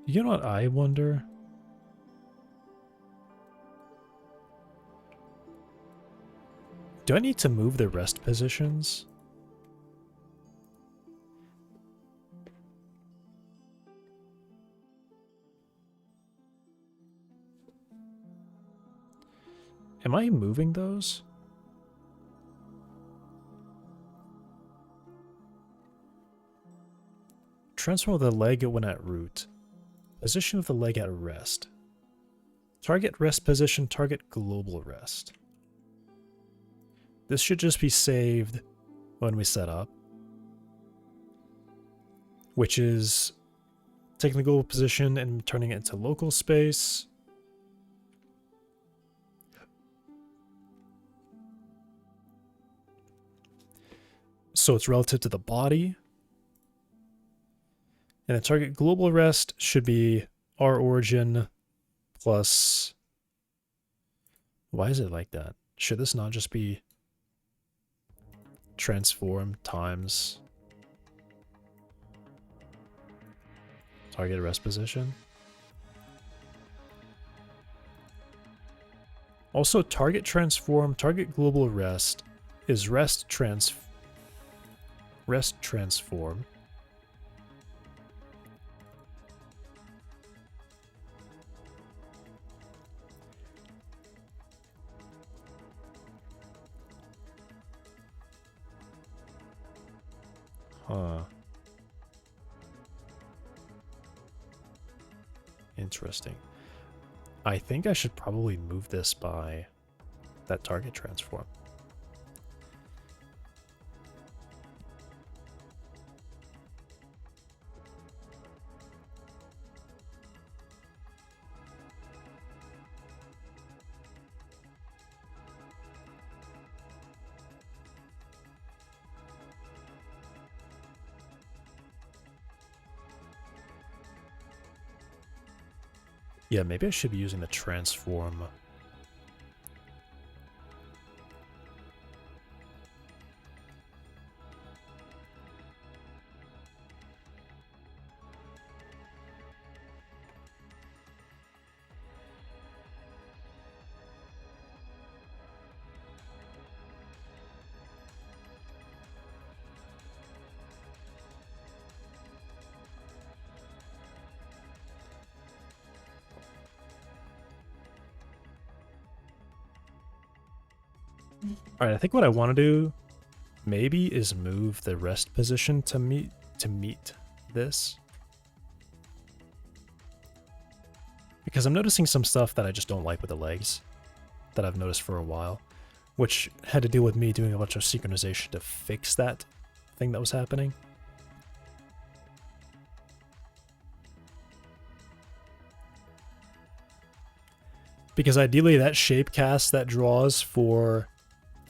You know what I wonder? Do I need to move the rest positions? Am I moving those? Transform the leg when at root. Position of the leg at rest. Target rest position, target global rest. This should just be saved when we set up. Which is taking the global position and turning it into local space. So it's relative to the body. And the target global rest should be our origin plus... Why is it like that? Should this not just be transform times target rest position? Also, target transform, target global rest is rest transform. Huh. Interesting. I think I should probably move this by that target transform. Yeah, maybe I should be using the transform. Alright, I think what I want to do maybe is move the rest position to meet this. Because I'm noticing some stuff that I just don't like with the legs that I've noticed for a while, which had to do with me doing a bunch of synchronization to fix that thing that was happening. Because ideally that shape cast that draws for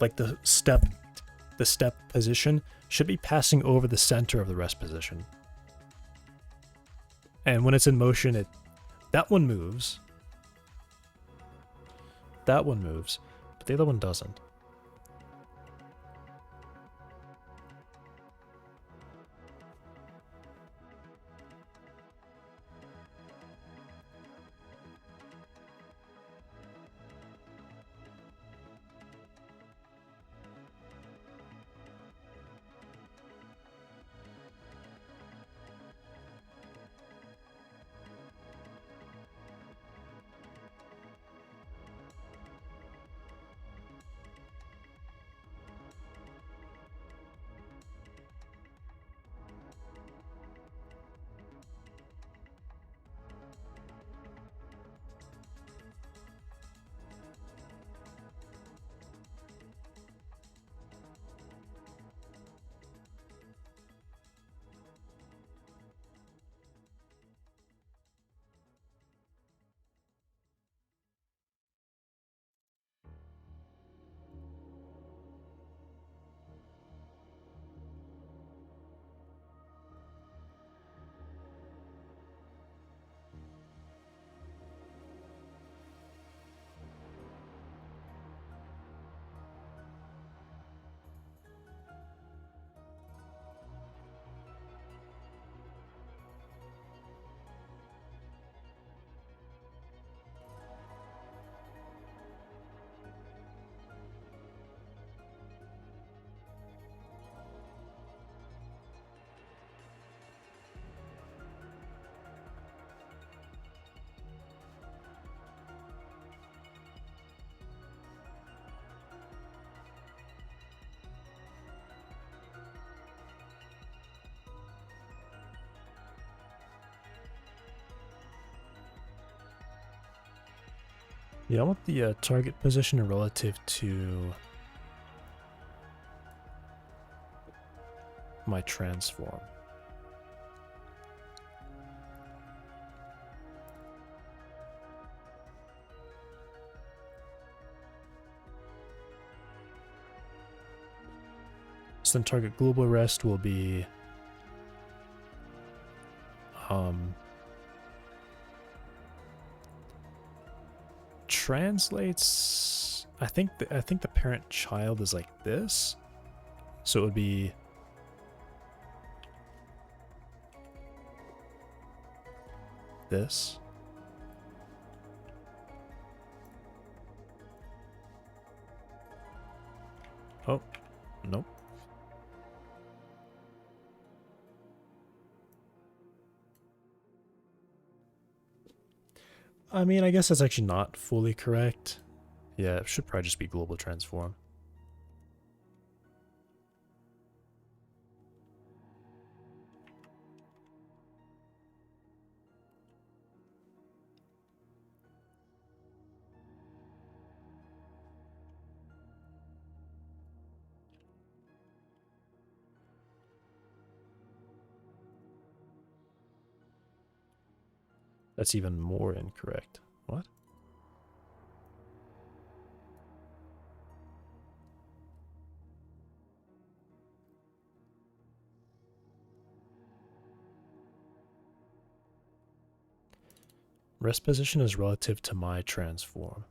like the step position should be passing over the center of the rest position. And when it's in motion, that one moves. That one moves, but the other one doesn't. Yeah, I want the target position relative to my transform. So then target global rest will be translates. I think the parent child is like this, so it would be this. Oh, nope. I mean, I guess that's actually not fully correct. Yeah, it should probably just be global transform. That's even more incorrect. What? Rest position is relative to my transform.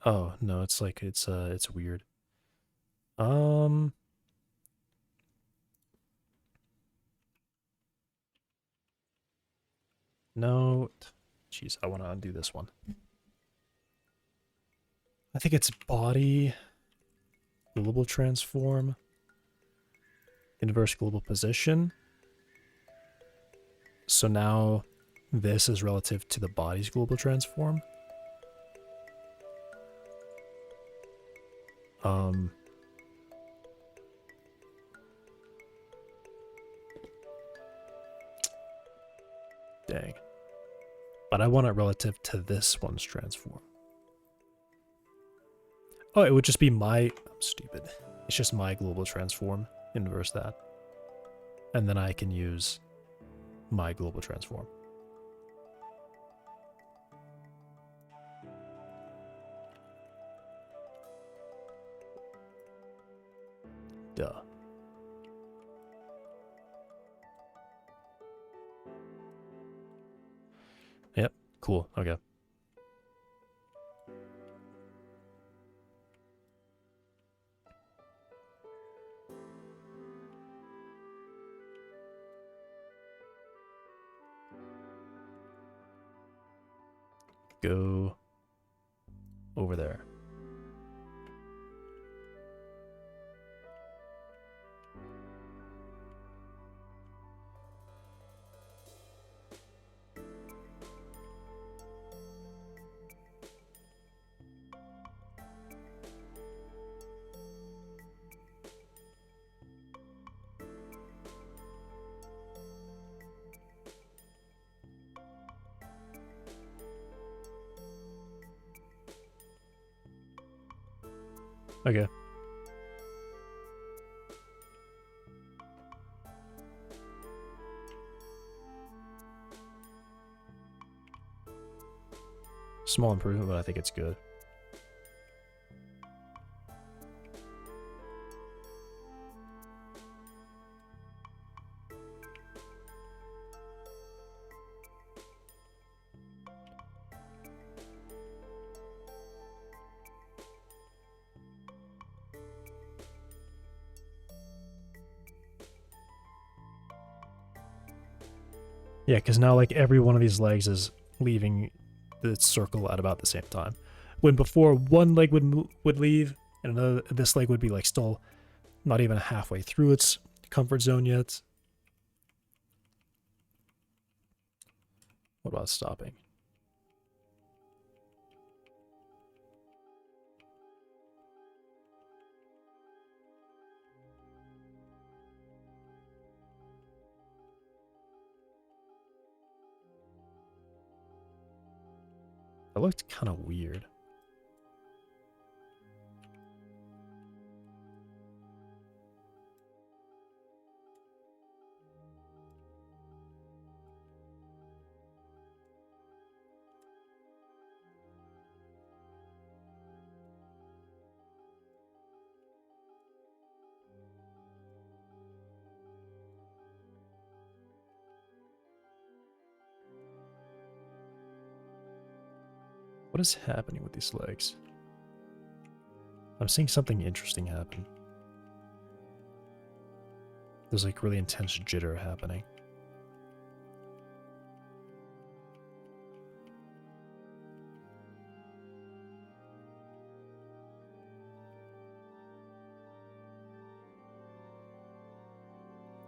Oh, no, it's like it's weird. Note. Jeez, I want to undo this one. I think it's body, global transform, inverse global position. So now this is relative to the body's global transform. Dang. But I want it relative to this one's transform. Oh, it would just be my... I'm stupid. It's just my global transform. Inverse that. And then I can use my global transform. Duh. Yep, cool, okay. Go over there. Okay. Small improvement, but I think it's good. Yeah, because now like every one of these legs is leaving the circle at about the same time. When before one leg would leave and another, this leg would be like still not even halfway through its comfort zone yet. What about stopping? That looked kind of weird. What is happening with these legs? I'm seeing something interesting happen. There's like really intense jitter happening.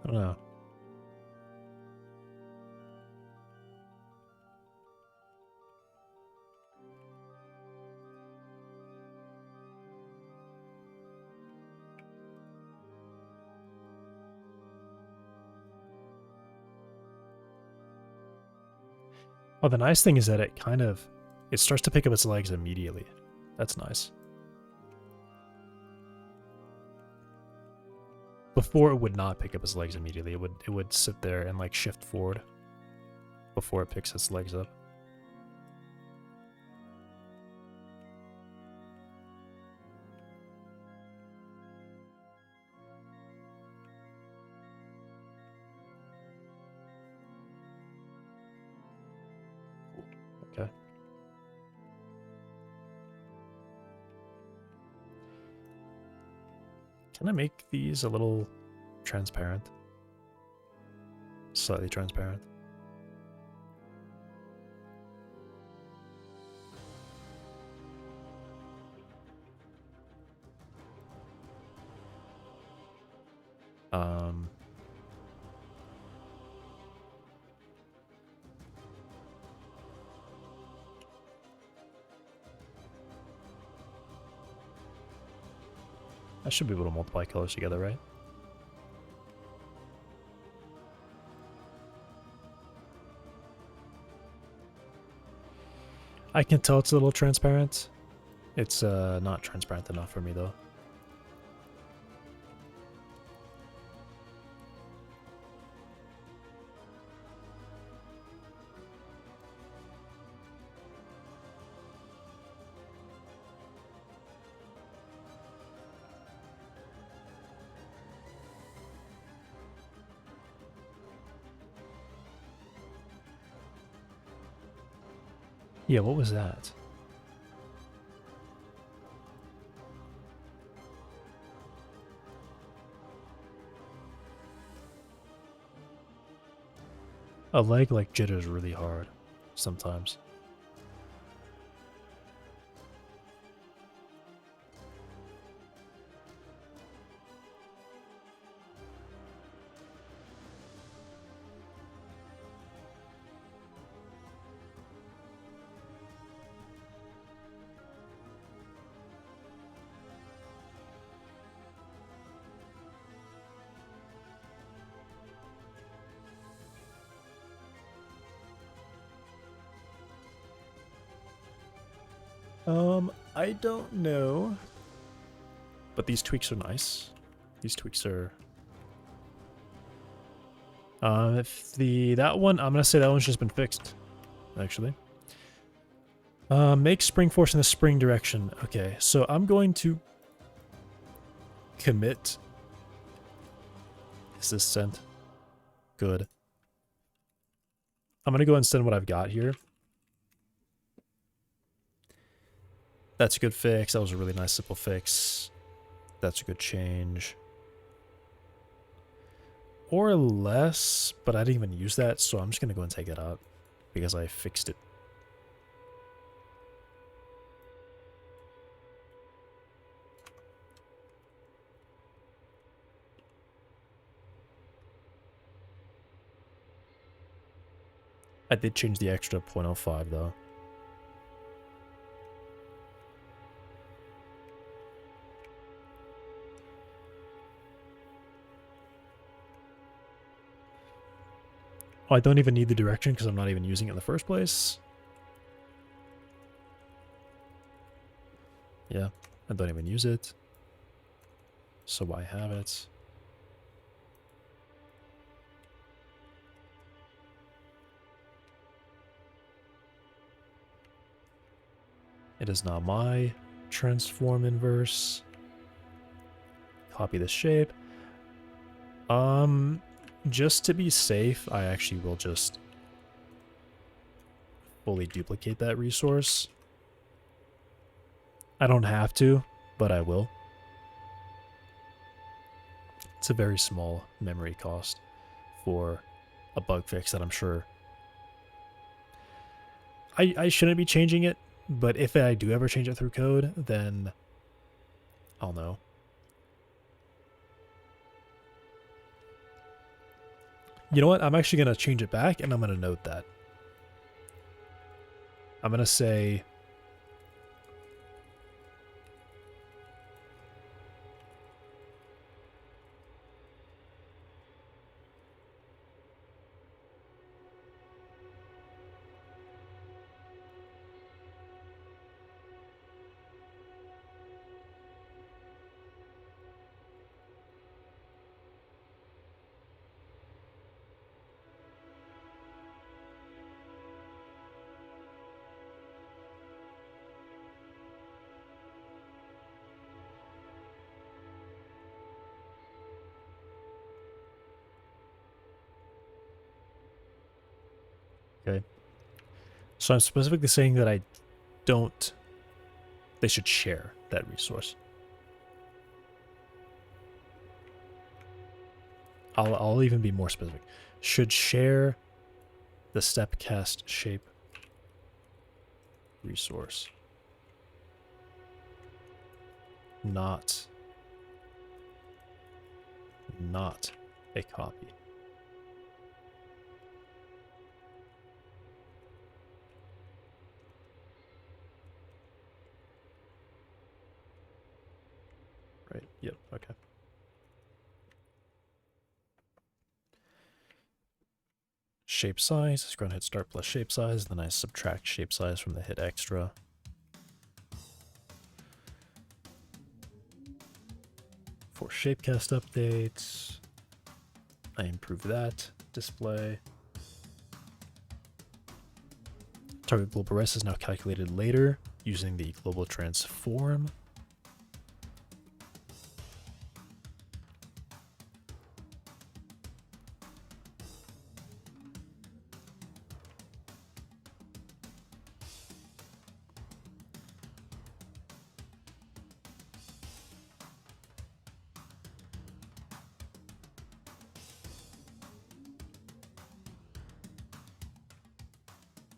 I don't know. Oh, the nice thing is that it starts to pick up its legs immediately. That's nice. Before it would not pick up its legs immediately. It would sit there and like shift forward before it picks its legs up. Okay. Can I make these a little transparent? Slightly transparent. I should be able to multiply colors together, right? I can tell it's a little transparent. It's not transparent enough for me though. Yeah, what was that? A leg like jitters really hard sometimes. I don't know. But these tweaks are nice. These tweaks are... if that one, I'm gonna say that one's just been fixed, actually. Make spring force in the spring direction. Okay, so I'm going to commit. Is this sent? Good. I'm gonna go and send what I've got here. That's a good fix. That was a really nice simple fix. That's a good change. Or less, but I didn't even use that, so I'm just gonna go and take it out because I fixed it. I did change the extra 0.05 though. Oh, I don't even need the direction because I'm not even using it in the first place. Yeah, I don't even use it. So why have it? It is not my transform inverse. Copy the shape. Just to be safe, I actually will just fully duplicate that resource. I don't have to, but I will. It's a very small memory cost for a bug fix that I'm sure I shouldn't be changing it, but if I do ever change it through code, then I'll know. You know what? I'm actually going to change it back, and I'm going to note that. I'm going to say... Okay. So I'm specifically saying that I don't... They should share that resource. I'll even be more specific. Should share the step cast shape resource. Not a copy. Right, yep, okay. Shape size, let's go ahead and hit start plus shape size, then I subtract shape size from the hit extra. For shapecast updates, I improve that display. Target global rest is now calculated later using the global transform.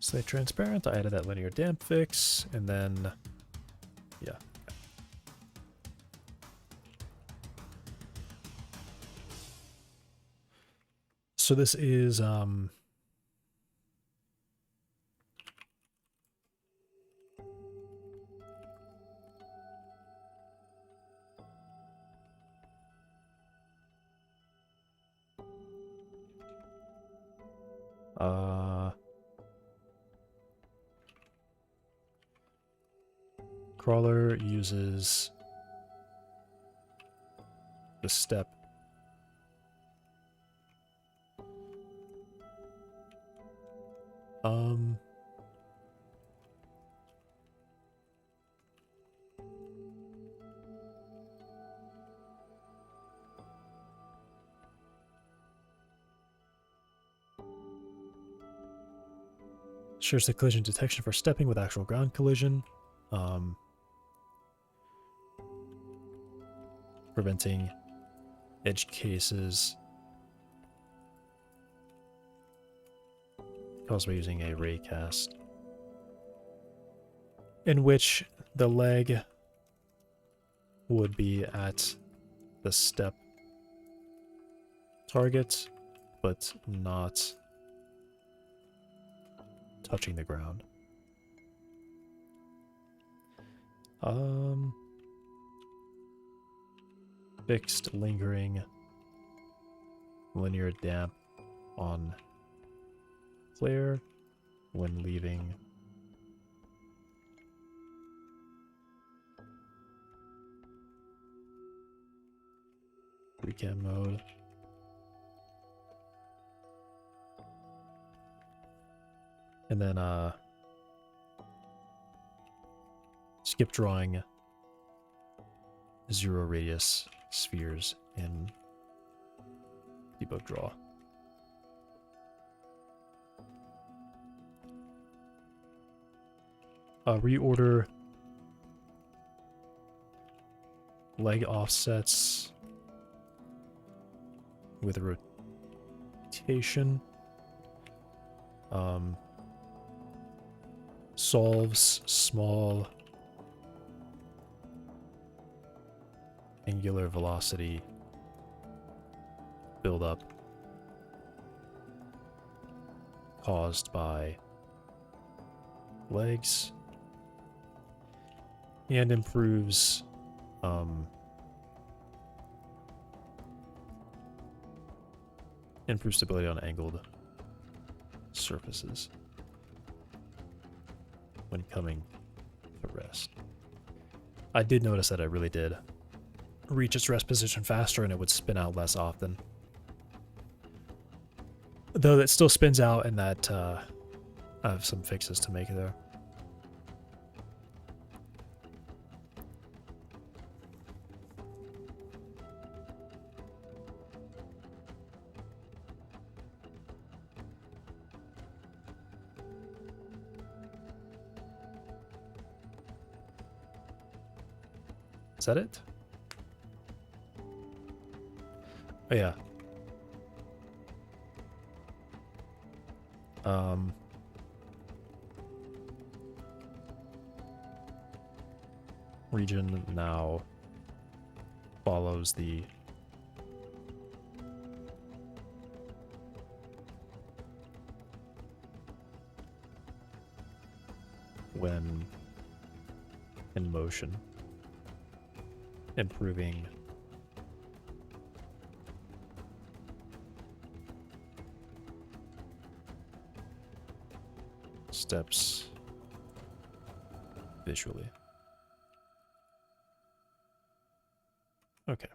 Stay transparent, I added that linear damp fix, and then, yeah. So this is, crawler uses the step shares the collision detection for stepping with actual ground collision, preventing edge cases caused by using a raycast, in which the leg would be at the step target, but not touching the ground. Fixed lingering linear damp on flare when leaving webcam mode. And then skip drawing 0 radius spheres in debug draw. Reorder leg offsets with rotation. Solves small angular velocity buildup caused by legs, and improves improves stability on angled surfaces when coming to rest. I did notice that it really did reach its rest position faster and it would spin out less often. Though that still spins out, and that I have some fixes to make there. Is that it? Oh yeah. Region now follows the when in motion, improving steps visually. Okay.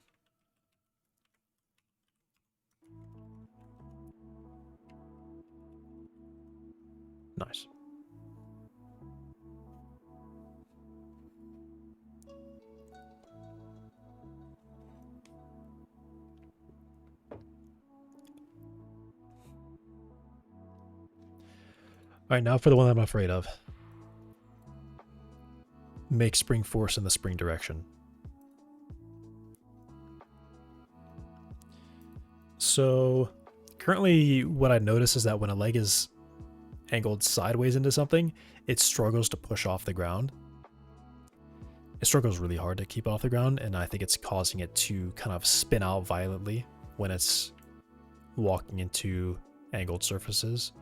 Nice. Alright, now for the one I'm afraid of. Make spring force in the spring direction. So, currently what I notice is that when a leg is angled sideways into something, it struggles to push off the ground. It struggles really hard to keep off the ground, and I think it's causing it to kind of spin out violently when it's walking into angled surfaces.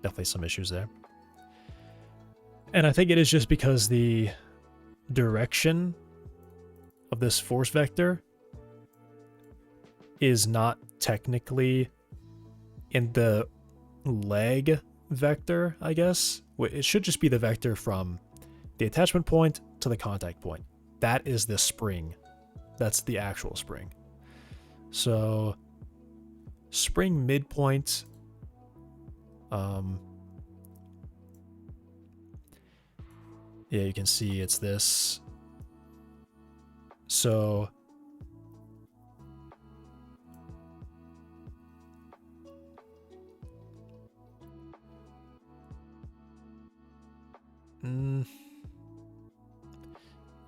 Definitely some issues there. And I think it is just because the direction of this force vector is not technically in the leg vector, I guess. It should just be the vector from the attachment point to the contact point. That is the spring. That's the actual spring. So, spring midpoint, yeah, you can see it's this. So,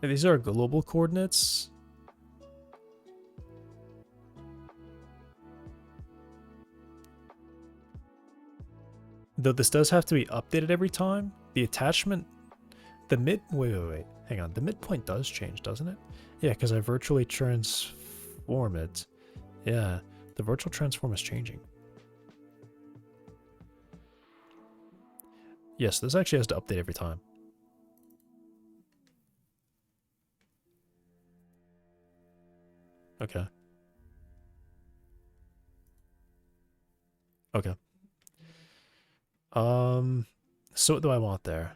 these are global coordinates. Though this does have to be updated every time. The attachment, wait, hang on. The midpoint does change, doesn't it? Yeah, because I virtually transform it. Yeah, the virtual transform is changing. Yes, this actually has to update every time. Okay. Okay. So what do I want there?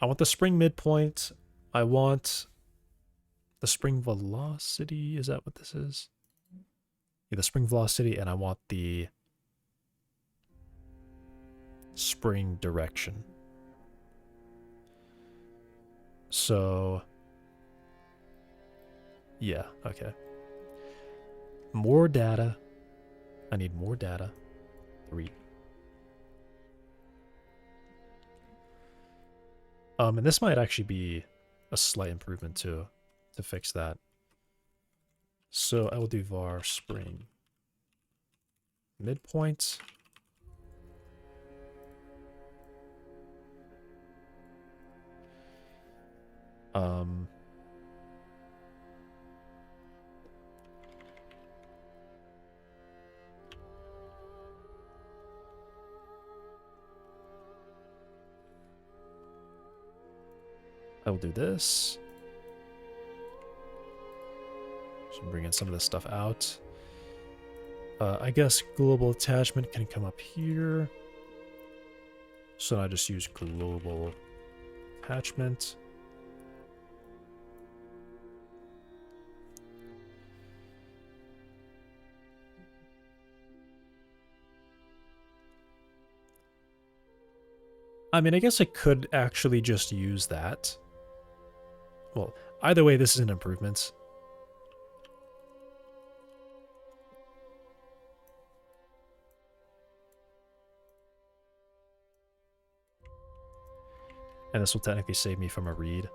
I want the spring midpoint. I want the the spring velocity. Is that what this is? Yeah, the spring velocity, and I want the spring direction. So, yeah, okay. More data. I need more data. 3. And this might actually be a slight improvement too, to fix that. So I will do var spring midpoint. I will do this. So I'm bringing some of this stuff out. I guess global attachment can come up here. So I just use global attachment. I mean, I guess I could actually just use that. Well, either way, this is an improvement. And this will technically save me from a read.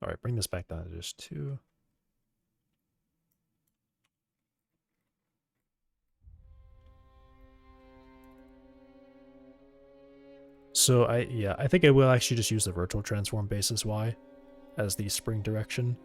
Alright, bring this back down to just 2. So I think I will actually just use the virtual transform basis Y as the spring direction.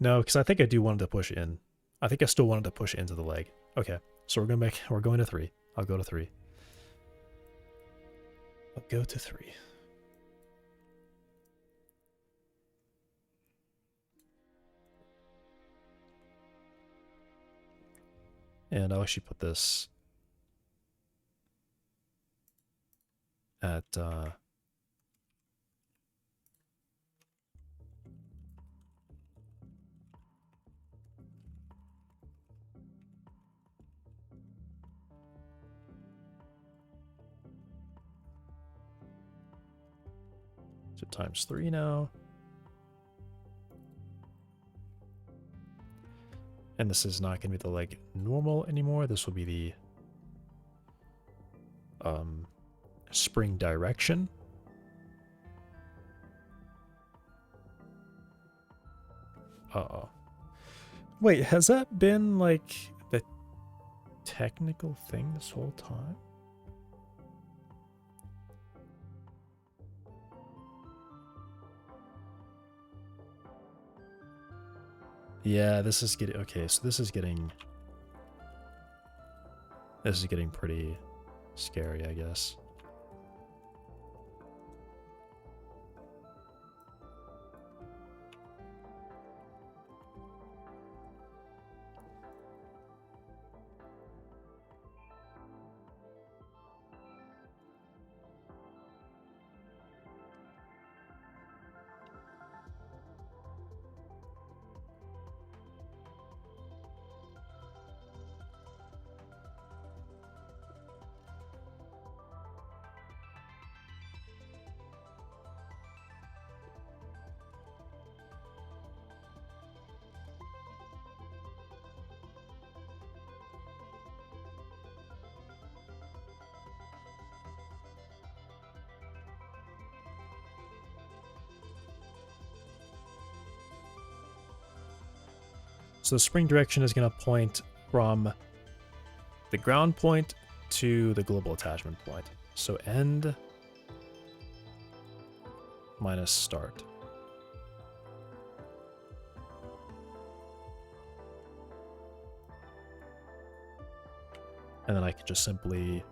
No, because I think I do want to push in. I think I still wanted to push into the leg. Okay, so we're going to 3. I'll go to 3. I'll go to 3. And I'll actually put this at so times 3 now. And this is not going to be the leg normal anymore. This will be the spring direction. Uh-oh. Wait, has that been like the technical thing this whole time? Yeah, this is getting okay, so this is getting pretty scary, I guess. So the spring direction is going to point from the ground point to the global attachment point. So end minus start. And then I could just simply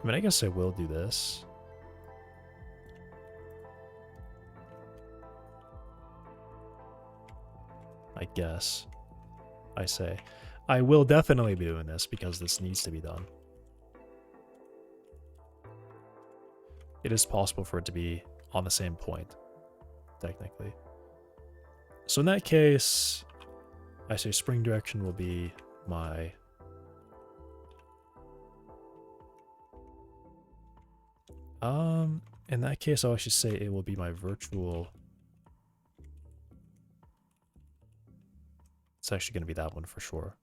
I mean, I guess I will do this. I guess. I say. I will definitely be doing this because this needs to be done. It is possible for it to be on the same point, technically. So in that case, I say spring direction will be my... in that case, I'll actually say it will be my virtual... It's actually going to be that one for sure.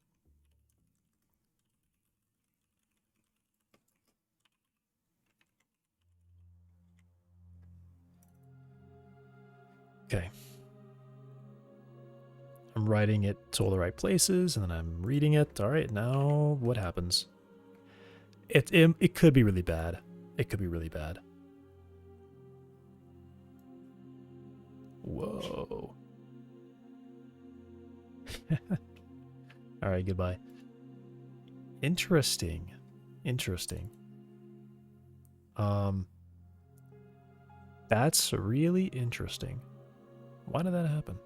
Okay. I'm writing it to all the right places, and then I'm reading it. All right, now what happens? It could be really bad. It could be really bad. Whoa. All right, goodbye. Interesting. Interesting. That's really interesting. Why did that happen?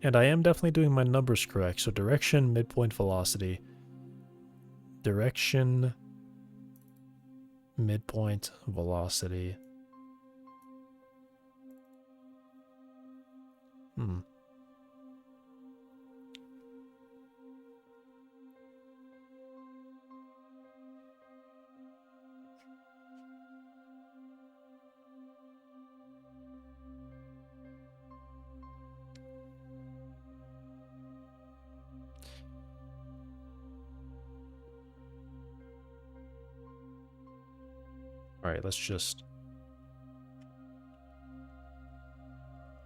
And I am definitely doing my numbers correct. So direction, midpoint, velocity. Direction, midpoint, velocity. All right, let's just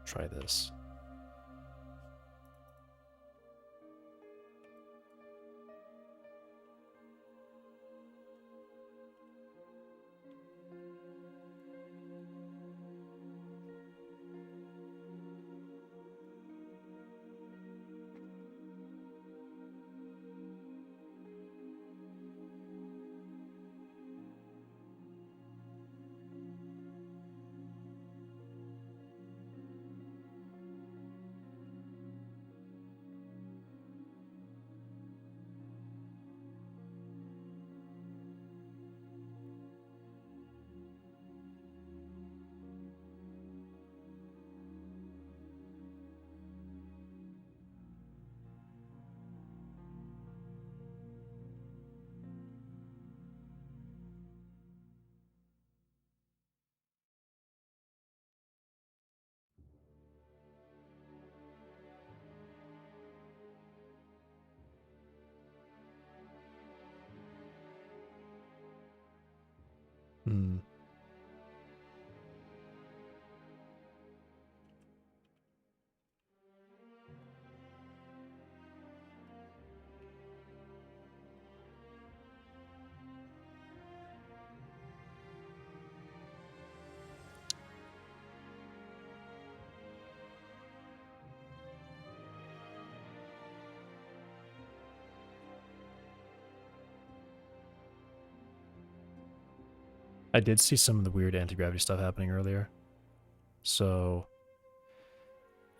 try this. I did see some of the weird anti-gravity stuff happening earlier. So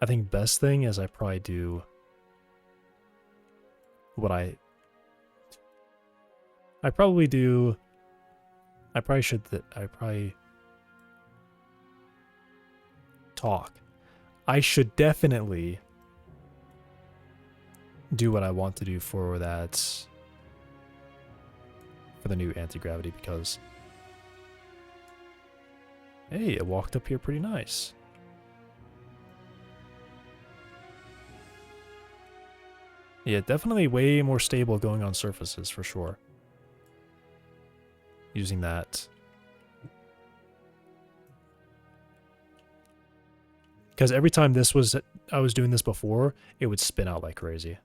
I think best thing is I probably do what I probably do. I probably talk. I should definitely do what I want to do for that, for the new anti-gravity, because hey, it walked up here pretty nice. Yeah, definitely way more stable going on surfaces for sure. Using that. Because every time I was doing this before, it would spin out like crazy.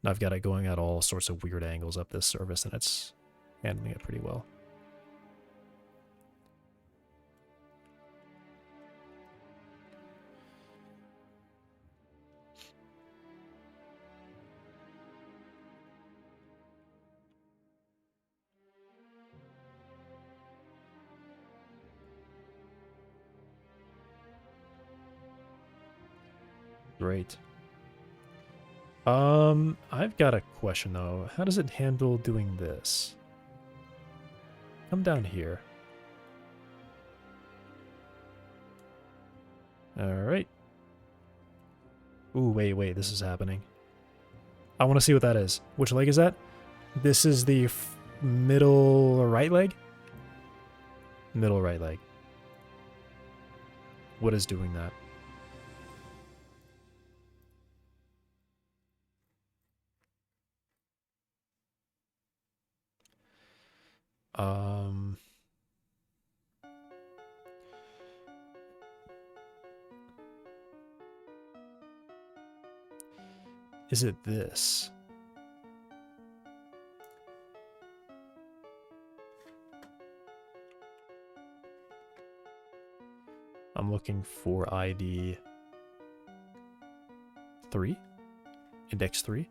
And I've got it going at all sorts of weird angles up this surface, and it's handling it pretty well. Great. I've got a question though. How does it handle doing this? Come down here. Alright. Ooh, wait, this is happening. I want to see what that is. Which leg is that? This is the middle right leg? Middle right leg. What is doing that? Is it this? I'm looking for ID 3? Index 3?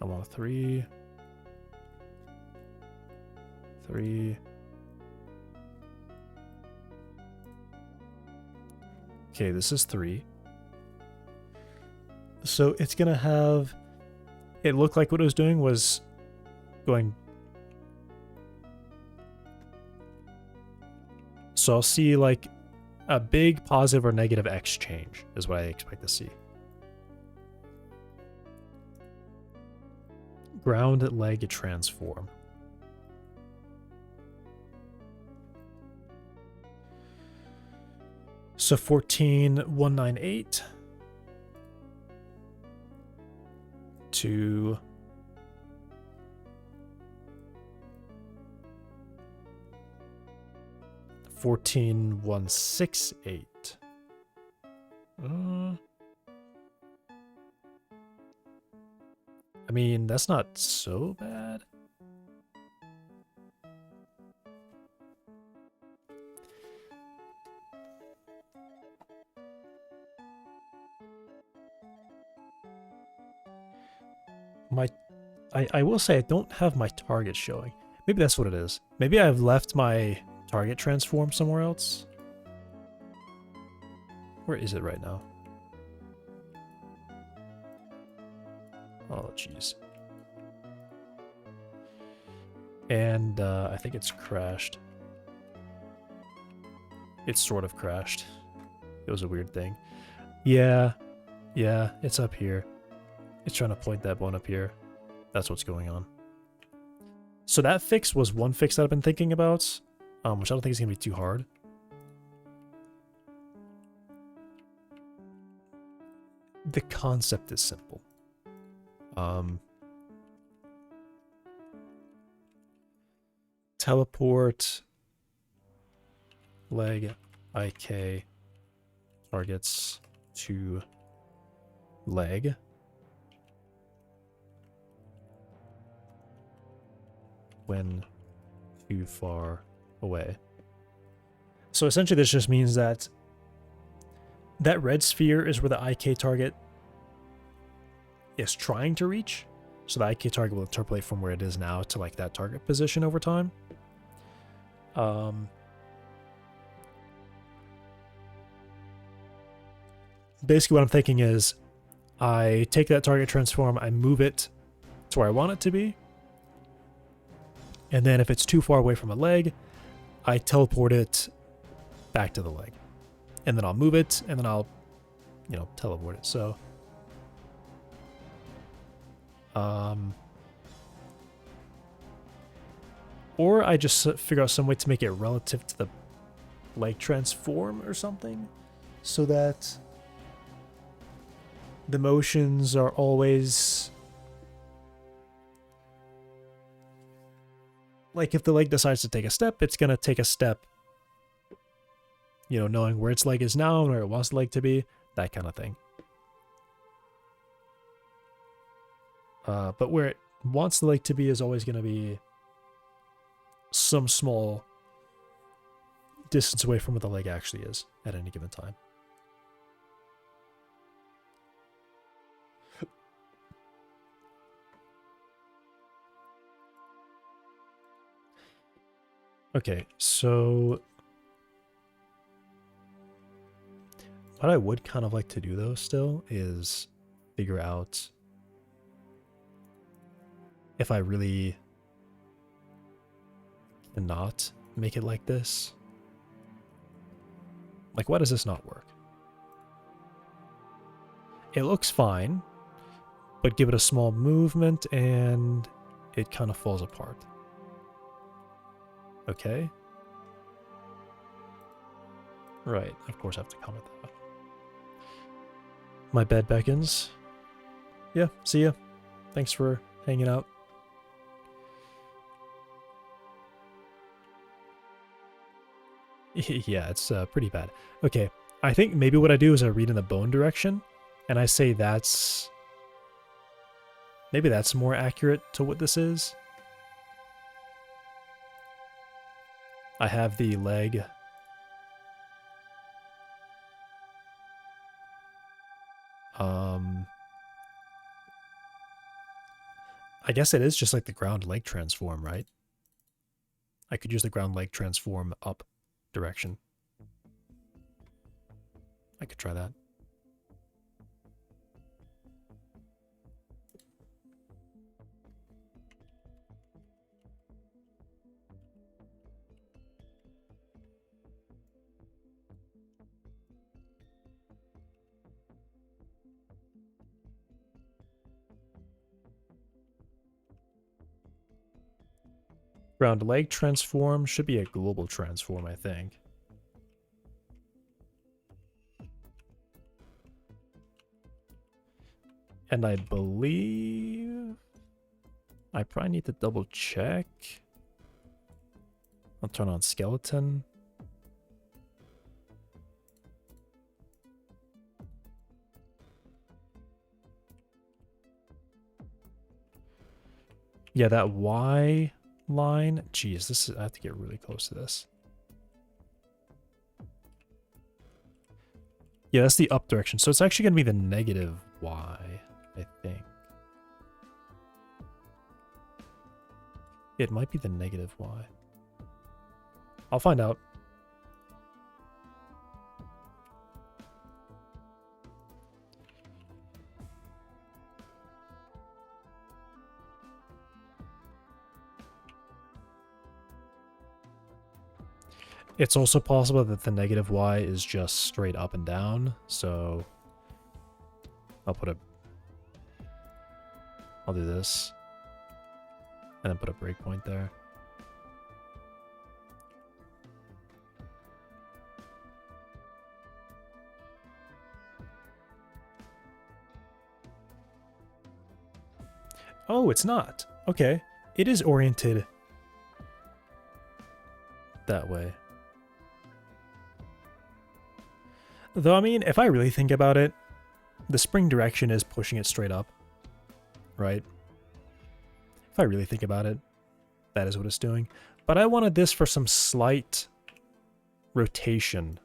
I want a 3. 3. Okay, this is 3. So it's gonna have... It looked like what it was doing was going... So I'll see like a big positive or negative X change is what I expect to see. Ground leg transform. So 14198 to 14168. I mean, that's not so bad. I will say I don't have my target showing. Maybe that's what it is. Maybe I've left my target transform somewhere else. Where is it right now? Oh, jeez. And I think it's crashed. It's sort of crashed. It was a weird thing. Yeah, it's up here. It's trying to point that one up here. That's what's going on. So that fix was one fix that I've been thinking about, which I don't think is going to be too hard. The concept is simple. Teleport leg IK targets to leg. When too far away. So essentially this just means that that red sphere is where the IK target is trying to reach. So the IK target will interpolate from where it is now to like that target position over time. Basically what I'm thinking is I take that target transform, I move it to where I want it to be. And then if it's too far away from a leg, I teleport it back to the leg. And then I'll move it, and then I'll, teleport it. So, or I just figure out some way to make it relative to the leg transform or something, so that the motions are always... Like, if the leg decides to take a step, it's going to take a step, knowing where its leg is now and where it wants the leg to be, that kind of thing. But where it wants the leg to be is always going to be some small distance away from where the leg actually is at any given time. Okay, so What I would kind of like to do though still is figure out if I really cannot make it like this. Like, why does this not work? It looks fine, but give it a small movement and it kind of falls apart. Okay. Right, of course I have to comment that. My bed beckons. Yeah, see ya. Thanks for hanging out. Yeah, it's pretty bad. Okay, I think maybe what I do is I read in the bone direction, and I say that's... Maybe that's more accurate to what this is. I have the leg. I guess it is just like the ground leg transform, right? I could use the ground leg transform up direction. I could try that. Ground leg transform should be a global transform, I think. And I believe I probably need to double check. I'll turn on skeleton. Yeah, that Y line. Jeez, this is, I have to get really close to this. Yeah, that's the up direction. So it's actually going to be the negative Y, I think. It might be the negative Y. I'll find out. It's also possible that the negative Y is just straight up and down, so I'll do this, and then put a breakpoint there. Oh, it's not. Okay. It is oriented that way. Though, I mean, if I really think about it, the spring direction is pushing it straight up, right? If I really think about it, that is what it's doing. But I wanted this for some slight rotation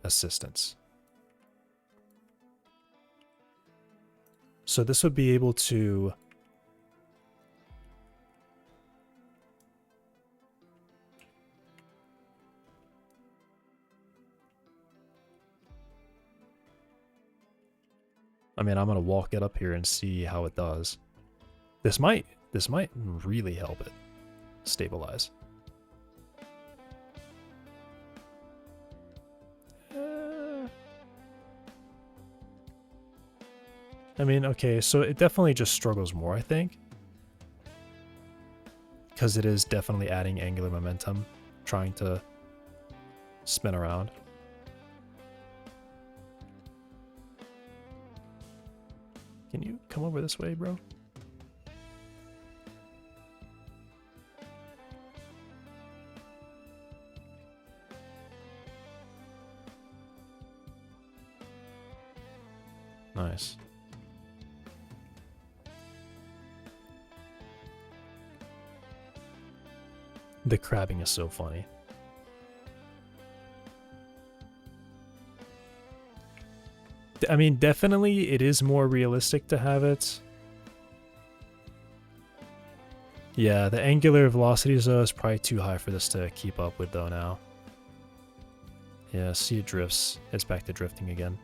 assistance. So this would be able to... I mean, I'm going to walk it up here and see how it does. This might really help it stabilize. I mean, okay, so it definitely just struggles more, I think. Because it is definitely adding angular momentum, trying to spin around. Can you come over this way, bro? Nice. The crabbing is so funny. I mean, definitely it is more realistic to have it. Yeah, the angular velocities though is probably too high for this to keep up with though now. Yeah, see it drifts. It's back to drifting again.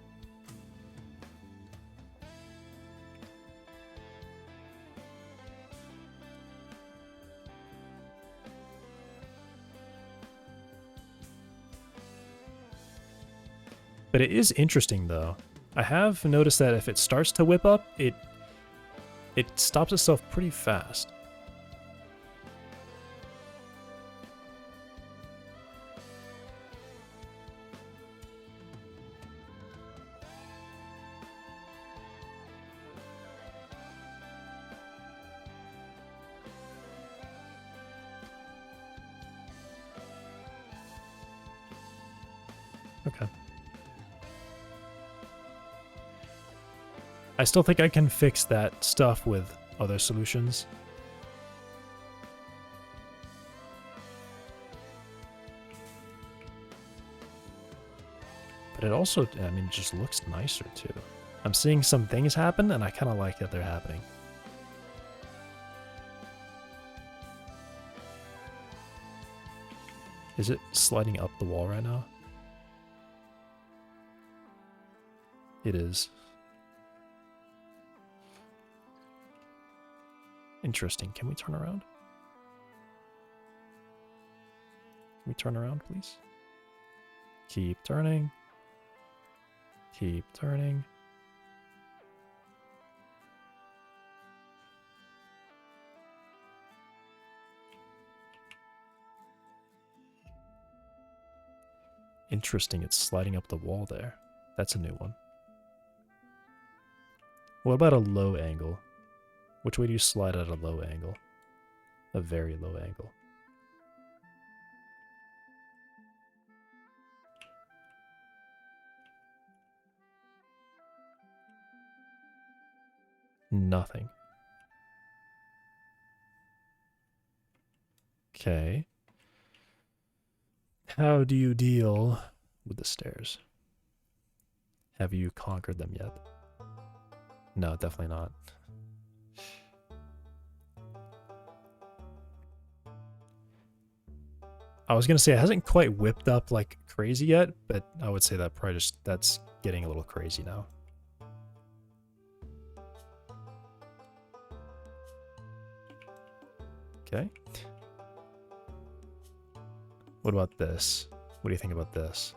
But it is interesting though. I have noticed that if it starts to whip up, it stops itself pretty fast. Okay. I still think I can fix that stuff with other solutions. But it also, I mean, just looks nicer too. I'm seeing some things happen and I kind of like that they're happening. Is it sliding up the wall right now? It is. Interesting. Can we turn around? Can we turn around, please? Keep turning. Keep turning. Interesting. It's sliding up the wall there. That's a new one. What about a low angle? Which way do you slide at a low angle? A very low angle. Nothing. Okay. How do you deal with the stairs? Have you conquered them yet? No, definitely not. I was gonna say it hasn't quite whipped up like crazy yet, but I would say that probably just that's getting a little crazy now. Okay. What about this? What do you think about this?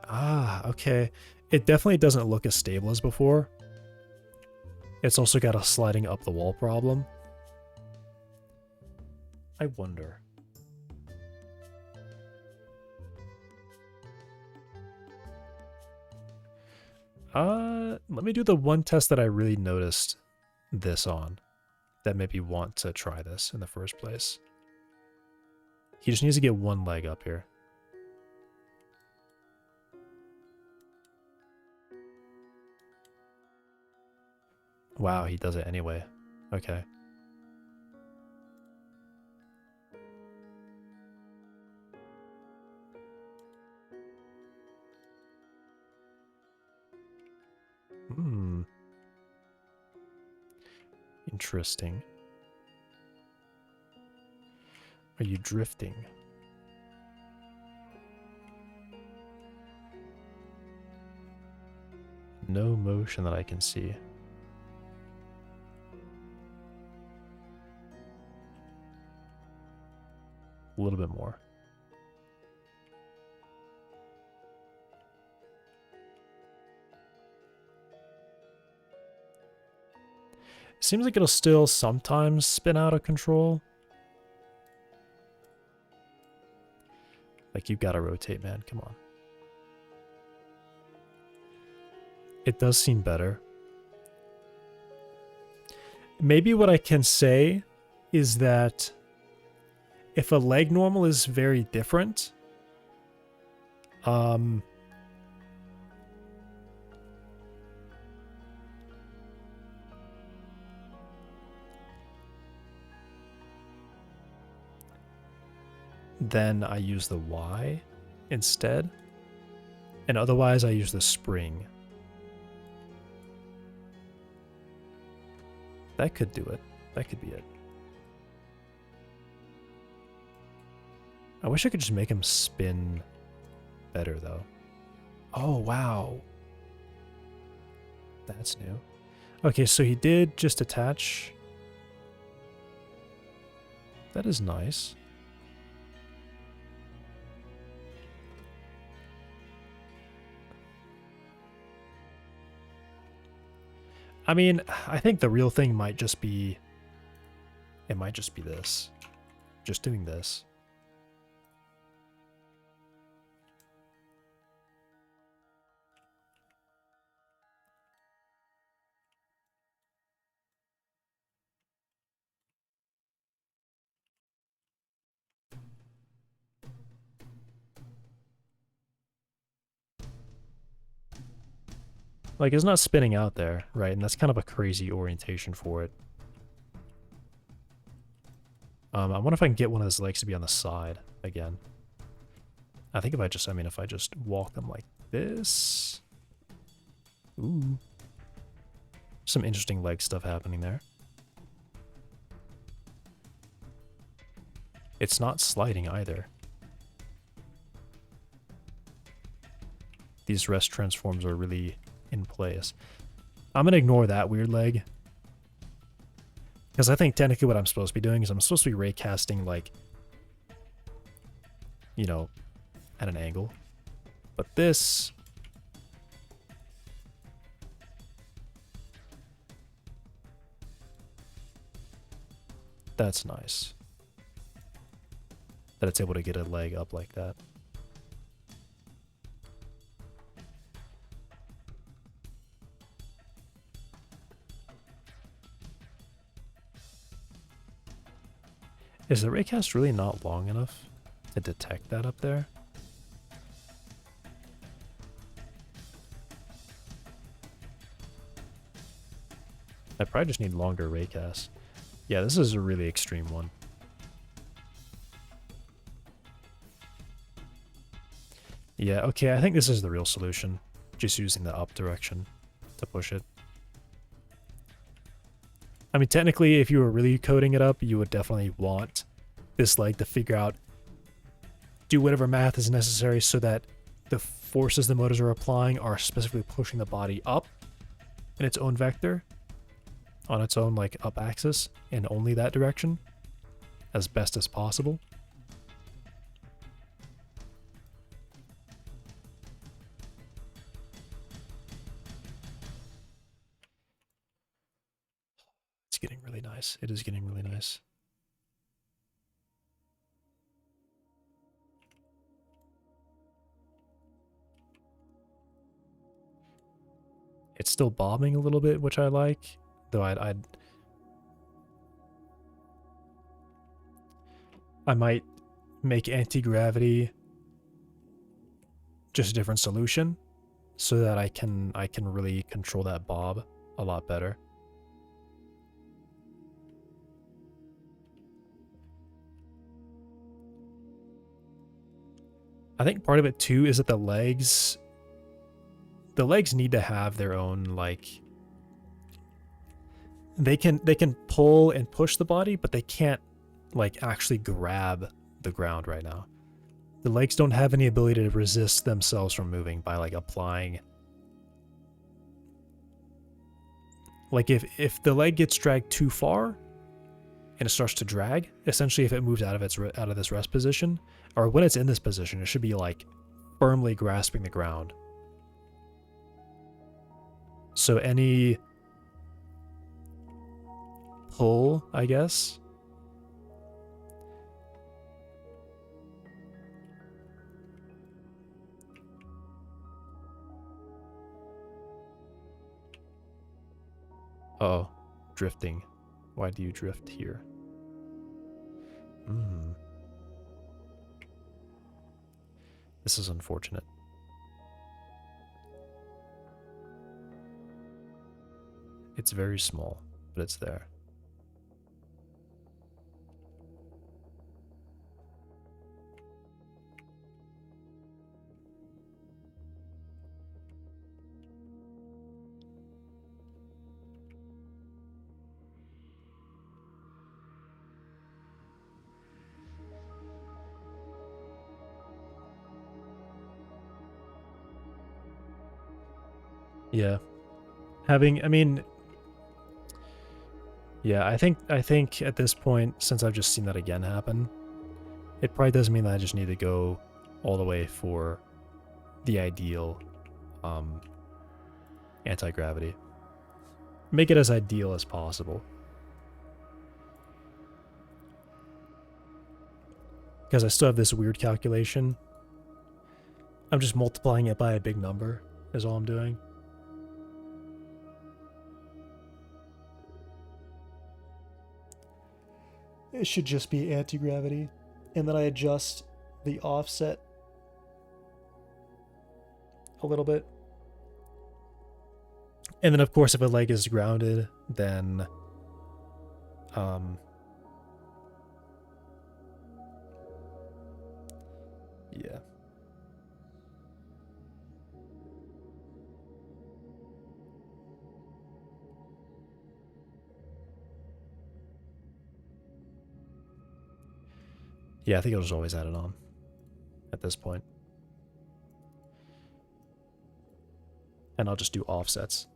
Ah, okay. It definitely doesn't look as stable as before. It's also got a sliding up the wall problem. I wonder. Let me do the one test that I really noticed this on. That made me want to try this in the first place. He just needs to get one leg up here. Wow, he does it anyway. Okay. Hmm. Interesting. Are you drifting? No motion that I can see. A little bit more. Seems like it'll still sometimes spin out of control. Like, you gotta rotate, man. Come on. It does seem better. Maybe what I can say is that if a leg normal is very different, then I use the Y instead. And otherwise I use the spring. That could do it. That could be it. I wish I could just make him spin better, though. Oh, wow. That's new. Okay, so he did just attach. That is nice. I mean, I think the real thing might just be... It might just be this. Just doing this. Like, it's not spinning out there, right? And that's kind of a crazy orientation for it. I wonder if I can get one of his legs to be on the side again. I think if I just, if I just walk them like this. Ooh. Some interesting leg stuff happening there. It's not sliding either. These rest transforms are really in place. I'm gonna ignore that weird leg. Because I think technically what I'm supposed to be doing is I'm supposed to be raycasting, like, you know, at an angle. But this... That's nice. That it's able to get a leg up like that. Is the raycast really not long enough to detect that up there? I probably just need longer raycasts. Yeah, this is a really extreme one. Yeah, okay, I think this is the real solution. Just using the up direction to push it. I mean, technically, if you were really coding it up, you would definitely want this leg to figure out, do whatever math is necessary so that the forces the motors are applying are specifically pushing the body up in its own vector, on its own, like, up axis, in only that direction, as best as possible. It's getting really nice. It is getting really nice. It's still bobbing a little bit, which I like, though I might make anti-gravity just a different solution so that I can really control that bob a lot better. I think part of it too is that the legs need to have their own, like, they can pull and push the body, but they can't, like, actually grab the ground right now. The legs don't have any ability to resist themselves from moving by, like, applying. Like, if the leg gets dragged too far and it starts to drag, essentially if it moves out of this rest position, or when it's in this position, it should be, like, firmly grasping the ground. So any pull, I guess, oh, drifting. Why do you drift here? This is unfortunate. It's very small, but it's there. Yeah. Having, I mean, yeah, I think at this point, since I've just seen that again happen, it probably does mean that I just need to go all the way for the ideal anti-gravity. Make it as ideal as possible. Because I still have this weird calculation. I'm just multiplying it by a big number, is all I'm doing. It should just be anti-gravity. And then I adjust the offset a little bit. And then, of course, if a leg is grounded, then yeah. Yeah, I think I'll just always add it on at this point. And I'll just do offsets.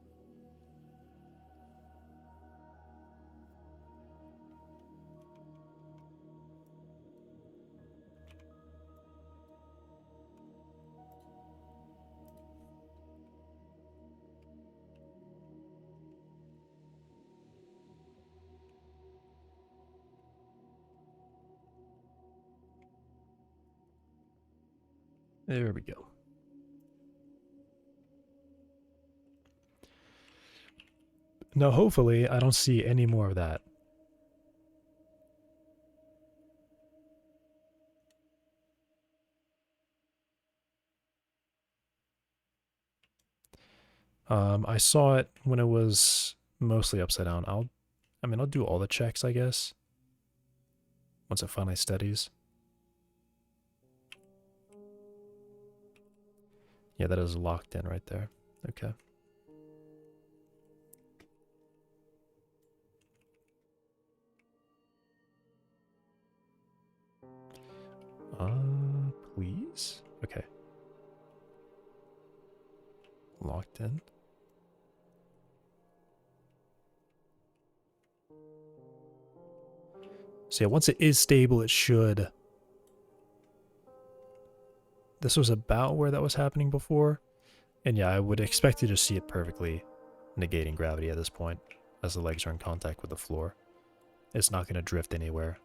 There we go. Now, hopefully, I don't see any more of that. I saw it when it was mostly upside down. I'll do all the checks, I guess. Once it finally steadies. Yeah, that is locked in right there. Okay. Please? Okay. Locked in. So yeah, once it is stable, it should. This was about where that was happening before. And yeah, I would expect to just see it perfectly negating gravity at this point as the legs are in contact with the floor. It's not going to drift anywhere.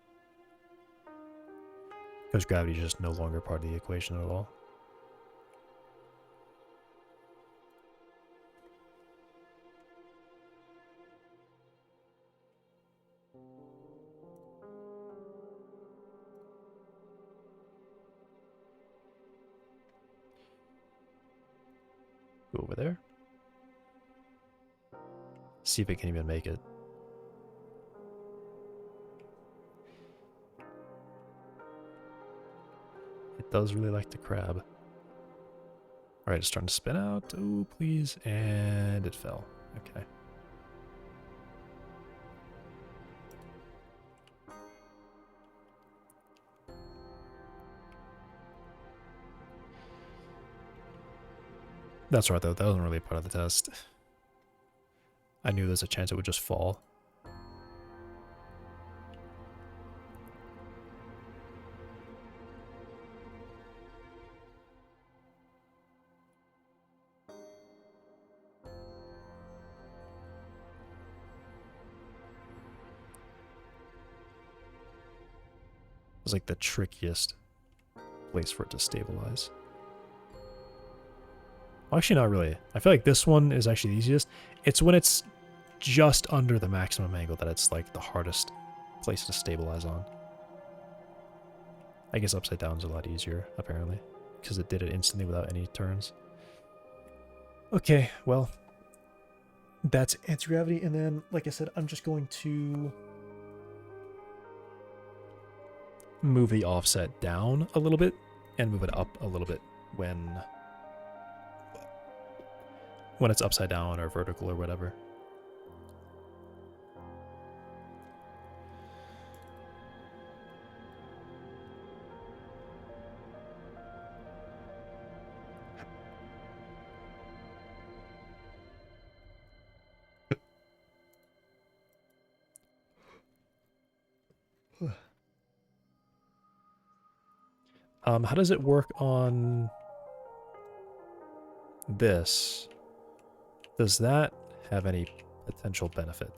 Because gravity is just no longer part of the equation at all. Go over there. See if it can even make it. It does really like the crab. Alright, it's starting to spin out. Oh, please. And it fell. Okay. That's right, though. That wasn't really part of the test. I knew there's a chance it would just fall. It's like the trickiest place for it to stabilize. Well, actually, not really. I feel like this one is actually the easiest. It's when it's just under the maximum angle that it's like the hardest place to stabilize on. I guess upside down is a lot easier, apparently, because it did it instantly without any turns. Okay, well, that's anti-gravity, and then, like I said, I'm just going to move the offset down a little bit and move it up a little bit when it's upside down or vertical or whatever. How does it work on this? Does that have any potential benefit?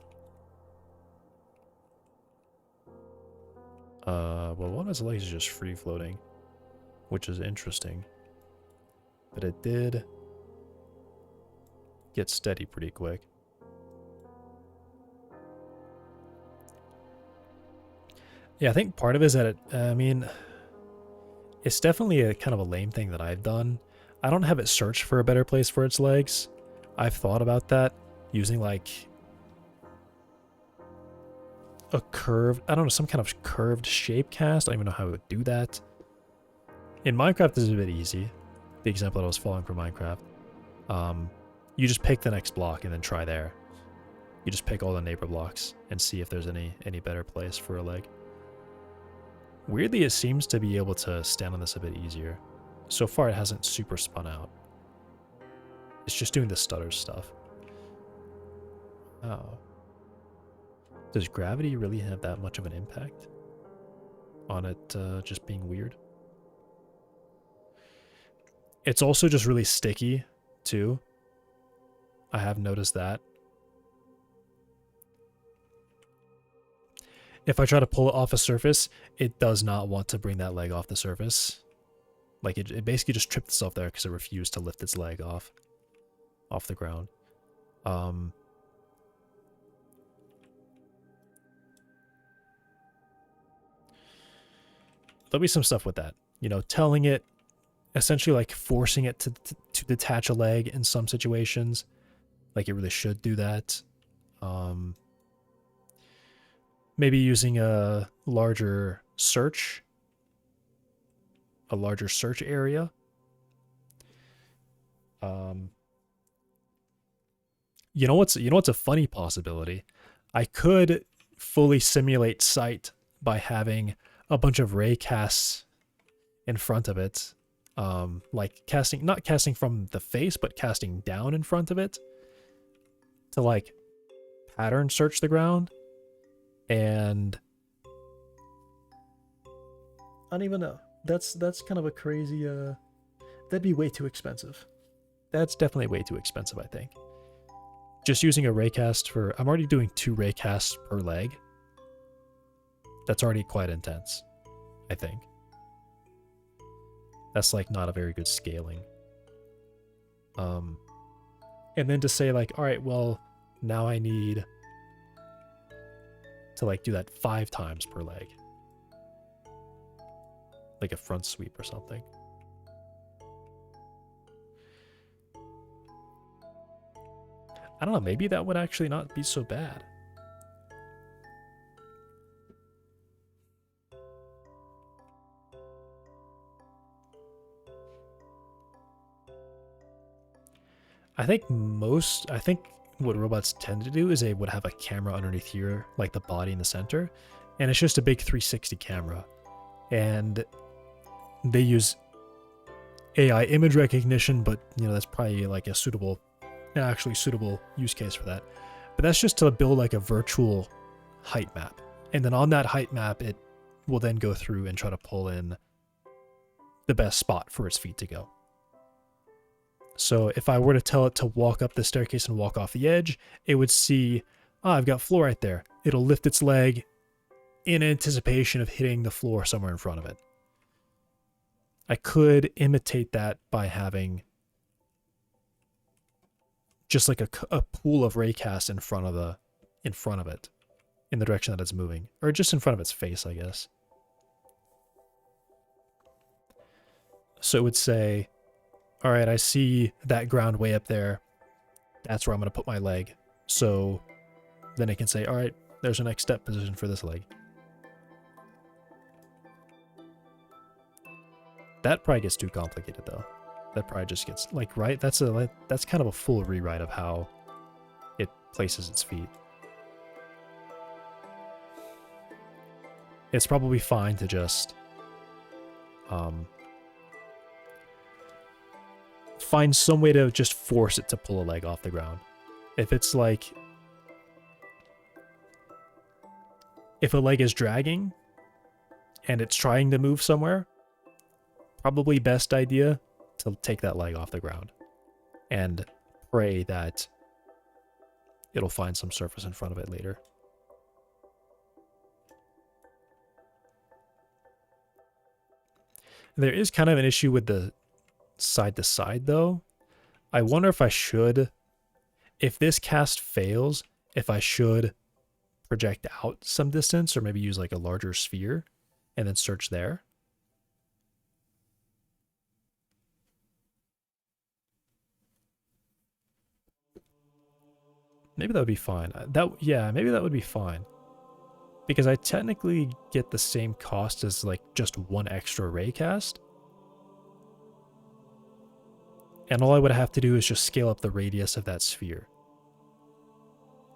Well, one of his legs is just free floating, which is interesting. But it did get steady pretty quick. Yeah, I think part of it is that I mean, it's definitely a kind of a lame thing that I've done. I don't have it search for a better place for its legs. I've thought about that using like a curved, I don't know, some kind of curved shape cast. I don't even know how I would do that. In Minecraft, this is a bit easy. The example that I was following for Minecraft. You just pick the next block and then try there. You just pick all the neighbor blocks and see if there's any better place for a leg. Weirdly, it seems to be able to stand on this a bit easier. So far, it hasn't super spun out. It's just doing the stutter stuff. Oh. Does gravity really have that much of an impact on it just being weird? It's also just really sticky, too. I have noticed that. If I try to pull it off a surface, it does not want to bring that leg off the surface. Like, it basically just tripped itself there because it refused to lift its leg off the ground. There'll be some stuff with that. You know, telling it, essentially like forcing it to detach a leg in some situations. Like, it really should do that. Maybe using a larger search area. You know what's a funny possibility? I could fully simulate sight by having a bunch of ray casts in front of it. Like not casting from the face, but casting down in front of it to like pattern search the ground. And I don't even know. That's kind of a crazy that'd be way too expensive. That's definitely way too expensive, I think. Just using a raycast for I'm already doing 2 raycasts per leg. That's already quite intense, I think. That's like not a very good scaling. And then to say like, all right, well, now I need to like do that 5 times per leg. Like a front sweep or something. I don't know, maybe that would actually not be so bad. I think what robots tend to do is they would have a camera underneath here, like the body in the center, and it's just a big 360 camera. And they use AI image recognition, but you know, that's probably like a actually suitable use case for that. But that's just to build like a virtual height map. And then on that height map, it will then go through and try to pull in the best spot for its feet to go. So if I were to tell it to walk up the staircase and walk off the edge, it would see, I've got floor right there. It'll lift its leg in anticipation of hitting the floor somewhere in front of it. I could imitate that by having just like a pool of raycast in front of it, in the direction that it's moving, or just in front of its face, I guess. So it would say, all right, I see that ground way up there. That's where I'm going to put my leg. So then it can say, all right, there's a next step position for this leg. That probably gets too complicated though. That probably just gets like, right? That's kind of a full rewrite of how it places its feet. It's probably fine to just find some way to just force it to pull a leg off the ground. If it's like, if a leg is dragging and it's trying to move somewhere, probably best idea to take that leg off the ground and pray that it'll find some surface in front of it later. There is kind of an issue with the side to side though. I wonder if I should, if this cast fails, if I should project out some distance or maybe use like a larger sphere and then search there. Maybe that would be fine. Yeah, maybe that would be fine. Because I technically get the same cost as like just one extra raycast. And all I would have to do is just scale up the radius of that sphere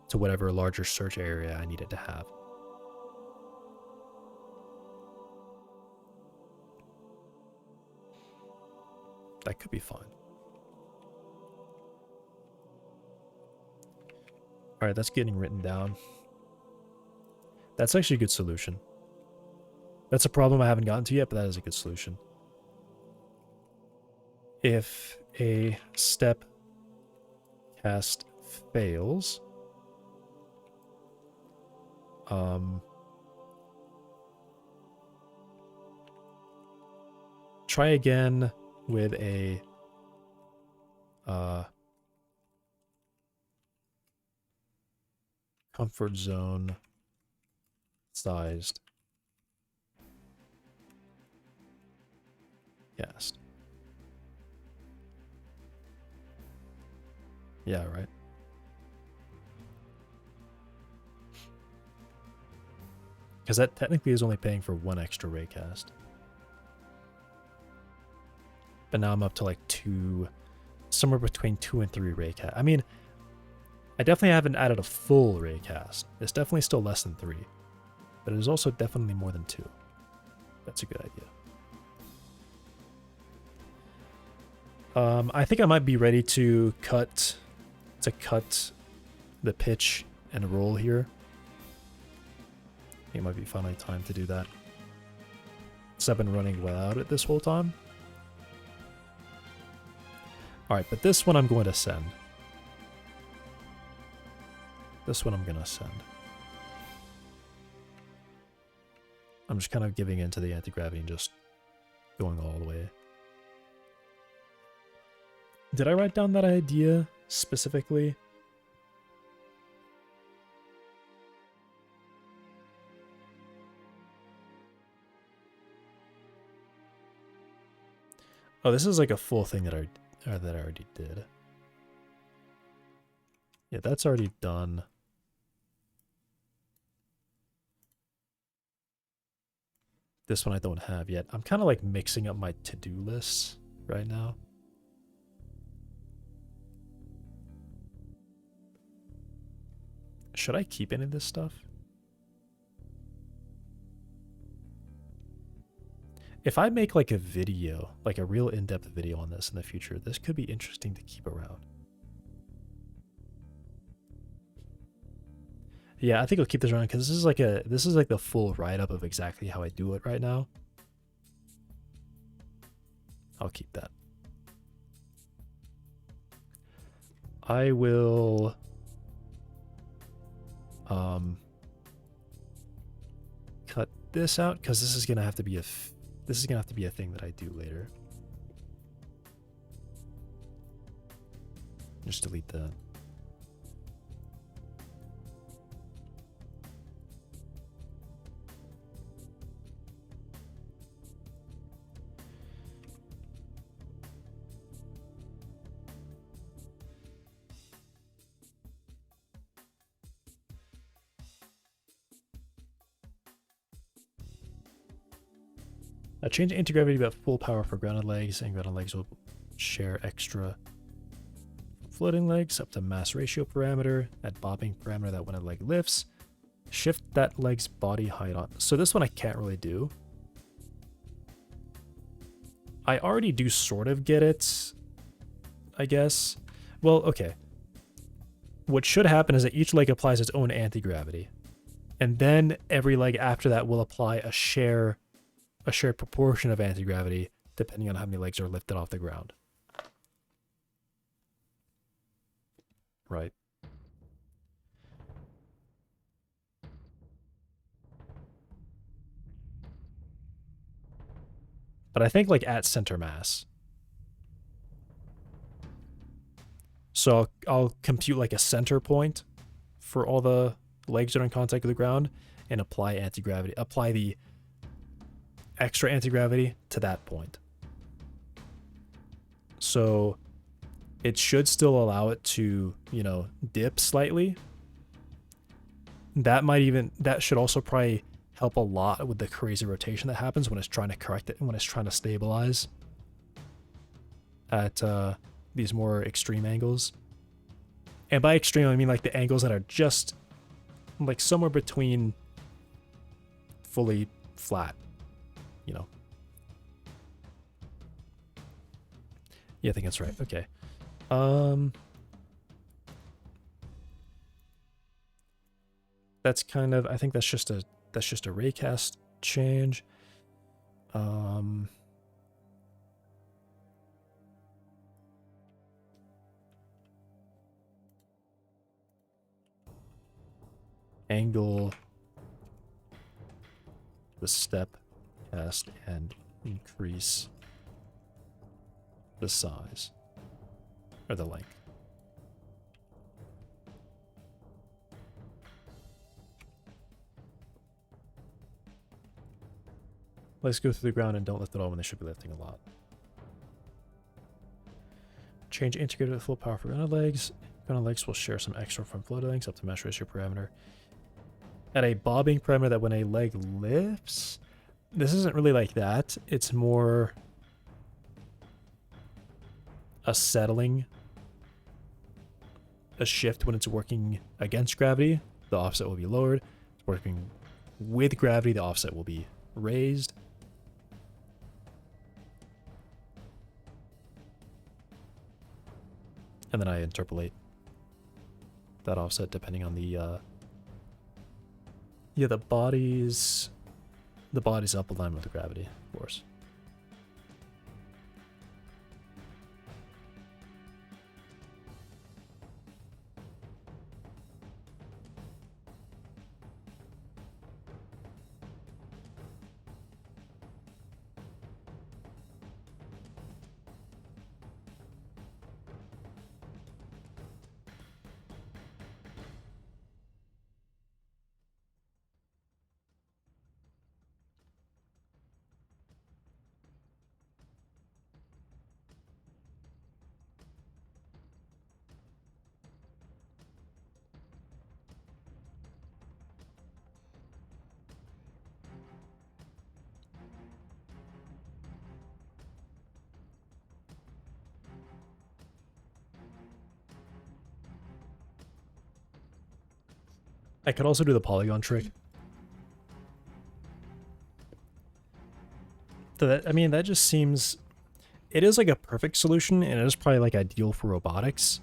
to whatever larger search area I needed to have. That could be fine. Alright, that's getting written down. That's actually a good solution. That's a problem I haven't gotten to yet, but that is a good solution. If a step cast fails, try again with a comfort zone sized cast. Yeah, right. Because that technically is only paying for one extra raycast. But now I'm up to like somewhere between 2 and 3 raycast. I mean, I definitely haven't added a full raycast. It's definitely still less than 3. But it is also definitely more than 2. That's a good idea. I think I might be ready to cut the pitch and roll here. I think it might be finally time to do that. So I've been running without it this whole time. Alright, but this one I'm going to send. This one I'm going to send. I'm just kind of giving in to the anti-gravity and just going all the way. Did I write down that idea specifically? Oh, this is like a full thing that I already did. Yeah, that's already done. This one I don't have yet. I'm kind of like mixing up my to-do lists right now. Should I keep any of this stuff? If I make like a video, like a real in-depth video on this in the future, this could be interesting to keep around. Yeah, I think I'll keep this around because this is like the full write-up of exactly how I do it right now. I'll keep that. I will cut this out because this is gonna have to be a thing that I do later. Just delete that. Change anti-gravity about full power for grounded legs, and grounded legs will share extra floating legs up to mass ratio parameter, add bobbing parameter that when a leg lifts, shift that leg's body height on. So this one I can't really do. I already do sort of get it, I guess. Well, okay. What should happen is that each leg applies its own anti-gravity, and then every leg after that will apply a shared proportion of anti-gravity depending on how many legs are lifted off the ground. Right. But I think like at center mass. So I'll compute like a center point for all the legs that are in contact with the ground and apply anti-gravity. Apply the extra anti-gravity to that point. So it should still allow it to, you know, dip slightly. That should also probably help a lot with the crazy rotation that happens when it's trying to correct it, when it's trying to stabilize at these more extreme angles. And by extreme, I mean like the angles that are just like somewhere between fully flat, you know. Yeah, I think that's right. Okay. That's kind of, I think that's just a raycast change. Angle the step cast and increase the size or the length. Legs go through the ground and don't lift at all when they should be lifting a lot. Change integrated with full power for grounded legs. Grounded legs will share some extra from floated legs up to mesh ratio parameter. At a bobbing parameter that when a leg lifts, this isn't really like that. It's more a settling, a shift when it's working against gravity. The offset will be lowered. It's working with gravity, the offset will be raised. And then I interpolate that offset depending on the the body's up aligned with the gravity, of course. I could also do the polygon trick. So that, I mean, that just seems... It is like a perfect solution, and it is probably like ideal for robotics.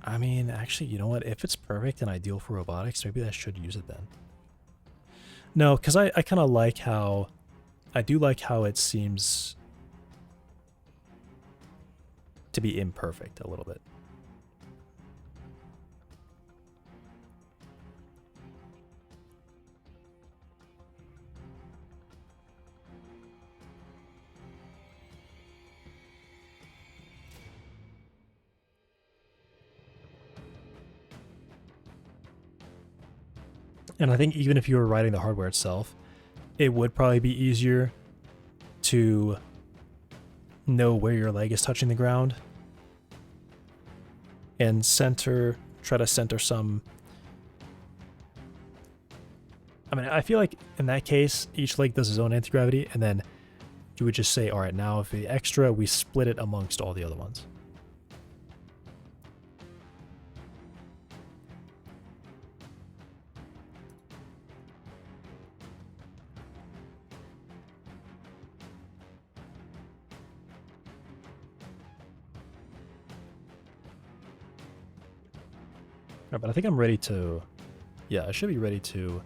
I mean, actually, you know what? If it's perfect and ideal for robotics, maybe I should use it then. No, because I kind of like how... I do like how it seems to be imperfect a little bit. And I think even if you were writing the hardware itself, it would probably be easier to know where your leg is touching the ground and try to center some... I mean, I feel like in that case, each leg does its own anti-gravity, and then you would just say, all right, now if the extra, we split it amongst all the other ones. But I think I'm ready to... Yeah, I should be ready to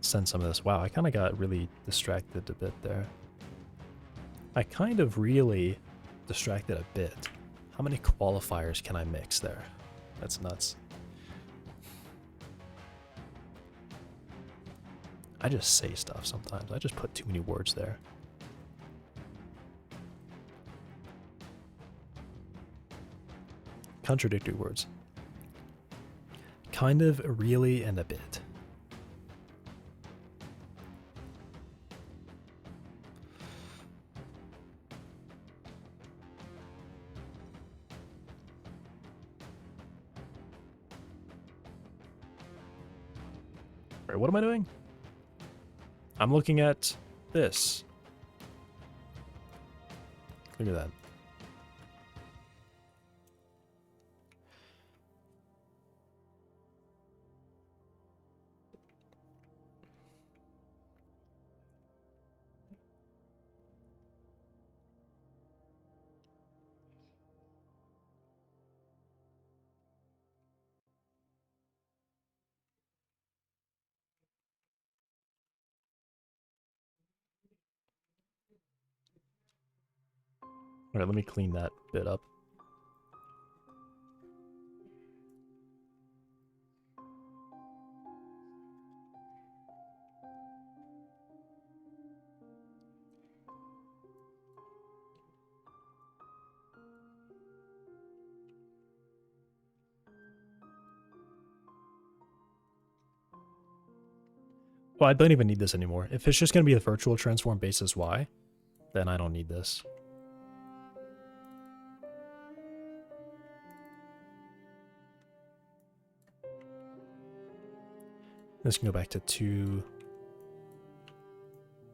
send some of this. Wow, I kind of got really distracted a bit there. I kind of really distracted a bit. How many qualifiers can I mix there? That's nuts. I just say stuff sometimes. I just put too many words there. Contradictory words. Kind of, really, and a bit. Alright, what am I doing? I'm looking at this. Look at that. Alright, let me clean that bit up. Well, I don't even need this anymore. If it's just going to be a virtual transform basis Y, then I don't need this. This can go back to 2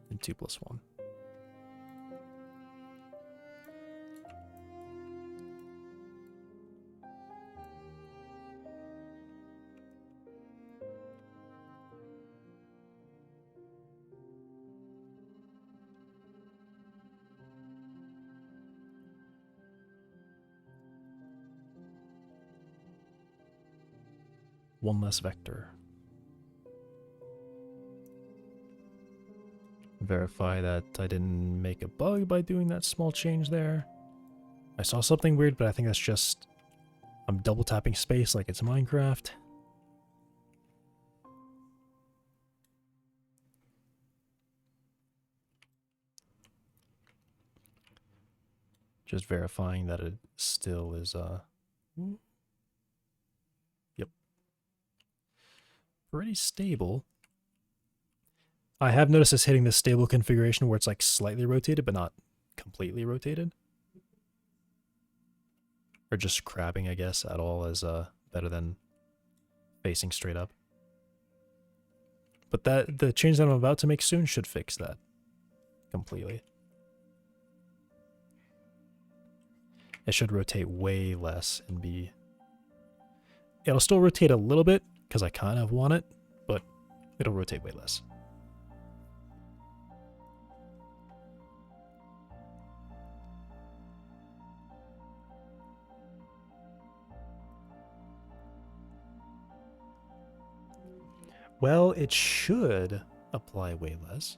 and 2 plus 1. One less vector. Verify that I didn't make a bug by doing that small change there. I saw something weird, but I think that's just I'm double tapping space like it's Minecraft. Just verifying that it still is yep. Pretty stable. I have noticed it's hitting this stable configuration where it's like slightly rotated, but not completely rotated. Or just crabbing, I guess, at all is better than facing straight up. But the change that I'm about to make soon should fix that completely. It should rotate way less and be... It'll still rotate a little bit, because I kind of want it, but it'll rotate way less. Well, it should apply way less.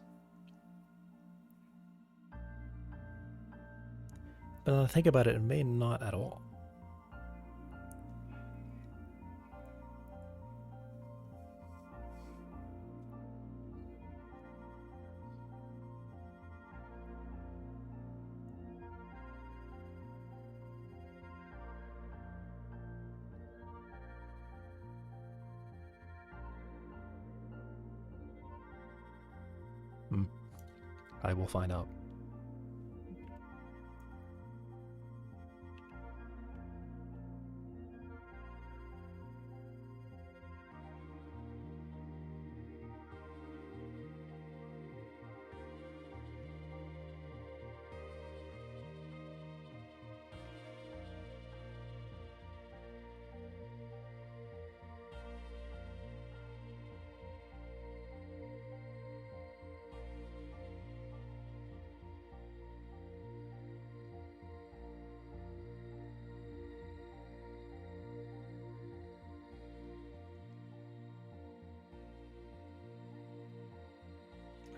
But think about it, it may not at all. I will find out.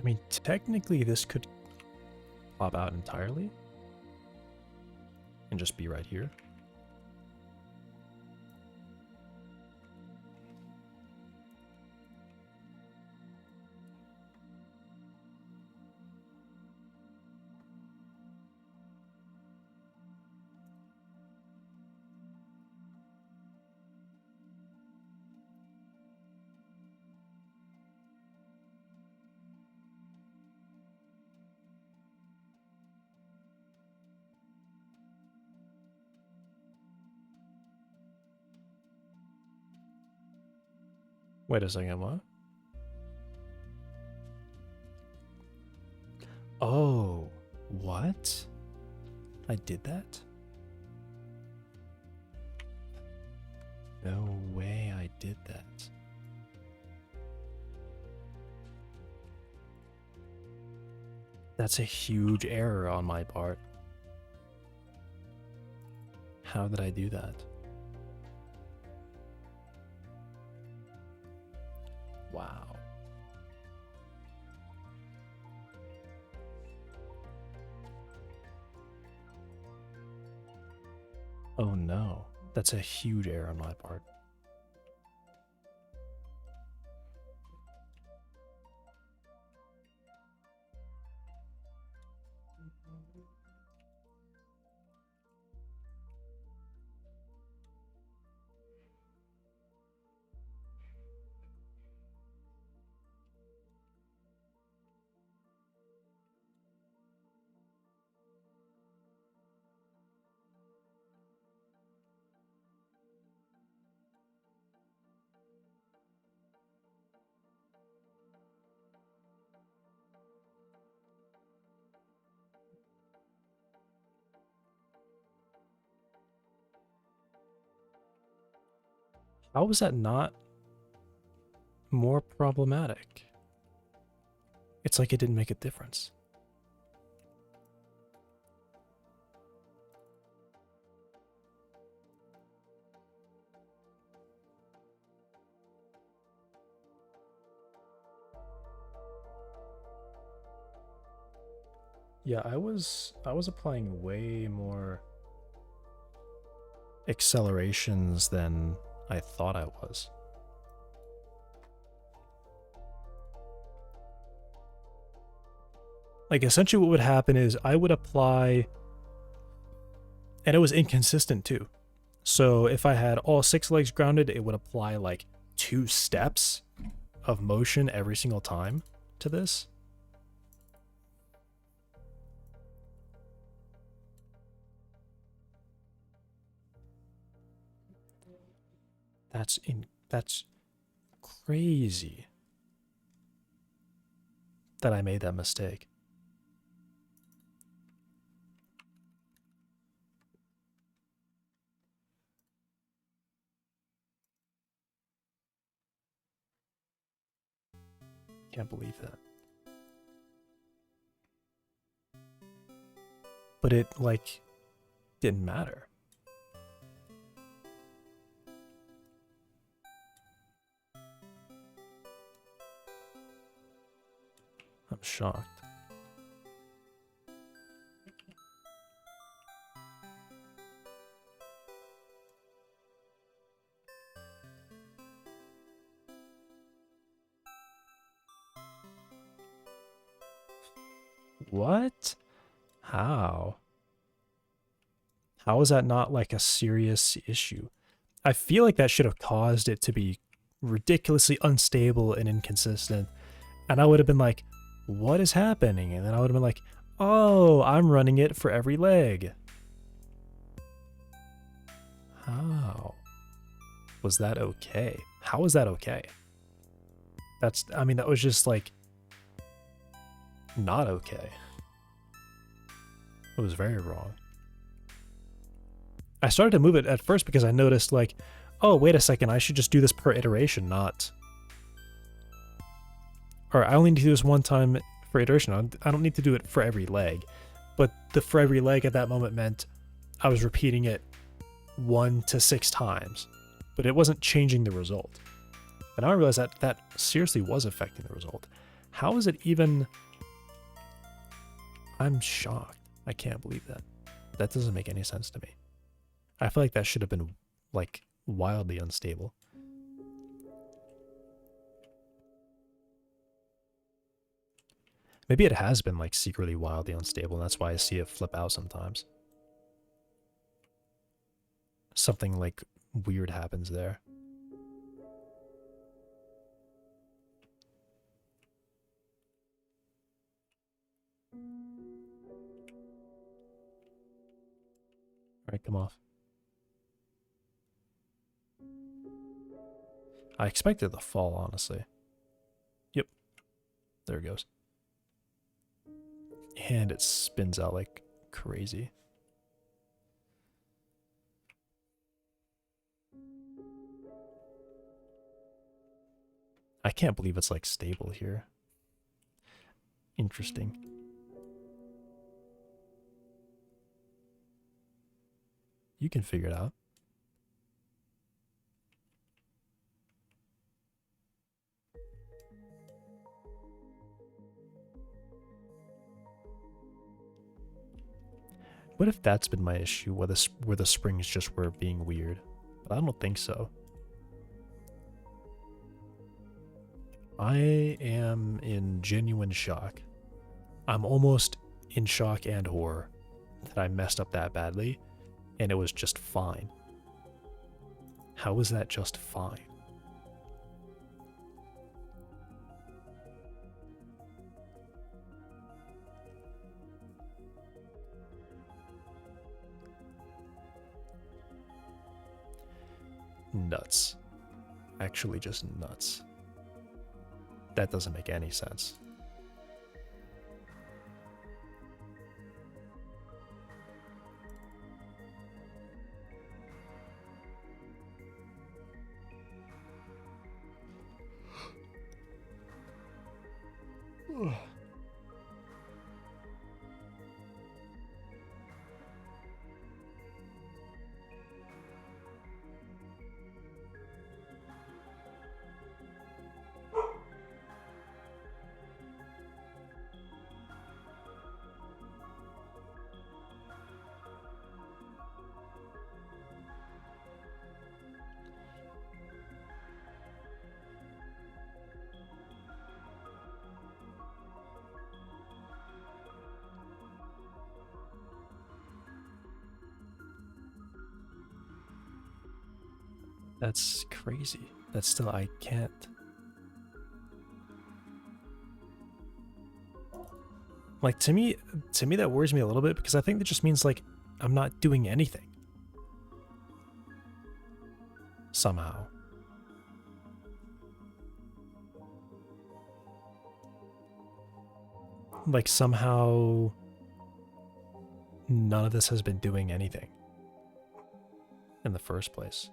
mean, technically this could pop out entirely and just be right here. Wait a second, what? Oh, what? I did that? No way I did that. That's a huge error on my part. How did I do that? Wow. Oh no, that's a huge error on my part. How was that not more problematic? It's like it didn't make a difference. Yeah, I was applying way more accelerations than I thought I was. Like, essentially what would happen is I would apply, and it was inconsistent too. So if I had all 6 legs grounded, it would apply like 2 steps of motion every single time to this. That's crazy that I made that mistake. Can't believe that. But it, like, didn't matter. I'm shocked. What? How? How is that not like a serious issue? I feel like that should have caused it to be ridiculously unstable and inconsistent. And I would have been like, what is happening? And then I would have been like, oh, I'm running it for every leg. How? Was that okay? How was that okay? I mean, that was just like, not okay. It was very wrong. I started to move it at first because I noticed like, oh, wait a second, I should just do this per iteration, not... Or I only need to do this one time for iteration. I don't need to do it for every leg. But the for every leg at that moment meant I was repeating it 1 to 6 times. But it wasn't changing the result. And I realized that that seriously was affecting the result. How is it even... I'm shocked. I can't believe that. That doesn't make any sense to me. I feel like that should have been, like, wildly unstable. Maybe it has been, like, secretly wildly unstable, and that's why I see it flip out sometimes. Something, like, weird happens there. Alright, come off. I expected it to fall, honestly. Yep. There it goes. And it spins out like crazy. I can't believe it's like stable here. Interesting. You can figure it out. What if that's been my issue, where the springs just were being weird? But I don't think so. I am in genuine shock. I'm almost in shock and horror that I messed up that badly, and it was just fine. How was that just fine? Nuts. Actually just nuts. That doesn't make any sense. That's crazy. That's still, I can't. Like, to me that worries me a little bit, because I think that just means, like, I'm not doing anything. Somehow. Like, somehow none of this has been doing anything in the first place.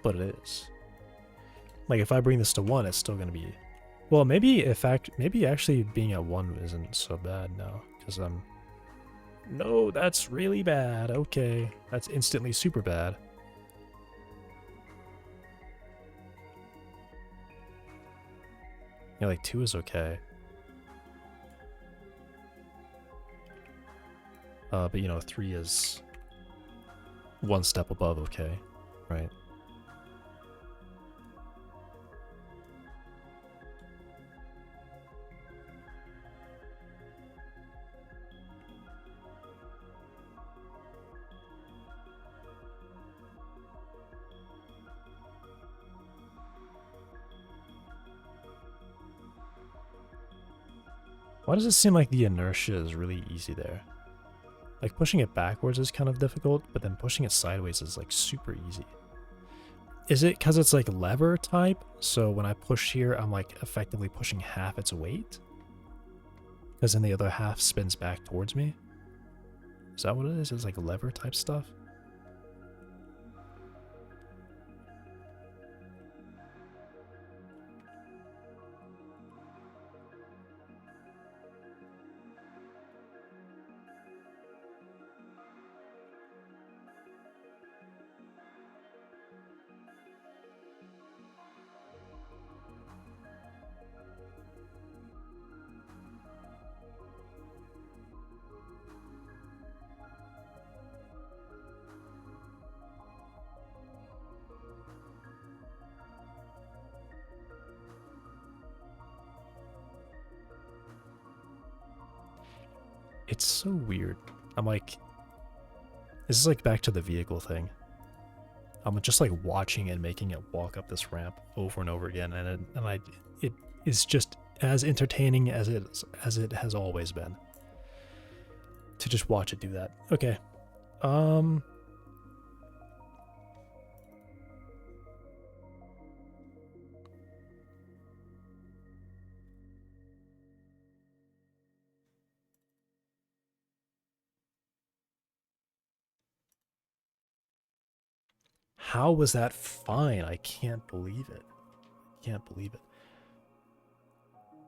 But it is. Like, if I bring this to 1, it's still gonna be... Well, maybe actually being at 1 isn't so bad now, because I'm... No, that's really bad. Okay, that's instantly super bad. Yeah, like 2 is okay. But you know, 3 is 1 step above okay, right? Why does it seem like the inertia is really easy there? Like, pushing it backwards is kind of difficult, but then pushing it sideways is like super easy. Is it because it's like lever type? So when I push here, I'm like effectively pushing half its weight? Because then the other half spins back towards me? Is that what it is? It's like lever type stuff? It's so weird. I'm like, this is like back to the vehicle thing. I'm just like watching it, making it walk up this ramp over and over again, and it is just as entertaining as it has always been. To just watch it do that. Okay. How was that fine? I can't believe it. Can't believe it.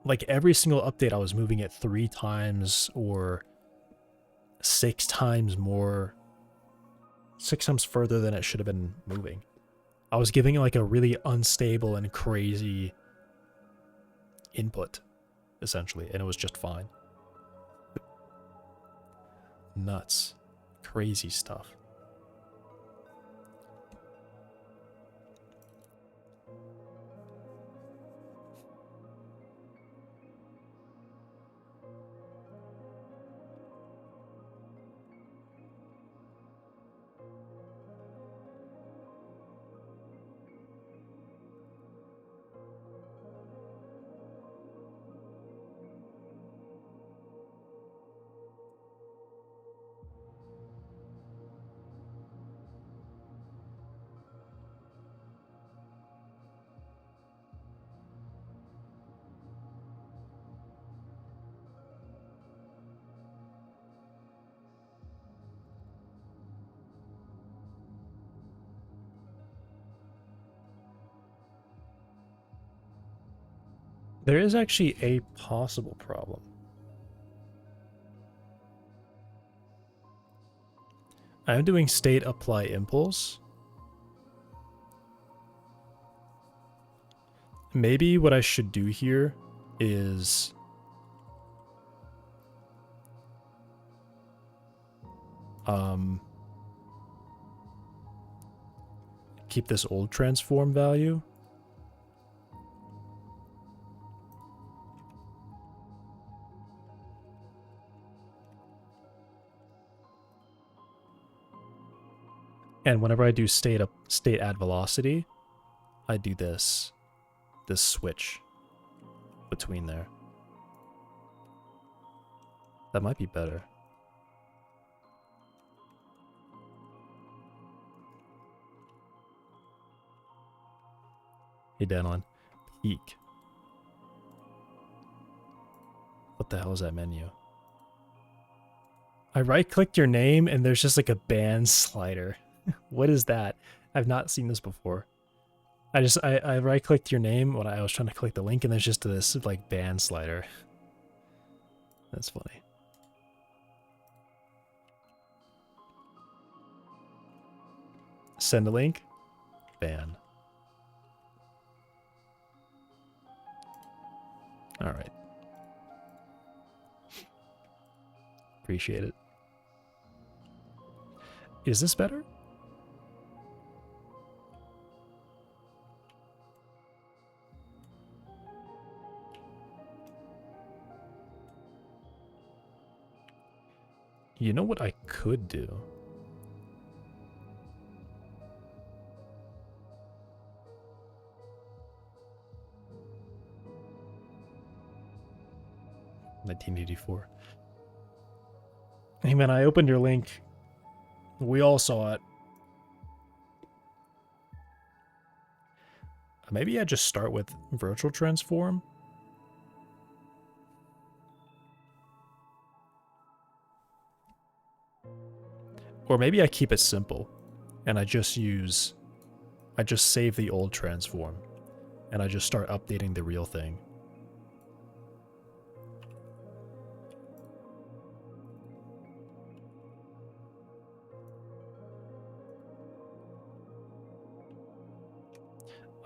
Like every single update, I was moving it 3 times or 6 times more, 6 times further than it should have been moving. I was giving it like a really unstable and crazy input, essentially, and it was just fine. Nuts. Crazy stuff. There is actually a possible problem. I'm doing state apply impulse. Maybe what I should do here is keep this old transform value. And whenever I do state add velocity, I do this switch between there. That might be better. Hey, Danlin. Peak. What the hell is that menu? I right-clicked your name and there's just like a band slider. What is that? I've not seen this before. I right-clicked your name when I was trying to click the link and there's just this like band slider. That's funny. Send a link. Ban. All right. Appreciate it. Is this better? You know what I could do? $19.84. Hey man, I opened your link. We all saw it. Maybe I just start with virtual transform. Or maybe I keep it simple and I just save the old transform and I just start updating the real thing.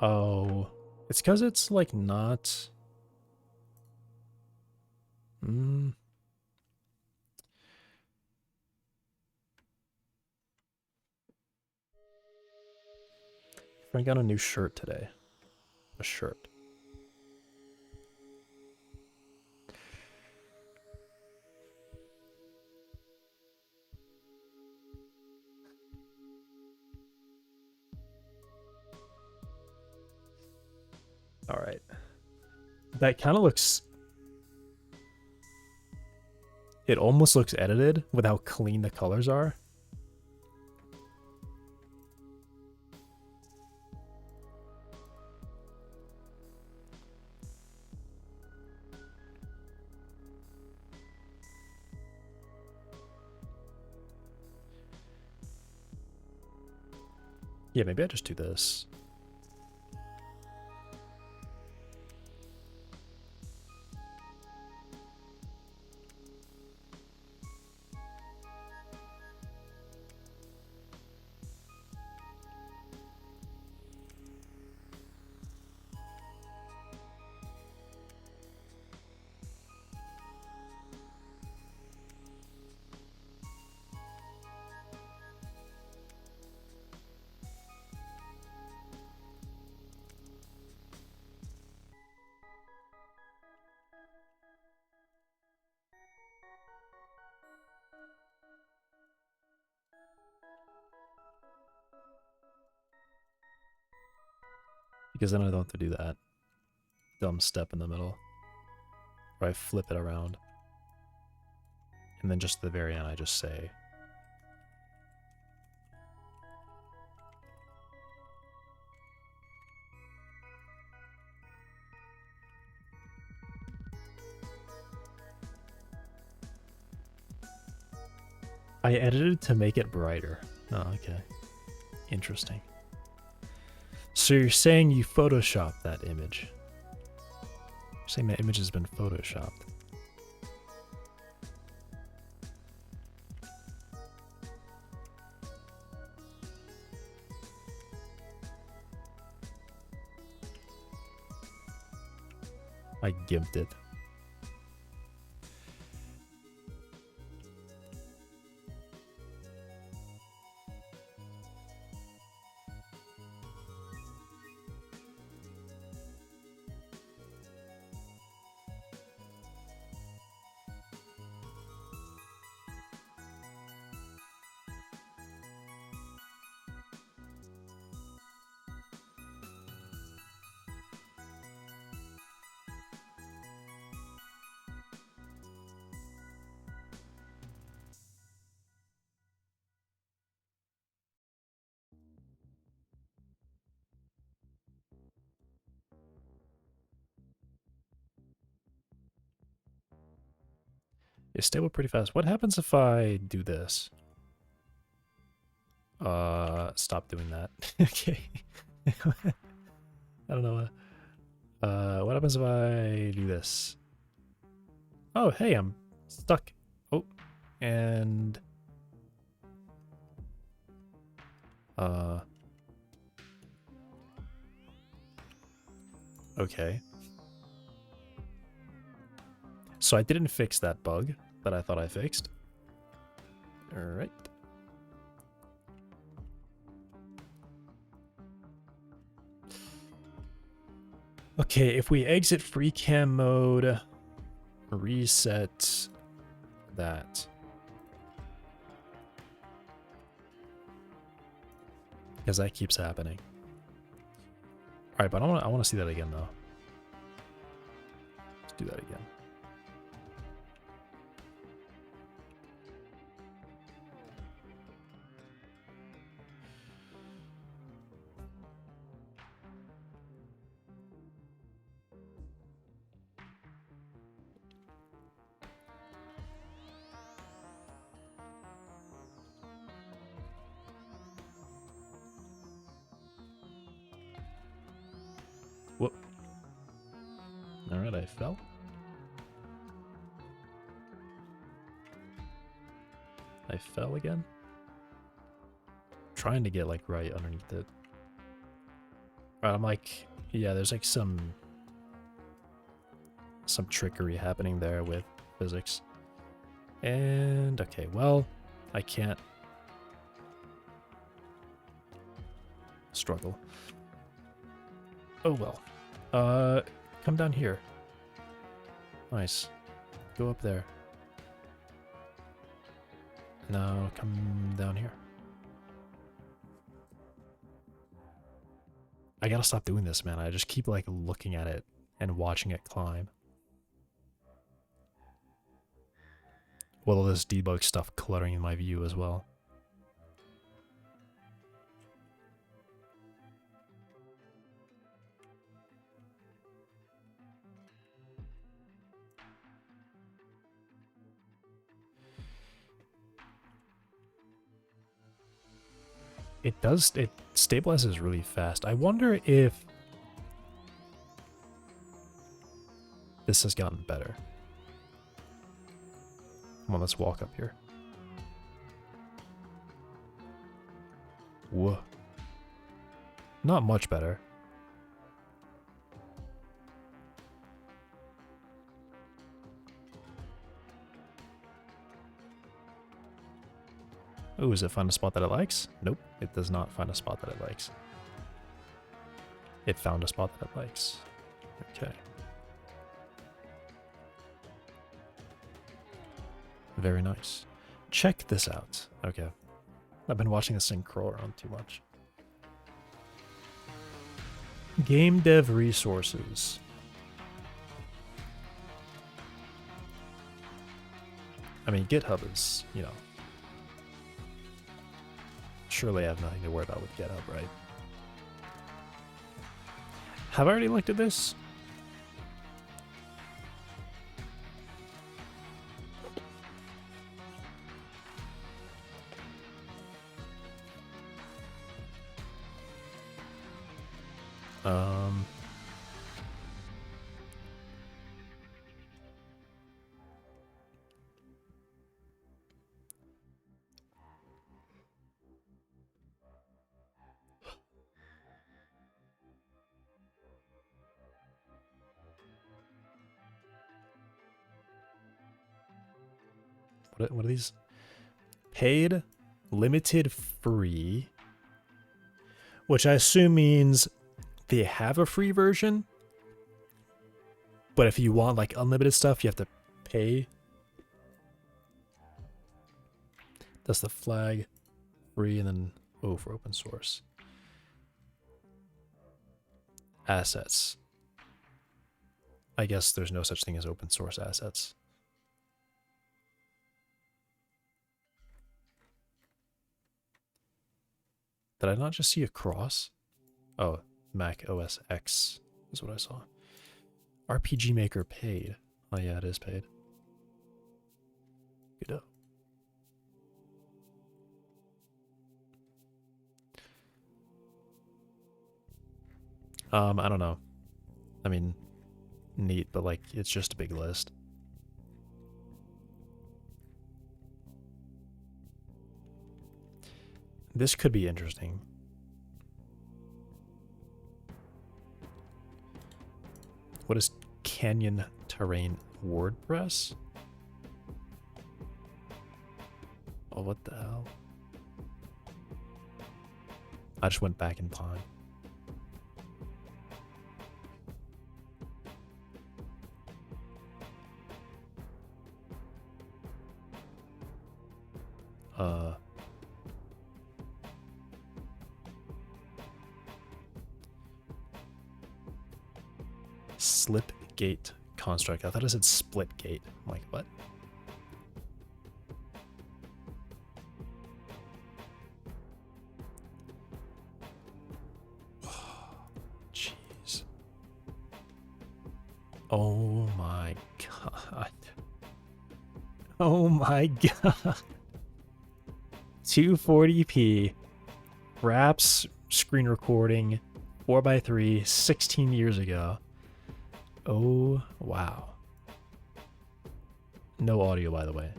Oh, it's because it's like not. I got a new shirt today. A shirt. Alright. That kind of looks... It almost looks edited with how clean the colors are. Yeah, maybe I just do this. Because then I don't have to do that dumb step in the middle. Where I flip it around. And then just at the very end I just say... I edited to make it brighter. Oh, okay. Interesting. So you're saying you photoshopped that image? You're saying that image has been photoshopped? I gimped it. It's stable pretty fast. What happens if I do this? Stop doing that. Okay. I don't know. What happens if I do this? Oh, hey, I'm stuck. Oh, and... Okay. So I didn't fix that bug that I thought I fixed. Alright. Okay, if we exit free cam mode, reset that. Because that keeps happening. Alright, but I want to see that again though. Let's do that again. Whoop. Alright, I fell. I fell again. Trying to get like right underneath it. Right, I'm like, yeah, there's like some trickery happening there with physics. And okay, well, I can't struggle. Oh well. Come down here. Nice. Go up there. Now come down here. I gotta stop doing this, man. I just keep like looking at it and watching it climb. Well, all this debug stuff cluttering my view as well. It stabilizes really fast. I wonder if this has gotten better. Come on, let's walk up here. Whoa. Not much better. Oh, does it find a spot that it likes? Nope, it does not find a spot that it likes. It found a spot that it likes. Okay. Very nice. Check this out. Okay. I've been watching this thing crawl around too much. Game dev resources. I mean, GitHub is, you know, surely I have nothing to worry about with GitHub, right? Have I already looked at this? What are these? Paid, limited, free. Which I assume means they have a free version. But if you want like unlimited stuff, you have to pay. That's the flag. Free and then, oh, for open source. Assets. I guess there's no such thing as open source assets. Did I not just see a cross? Oh, Mac OS X is what I saw. RPG Maker paid. Oh yeah, it is paid. Good. I don't know. I mean, neat, but like, it's just a big list. This could be interesting. What is Canyon Terrain WordPress? Oh, what the hell? I just went back in time. Slip gate construct. I thought it said split gate. I'm like, what? Jeez. Oh my god. Oh my god. 240p. Wraps screen recording. 4x3. 16 years ago. Oh, wow. No audio, by the way.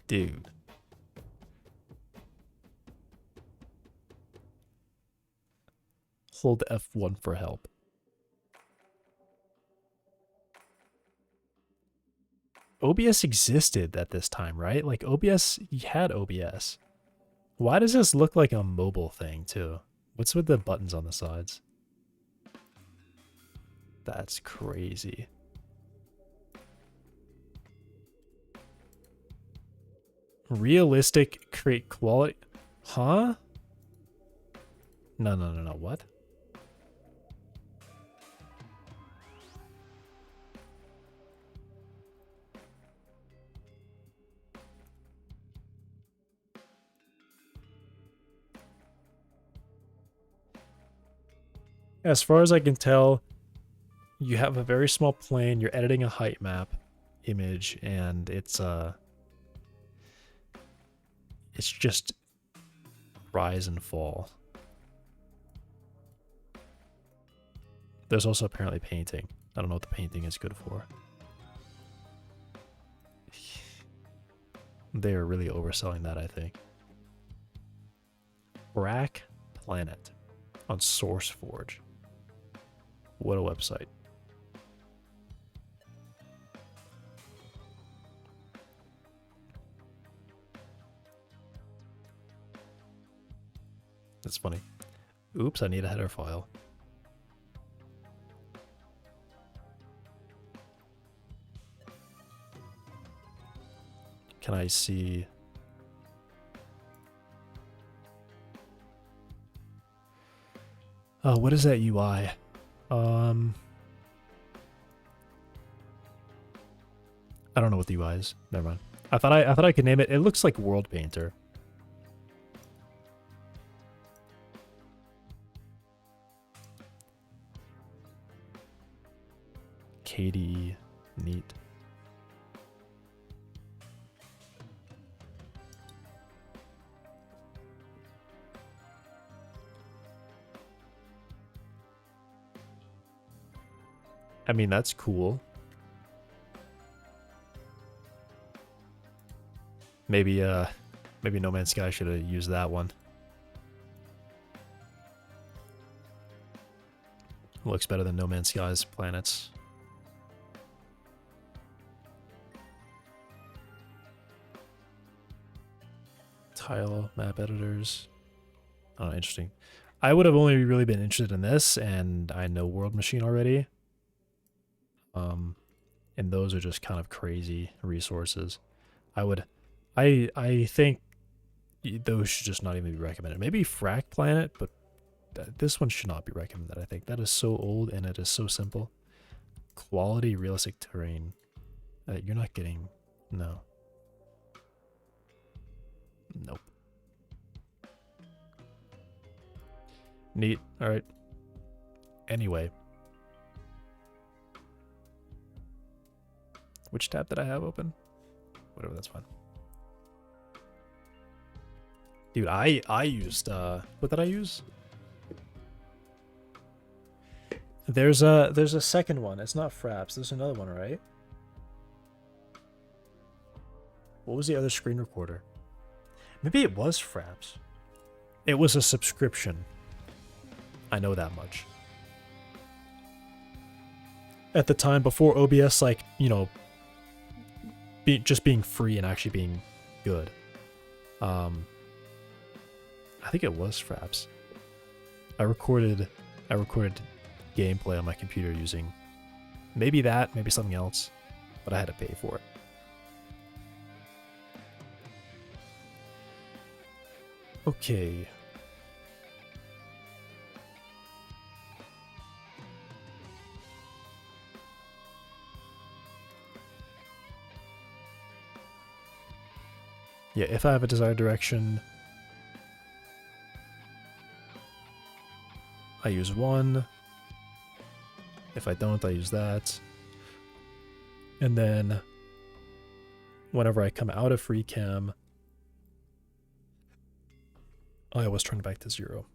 Dude. Hold F1 for help. OBS existed at this time, right? Like OBS, you had OBS. Why does this look like a mobile thing too? What's with the buttons on the sides? That's crazy. Realistic create quality. Huh? No, no, no, no. What? As far as I can tell, you have a very small plane, you're editing a height map image, and it's just rise and fall. There's also apparently painting. I don't know what the painting is good for. They're really overselling that, I think. Brack Planet on SourceForge. What a website. That's funny. Oops, I need a header file. Can I see? Oh, what is that UI? I don't know what the UI is. Never mind. I thought I could name it. It looks like World Painter. KDE, neat. I mean, that's cool. Maybe maybe No Man's Sky should have used that one. Looks better than No Man's Sky's planets. Tile map editors. Oh, interesting. I would have only really been interested in this, and I know World Machine already. And those are just kind of crazy resources. I think those should just not even be recommended. Maybe Frack Planet, but this one should not be recommended. I think that is so old and it is so simple. Quality realistic terrain. You're not getting. No. Nope. Neat. All right. Anyway. Which tab did I have open? Whatever, that's fine. Dude, I used what did I use? There's a second one. It's not Fraps. There's another one, right? What was the other screen recorder? Maybe it was Fraps. It was a subscription. I know that much. At the time, before OBS, like, you know, just being free and actually being good. I think it was Fraps. I recorded gameplay on my computer using maybe that, maybe something else, but I had to pay for it. Okay. Yeah, if I have a desired direction, I use one. If I don't, I use that. And then whenever I come out of free cam, I always turn it back to 0.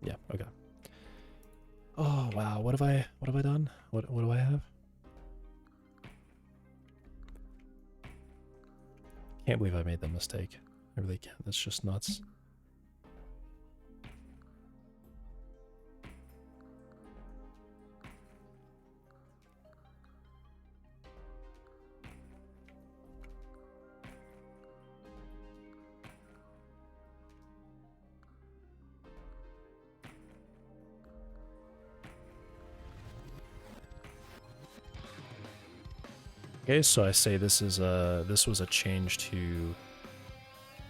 Yeah, okay. Oh wow, what have I done? What do I have? Can't believe I made that mistake. I really can't. That's just nuts. Okay, so I say this is this was a change to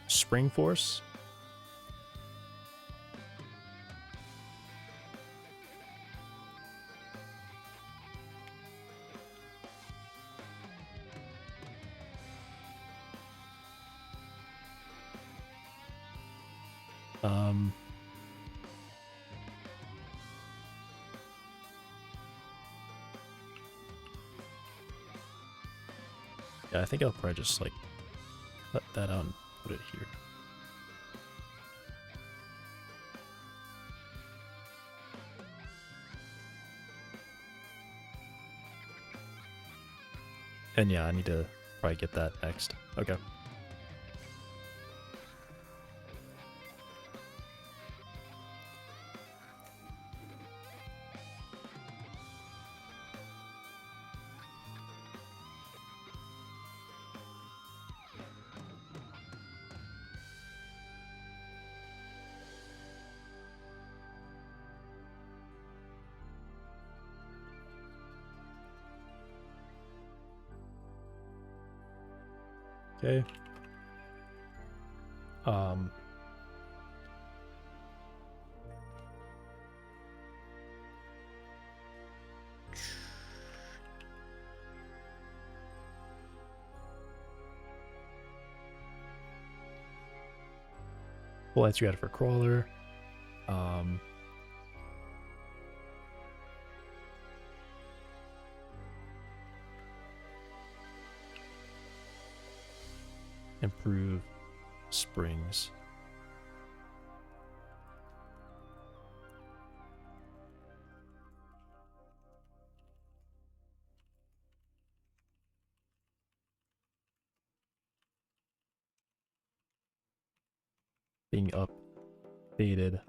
Spring Force. Yeah, I think I'll probably just like cut that out and put it here. And yeah, I need to probably get that next. Okay. Okay. Well, that's you got it for crawler. Improve springs. Being updated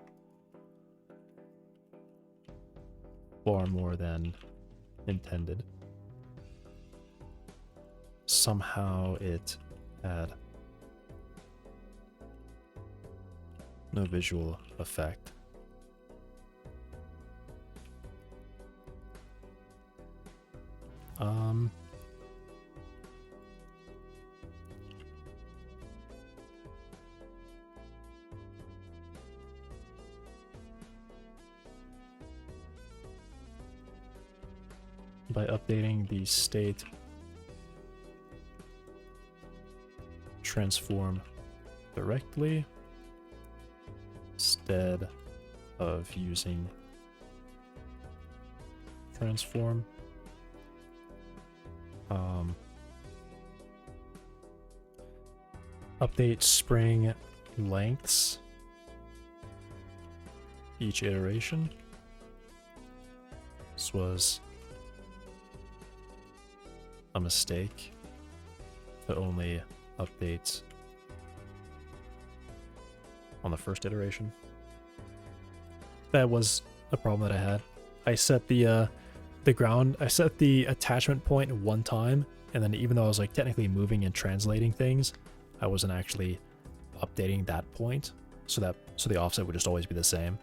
far more than intended. Somehow it had no visual effect. By updating the state transform directly instead of using transform. Update spring lengths each iteration. This was a mistake to only update on the first iteration. That was a problem that I had. I set the attachment point one time, and then even though I was like technically moving and translating things, I wasn't actually updating that point, so the offset would just always be the same.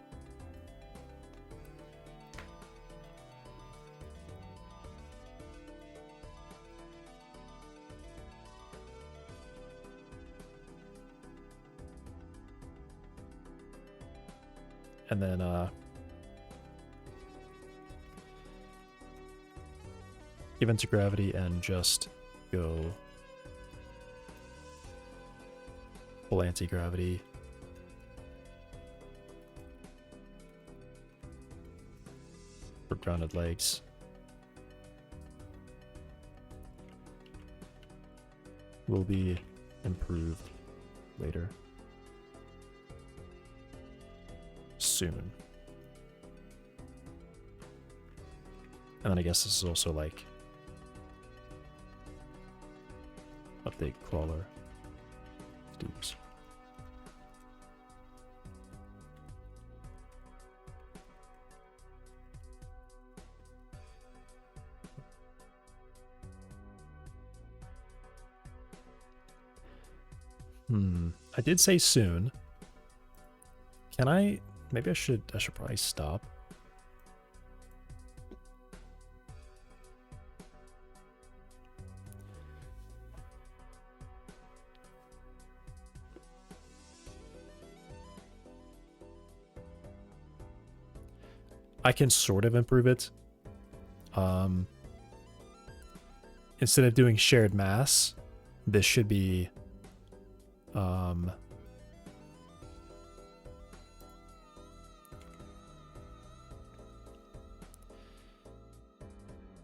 And then give into gravity and just go full anti-gravity. For grounded legs. Will be improved later. Soon. And then I guess this is also like update crawler. Oops. I did say soon. Can I? Maybe I should probably stop. I can sort of improve it. Instead of doing shared mass, this should be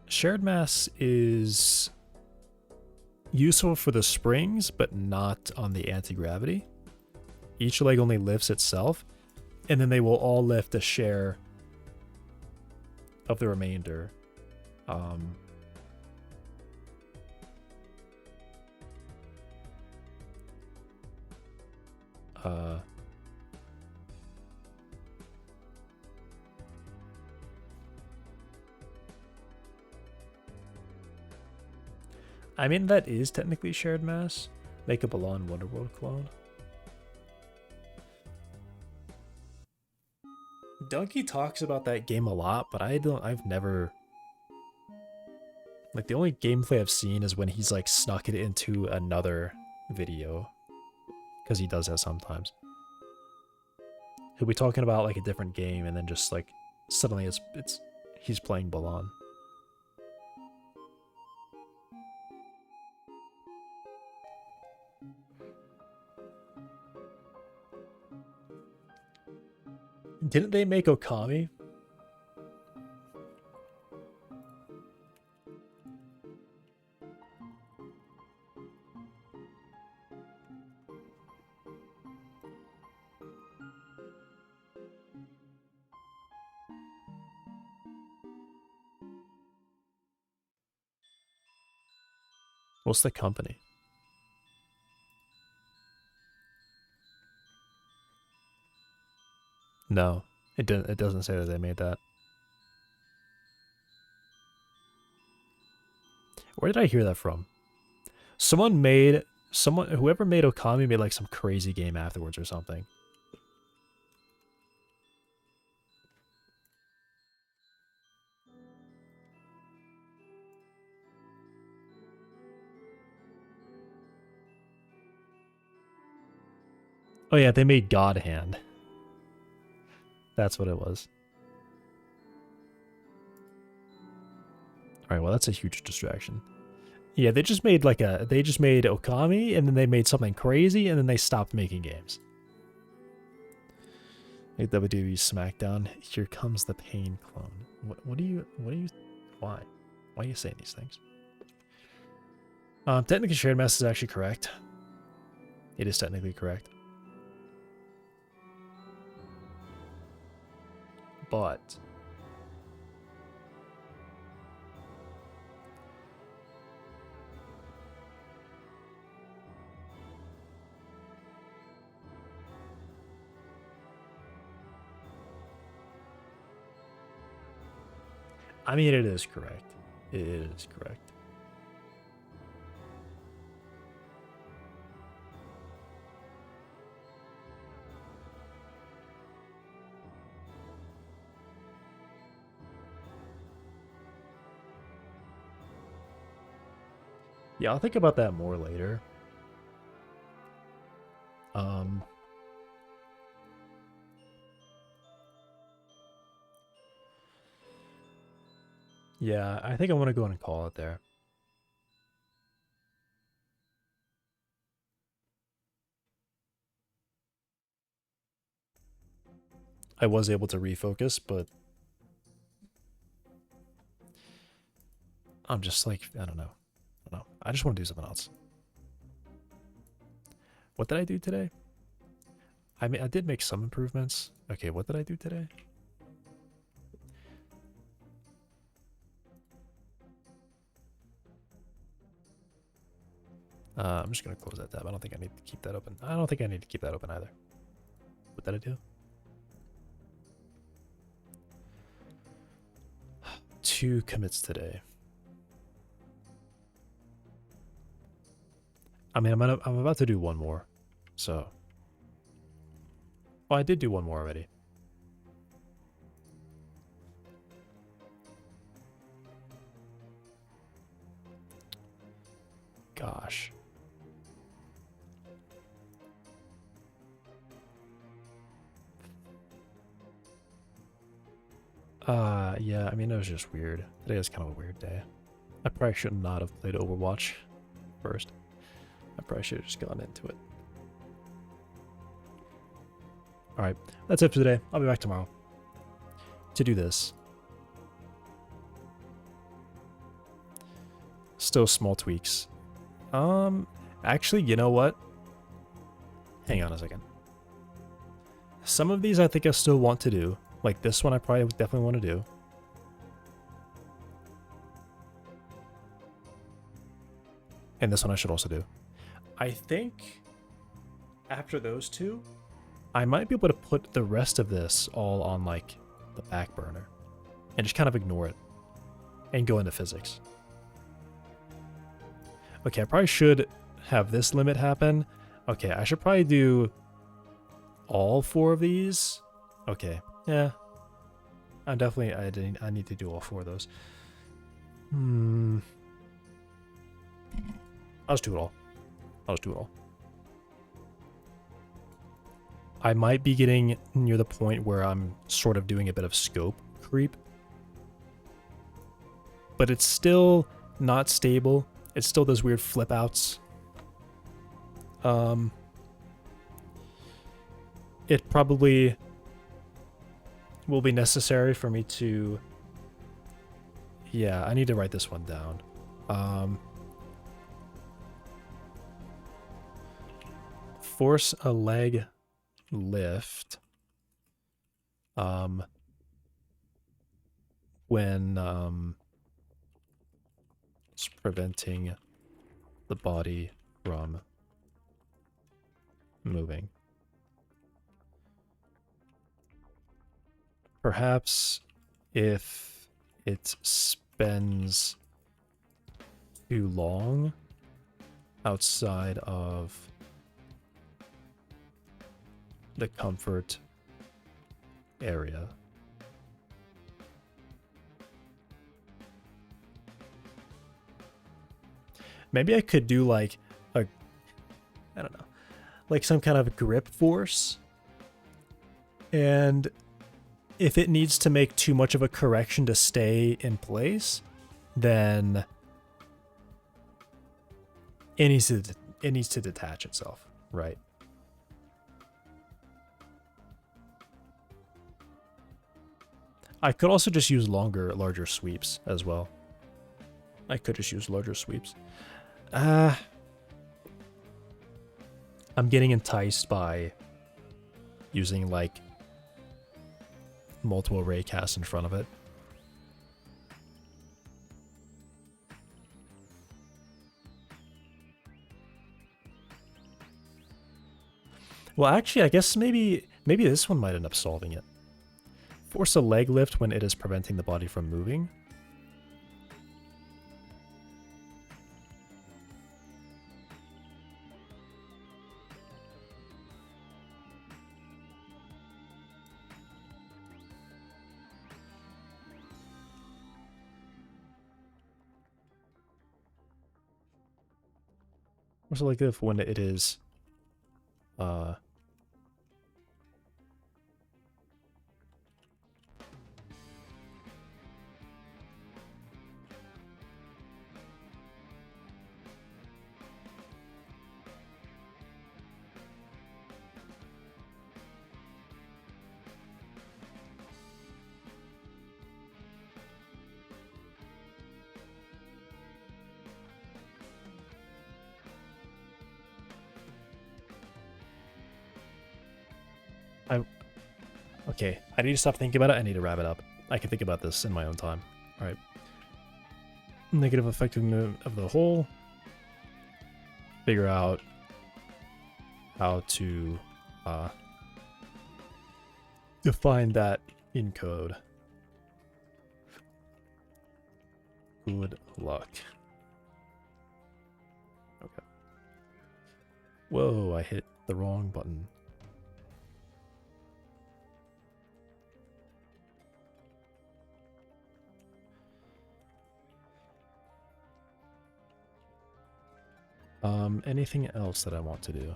shared mass is useful for the springs, but not on the anti-gravity. Each leg only lifts itself, and then they will all lift a share of the remainder. I mean, that is technically shared mass. Make a Balan Wonderworld clone. Donkey talks about that game a lot, but I've never... Like, the only gameplay I've seen is when he's, like, snuck it into another video. Because he does that sometimes. He'll be talking about, like, a different game, and then just, like, suddenly he's playing Balan. Didn't they make Okami? What's the company? No, it doesn't say that they made that. Where did I hear that from? Whoever made Okami made like some crazy game afterwards or something. Oh yeah, they made God Hand. That's what it was. Alright, well that's a huge distraction. Yeah, they just made Okami, and then they made something crazy, and then they stopped making games. Like WWE SmackDown, here comes the pain clone. Why are you saying these things? Technically shared mass is actually correct. It is technically correct. But I mean, it is correct. It is correct. Yeah, I'll think about that more later. Yeah, I think I want to go ahead and call it there. I was able to refocus, but I'm just like, I don't know. I just want to do something else. What did I do today? I did make some improvements. Okay, what did I do today? I'm just gonna close that tab. I don't think I need to keep that open. I don't think I need to keep that open either. What did I do? 2 commits today. I mean, I'm about to do one more, so. Oh, I did do one more already. Gosh. Yeah, I mean, it was just weird. Today is kind of a weird day. I probably should not have played Overwatch first. I probably should have just gone into it. Alright, that's it for today. I'll be back tomorrow to do this. Still small tweaks. Actually, you know what? Hang on a second. Some of these I think I still want to do. Like this one I probably definitely want to do. And this one I should also do. I think after those two, I might be able to put the rest of this all on like the back burner and just kind of ignore it and go into physics. Okay, I probably should have this limit happen. Okay, I should probably do all 4 of these. Okay, yeah. I need to do all 4 of those. I'll just do it all. I might be getting near the point where I'm sort of doing a bit of scope creep. But it's still not stable. It still does weird flip outs. It probably will be necessary for me to... Yeah, I need to write this one down. Force a leg lift when it's preventing the body from moving. Perhaps if it spends too long outside of the comfort area. Maybe I could do like a, I don't know, like some kind of grip force. And if it needs to make too much of a correction to stay in place, then it needs to detach itself, right? I could also just use larger sweeps as well. I could just use larger sweeps. I'm getting enticed by using like multiple ray casts in front of it. Well, actually, I guess maybe this one might end up solving it. Force a leg lift when it is preventing the body from moving. Force a leg lift when it is okay, I need to stop thinking about it. I need to wrap it up. I can think about this in my own time. All right. Negative effectiveness of the whole. Figure out how to define that in code. Good luck. Okay. Whoa, I hit the wrong button. Anything else that I want to do?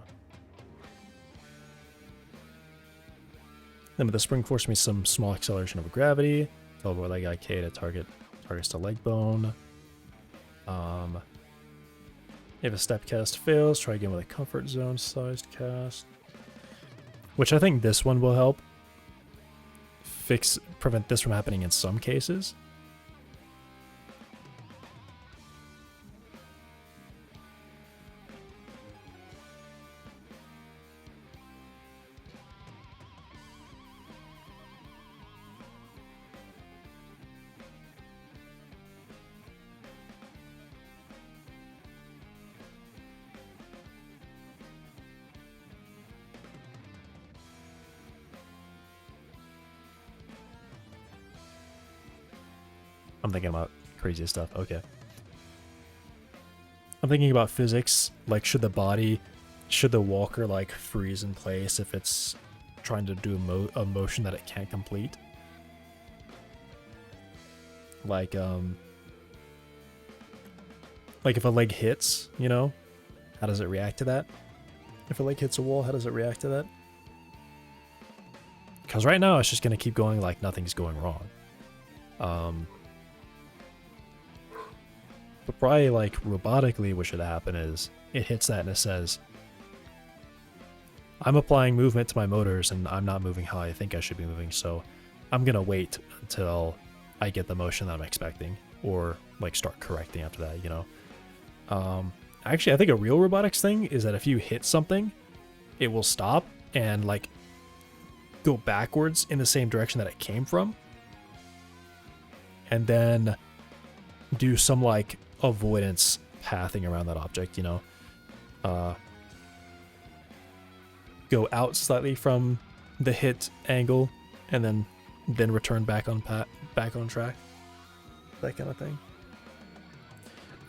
Then with the spring force me some small acceleration of gravity. Teleport leg IK to targets to leg bone. If a step cast fails, try again with a comfort zone sized cast. Which I think this one will help prevent this from happening in some cases. I'm thinking about crazy stuff. Okay. I'm thinking about physics. Like, should the walker, like, freeze in place if it's trying to do a motion that it can't complete? Like if a leg hits, you know? How does it react to that? If a leg hits a wall, how does it react to that? Because right now, it's just going to keep going like nothing's going wrong. But probably, like, robotically what should happen is it hits that and it says, I'm applying movement to my motors and I'm not moving how I think I should be moving, so I'm going to wait until I get the motion that I'm expecting, or, like, start correcting after that, you know? Actually, I think a real robotics thing is that if you hit something, it will stop and, like, go backwards in the same direction that it came from, and then do some, like, avoidance pathing around that object, you know? Go out slightly from the hit angle and then return back on track. That kind of thing.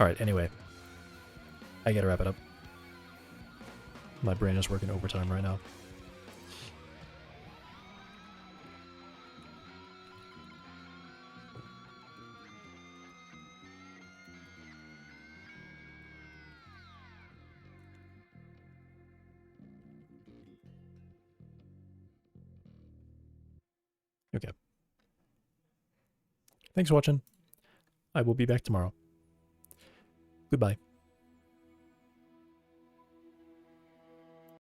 Alright, anyway. I gotta wrap it up. My brain is working overtime right now. Okay. Thanks for watching. I will be back tomorrow. Goodbye.